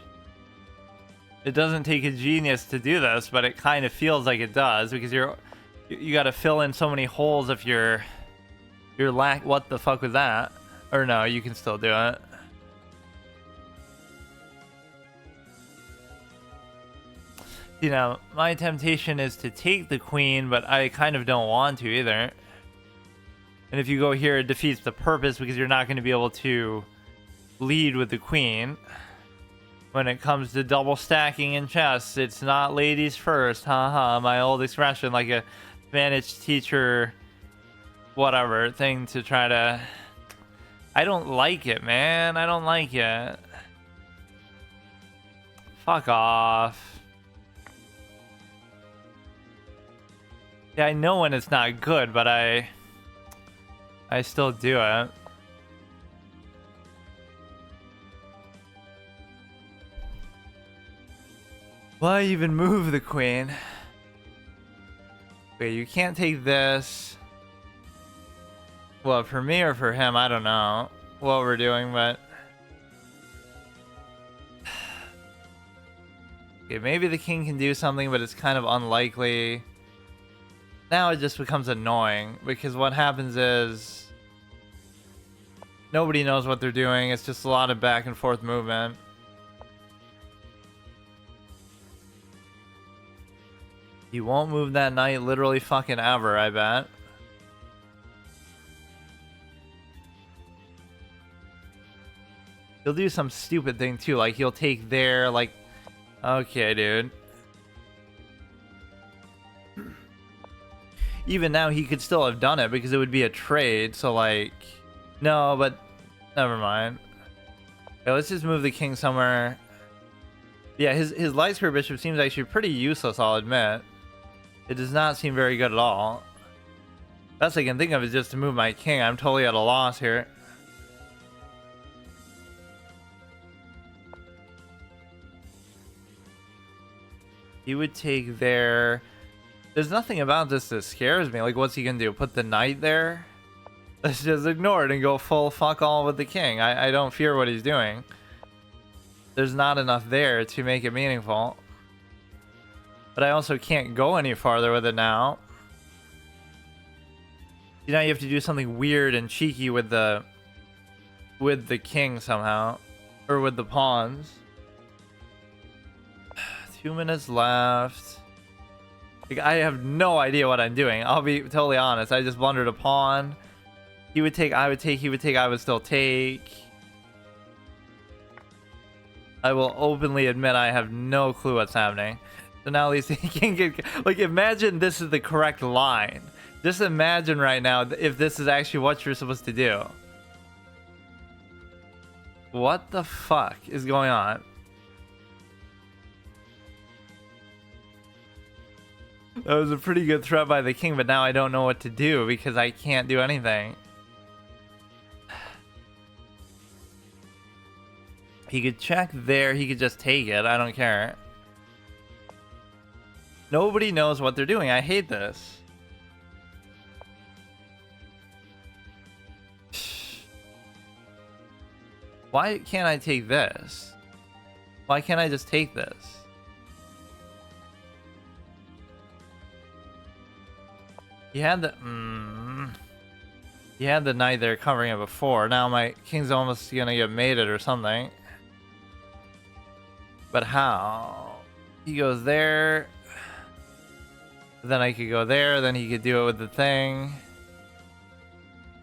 It doesn't take a genius to do this, but it kind of feels like it does, because you got to fill in so many holes if you're what the fuck was that? Or no, you can still do it. You know, my temptation is to take the queen, but I kind of don't want to either. And if you go here, it defeats the purpose, because you're not going to be able to lead with the queen. When it comes to double stacking in chess, it's not ladies first. Haha, my old expression, like a Spanish teacher, whatever, thing to try to... I don't like it, man. I don't like it. Fuck off. Yeah, I know when it's not good, but I still do it. Why even move the queen? Wait, you can't take this. Well, for me or for him, I don't know what we're doing, but... Okay, maybe the king can do something, but it's kind of unlikely. Now it just becomes annoying, because what happens is... nobody knows what they're doing, it's just a lot of back and forth movement. He won't move that knight literally fucking ever, I bet. He'll do some stupid thing too, like he'll take there, like... Okay, dude. Even now, he could still have done it, because it would be a trade, so like... No, but... Never mind. Okay, let's just move the king somewhere. Yeah, his light square bishop seems actually pretty useless, I'll admit. It does not seem very good at all. Best I can think of is just to move my king. I'm totally at a loss here. He would take there. There's nothing about this that scares me. Like, what's he gonna do? Put the knight there? Let's just ignore it and go full fuck all with the king. I don't fear what he's doing. There's not enough there to make it meaningful. But I also can't go any farther with it now. You know, you have to do something weird and cheeky with the king somehow. Or with the pawns. 2 minutes left. Like, I have no idea what I'm doing. I'll be totally honest. I just blundered a pawn. He would take, I would take, he would take, I would still take. I will openly admit I have no clue what's happening. So now at least he can get... Like, imagine this is the correct line. Just imagine right now if this is actually what you're supposed to do. What the fuck is going on? That was a pretty good threat by the king, but now I don't know what to do because I can't do anything. He could check there, he could just take it, I don't care. Nobody knows what they're doing, I hate this. Why can't I take this? Why can't I just take this? He had the... He had the knight there covering it before. Now my king's almost gonna get mated or something. But how? He goes there. Then I could go there. Then he could do it with the thing.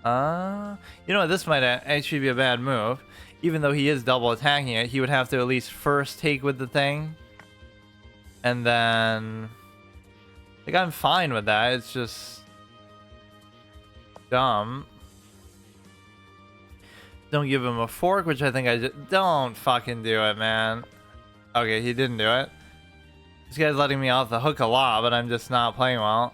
You know what? This might actually be a bad move. Even though he is double attacking it, he would have to at least first take with the thing. And then... Like, I'm fine with that. It's just... dumb. Don't give him a fork, which I think I just... Don't fucking do it, man. Okay, he didn't do it. This guy's letting me off the hook a lot, but I'm just not playing well.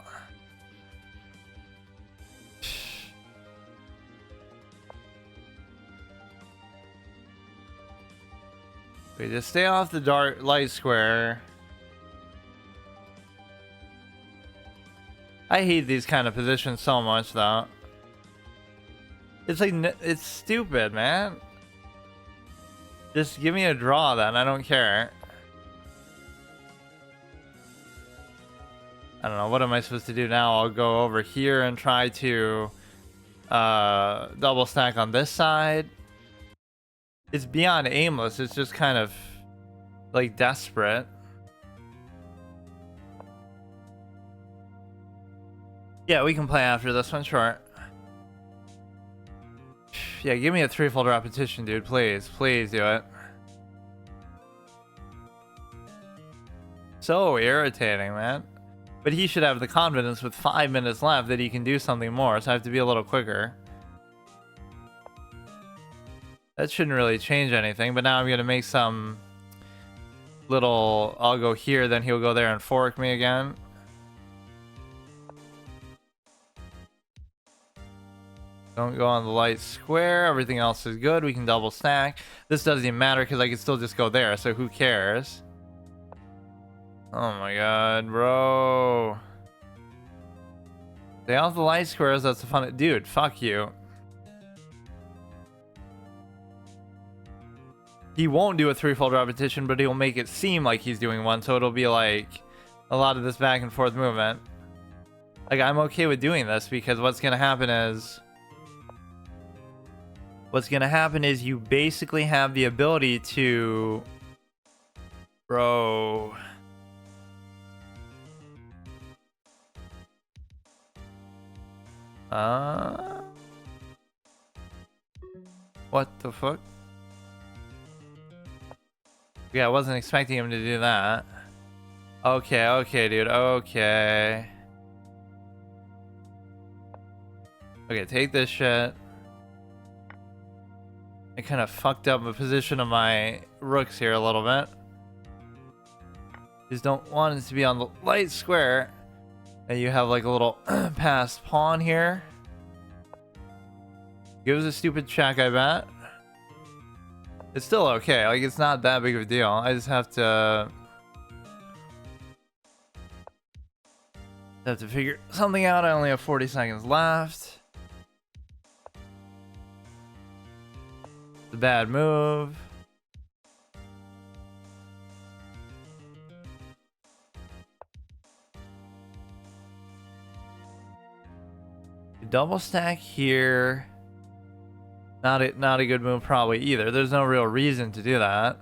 Okay, just stay off the dark light square. I hate these kind of positions so much, though. It's like, it's stupid, man. Just give me a draw then, I don't care. I don't know, what am I supposed to do now? I'll go over here and try to double stack on this side. It's beyond aimless, it's just kind of like desperate. Yeah, we can play after this one, sure. Yeah, give me a threefold repetition, dude, please. Please do it. So irritating, man. But he should have the confidence with 5 minutes left that he can do something more, so I have to be a little quicker. That shouldn't really change anything, but now I'm going to make some little... I'll go here, then he'll go there and fork me again. Don't go on the light square. Everything else is good. We can double stack. This doesn't even matter because I can still just go there, so who cares? Oh my god, bro. Stay off the light squares. That's the fun. Dude, fuck you. He won't do a threefold repetition, but he'll make it seem like he's doing one, so it'll be like a lot of this back and forth movement. Like, I'm okay with doing this because what's gonna happen is... you basically have the ability to... Bro... What the fuck? Yeah, I wasn't expecting him to do that. Okay, okay, dude, okay. Okay, take this shit. I kind of fucked up the position of my rooks here a little bit. Just don't want it to be on the light square. And you have like a little passed pawn here. Gives a stupid check, I bet. It's still okay. Like, it's not that big of a deal. I just have to figure something out. I only have 40 seconds left. It's a bad move. Double stack here. Not a good move probably either. There's no real reason to do that.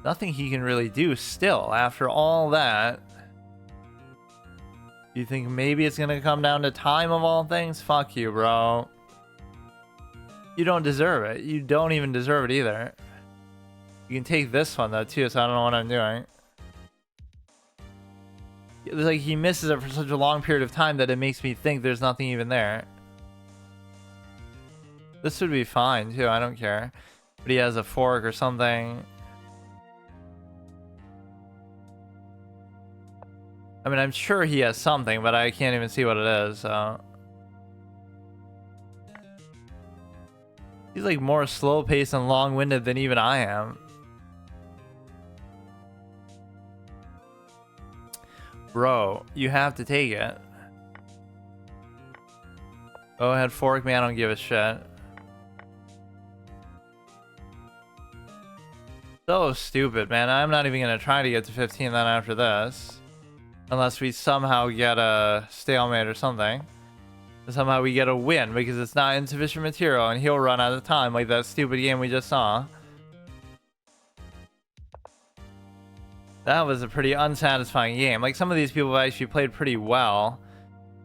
Nothing he can really do still after all that. You think maybe it's gonna come down to time of all things? Fuck you, bro. You don't deserve it. You don't even deserve it either. You can take this one though too, so I don't know what I'm doing. It's like he misses it for such a long period of time that it makes me think there's nothing even there. This would be fine too, I don't care. But he has a fork or something. I mean, I'm sure he has something, but I can't even see what it is, so... He's like more slow-paced and long-winded than even I am. Bro, you have to take it. Go ahead, fork me, I don't give a shit. So stupid, man. I'm not even gonna try to get to 15 then after this. Unless we somehow get a stalemate or something. Somehow we get a win because it's not insufficient material and he'll run out of time like that stupid game we just saw. That was a pretty unsatisfying game. Like, some of these people actually played pretty well,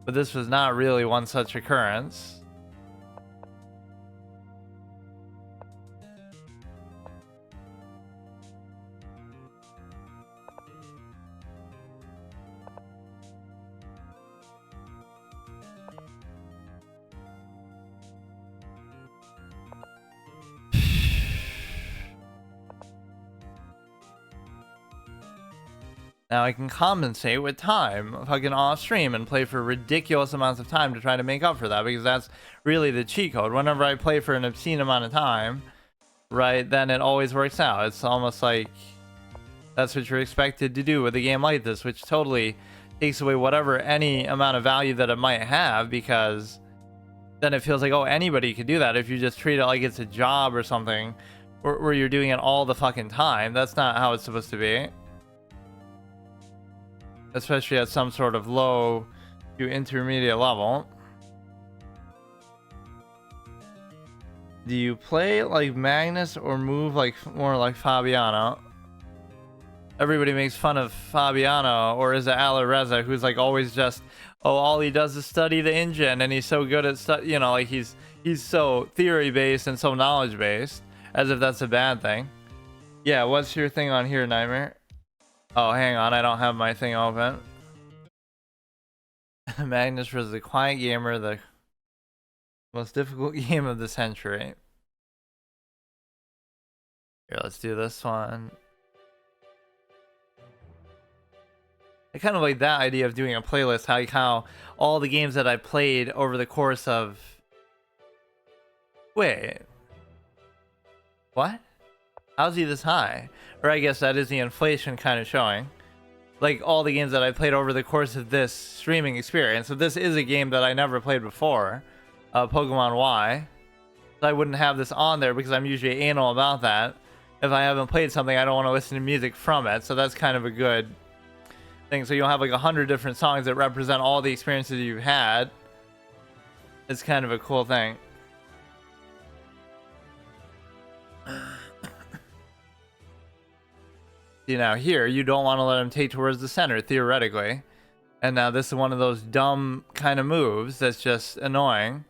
but this was not really one such occurrence. Now I can compensate with time, fucking off stream, and play for ridiculous amounts of time to try to make up for that, because that's really the cheat code. Whenever I play for an obscene amount of time, right, then it always works out. It's almost like that's what you're expected to do with a game like this, which totally takes away whatever any amount of value that it might have, because then it feels like, oh, anybody could do that if you just treat it like it's a job or something, where you're doing it all the fucking time. That's not how it's supposed to be. Especially at some sort of low to intermediate level. Do you play like Magnus or move like more like Fabiano? Everybody makes fun of Fabiano, or is it Alareza, who's like always just, oh, all he does is study the engine, and he's so good at you know, like he's so theory based and so knowledge based, as if that's a bad thing. Yeah, what's your thing on here, Nightmare? Oh, hang on, I don't have my thing open. Magnus was the quiet gamer, the most difficult game of the century. Here, let's do this one. I kind of like that idea of doing a playlist, how all the games that I played over the course of... Wait. What? How's he this high? Or I guess that is the inflation kind of showing. Like all the games that I played over the course of this streaming experience. So this is a game that I never played before. Pokemon Y. So I wouldn't have this on there because I'm usually anal about that. If I haven't played something, I don't want to listen to music from it. So that's kind of a good thing. So you'll have like 100 different songs that represent all the experiences you've had. It's kind of a cool thing. See, now here you don't want to let him take towards the center theoretically, and now this is one of those dumb kind of moves that's just annoying,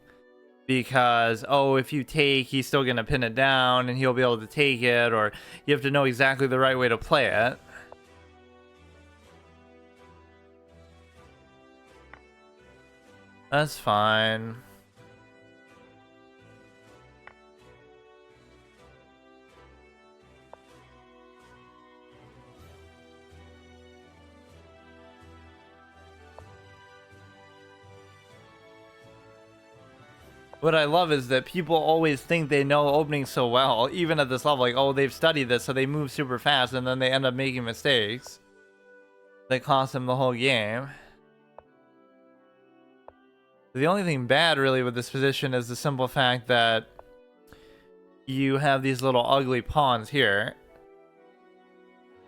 because oh, if you take, he's still gonna pin it down and he'll be able to take it, or you have to know exactly the right way to play it. That's fine. What I love is that people always think they know openings so well, even at this level, like, oh, they've studied this, so they move super fast, and then they end up making mistakes that cost them the whole game. The only thing bad, really, with this position is the simple fact that you have these little ugly pawns here.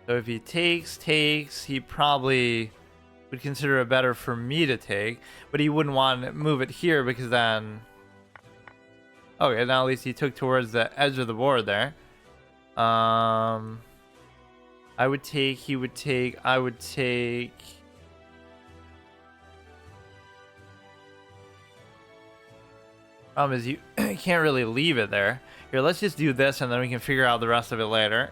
So if he takes, he probably would consider it better for me to take, but he wouldn't want to move it here because then... Okay, now at least he took towards the edge of the board there. I would take, he would take, I would take... Problem is you can't really leave it there. Here, let's just do this and then we can figure out the rest of it later.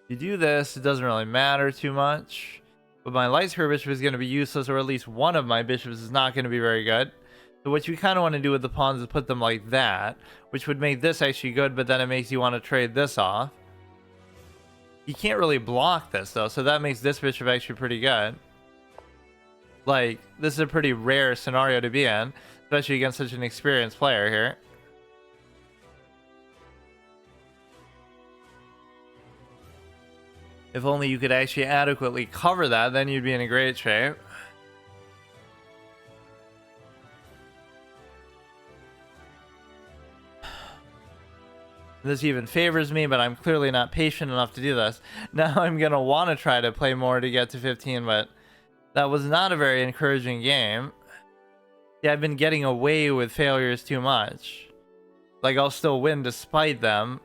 If you do this, it doesn't really matter too much. But my light square bishop is going to be useless, or at least one of my bishops is not going to be very good. So what you kind of want to do with the pawns is put them like that, which would make this actually good, but then it makes you want to trade this off. You can't really block this, though, so that makes this bishop actually pretty good. Like, this is a pretty rare scenario to be in, especially against such an experienced player here. If only you could actually adequately cover that, then you'd be in a great shape. This even favors me, but I'm clearly not patient enough to do this. Now I'm going to want to try to play more to get to 15, but that was not a very encouraging game. Yeah, I've been getting away with failures too much. Like, I'll still win despite them.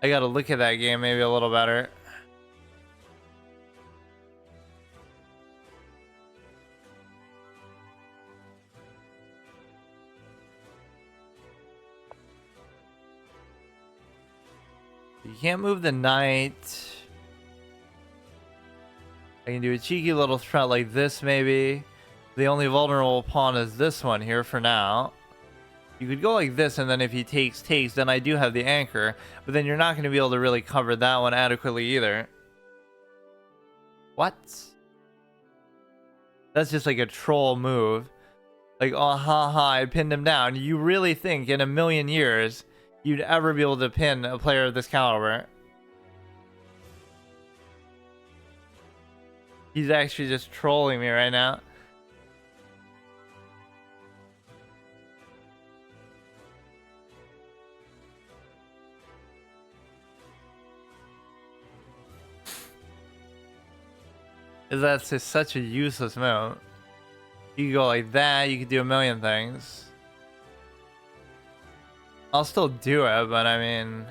I gotta look at that game maybe a little better. You can't move the knight. I can do a cheeky little threat like this maybe. The only vulnerable pawn is this one here for now. You could go like this, and then if he takes, then I do have the anchor. But then you're not going to be able to really cover that one adequately either. What? That's just like a troll move. Like, oh, ha, I pinned him down. You really think in a million years you'd ever be able to pin a player of this caliber? He's actually just trolling me right now. That's just such a useless move. You could go like that, you could do a million things. I'll still do it, but I mean...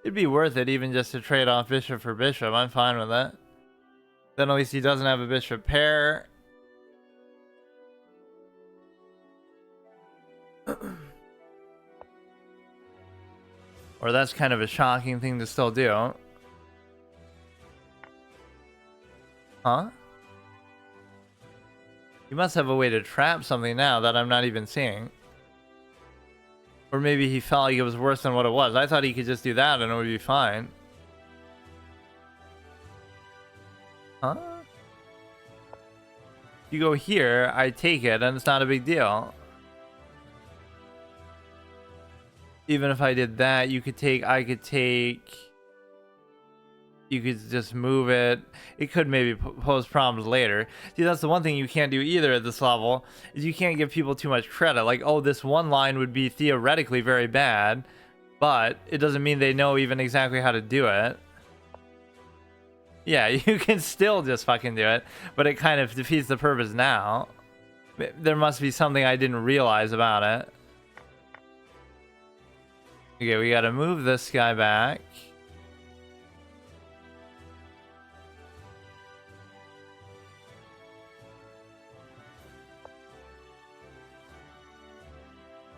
it'd be worth it even just to trade off bishop for bishop. I'm fine with that. Then at least he doesn't have a bishop pair. Or that's kind of a shocking thing to still do. Huh? He must have a way to trap something now that I'm not even seeing. Or maybe he felt like it was worse than what it was. I thought he could just do that and it would be fine. Huh? You go here, I take it, and it's not a big deal. Even if I did that, you could take, I could take... you could just move it. It could maybe pose problems later. See, that's the one thing you can't do either at this level, is you can't give people too much credit. Like, oh, this one line would be theoretically very bad, but it doesn't mean they know even exactly how to do it. Yeah, you can still just fucking do it, but it kind of defeats the purpose now. There must be something I didn't realize about it. Okay, we gotta move this guy back.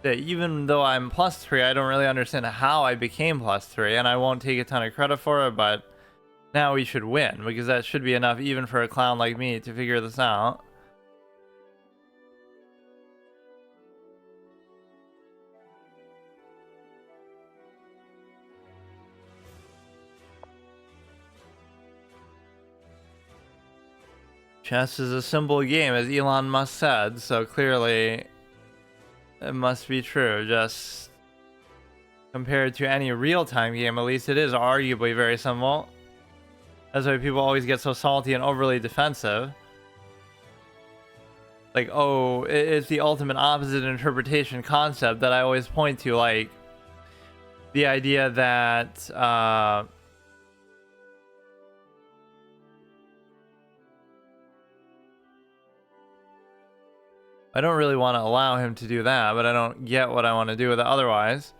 Even though I'm +3, I don't really understand how I became +3, and I won't take a ton of credit for it, but now we should win, because that should be enough even for a clown like me to figure this out. Chess is a simple game, as Elon Musk said, so clearly it must be true. Just compared to any real-time game, at least it is arguably very simple. That's why people always get so salty and overly defensive. Like, oh, it's the ultimate opposite interpretation concept that I always point to, like the idea that I don't really want to allow him to do that, but I don't get what I want to do with it otherwise.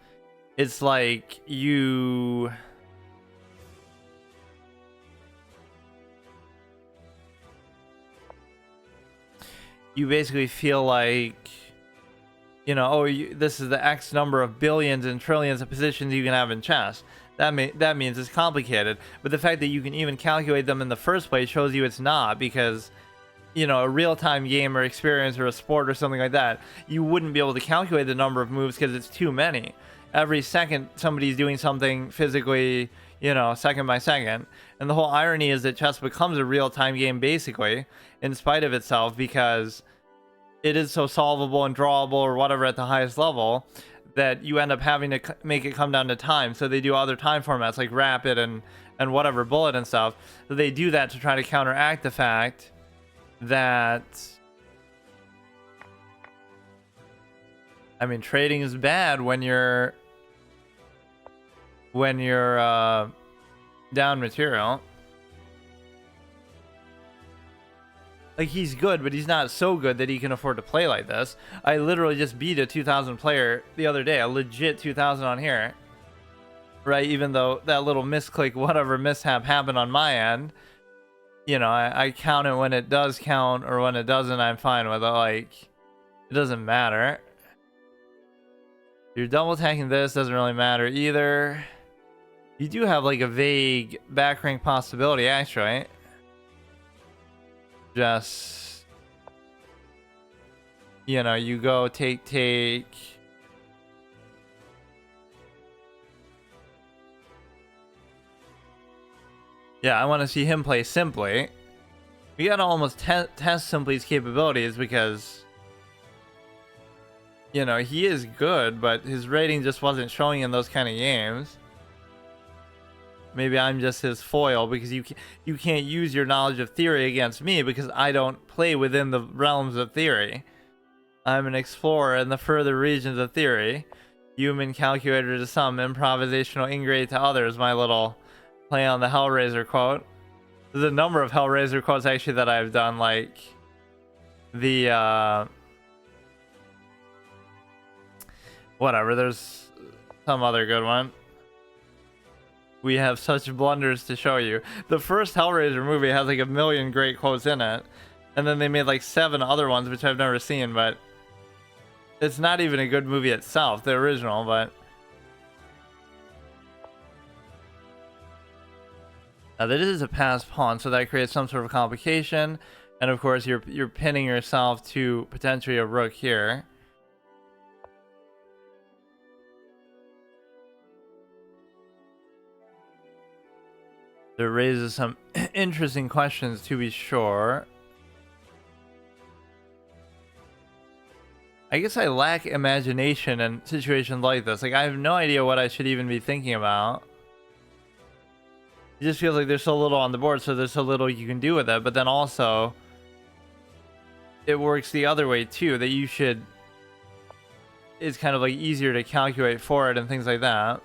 It's like you basically feel like, you know, oh, this is the X number of billions and trillions of positions you can have in chess. That means it's complicated. But the fact that you can even calculate them in the first place shows you it's not, because, you know, a real-time game or experience or a sport or something like that, you wouldn't be able to calculate the number of moves because it's too many. Every second somebody's doing something physically, you know, second by second. And the whole irony is that chess becomes a real-time game basically, in spite of itself, because it is so solvable and drawable or whatever at the highest level that you end up having to make it come down to time. So they do other time formats like rapid and whatever, bullet and stuff. So they do that to try to counteract the fact that, I mean, trading is bad when you're down material. Like, he's good, but he's not so good that he can afford to play like this. I literally just beat a 2,000 player the other day, a legit 2,000 on here, right? Even though that little misclick, whatever mishap happened on my end, you know, I count it when it does count, or when it doesn't, I'm fine with it. Like, it doesn't matter. You're double attacking this, doesn't really matter either. You do have like a vague back rank possibility, actually. Just You know, you go take. Yeah, I want to see him play Simply. We gotta almost test Simply's capabilities because, you know, he is good, but his rating just wasn't showing in those kind of games. Maybe I'm just his foil because you can't use your knowledge of theory against me because I don't play within the realms of theory. I'm an explorer in the further regions of theory. Human calculator to some, improvisational ingrate to others, my little play on the Hellraiser quote. There's a number of Hellraiser quotes actually that I've done, like the whatever, there's some other good one. We have such blunders to show you. The first Hellraiser movie has like a million great quotes in it, and then they made like 7 other ones which I've never seen, but it's not even a good movie itself, the original. But now this is a passed pawn, so that creates some sort of complication, and of course you're pinning yourself to potentially a rook here. It raises some interesting questions, to be sure. I guess I lack imagination in situations like this. Like, I have no idea what I should even be thinking about. It just feels like there's so little on the board, so there's so little you can do with it. But then also, it works the other way too, that you should... It's kind of like easier to calculate for it and things like that.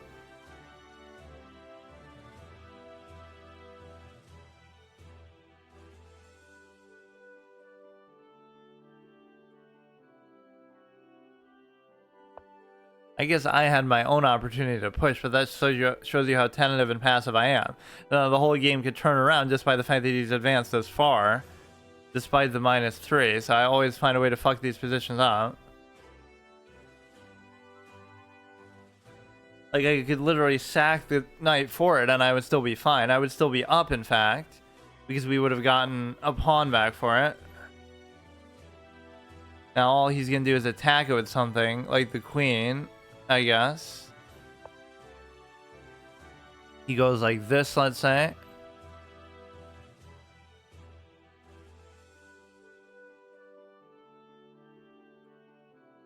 I guess I had my own opportunity to push, but that shows you how tentative and passive I am. The whole game could turn around just by the fact that he's advanced this far, despite the -3. So I always find a way to fuck these positions up. Like, I could literally sack the knight for it, and I would still be fine. I would still be up, in fact, because we would have gotten a pawn back for it. Now all he's gonna do is attack it with something, like the queen, I guess. He goes like this, let's say.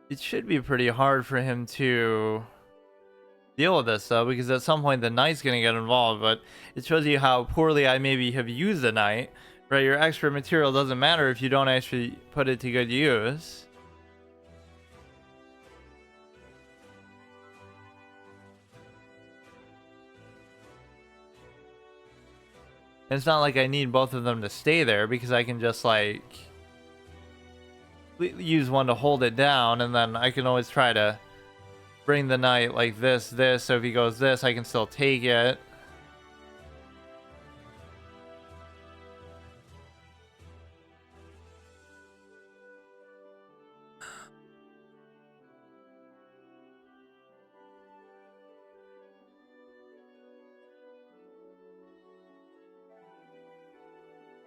It should be pretty hard for him to deal with this, though, because at some point the knight's gonna get involved, but it shows you how poorly I maybe have used the knight. Right, your extra material doesn't matter if you don't actually put it to good use. And it's not like I need both of them to stay there, because I can just, like, use one to hold it down, and then I can always try to bring the knight like this, so if he goes this, I can still take it.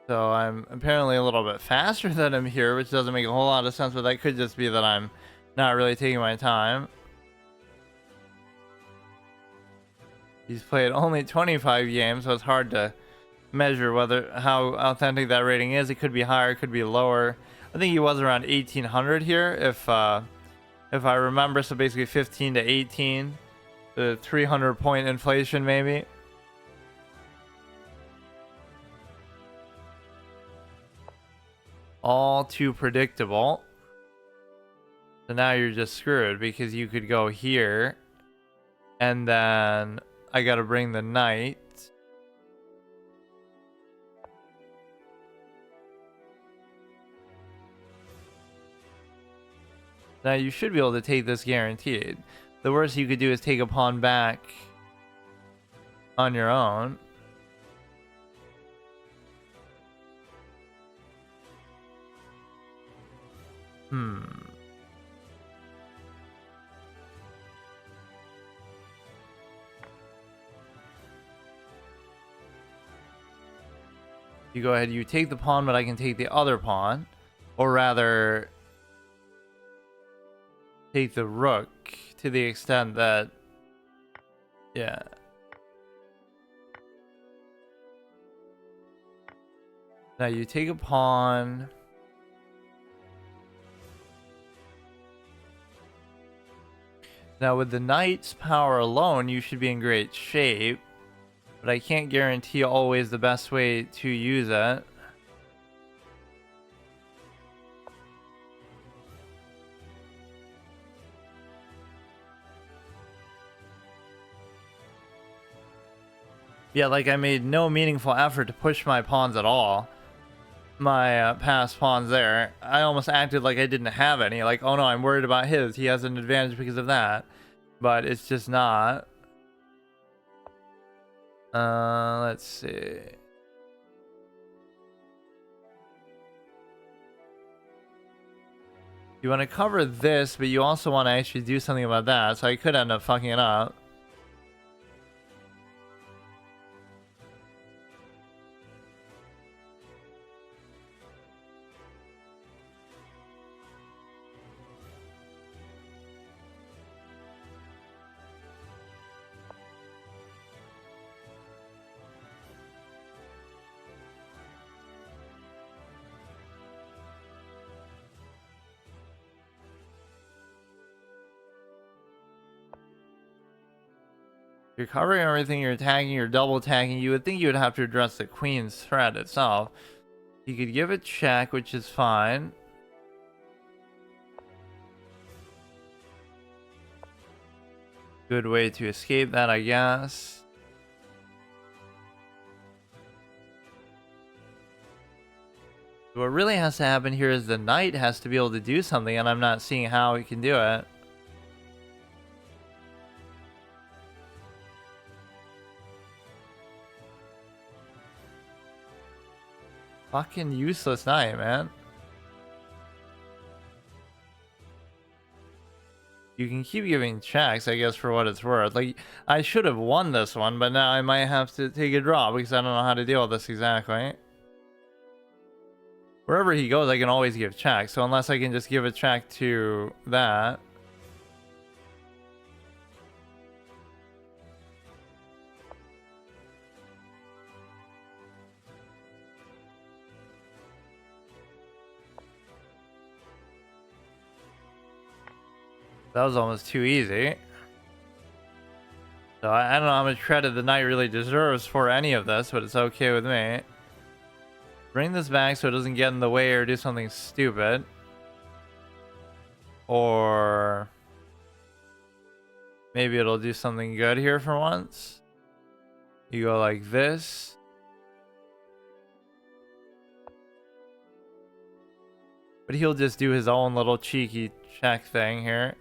So I'm apparently a little bit faster than him here, which doesn't make a whole lot of sense, but that could just be that I'm not really taking my time. He's played only 25 games, so it's hard to measure how authentic that rating is. It could be higher, it could be lower. I think he was around 1800 here, if I remember. So basically 15 to 18, the 300-point inflation maybe. All too predictable. So now you're just screwed, because you could go here, and then I gotta bring the knight. Now you should be able to take this guaranteed. The worst you could do is take a pawn back on your own. You go ahead, you take the pawn, but I can take the other pawn. Or rather, take the rook to the extent that, yeah. Now you take a pawn. Now with the knight's power alone, you should be in great shape. But I can't guarantee always the best way to use it. Yeah, like I made no meaningful effort to push my pawns at all. My past pawns there. I almost acted like I didn't have any. Like, oh no, I'm worried about his. He has an advantage because of that. But it's just not. Let's see. You want to cover this, but you also want to actually do something about that. So I could end up fucking it up. You're covering everything, you're attacking, you're double attacking. You would think you would have to address the queen's threat itself. You could give it check, which is fine. Good way to escape that, I guess. What really has to happen here is the knight has to be able to do something, and I'm not seeing how he can do it. Fucking useless knight, man. You can keep giving checks, I guess, for what it's worth. Like, I should have won this one, but now I might have to take a draw because I don't know how to deal with this exactly. Wherever he goes, I can always give checks. So unless I can just give a check to that. That was almost too easy. So I don't know how much credit the knight really deserves for any of this, but it's okay with me. Bring this back so it doesn't get in the way or do something stupid. Or maybe it'll do something good here for once. You go like this. But he'll just do his own little cheeky check thing here.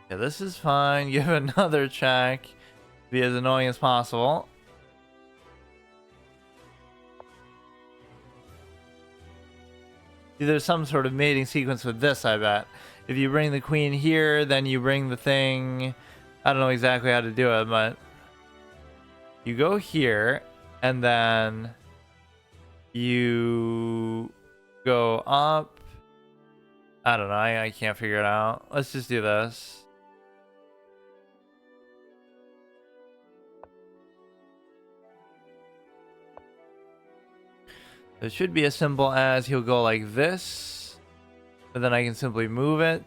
Yeah, this is fine. Give another check. Be as annoying as possible. See, there's some sort of mating sequence with this, I bet. If you bring the queen here, then you bring the thing. I don't know exactly how to do it, but you go here, and then you go up. I don't know. I can't figure it out. Let's just do this. It should be as simple as he'll go like this, but then I can simply move it.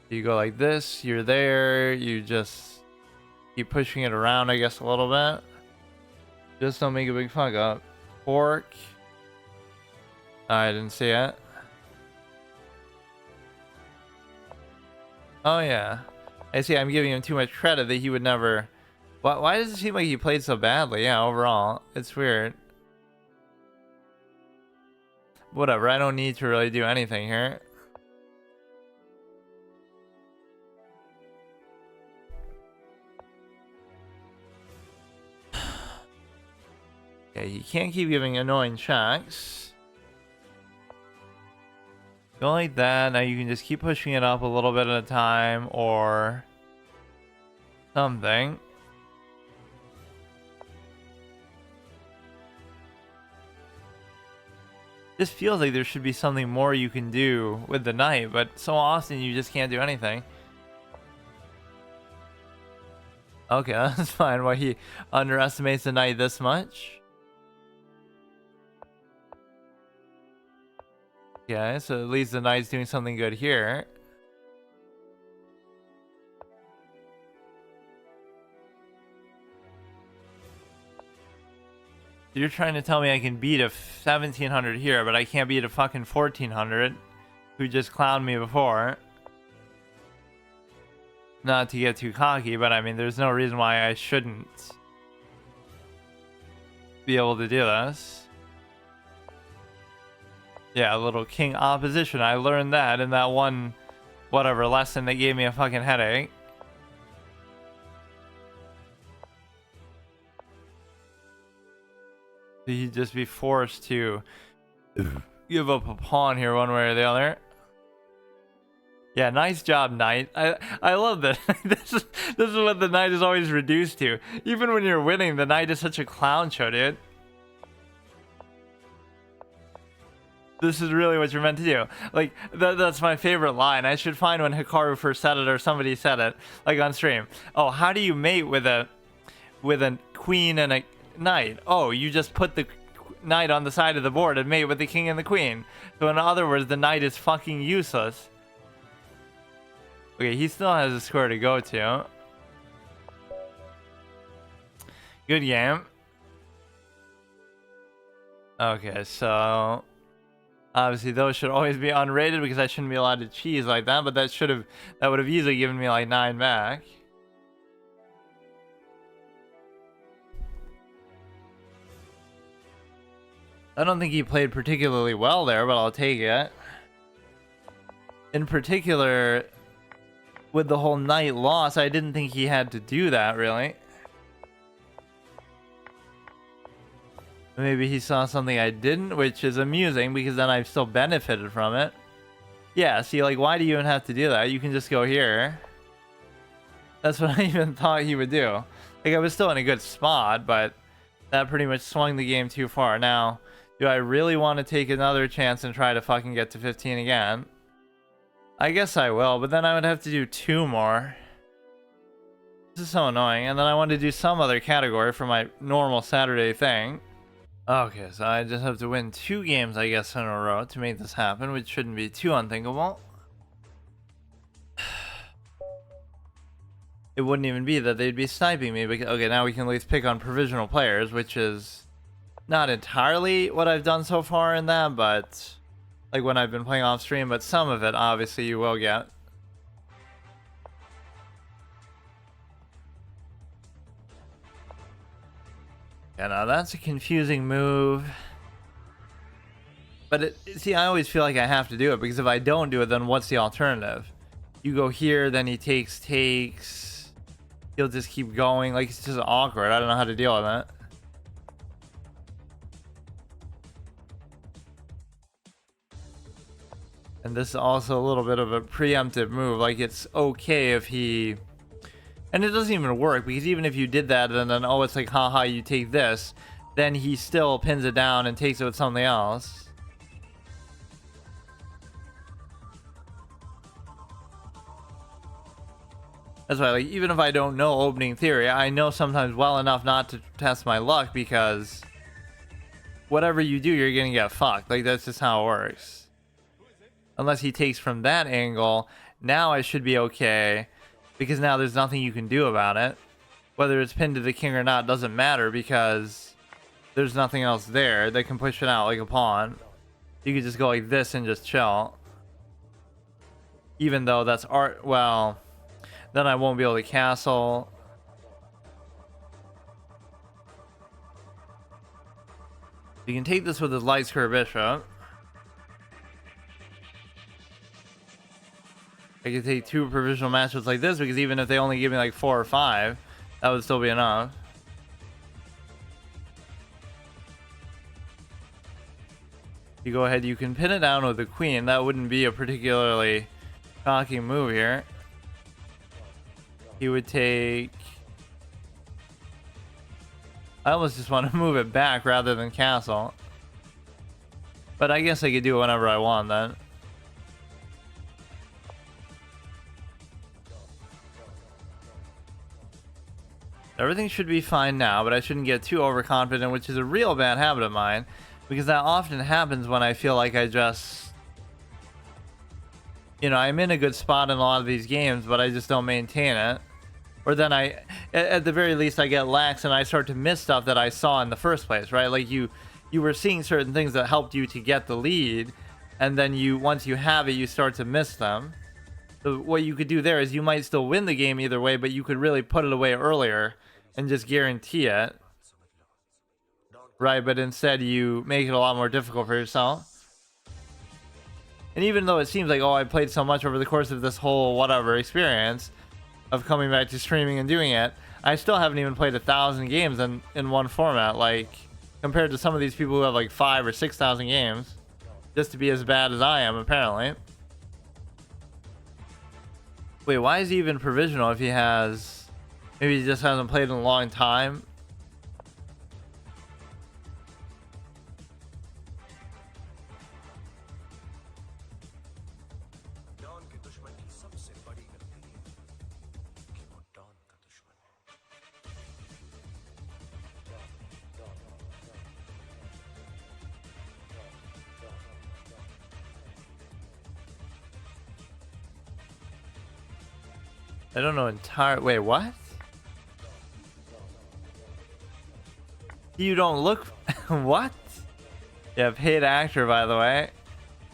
You go like this, you're there, you just keep pushing it around, I guess, a little bit. Just don't make a big fuck up. Fork. I didn't see it. Oh yeah. I see, I'm giving him too much credit that he would never... Why does it seem like he played so badly? Yeah, overall. It's weird. Whatever, I don't need to really do anything here. Okay, you can't keep giving annoying checks. Go like that. Now you can just keep pushing it up a little bit at a time, or something. This feels like there should be something more you can do with the knight, but so often you just can't do anything. Okay, that's fine. Why he underestimates the knight this much? Okay, so at least the knight's doing something good here. You're trying to tell me I can beat a 1700 here, but I can't beat a fucking 1400 who just clowned me before. Not to get too cocky, but I mean, there's no reason why I shouldn't be able to do this. Yeah, a little king opposition. I learned that in that one, whatever, lesson that gave me a fucking headache. He'd just be forced to give up a pawn here one way or the other. Yeah, nice job, knight. I love that. this is what the knight is always reduced to. Even when you're winning, the knight is such a clown show, dude. This is really what you're meant to do. Like, that's my favorite line. I should find when Hikaru first said it or somebody said it, like on stream. Oh, how do you mate with a queen and a knight? Oh, you just put the knight on the side of the board and mate with the king and the queen. So in other words, the knight is fucking useless. Okay, he still has a square to go to. Good game. Okay, so obviously those should always be unrated because I shouldn't be allowed to cheese like that, but that would have easily given me like 9 back. I don't think he played particularly well there, but I'll take it. In particular, with the whole knight loss, I didn't think he had to do that, really. Maybe he saw something I didn't, which is amusing, because then I've still benefited from it. Yeah, see, like, why do you even have to do that? You can just go here. That's what I even thought he would do. Like, I was still in a good spot, but that pretty much swung the game too far. Now, do I really want to take another chance and try to fucking get to 15 again? I guess I will, but then I would have to do 2 more. This is so annoying. And then I want to do some other category for my normal Saturday thing. Okay, so I just have to win 2 games, I guess, in a row to make this happen, which shouldn't be too unthinkable. It wouldn't even be that they'd be sniping me. Because, okay, now we can at least pick on provisional players, which is not entirely what I've done so far in that, but like when I've been playing off stream, but some of it obviously you will get. Yeah, now that's a confusing move. But see, I always feel like I have to do it, because if I don't do it, then what's the alternative? You go here, then he takes. He'll just keep going. Like, it's just awkward. I don't know how to deal with that. And this is also a little bit of a preemptive move. Like, it's okay if he... And it doesn't even work, because even if you did that and then, oh, it's like, haha, you take this, then he still pins it down and takes it with something else. That's why, like, even if I don't know opening theory, I know sometimes well enough not to test my luck, because whatever you do, you're gonna get fucked. Like, that's just how it works. Unless he takes from that angle, now I should be okay, because now there's nothing you can do about it. Whether it's pinned to the king or not doesn't matter, because there's nothing else there that can push it out like a pawn. You could just go like this and just chill. Even though that's art, well, then I won't be able to castle. You can take this with his light square bishop. I could take 2 provisional matchups like this, because even if they only give me like 4 or 5, that would still be enough. You go ahead, you can pin it down with the queen. That wouldn't be a particularly shocking move here. He would take I almost just want to move it back rather than castle. But I guess I could do it whenever I want then. Everything should be fine now, but I shouldn't get too overconfident, which is a real bad habit of mine, because that often happens when I feel like I just, you know, I'm in a good spot in a lot of these games, but I just don't maintain it. Or then at the very least, I get lax and I start to miss stuff that I saw in the first place, right? Like you were seeing certain things that helped you to get the lead, and then once you have it, you start to miss them. So what you could do there is you might still win the game either way, but you could really put it away earlier and just guarantee it, right? But instead you make it a lot more difficult for yourself. And even though it seems like, oh, I played so much over the course of this whole whatever experience of coming back to streaming and doing it, I still haven't even played 1,000 games in one format, like compared to some of these people who have like 5,000 or 6,000 games, just to be as bad as I am apparently. Wait, why is he even provisional if he has... Maybe he just hasn't played in a long time? I don't know wait, what? You don't look... What? Yeah, paid actor, by the way.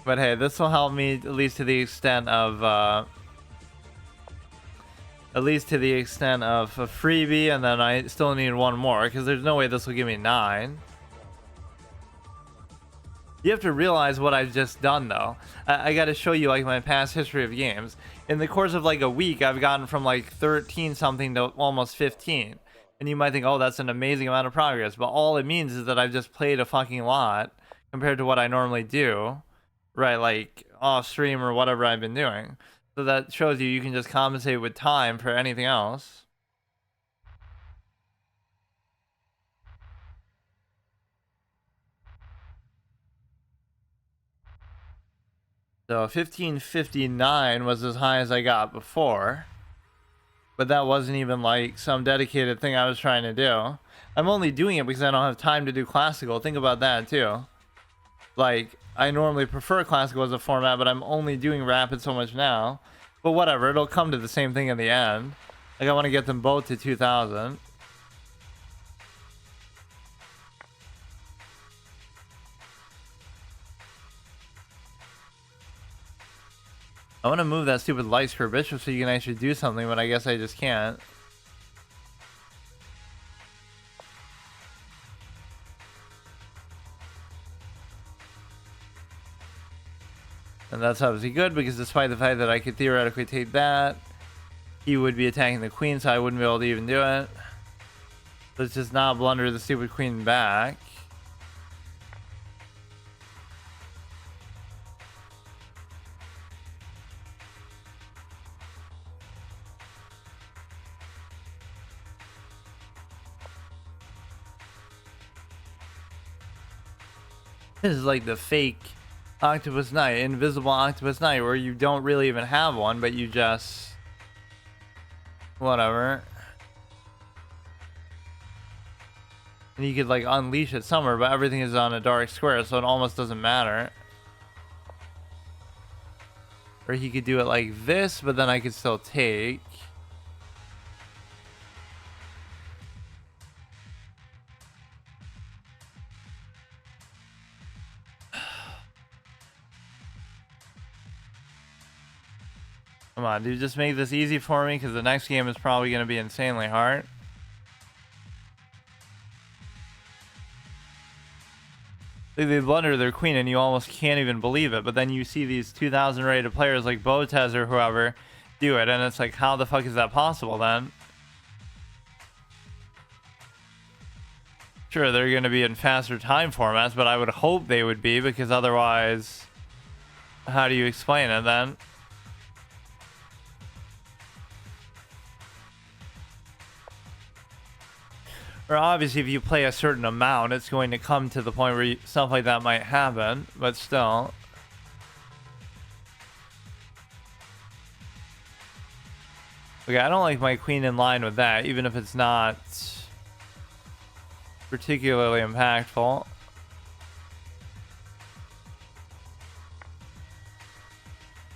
But hey, this will help me at least to the extent of... at least to the extent of a freebie, and then I still need one more, because there's no way this will give me 9. You have to realize what I've just done, though. I got to show you like my past history of games. In the course of like a week, I've gotten from like 13 something to almost 15. And you might think, oh, that's an amazing amount of progress. But all it means is that I've just played a fucking lot compared to what I normally do. Right, like off stream or whatever I've been doing. So that shows you can just compensate with time for anything else. So 1559 was as high as I got before. But that wasn't even like some dedicated thing I was trying to do. I'm only doing it because I don't have time to do classical. Think about that too. Like, I normally prefer classical as a format, but I'm only doing rapid so much now. But whatever, it'll come to the same thing in the end. Like, I want to get them both to 2,000. I want to move that stupid light square bishop so you can actually do something, but I guess I just can't. And that's obviously good, because despite the fact that I could theoretically take that, he would be attacking the queen, so I wouldn't be able to even do it. Let's just not blunder the stupid queen back. This is like the fake Octopus Knight, invisible Octopus Knight, where you don't really even have one, but you just... whatever. And you could like unleash it somewhere, but everything is on a dark square, so it almost doesn't matter. Or he could do it like this, but then I could still take. Come on, dude, just make this easy for me, because the next game is probably going to be insanely hard. They blunder their queen and you almost can't even believe it, but then you see these 2,000 rated players like Botez or whoever do it, and it's like, how the fuck is that possible then? Sure, they're going to be in faster time formats, but I would hope they would be, because otherwise, how do you explain it then? Or obviously, if you play a certain amount, it's going to come to the point where stuff like that might happen, but still. Okay, I don't like my queen in line with that, even if it's not particularly impactful.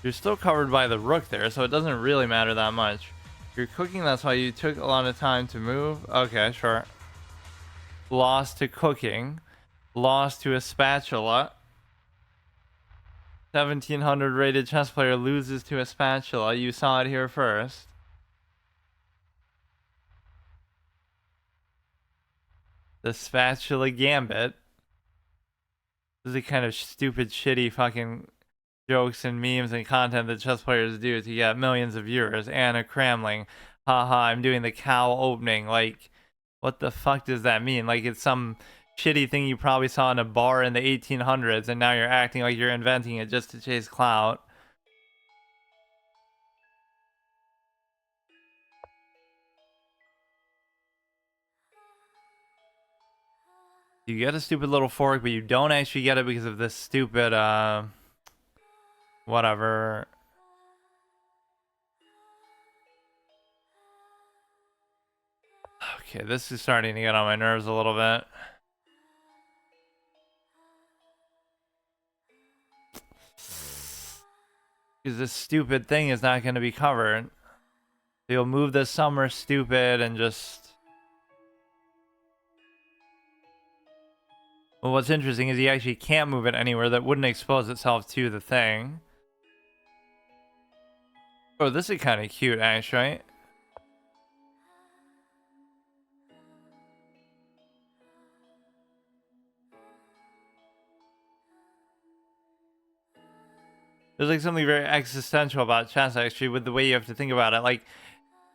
You're still covered by the rook there, so it doesn't really matter that much. You're cooking, that's why you took a lot of time to move. Okay, sure. Lost to cooking. Lost to a spatula. 1700 rated chess player loses to a spatula. You saw it here first. The spatula gambit. This is the kind of stupid, shitty fucking jokes and memes and content that chess players do to get millions of viewers. Anna Cramling. Haha, I'm doing the cow opening. Like, what the fuck does that mean? Like, it's some shitty thing you probably saw in a bar in the 1800s, and now you're acting like you're inventing it just to chase clout. You get a stupid little fork, but you don't actually get it because of this stupid, whatever. Okay, this is starting to get on my nerves a little bit. Because this stupid thing is not going to be covered. You'll move this somewhere stupid and just... Well, what's interesting is he actually can't move it anywhere that wouldn't expose itself to the thing. Oh, this is kind of cute, actually. There's like something very existential about chess, actually, with the way you have to think about it. Like,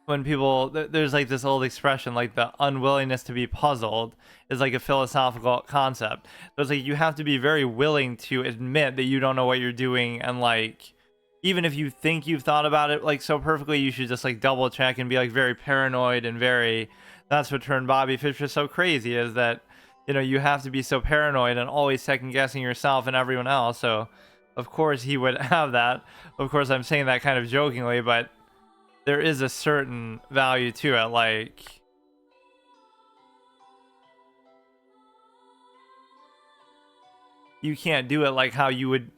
when people, there's like this old expression, like the unwillingness to be puzzled is like a philosophical concept. So it's like you have to be very willing to admit that you don't know what you're doing, and like, even if you think you've thought about it like so perfectly, you should just like double check and be like very paranoid and very, that's what turned Bobby Fischer so crazy, is that, you know, you have to be so paranoid and always second guessing yourself and everyone else. So of course he would have that. Of course I'm saying that kind of jokingly, but there is a certain value to it. Like, you can't do it like how you would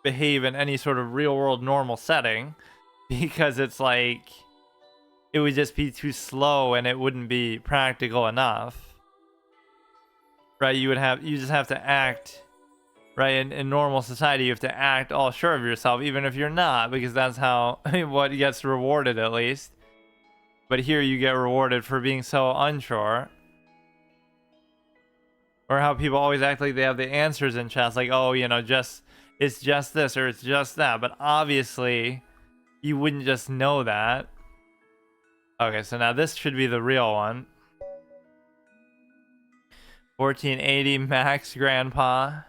behave in any sort of real world normal setting, because it's like it would just be too slow and it wouldn't be practical enough, right? You just have to act right. In normal society, you have to act all sure of yourself, even if you're not, because that's how what gets rewarded, at least. But here you get rewarded for being so unsure. Or how people always act like they have the answers in chess, like, oh, you know, just it's just this or it's just that. But obviously you wouldn't just know that. Okay, so now this should be the real one. 1480 max, grandpa.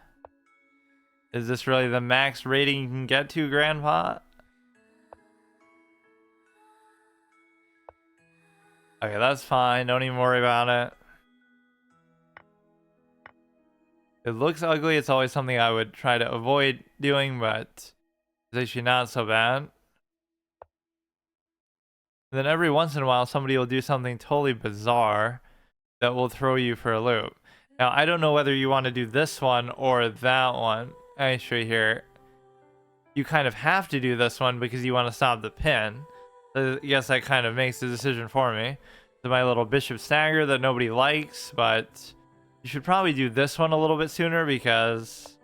Is this really the max rating you can get to, grandpa? Okay, that's fine. Don't even worry about it. It looks ugly. It's always something I would try to avoid doing, but it's actually not so bad. And then every once in a while, somebody will do something totally bizarre that will throw you for a loop. Now, I don't know whether you want to do this one or that one. Actually, here, you kind of have to do this one because you want to stop the pin. So I guess that kind of makes the decision for me. So my little bishop stagger that nobody likes, but you should probably do this one a little bit sooner, because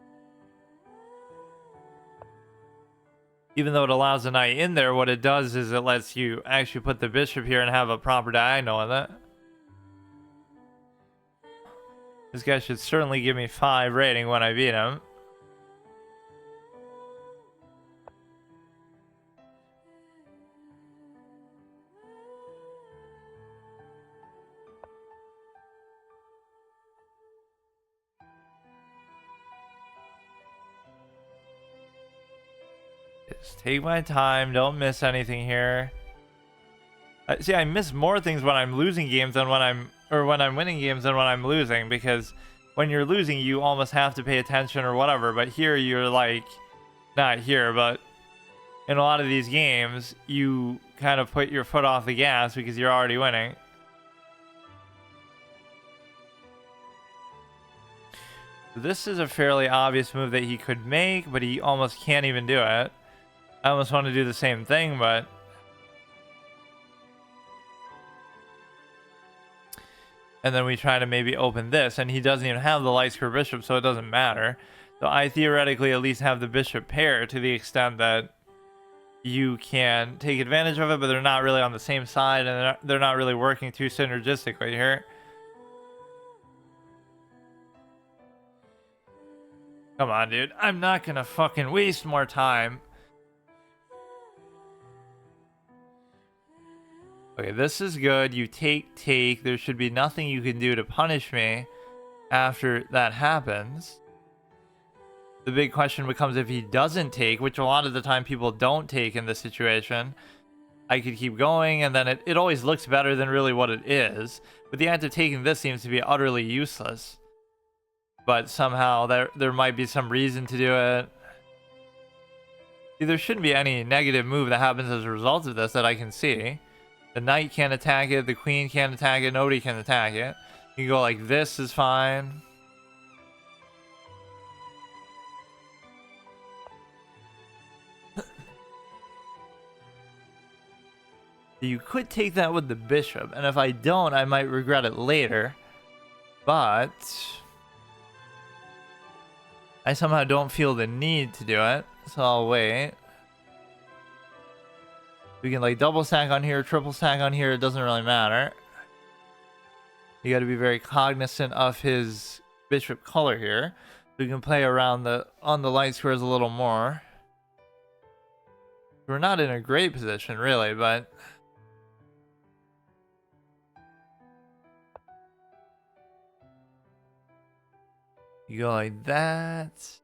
even though it allows the knight in there, what it does is it lets you actually put the bishop here and have a proper diagonal in it. This guy should certainly give me 5 rating when I beat him. Just take my time, don't miss anything here. See, I miss more things when I'm losing games than when I'm or when I'm winning games than when I'm losing, because when you're losing, you almost have to pay attention or whatever. But here, you're like, not here, but in a lot of these games, you kind of put your foot off the gas because you're already winning. This is a fairly obvious move that he could make, but he almost can't even do it. I almost want to do the same thing, but... And then we try to maybe open this, and he doesn't even have the light square bishop, so it doesn't matter. So I theoretically at least have the bishop pair to the extent that you can take advantage of it, but they're not really on the same side, and they're not really working too synergistically here. Come on, dude. I'm not gonna fucking waste more time. Okay, this is good. You take. There should be nothing you can do to punish me after that happens. The big question becomes if he doesn't take, which a lot of the time people don't take in this situation. I could keep going, and then it always looks better than really what it is. But the act of taking this seems to be utterly useless. But somehow there might be some reason to do it. See, there shouldn't be any negative move that happens as a result of this that I can see. The knight can't attack it, the queen can't attack it, nobody can attack it. You can go like this is fine. You could take that with the bishop, and if I don't, I might regret it later. But I somehow don't feel the need to do it, so I'll wait. We can like double stack on here, triple stack on here, it doesn't really matter. You got to be very cognizant of his bishop color here. We can play around on the light squares a little more. We're not in a great position really, but you go like that.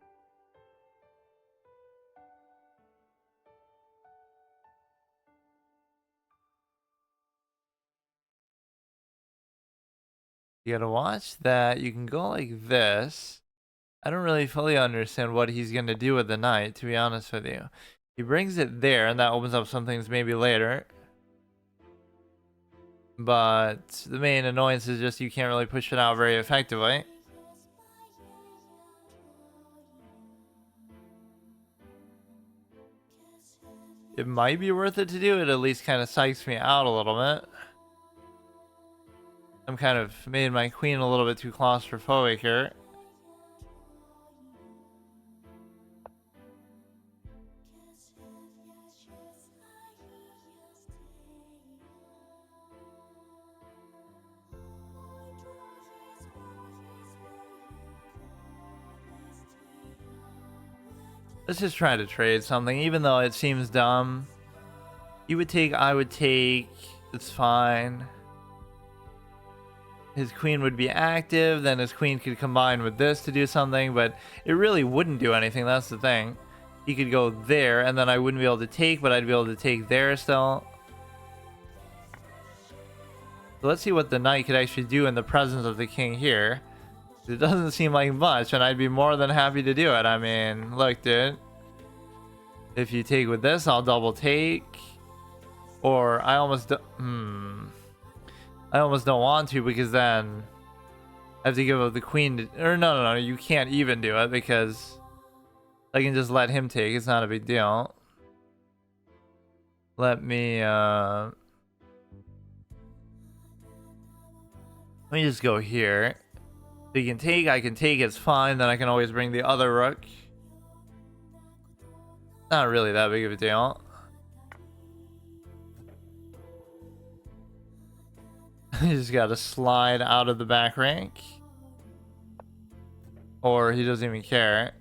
You gotta watch that. You can go like this. I don't really fully understand what he's gonna do with the knight, to be honest with you. He brings it there, and that opens up some things maybe later. But the main annoyance is just you can't really push it out very effectively. It might be worth it to do. It at least kind of psychs me out a little bit. I'm kind of made my queen a little bit too claustrophobic here. Let's just try to trade something, even though it seems dumb. You would take, I would take. It's fine. His queen would be active, then his queen could combine with this to do something, but it really wouldn't do anything, that's the thing. He could go there, and then I wouldn't be able to take, but I'd be able to take there still. So let's see what the knight could actually do in the presence of the king here. It doesn't seem like much, and I'd be more than happy to do it. I mean, look, dude. If you take with this, I'll double take. Or I almost don't want to, because then I have to give up the queen to, or no, you can't even do it because I can just let him take. It's not a big deal. Let me just go here. So you can take, I can take, it's fine. Then I can always bring the other rook. Not really that big of a deal. You just gotta slide out of the back rank. Or he doesn't even care.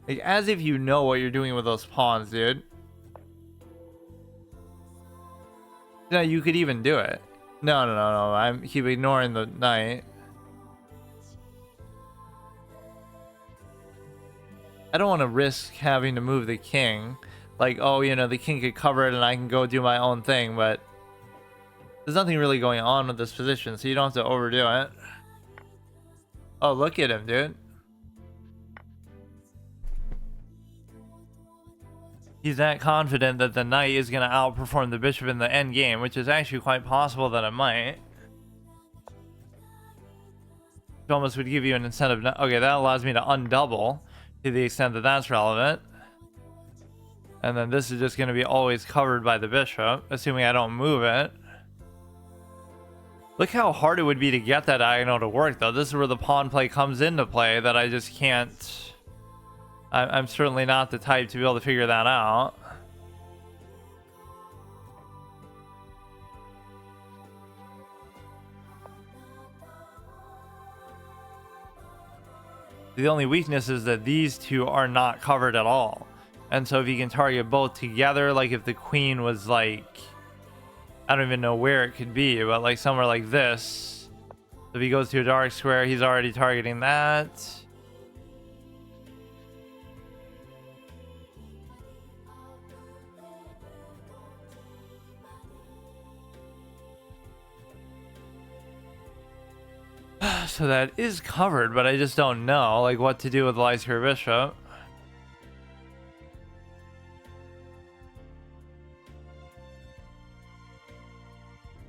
Like, as if you know what you're doing with those pawns, dude. No, you could even do it. No. I keep ignoring the knight. I don't want to risk having to move the king. Like, oh, you know, the king could cover it and I can go do my own thing, but There's nothing really going on with this position, so you don't have to overdo it. Oh, look at him, dude. He's that confident that the knight is going to outperform the bishop in the end game, which is actually quite possible that it might. It almost would give you an incentive. Okay, that allows me to undouble to the extent that that's relevant. And then this is just going to be always covered by the bishop, assuming I don't move it. Look how hard it would be to get that diagonal to work, though. This is where the pawn play comes into play that I just can't... I'm certainly not the type to be able to figure that out. The only weakness is that these two are not covered at all. And so if you can target both together, like if the queen was like... I don't even know where it could be, but like somewhere like this. If he goes to a dark square, he's already targeting that. So that is covered, but I just don't know like what to do with the light square bishop.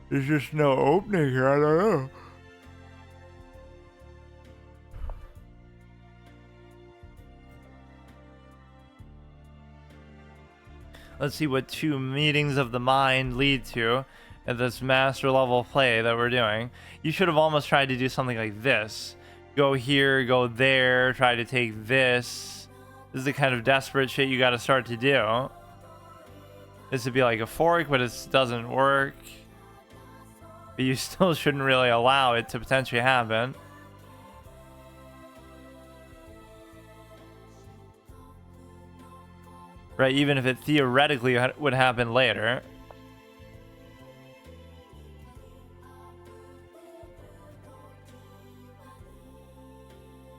There's just no opening here, I don't know. Let's see what two meetings of the mind lead to at this master level play that we're doing. You should have almost tried to do something like this. Go here, go there, try to take this. This is the kind of desperate shit you got to start to do. This would be like a fork, but it doesn't work. But you still shouldn't really allow it to potentially happen. Right, even if it theoretically would happen later.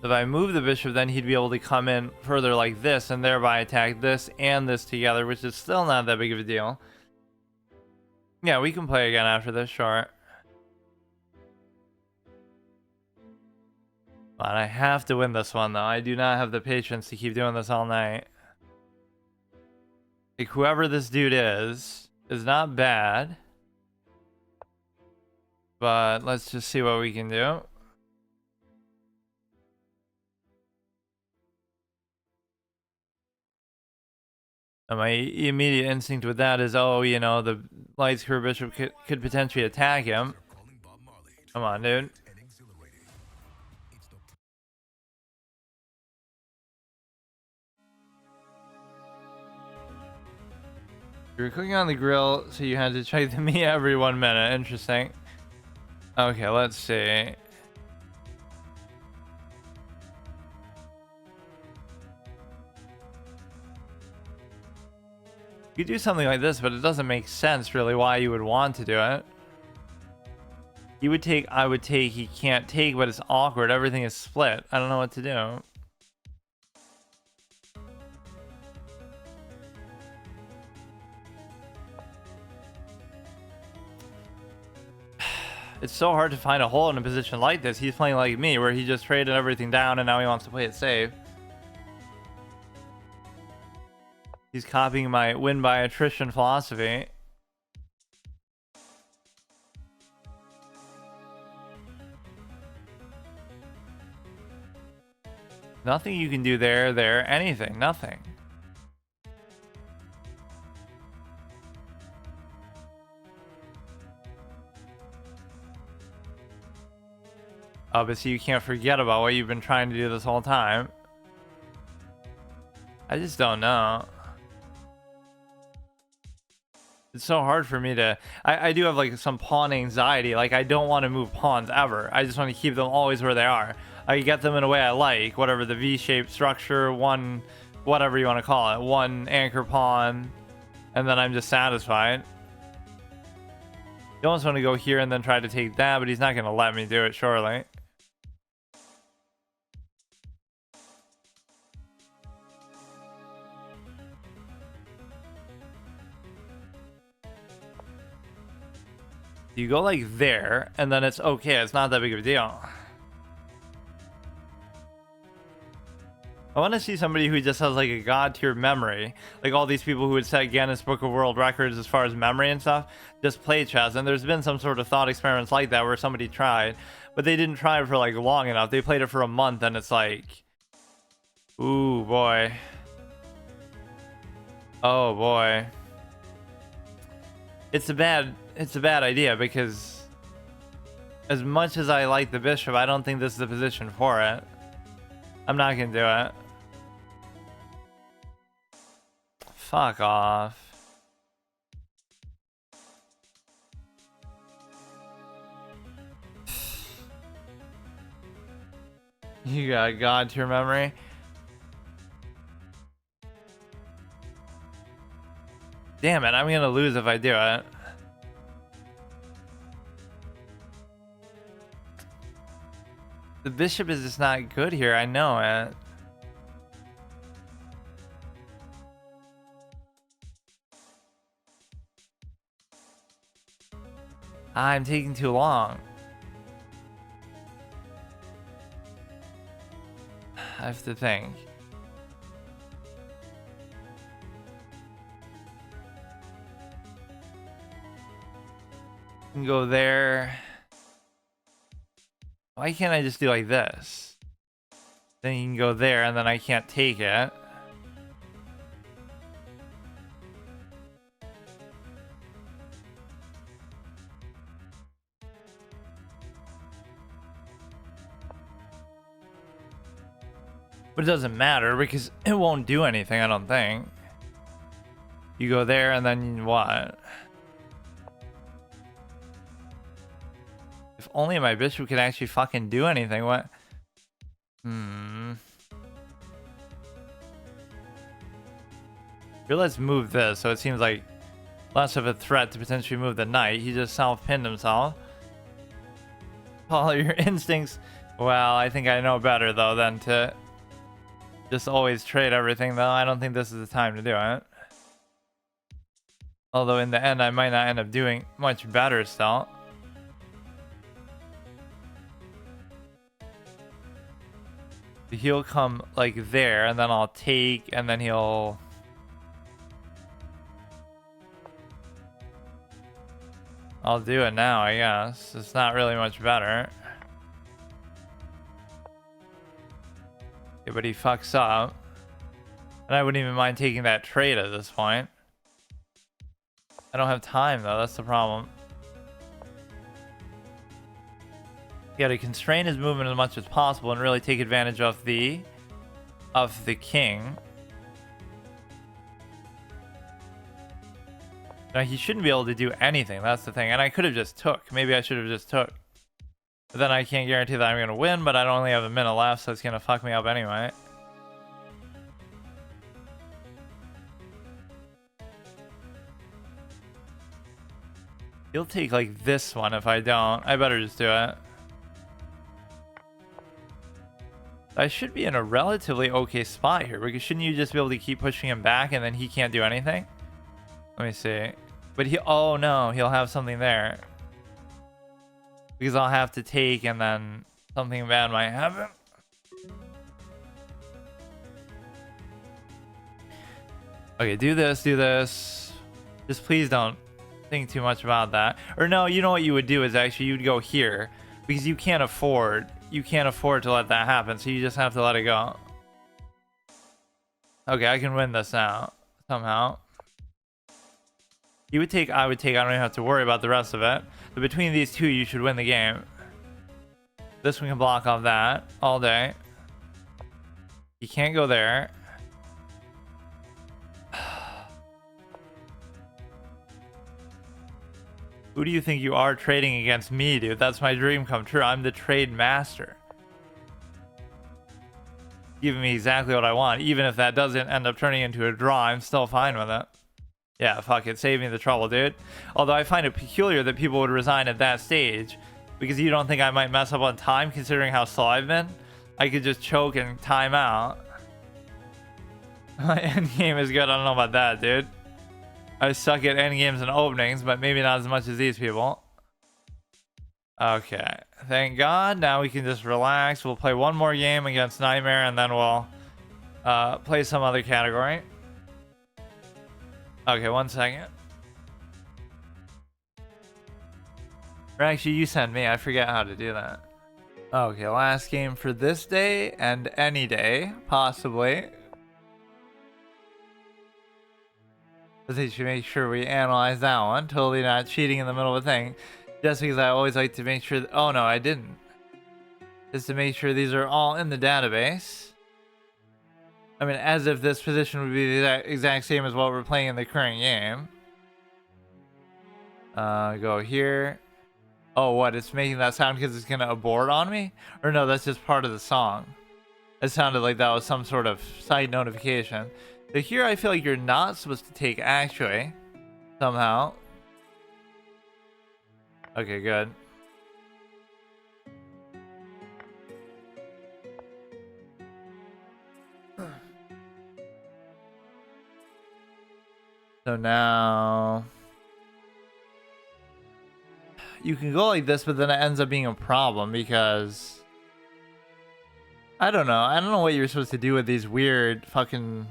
If I move the bishop, then he'd be able to come in further like this and thereby attack this and this together, which is still not that big of a deal. Yeah, we can play again after this, sure. But I have to win this one, though. I do not have the patience to keep doing this all night. Like, whoever this dude is not bad. But let's just see what we can do. And my immediate instinct with that is, oh, you know, the light square bishop could potentially attack him. Come on, dude. You were cooking on the grill, so you had to check the meat every 1 minute. Interesting. Okay, let's see. You could do something like this, but it doesn't make sense really why you would want to do it. He would take, I would take, he can't take, but it's awkward. Everything is split. I don't know what to do. It's so hard to find a hole in a position like this. He's playing like me, where he just traded everything down and now he wants to play it safe. He's copying my win by attrition philosophy. Nothing you can do there, anything, nothing. Oh, but see, you can't forget about what you've been trying to do this whole time. I just don't know. It's so hard for me to... I do have like some pawn anxiety. Like, I don't want to move pawns ever. I just want to keep them always where they are. I get them in a way I like. Whatever the V-shaped structure, one... whatever you want to call it. One anchor pawn. And then I'm just satisfied. You almost want to go here and then try to take that, but he's not going to let me do it, surely. You go like there, and then it's okay. It's not that big of a deal. I want to see somebody who just has like a god tier memory, like all these people who would set Guinness Book of World Records as far as memory and stuff, just play chess. And there's been some sort of thought experiments like that where somebody tried, but they didn't try it for like long enough. They played it for a month, and it's like, ooh boy, oh boy, it's a bad idea, because as much as I like the bishop, I don't think this is the position for it. I'm not gonna do it. Fuck off. You got god tier memory. Damn it, I'm gonna lose if I do it. The bishop is just not good here, I know it. I'm taking too long. I have to think. Can go there. Why can't I just do like this? Then you can go there, and then I can't take it. But it doesn't matter because it won't do anything, I don't think. You go there, and then what? If only my bishop could actually fucking do anything. What? Here, let's move this, so it seems like less of a threat to potentially move the knight. He just self-pinned himself. Follow your instincts. Well, I think I know better, though, than to just always trade everything, though. I don't think this is the time to do it. Although in the end, I might not end up doing much better still. He'll come like there, and then I'll take, and then he'll... I'll do it now, I guess. It's not really much better. Yeah, but he fucks up. And I wouldn't even mind taking that trade at this point. I don't have time, though. That's the problem. You gotta constrain his movement as much as possible and really take advantage of the king. Now, he shouldn't be able to do anything. That's the thing. And I could have just took. Maybe I should have just took. But then I can't guarantee that I'm going to win, but I only have a minute left, so it's going to fuck me up anyway. He'll take, like, this one if I don't. I better just do it. I should be in a relatively okay spot here, because shouldn't you just be able to keep pushing him back and then he can't do anything? Let me see. But oh no, he'll have something there. Because I'll have to take, and then something bad might happen. Okay, do this, do this. Just please don't think too much about that. Or no, you know what you would do is actually you'd go here. Because you can't afford to let that happen, so you just have to let it go. Okay, I can win this now. Somehow. You would take, I would take, I don't even have to worry about the rest of it. But between these two, you should win the game. This one can block off that all day. You can't go there. Who do you think you are trading against me, dude? That's my dream come true. I'm the trade master. Giving me exactly what I want. Even if that doesn't end up turning into a draw, I'm still fine with it. Yeah, fuck it. Save me the trouble, dude. Although I find it peculiar that people would resign at that stage. Because you don't think I might mess up on time, considering how slow I've been? I could just choke and time out. My endgame is good. I don't know about that, dude. I suck at endgames and openings, but maybe not as much as these people. Okay, thank God. Now we can just relax. We'll play one more game against Nightmare, and then we'll play some other category. Okay, 1 second. Or actually, you sent me. I forget how to do that. Okay, last game for this day and any day, possibly. They should make sure we analyze that one. Totally not cheating in the middle of a thing. Just because I always like to make sure oh no, I didn't. Just to make sure these are all in the database. I mean, as if this position would be the exact same as what we're playing in the current game. Go here. Oh, what? It's making that sound because it's gonna abort on me? Or no, that's just part of the song. It sounded like that was some sort of side notification. So here I feel like you're not supposed to take actually. Somehow. Okay, good. So now you can go like this, but then it ends up being a problem because I don't know. I don't know what you're supposed to do with these weird fucking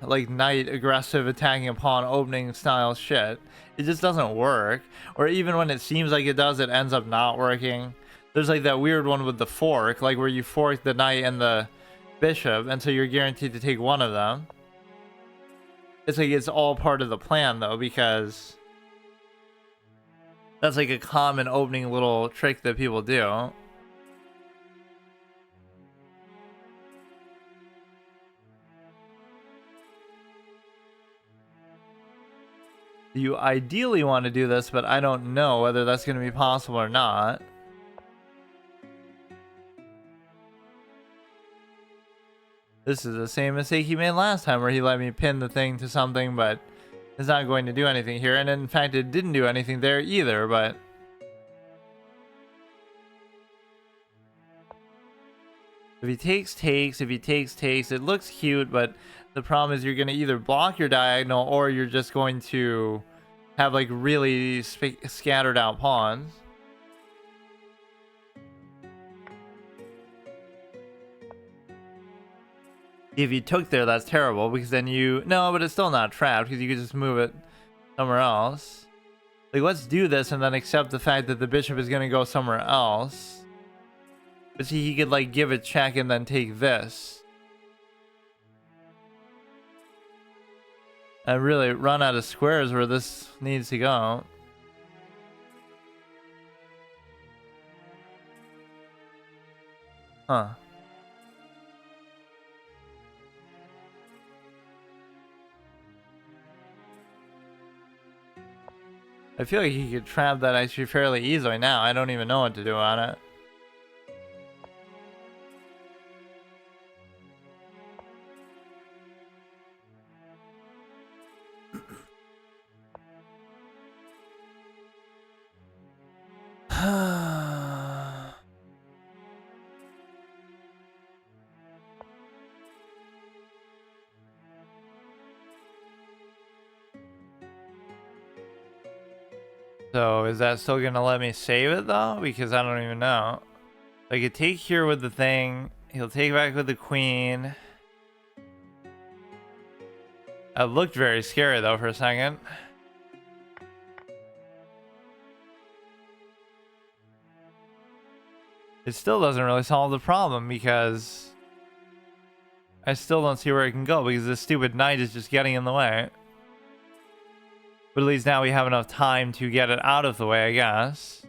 like knight aggressive attacking upon opening style shit. It just doesn't work. Or even when it seems like it does, it ends up not working. There's like that weird one with the fork, like where you fork the knight and the bishop, and so you're guaranteed to take one of them. It's like it's all part of the plan though, because that's like a common opening little trick that people do. You ideally want to do this, but I don't know whether that's going to be possible or not. This is the same mistake he made last time where he let me pin the thing to something, but it's not going to do anything here. And in fact, it didn't do anything there either, but if he takes, if he takes, it looks cute, but the problem is you're going to either block your diagonal or you're just going to have like really scattered out pawns. If you took there, that's terrible because then you... No, but it's still not trapped because you could just move it somewhere else. Like, let's do this and then accept the fact that the bishop is going to go somewhere else. But see, he could like give a check and then take this. I really run out of squares where this needs to go. Huh. I feel like he could trap that actually fairly easily now. I don't even know what to do on it. So is that still gonna let me save it though? Because I don't even know. I could take here with the thing. He'll take back with the queen. That looked very scary though for a second. It still doesn't really solve the problem because I still don't see where it can go because this stupid knight is just getting in the way. But at least now we have enough time to get it out of the way, I guess.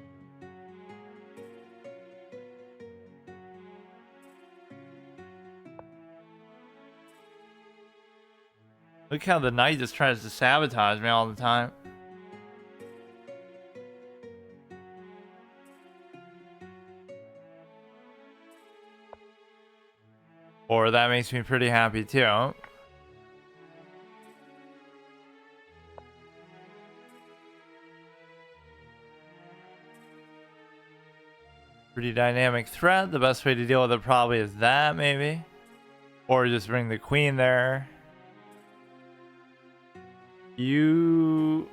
Look how the knight just tries to sabotage me all the time. Or that makes me pretty happy too. Pretty dynamic threat. The best way to deal with it probably is that, maybe. Or just bring the queen there. You...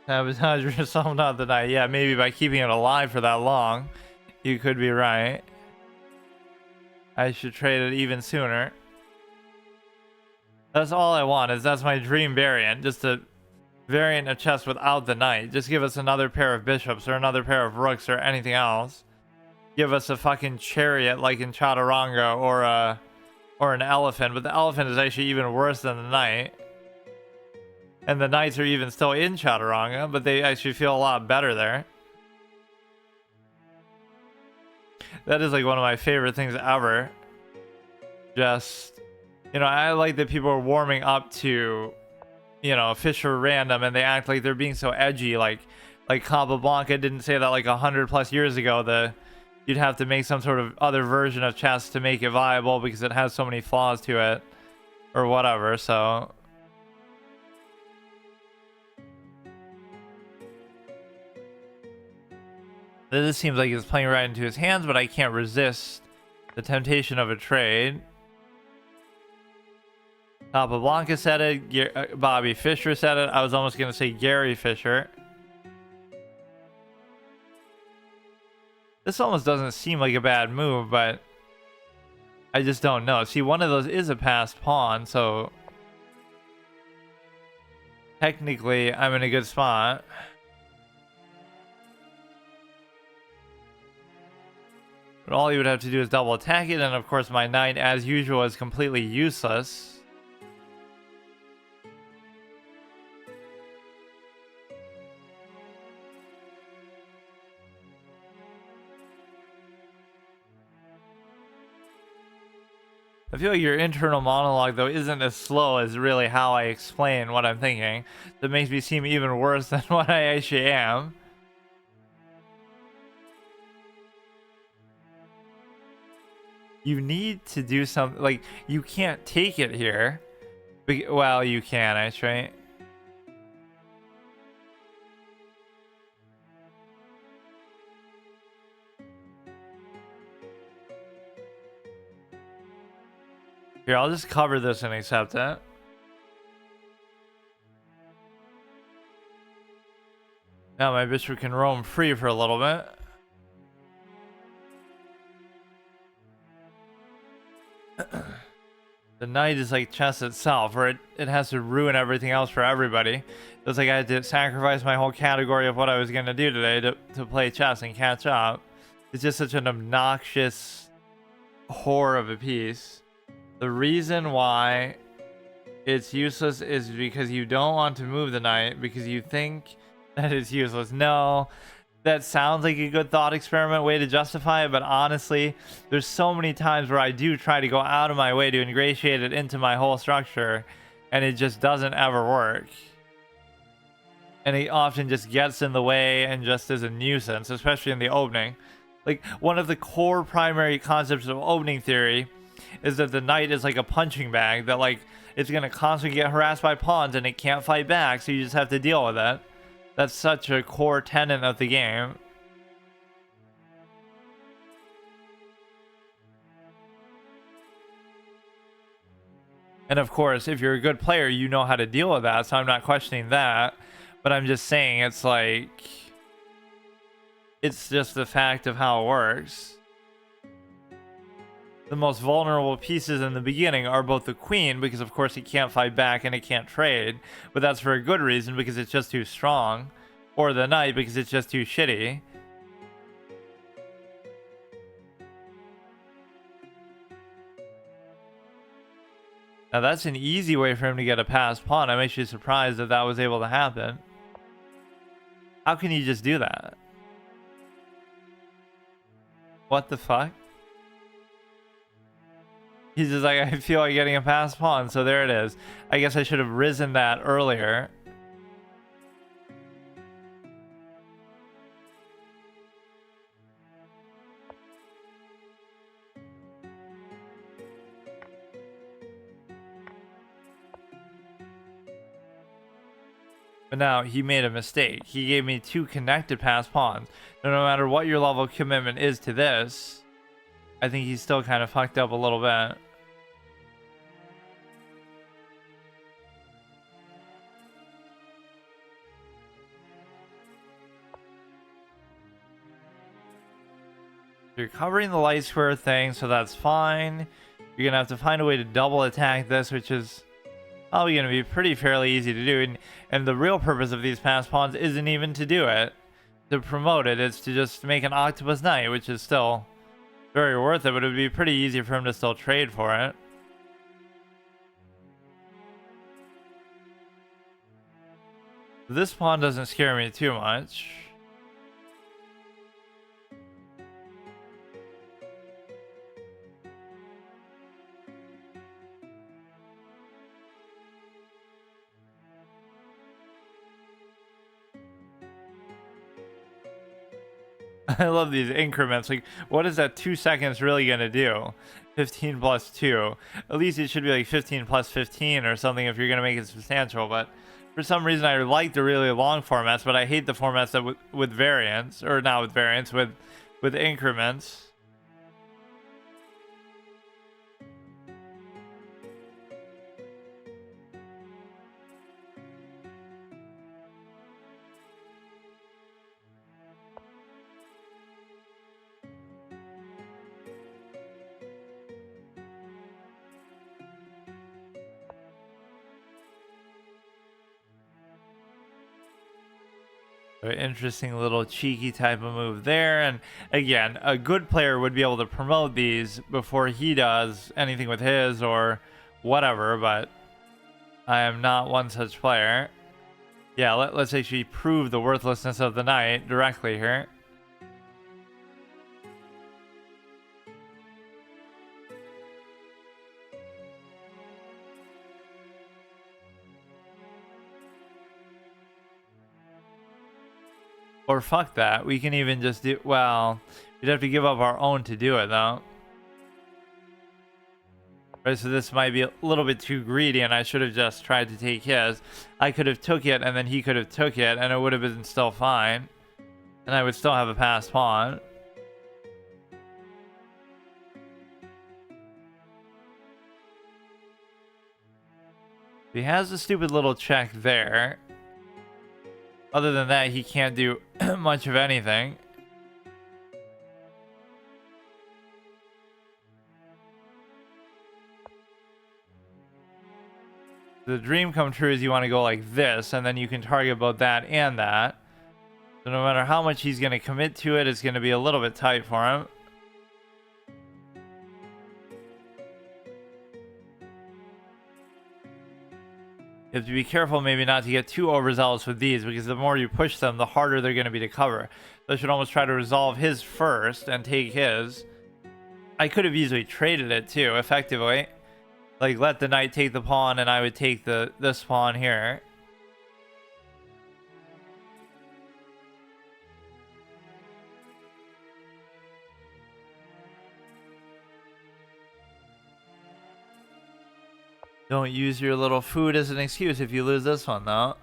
Sabotage yourself not the night. Yeah, maybe by keeping it alive for that long. You could be right. I should trade it even sooner. That's all I want, is that's my dream variant. Just a variant of chess without the knight. Just give us another pair of bishops or another pair of rooks or anything else. Give us a fucking chariot like in Chaturanga, or an elephant. But the elephant is actually even worse than the knight. And the knights are even still in Chaturanga, but they actually feel a lot better there. That is like one of my favorite things ever. Just, you know, I like that people are warming up to, you know, Fisher Random, and they act like they're being so edgy. Like Capablanca didn't say that like 100+ years ago. You'd have to make some sort of other version of chess to make it viable because it has so many flaws to it, or whatever. So this seems like it's playing right into his hands, but I can't resist the temptation of a trade. Capablanca said it. Bobby Fischer said it. I was almost going to say Gary Fisher. This almost doesn't seem like a bad move, but I just don't know. See, one of those is a passed pawn, so technically I'm in a good spot. But all you would have to do is double attack it, and of course my knight, as usual, is completely useless. I feel like your internal monologue, though, isn't as slow as really how I explain what I'm thinking. That makes me seem even worse than what I actually am. You need to do something. Like, you can't take it here. Well, you can, actually. Here, I'll just cover this and accept it. Now my bishop can roam free for a little bit. The knight is like chess itself, where it has to ruin everything else for everybody. It's like I had to sacrifice my whole category of what I was going to do today to play chess and catch up. It's just such an obnoxious whore of a piece. The reason why it's useless is because you don't want to move the knight because you think that it's useless. No, that sounds like a good thought experiment way to justify it, but honestly, there's so many times where I do try to go out of my way to ingratiate it into my whole structure, and it just doesn't ever work. And it often just gets in the way and just is a nuisance, especially in the opening. Like, one of the core primary concepts of opening theory is that the knight is like a punching bag that, like, it's going to constantly get harassed by pawns and it can't fight back, so you just have to deal with it. That's such a core tenet of the game. And of course, if you're a good player, you know how to deal with that, so I'm not questioning that. But I'm just saying, it's like, it's just the fact of how it works. The most vulnerable pieces in the beginning are both the queen, because of course it can't fight back and it can't trade, but that's for a good reason because it's just too strong, or the knight because it's just too shitty. Now that's an easy way for him to get a passed pawn. I'm actually surprised that that was able to happen. How can you just do that? What the fuck? He's just like, I feel like getting a passed pawn, so there it is. I guess I should have risen that earlier. But now he made a mistake. He gave me two connected passed pawns. So no matter what your level of commitment is to this, I think he's still kind of fucked up a little bit. You're covering the light square thing, so that's fine. You're gonna have to find a way to double attack this, which is probably gonna be pretty fairly easy to do. And the real purpose of these pass pawns isn't even to do it, to promote it. It's to just make an octopus knight, which is still very worth it, but it would be pretty easy for him to still trade for it. This pawn doesn't scare me too much. I love these increments. Like, what is that 2 seconds really gonna do? 15 plus 2. At least it should be like 15 plus 15 or something if you're gonna make it substantial. But for some reason, I like the really long formats, but I hate the formats that with variants, or not with variants, with increments. Interesting little cheeky type of move there. And again, a good player would be able to promote these before he does anything with his or whatever, but I am not one such player. Yeah, let's actually prove the worthlessness of the knight directly here. Or fuck that. We can even just do... Well, we'd have to give up our own to do it, though. Right, so this might be a little bit too greedy, and I should have just tried to take his. I could have took it, and then he could have took it, and it would have been still fine. And I would still have a passed pawn. He has a stupid little check there. Other than that, he can't do much of anything. The dream come true is you want to go like this, and then you can target both that and that. So no matter how much he's going to commit to it, it's going to be a little bit tight for him. You have to be careful maybe not to get too overzealous with these, because the more you push them, the harder they're going to be to cover. So I should almost try to resolve his first and take his. I could have easily traded it too, effectively. Like, let the knight take the pawn and I would take this pawn here. Don't use your little food as an excuse if you lose this one, though.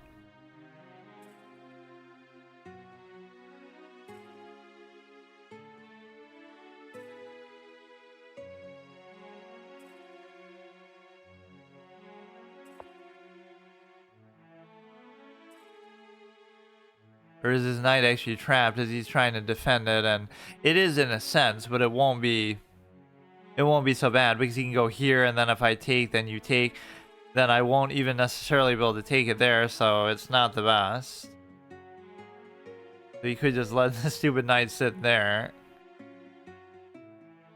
Or is his knight actually trapped as he's trying to defend it? And it is in a sense, but it won't be so bad because he can go here, and then if I take, then you take, then I won't even necessarily be able to take it there, so it's not the best. So you could just let the stupid knight sit there.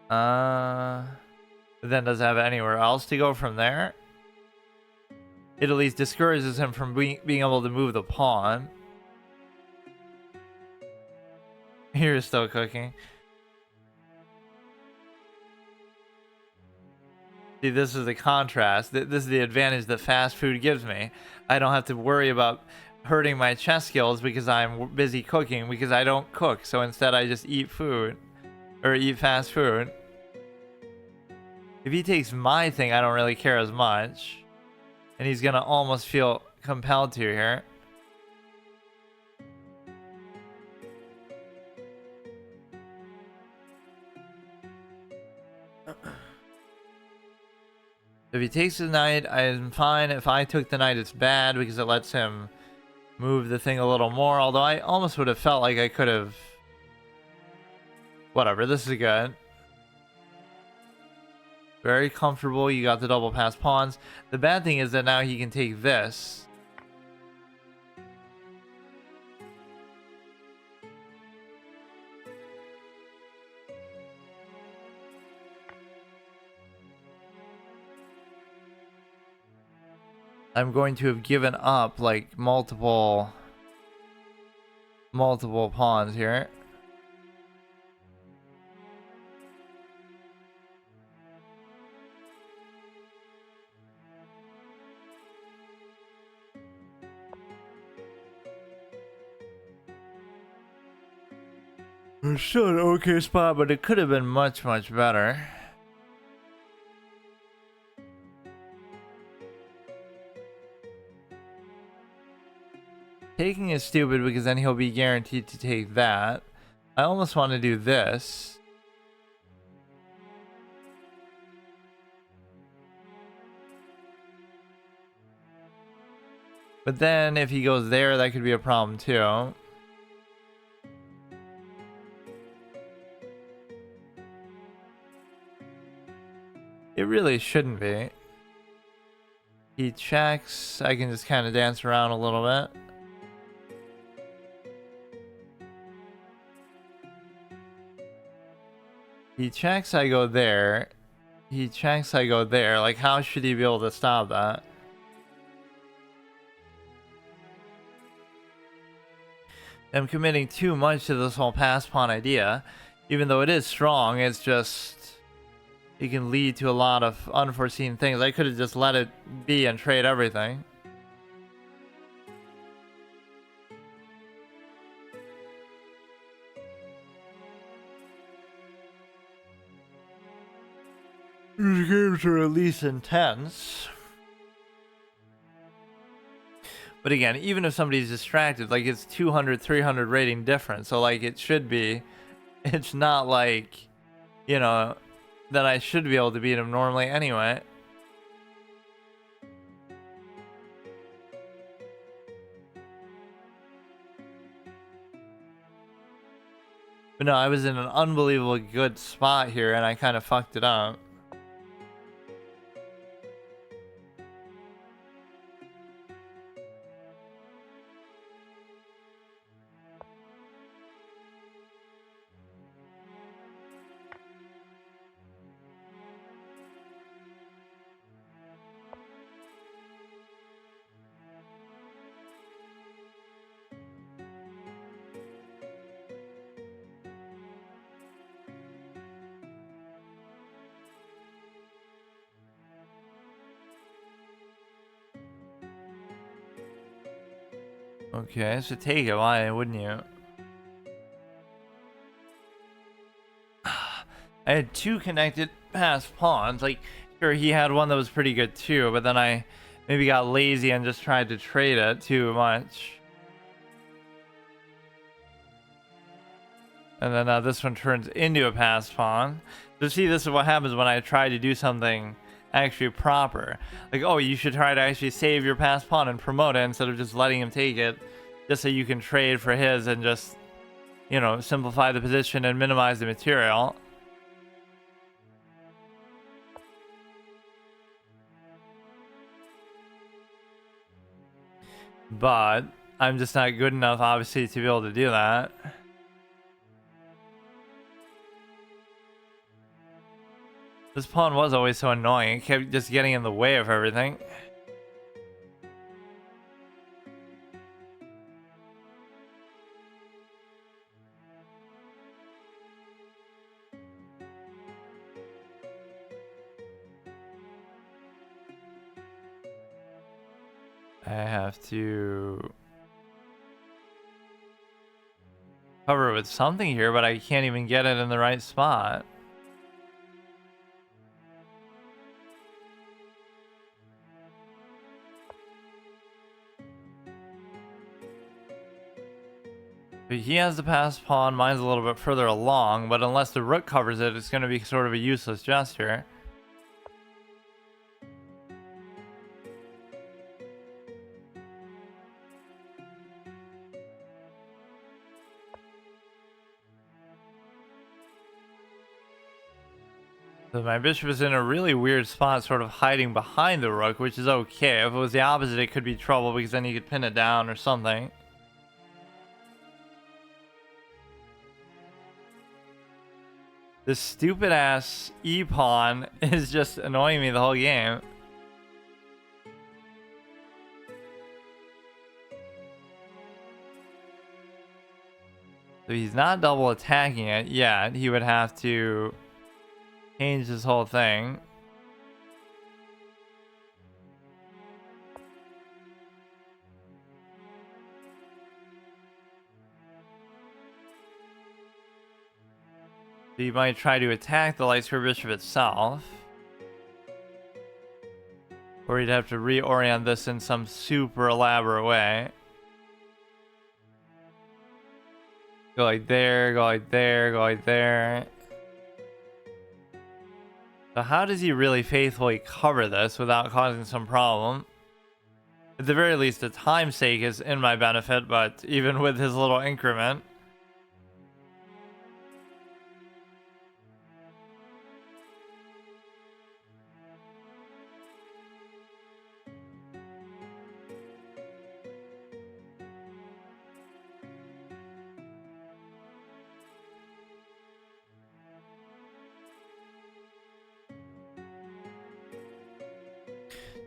Then does it have anywhere else to go from there? It at least discourages him from being able to move the pawn. You're still cooking. See, this is the contrast. This is the advantage that fast food gives me. I don't have to worry about hurting my chess skills because I'm busy cooking, because I don't cook. So instead I just eat food, or eat fast food. If he takes my thing, I don't really care as much. And he's gonna almost feel compelled to here. If he takes the knight, I'm fine. If I took the knight, it's bad because it lets him move the thing a little more. Although I almost would have felt like I could have Whatever, this is good. Very comfortable. You got the double pass pawns. The bad thing is that now he can take this. I'm going to have given up like multiple pawns here. It's still an okay spot, but it could have been much, much better. Taking is stupid because then he'll be guaranteed to take that. I almost want to do this. But then if he goes there, that could be a problem too. It really shouldn't be. He checks. I can just kind of dance around a little bit. He checks, I go there. He checks, I go there. Like, how should he be able to stop that? I'm committing too much to this whole pass pawn idea. Even though it is strong, it's just... it can lead to a lot of unforeseen things. I could have just let it be and trade everything. These games are at least intense. But again, even if somebody's distracted, like it's 200, 300 rating difference. So like it should be, it's not like, you know, that I should be able to beat him normally anyway. But no, I was in an unbelievably good spot here and I kind of fucked it up. Okay, so take it. Why wouldn't you? I had two connected pass pawns. Like, sure, he had one that was pretty good too, but then I maybe got lazy and just tried to trade it too much. And then this one turns into a pass pawn. So see, this is what happens when I try to do something actually proper. Like, oh, you should try to actually save your pass pawn and promote it instead of just letting him take it, just so you can trade for his and just, you know, simplify the position and minimize the material. But I'm just not good enough, obviously, to be able to do that. This pawn was always so annoying. It kept just getting in the way of everything. I have to cover it with something here, but I can't even get it in the right spot. But he has the pass pawn, mine's a little bit further along, but unless the rook covers it, it's going to be sort of a useless gesture. So my bishop is in a really weird spot, sort of hiding behind the rook, which is okay. If it was the opposite, it could be trouble because then you could pin it down or something. This stupid ass e-pawn is just annoying me the whole game. So he's not double attacking it yet. He would have to change this whole thing. So you might try to attack the light square bishop itself. Or you'd have to reorient this in some super elaborate way. Go like there, go like there, go like there. So how does he really faithfully cover this without causing some problem? At the very least, the time's sake is in my benefit, but even with his little increment.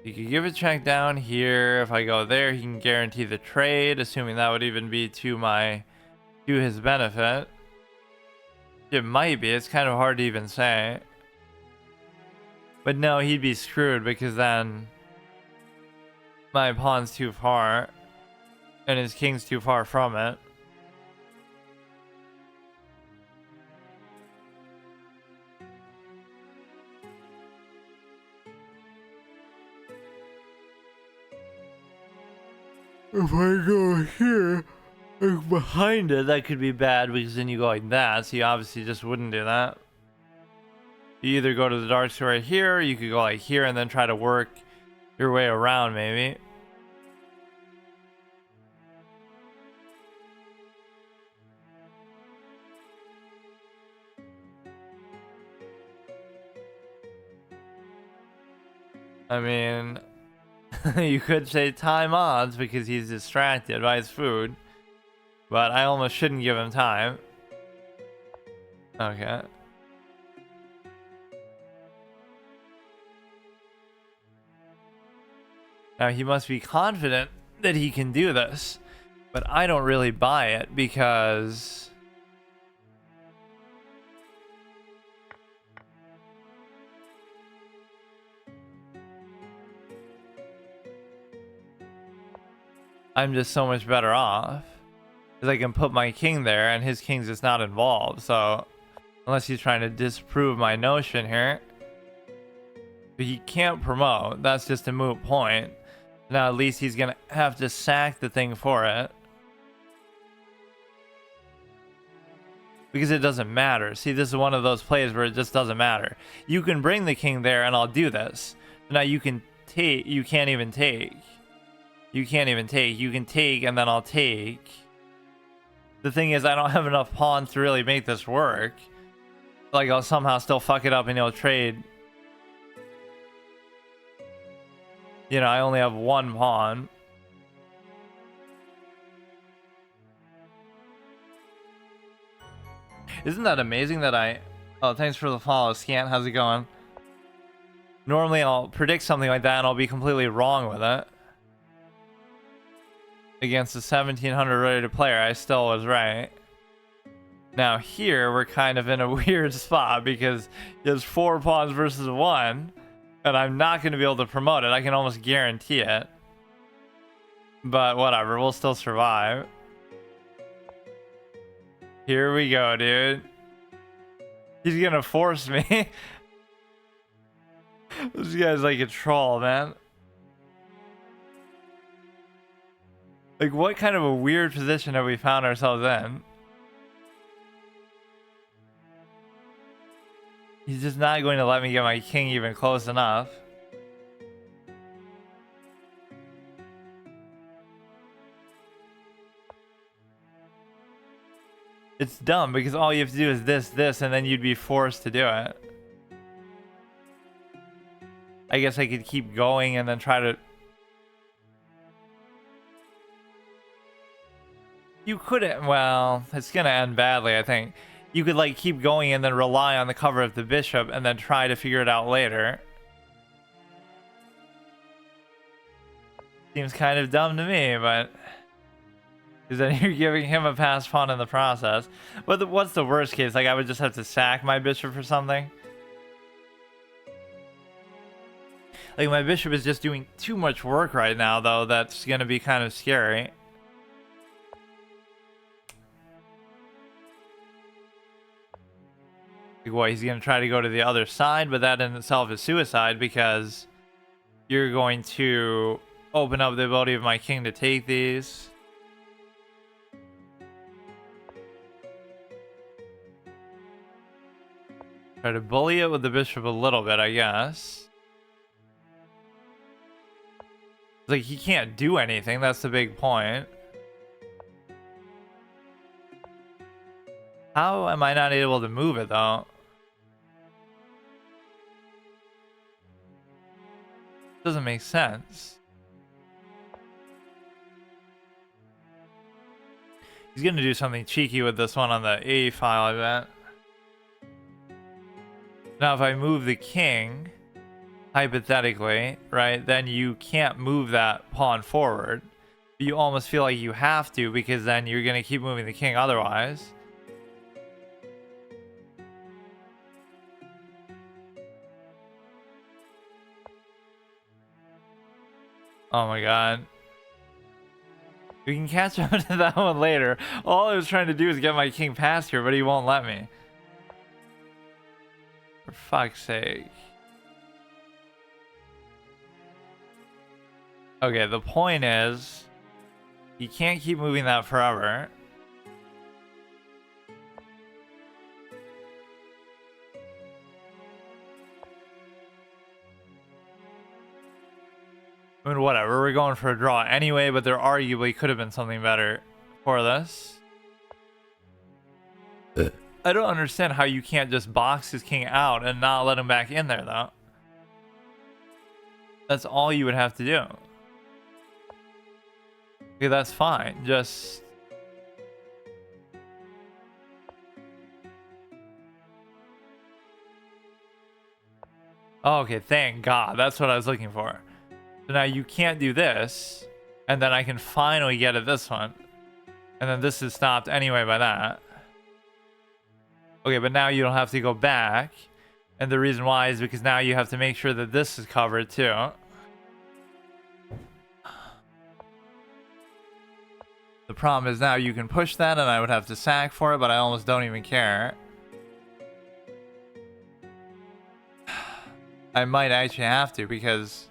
You could give a check down here. If I go there, he can guarantee the trade, assuming that would even be to his benefit. It might be. It's kind of hard to even say. But no, he'd be screwed because then my pawn's too far and his king's too far from it. If I go here, like behind it, that could be bad because then you go like that. So you obviously just wouldn't do that. You either go to the dark square here, or you could go like here and then try to work your way around maybe. I mean, you could say time odds because he's distracted by his food, but I almost shouldn't give him time. Okay. Now he must be confident that he can do this, but I don't really buy it because I'm just so much better off. Because I can put my king there and his king's just not involved. So unless he's trying to disprove my notion here. But he can't promote. That's just a moot point. Now at least he's going to have to sack the thing for it. Because it doesn't matter. See, this is one of those plays where it just doesn't matter. You can bring the king there and I'll do this. Now you can take. You can't even take. You can't even take. You can take and then I'll take. The thing is, I don't have enough pawns to really make this work. Like, I'll somehow still fuck it up and he'll trade. You know, I only have one pawn. Isn't that amazing that I... Oh, thanks for the follow, Scant. How's it going? Normally, I'll predict something like that and I'll be completely wrong with it. Against the 1700 rated player, I still was right. Now here, we're kind of in a weird spot because there's 4 pawns versus 1. And I'm not going to be able to promote it. I can almost guarantee it. But whatever, we'll still survive. Here we go, dude. He's going to force me. This guy's like a troll, man. Like, what kind of a weird position have we found ourselves in? He's just not going to let me get my king even close enough. It's dumb because all you have to do is this, and then you'd be forced to do it. I guess I could keep going and then try to... You couldn't... Well, it's gonna end badly, I think. You could, like, keep going and then rely on the cover of the bishop and then try to figure it out later. Seems kind of dumb to me, but... Because then you're giving him a pass pawn in the process. But what's the worst case? Like, I would just have to sack my bishop for something? Like, my bishop is just doing too much work right now, though. That's gonna be kind of scary. Like, what, he's gonna try to go to the other side, but that in itself is suicide, because you're going to open up the ability of my king to take these. Try to bully it with the bishop a little bit, I guess. Like, he can't do anything, that's the big point. How am I not able to move it, though? Doesn't make sense. He's gonna do something cheeky with this one on the A file, I bet. Now, if I move the king, hypothetically, right, then you can't move that pawn forward. You almost feel like you have to, because then you're gonna keep moving the king otherwise. Oh my god. We can catch up to that one later. All I was trying to do is get my king past here, but he won't let me. For fuck's sake. Okay, the point is, you can't keep moving that forever. I mean, whatever, we're going for a draw anyway, but there arguably could have been something better for this. I don't understand how you can't just box his king out and not let him back in there, though. That's all you would have to do. Okay, that's fine. Just... Oh, okay, thank God. That's what I was looking for. So now you can't do this, and then I can finally get at this one. And then this is stopped anyway by that. Okay, but now you don't have to go back. And the reason why is because now you have to make sure that this is covered too. The problem is now you can push that and I would have to sack for it, but I almost don't even care. I might actually have to, because...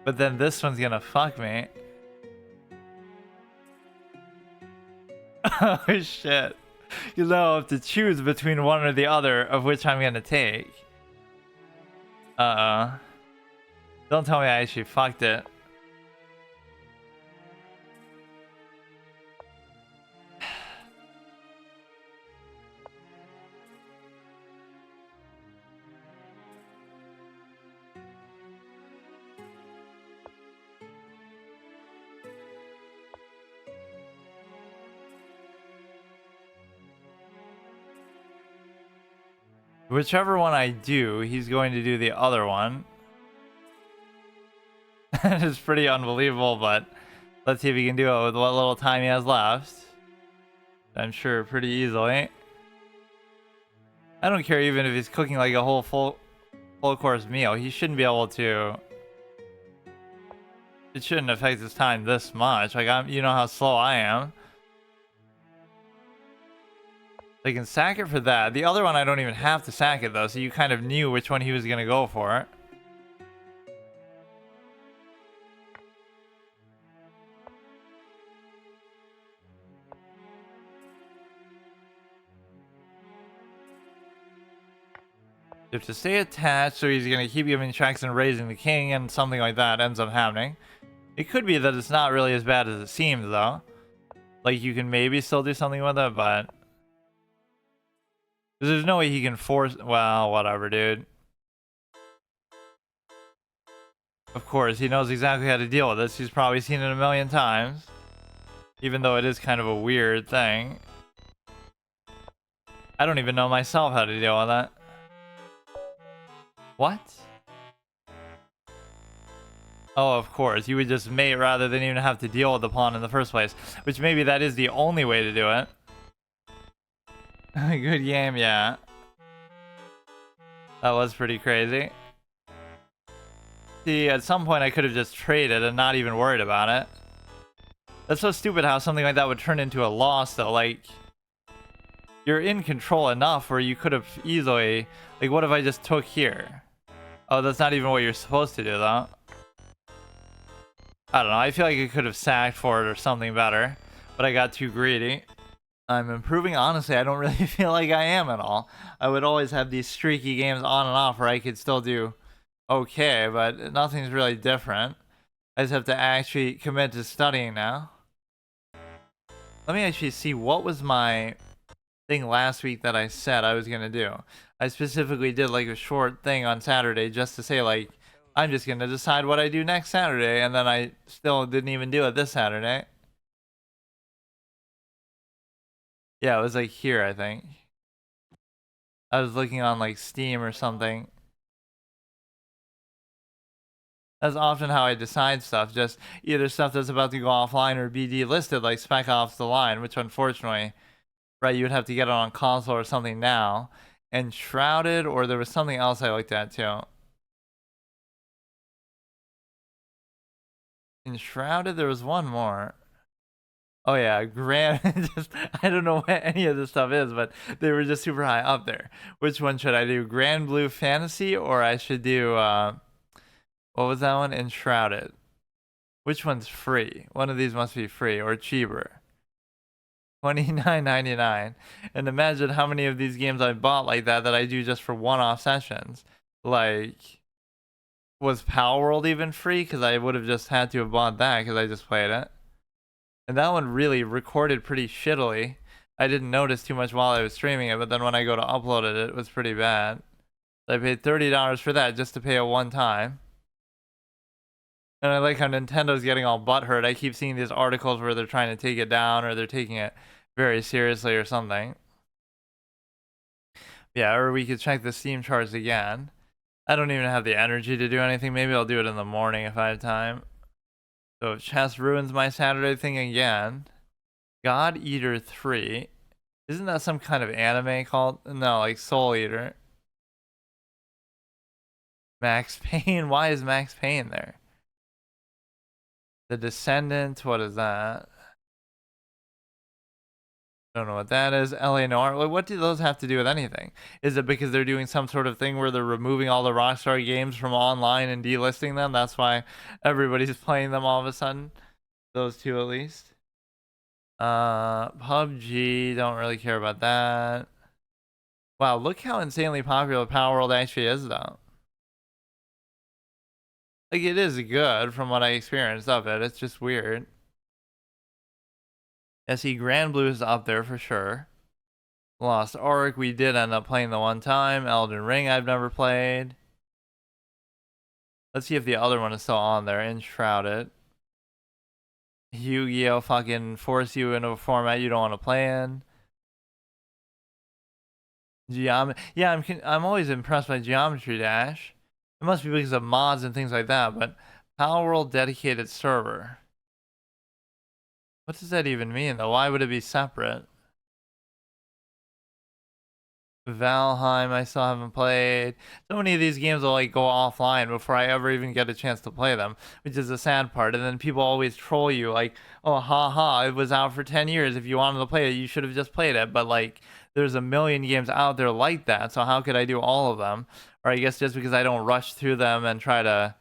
But then this one's gonna fuck me. Oh shit. You know, I have to choose between one or the other of which I'm gonna take. Don't tell me I actually fucked it. Whichever one I do, he's going to do the other one. It's pretty unbelievable, but let's see if he can do it with what little time he has left. I'm sure pretty easily. I don't care even if he's cooking like a whole full course meal. He shouldn't be able to... It shouldn't affect his time this much. Like, you know how slow I am. They can sack it for that. The other one I don't even have to sack it though, so you kind of knew which one he was gonna go for. You have to stay attached, so he's gonna keep giving checks and raising the king, and something like that ends up happening. It could be that it's not really as bad as it seems though. Like, you can maybe still do something with it, but... There's no way he can force. Well, whatever, dude. Of course, he knows exactly how to deal with this. He's probably seen it a million times. Even though it is kind of a weird thing. I don't even know myself how to deal with that. What? Oh, of course. You would just mate rather than even have to deal with the pawn in the first place. Which maybe that is the only way to do it. Good game, yeah. That was pretty crazy. See, at some point I could have just traded and not even worried about it. That's so stupid how something like that would turn into a loss, though. Like, you're in control enough where you could have easily... Like, what if I just took here? Oh, that's not even what you're supposed to do, though. I don't know. I feel like I could have sacked for it or something better. But I got too greedy. I'm improving. Honestly, I don't really feel like I am at all. I would always have these streaky games on and off where I could still do okay, but nothing's really different. I just have to actually commit to studying now. Let me actually see what was my thing last week that I said I was going to do. I specifically did like a short thing on Saturday just to say like, I'm just going to decide what I do next Saturday. And then I still didn't even do it this Saturday. Yeah, it was like here, I think. I was looking on like Steam or something. That's often how I decide stuff. Just either stuff that's about to go offline or be delisted, like Spec Ops The Line, which unfortunately, right, you would have to get it on console or something now. And Shrouded, or there was something else I looked at too. In Shrouded, there was one more. Oh yeah, Grand. Just, I don't know what any of this stuff is, but they were just super high up there. Which one should I do? Grand Blue Fantasy, or I should do what was that one? Enshrouded. Which one's free? One of these must be free or cheaper. $29.99. And imagine how many of these games I bought like that I do just for one-off sessions. Like, was Power World even free? Because I would have just had to have bought that because I just played it. And that one really recorded pretty shittily. I didn't notice too much while I was streaming it, but then when I go to upload it, it was pretty bad. I paid $30 for that just to pay it one time. And I like how Nintendo's getting all butthurt. I keep seeing these articles where they're trying to take it down or they're taking it very seriously or something. Yeah, or we could check the Steam charts again. I don't even have the energy to do anything. Maybe I'll do it in the morning if I have time. So chess ruins my Saturday thing again. God Eater 3. Isn't that some kind of anime called? No, like Soul Eater. Max Payne. Why is Max Payne there? The Descendant. What is that? Don't know what that is. LA Noir. Like, what do those have to do with anything? Is it because they're doing some sort of thing where they're removing all the Rockstar games from online and delisting them? That's why everybody's playing them all of a sudden. Those two at least. PUBG. Don't really care about that. Wow, look how insanely popular Power World actually is, though. Like, it is good from what I experienced of it. It's just weird. SE Grand Blue is up there for sure. Lost Ark, we did end up playing the one time. Elden Ring, I've never played. Let's see if the other one is still on there. Enshrouded. Yu-Gi-Oh! Fucking force you into a format you don't want to play in. Yeah, I'm always impressed by Geometry Dash. It must be because of mods and things like that, but Power World dedicated server. What does that even mean, though? Why would it be separate? Valheim, I still haven't played. So many of these games will like go offline before I ever even get a chance to play them, which is the sad part. And then people always troll you like, oh, haha, it was out for 10 years. If you wanted to play it, you should have just played it. But like, there's a million games out there like that. So how could I do all of them? Or I guess just because I don't rush through them and try to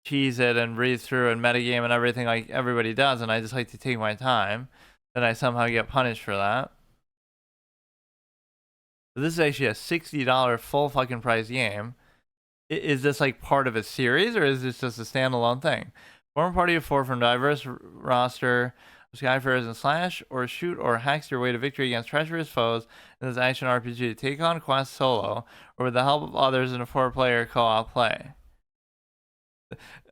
cheese it and breathe through and metagame and everything like everybody does, and I just like to take my time, then I somehow get punished for that. This is actually a $60 full fucking price game. Is this like part of a series or is this just a standalone thing? Former party of 4 from diverse roster Skyfarers and slash or shoot or hacks your way to victory against treacherous foes in this action RPG. Take on quests solo or with the help of others in a 4-player co-op play.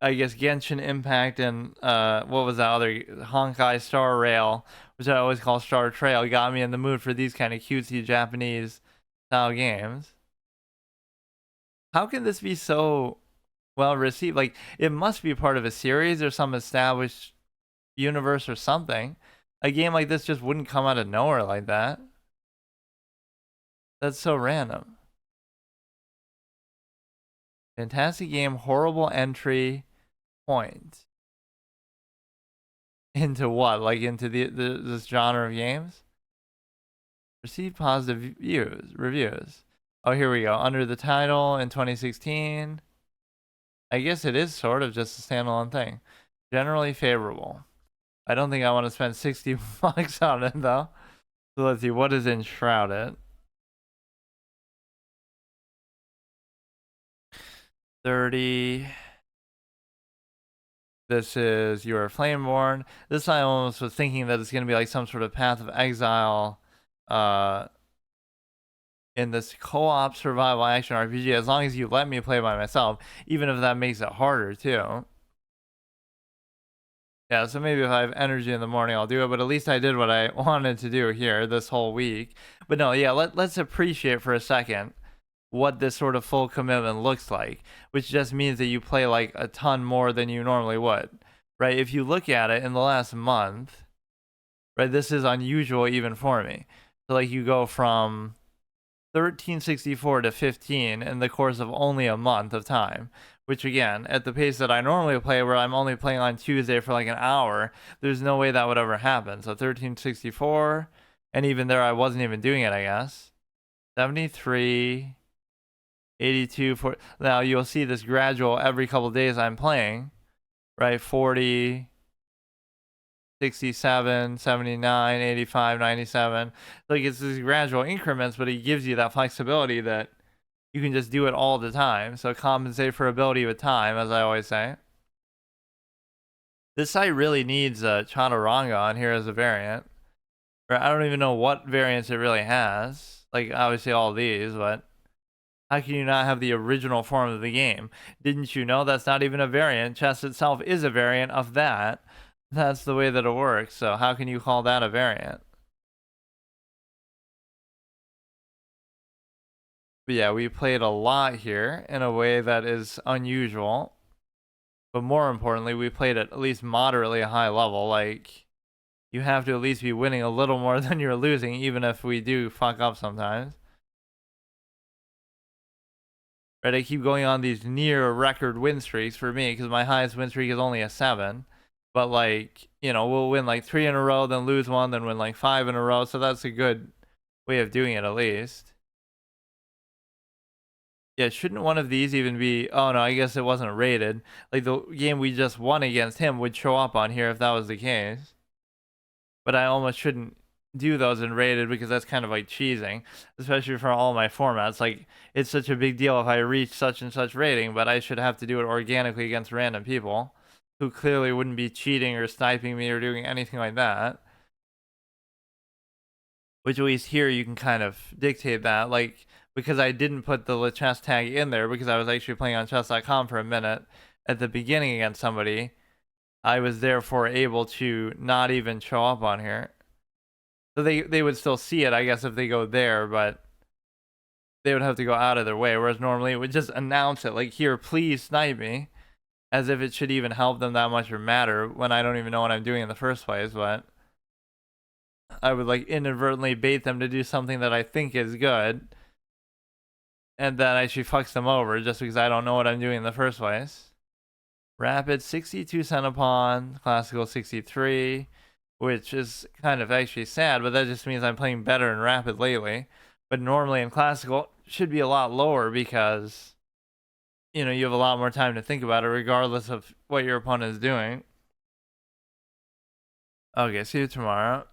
I guess Genshin Impact and what was that other Honkai Star Rail, which I always call Star Trail, got me in the mood for these kind of cutesy Japanese style games. How can this be so well received? Like, it must be part of a series or some established universe or something. A game like this just wouldn't come out of nowhere like that. That's so random. Fantastic game, horrible entry point. Into what? Like into this genre of games? Received positive reviews. Oh, here we go. Under the title in 2016. I guess it is sort of just a standalone thing. Generally favorable. I don't think I want to spend 60 bucks on it though. So let's see, what is Enshrouded? 30. This is You Are Flameborn. This I almost was thinking that it's going to be like some sort of Path of Exile in this co-op survival action RPG, as long as you let me play by myself, even if that makes it harder too. Yeah, so maybe if I have energy in the morning, I'll do it, but at least I did what I wanted to do here this whole week. But no, yeah, let's appreciate for a second what this sort of full commitment looks like, which just means that you play like a ton more than you normally would, right? If you look at it in the last month, right, this is unusual even for me. So like you go from 1364 to 15 in the course of only a month of time, which again, at the pace that I normally play, where I'm only playing on Tuesday for like an hour, there's no way that would ever happen. So 1364, and even there I wasn't even doing it, I guess. 73, 82, 40. Now you'll see this gradual every couple days I'm playing, right? 40, 67, 79, 85, 97. Like it's these gradual increments, but it gives you that flexibility that you can just do it all the time. So compensate for ability with time, as I always say. This site really needs Chaturanga on here as a variant. Or I don't even know what variants it really has. Like obviously all these, but how can you not have the original form of the game? Didn't you know that's not even a variant? Chess itself is a variant of that. That's the way that it works. So how can you call that a variant? But yeah, we played a lot here in a way that is unusual. But more importantly, we played at least moderately a high level. Like, you have to at least be winning a little more than you're losing, even if we do fuck up sometimes. Right, I keep going on these near record win streaks for me, because my highest win streak is only a 7. But like, you know, we'll win like 3 in a row, then lose 1, then win like 5 in a row. So that's a good way of doing it at least. Yeah, shouldn't one of these even be... Oh no, I guess it wasn't rated. Like the game we just won against him would show up on here if that was the case. But I almost shouldn't do those in rated because that's kind of like cheesing. Especially for all my formats. Like, it's such a big deal if I reach such and such rating, but I should have to do it organically against random people who clearly wouldn't be cheating or sniping me or doing anything like that. Which at least here you can kind of dictate that, like, because I didn't put the chess tag in there because I was actually playing on chess.com for a minute at the beginning against somebody, I was therefore able to not even show up on here. So they would still see it, I guess, if they go there, but they would have to go out of their way, whereas normally it would just announce it, like, here, please snipe me. As if it should even help them that much or matter when I don't even know what I'm doing in the first place, but I would like inadvertently bait them to do something that I think is good, and that actually fucks them over just because I don't know what I'm doing in the first place. Rapid 62 Centipon, Classical 63, which is kind of actually sad, but that just means I'm playing better in Rapid lately. But normally in Classical, it should be a lot lower because... you know, you have a lot more time to think about it regardless of what your opponent is doing. Okay, see you tomorrow.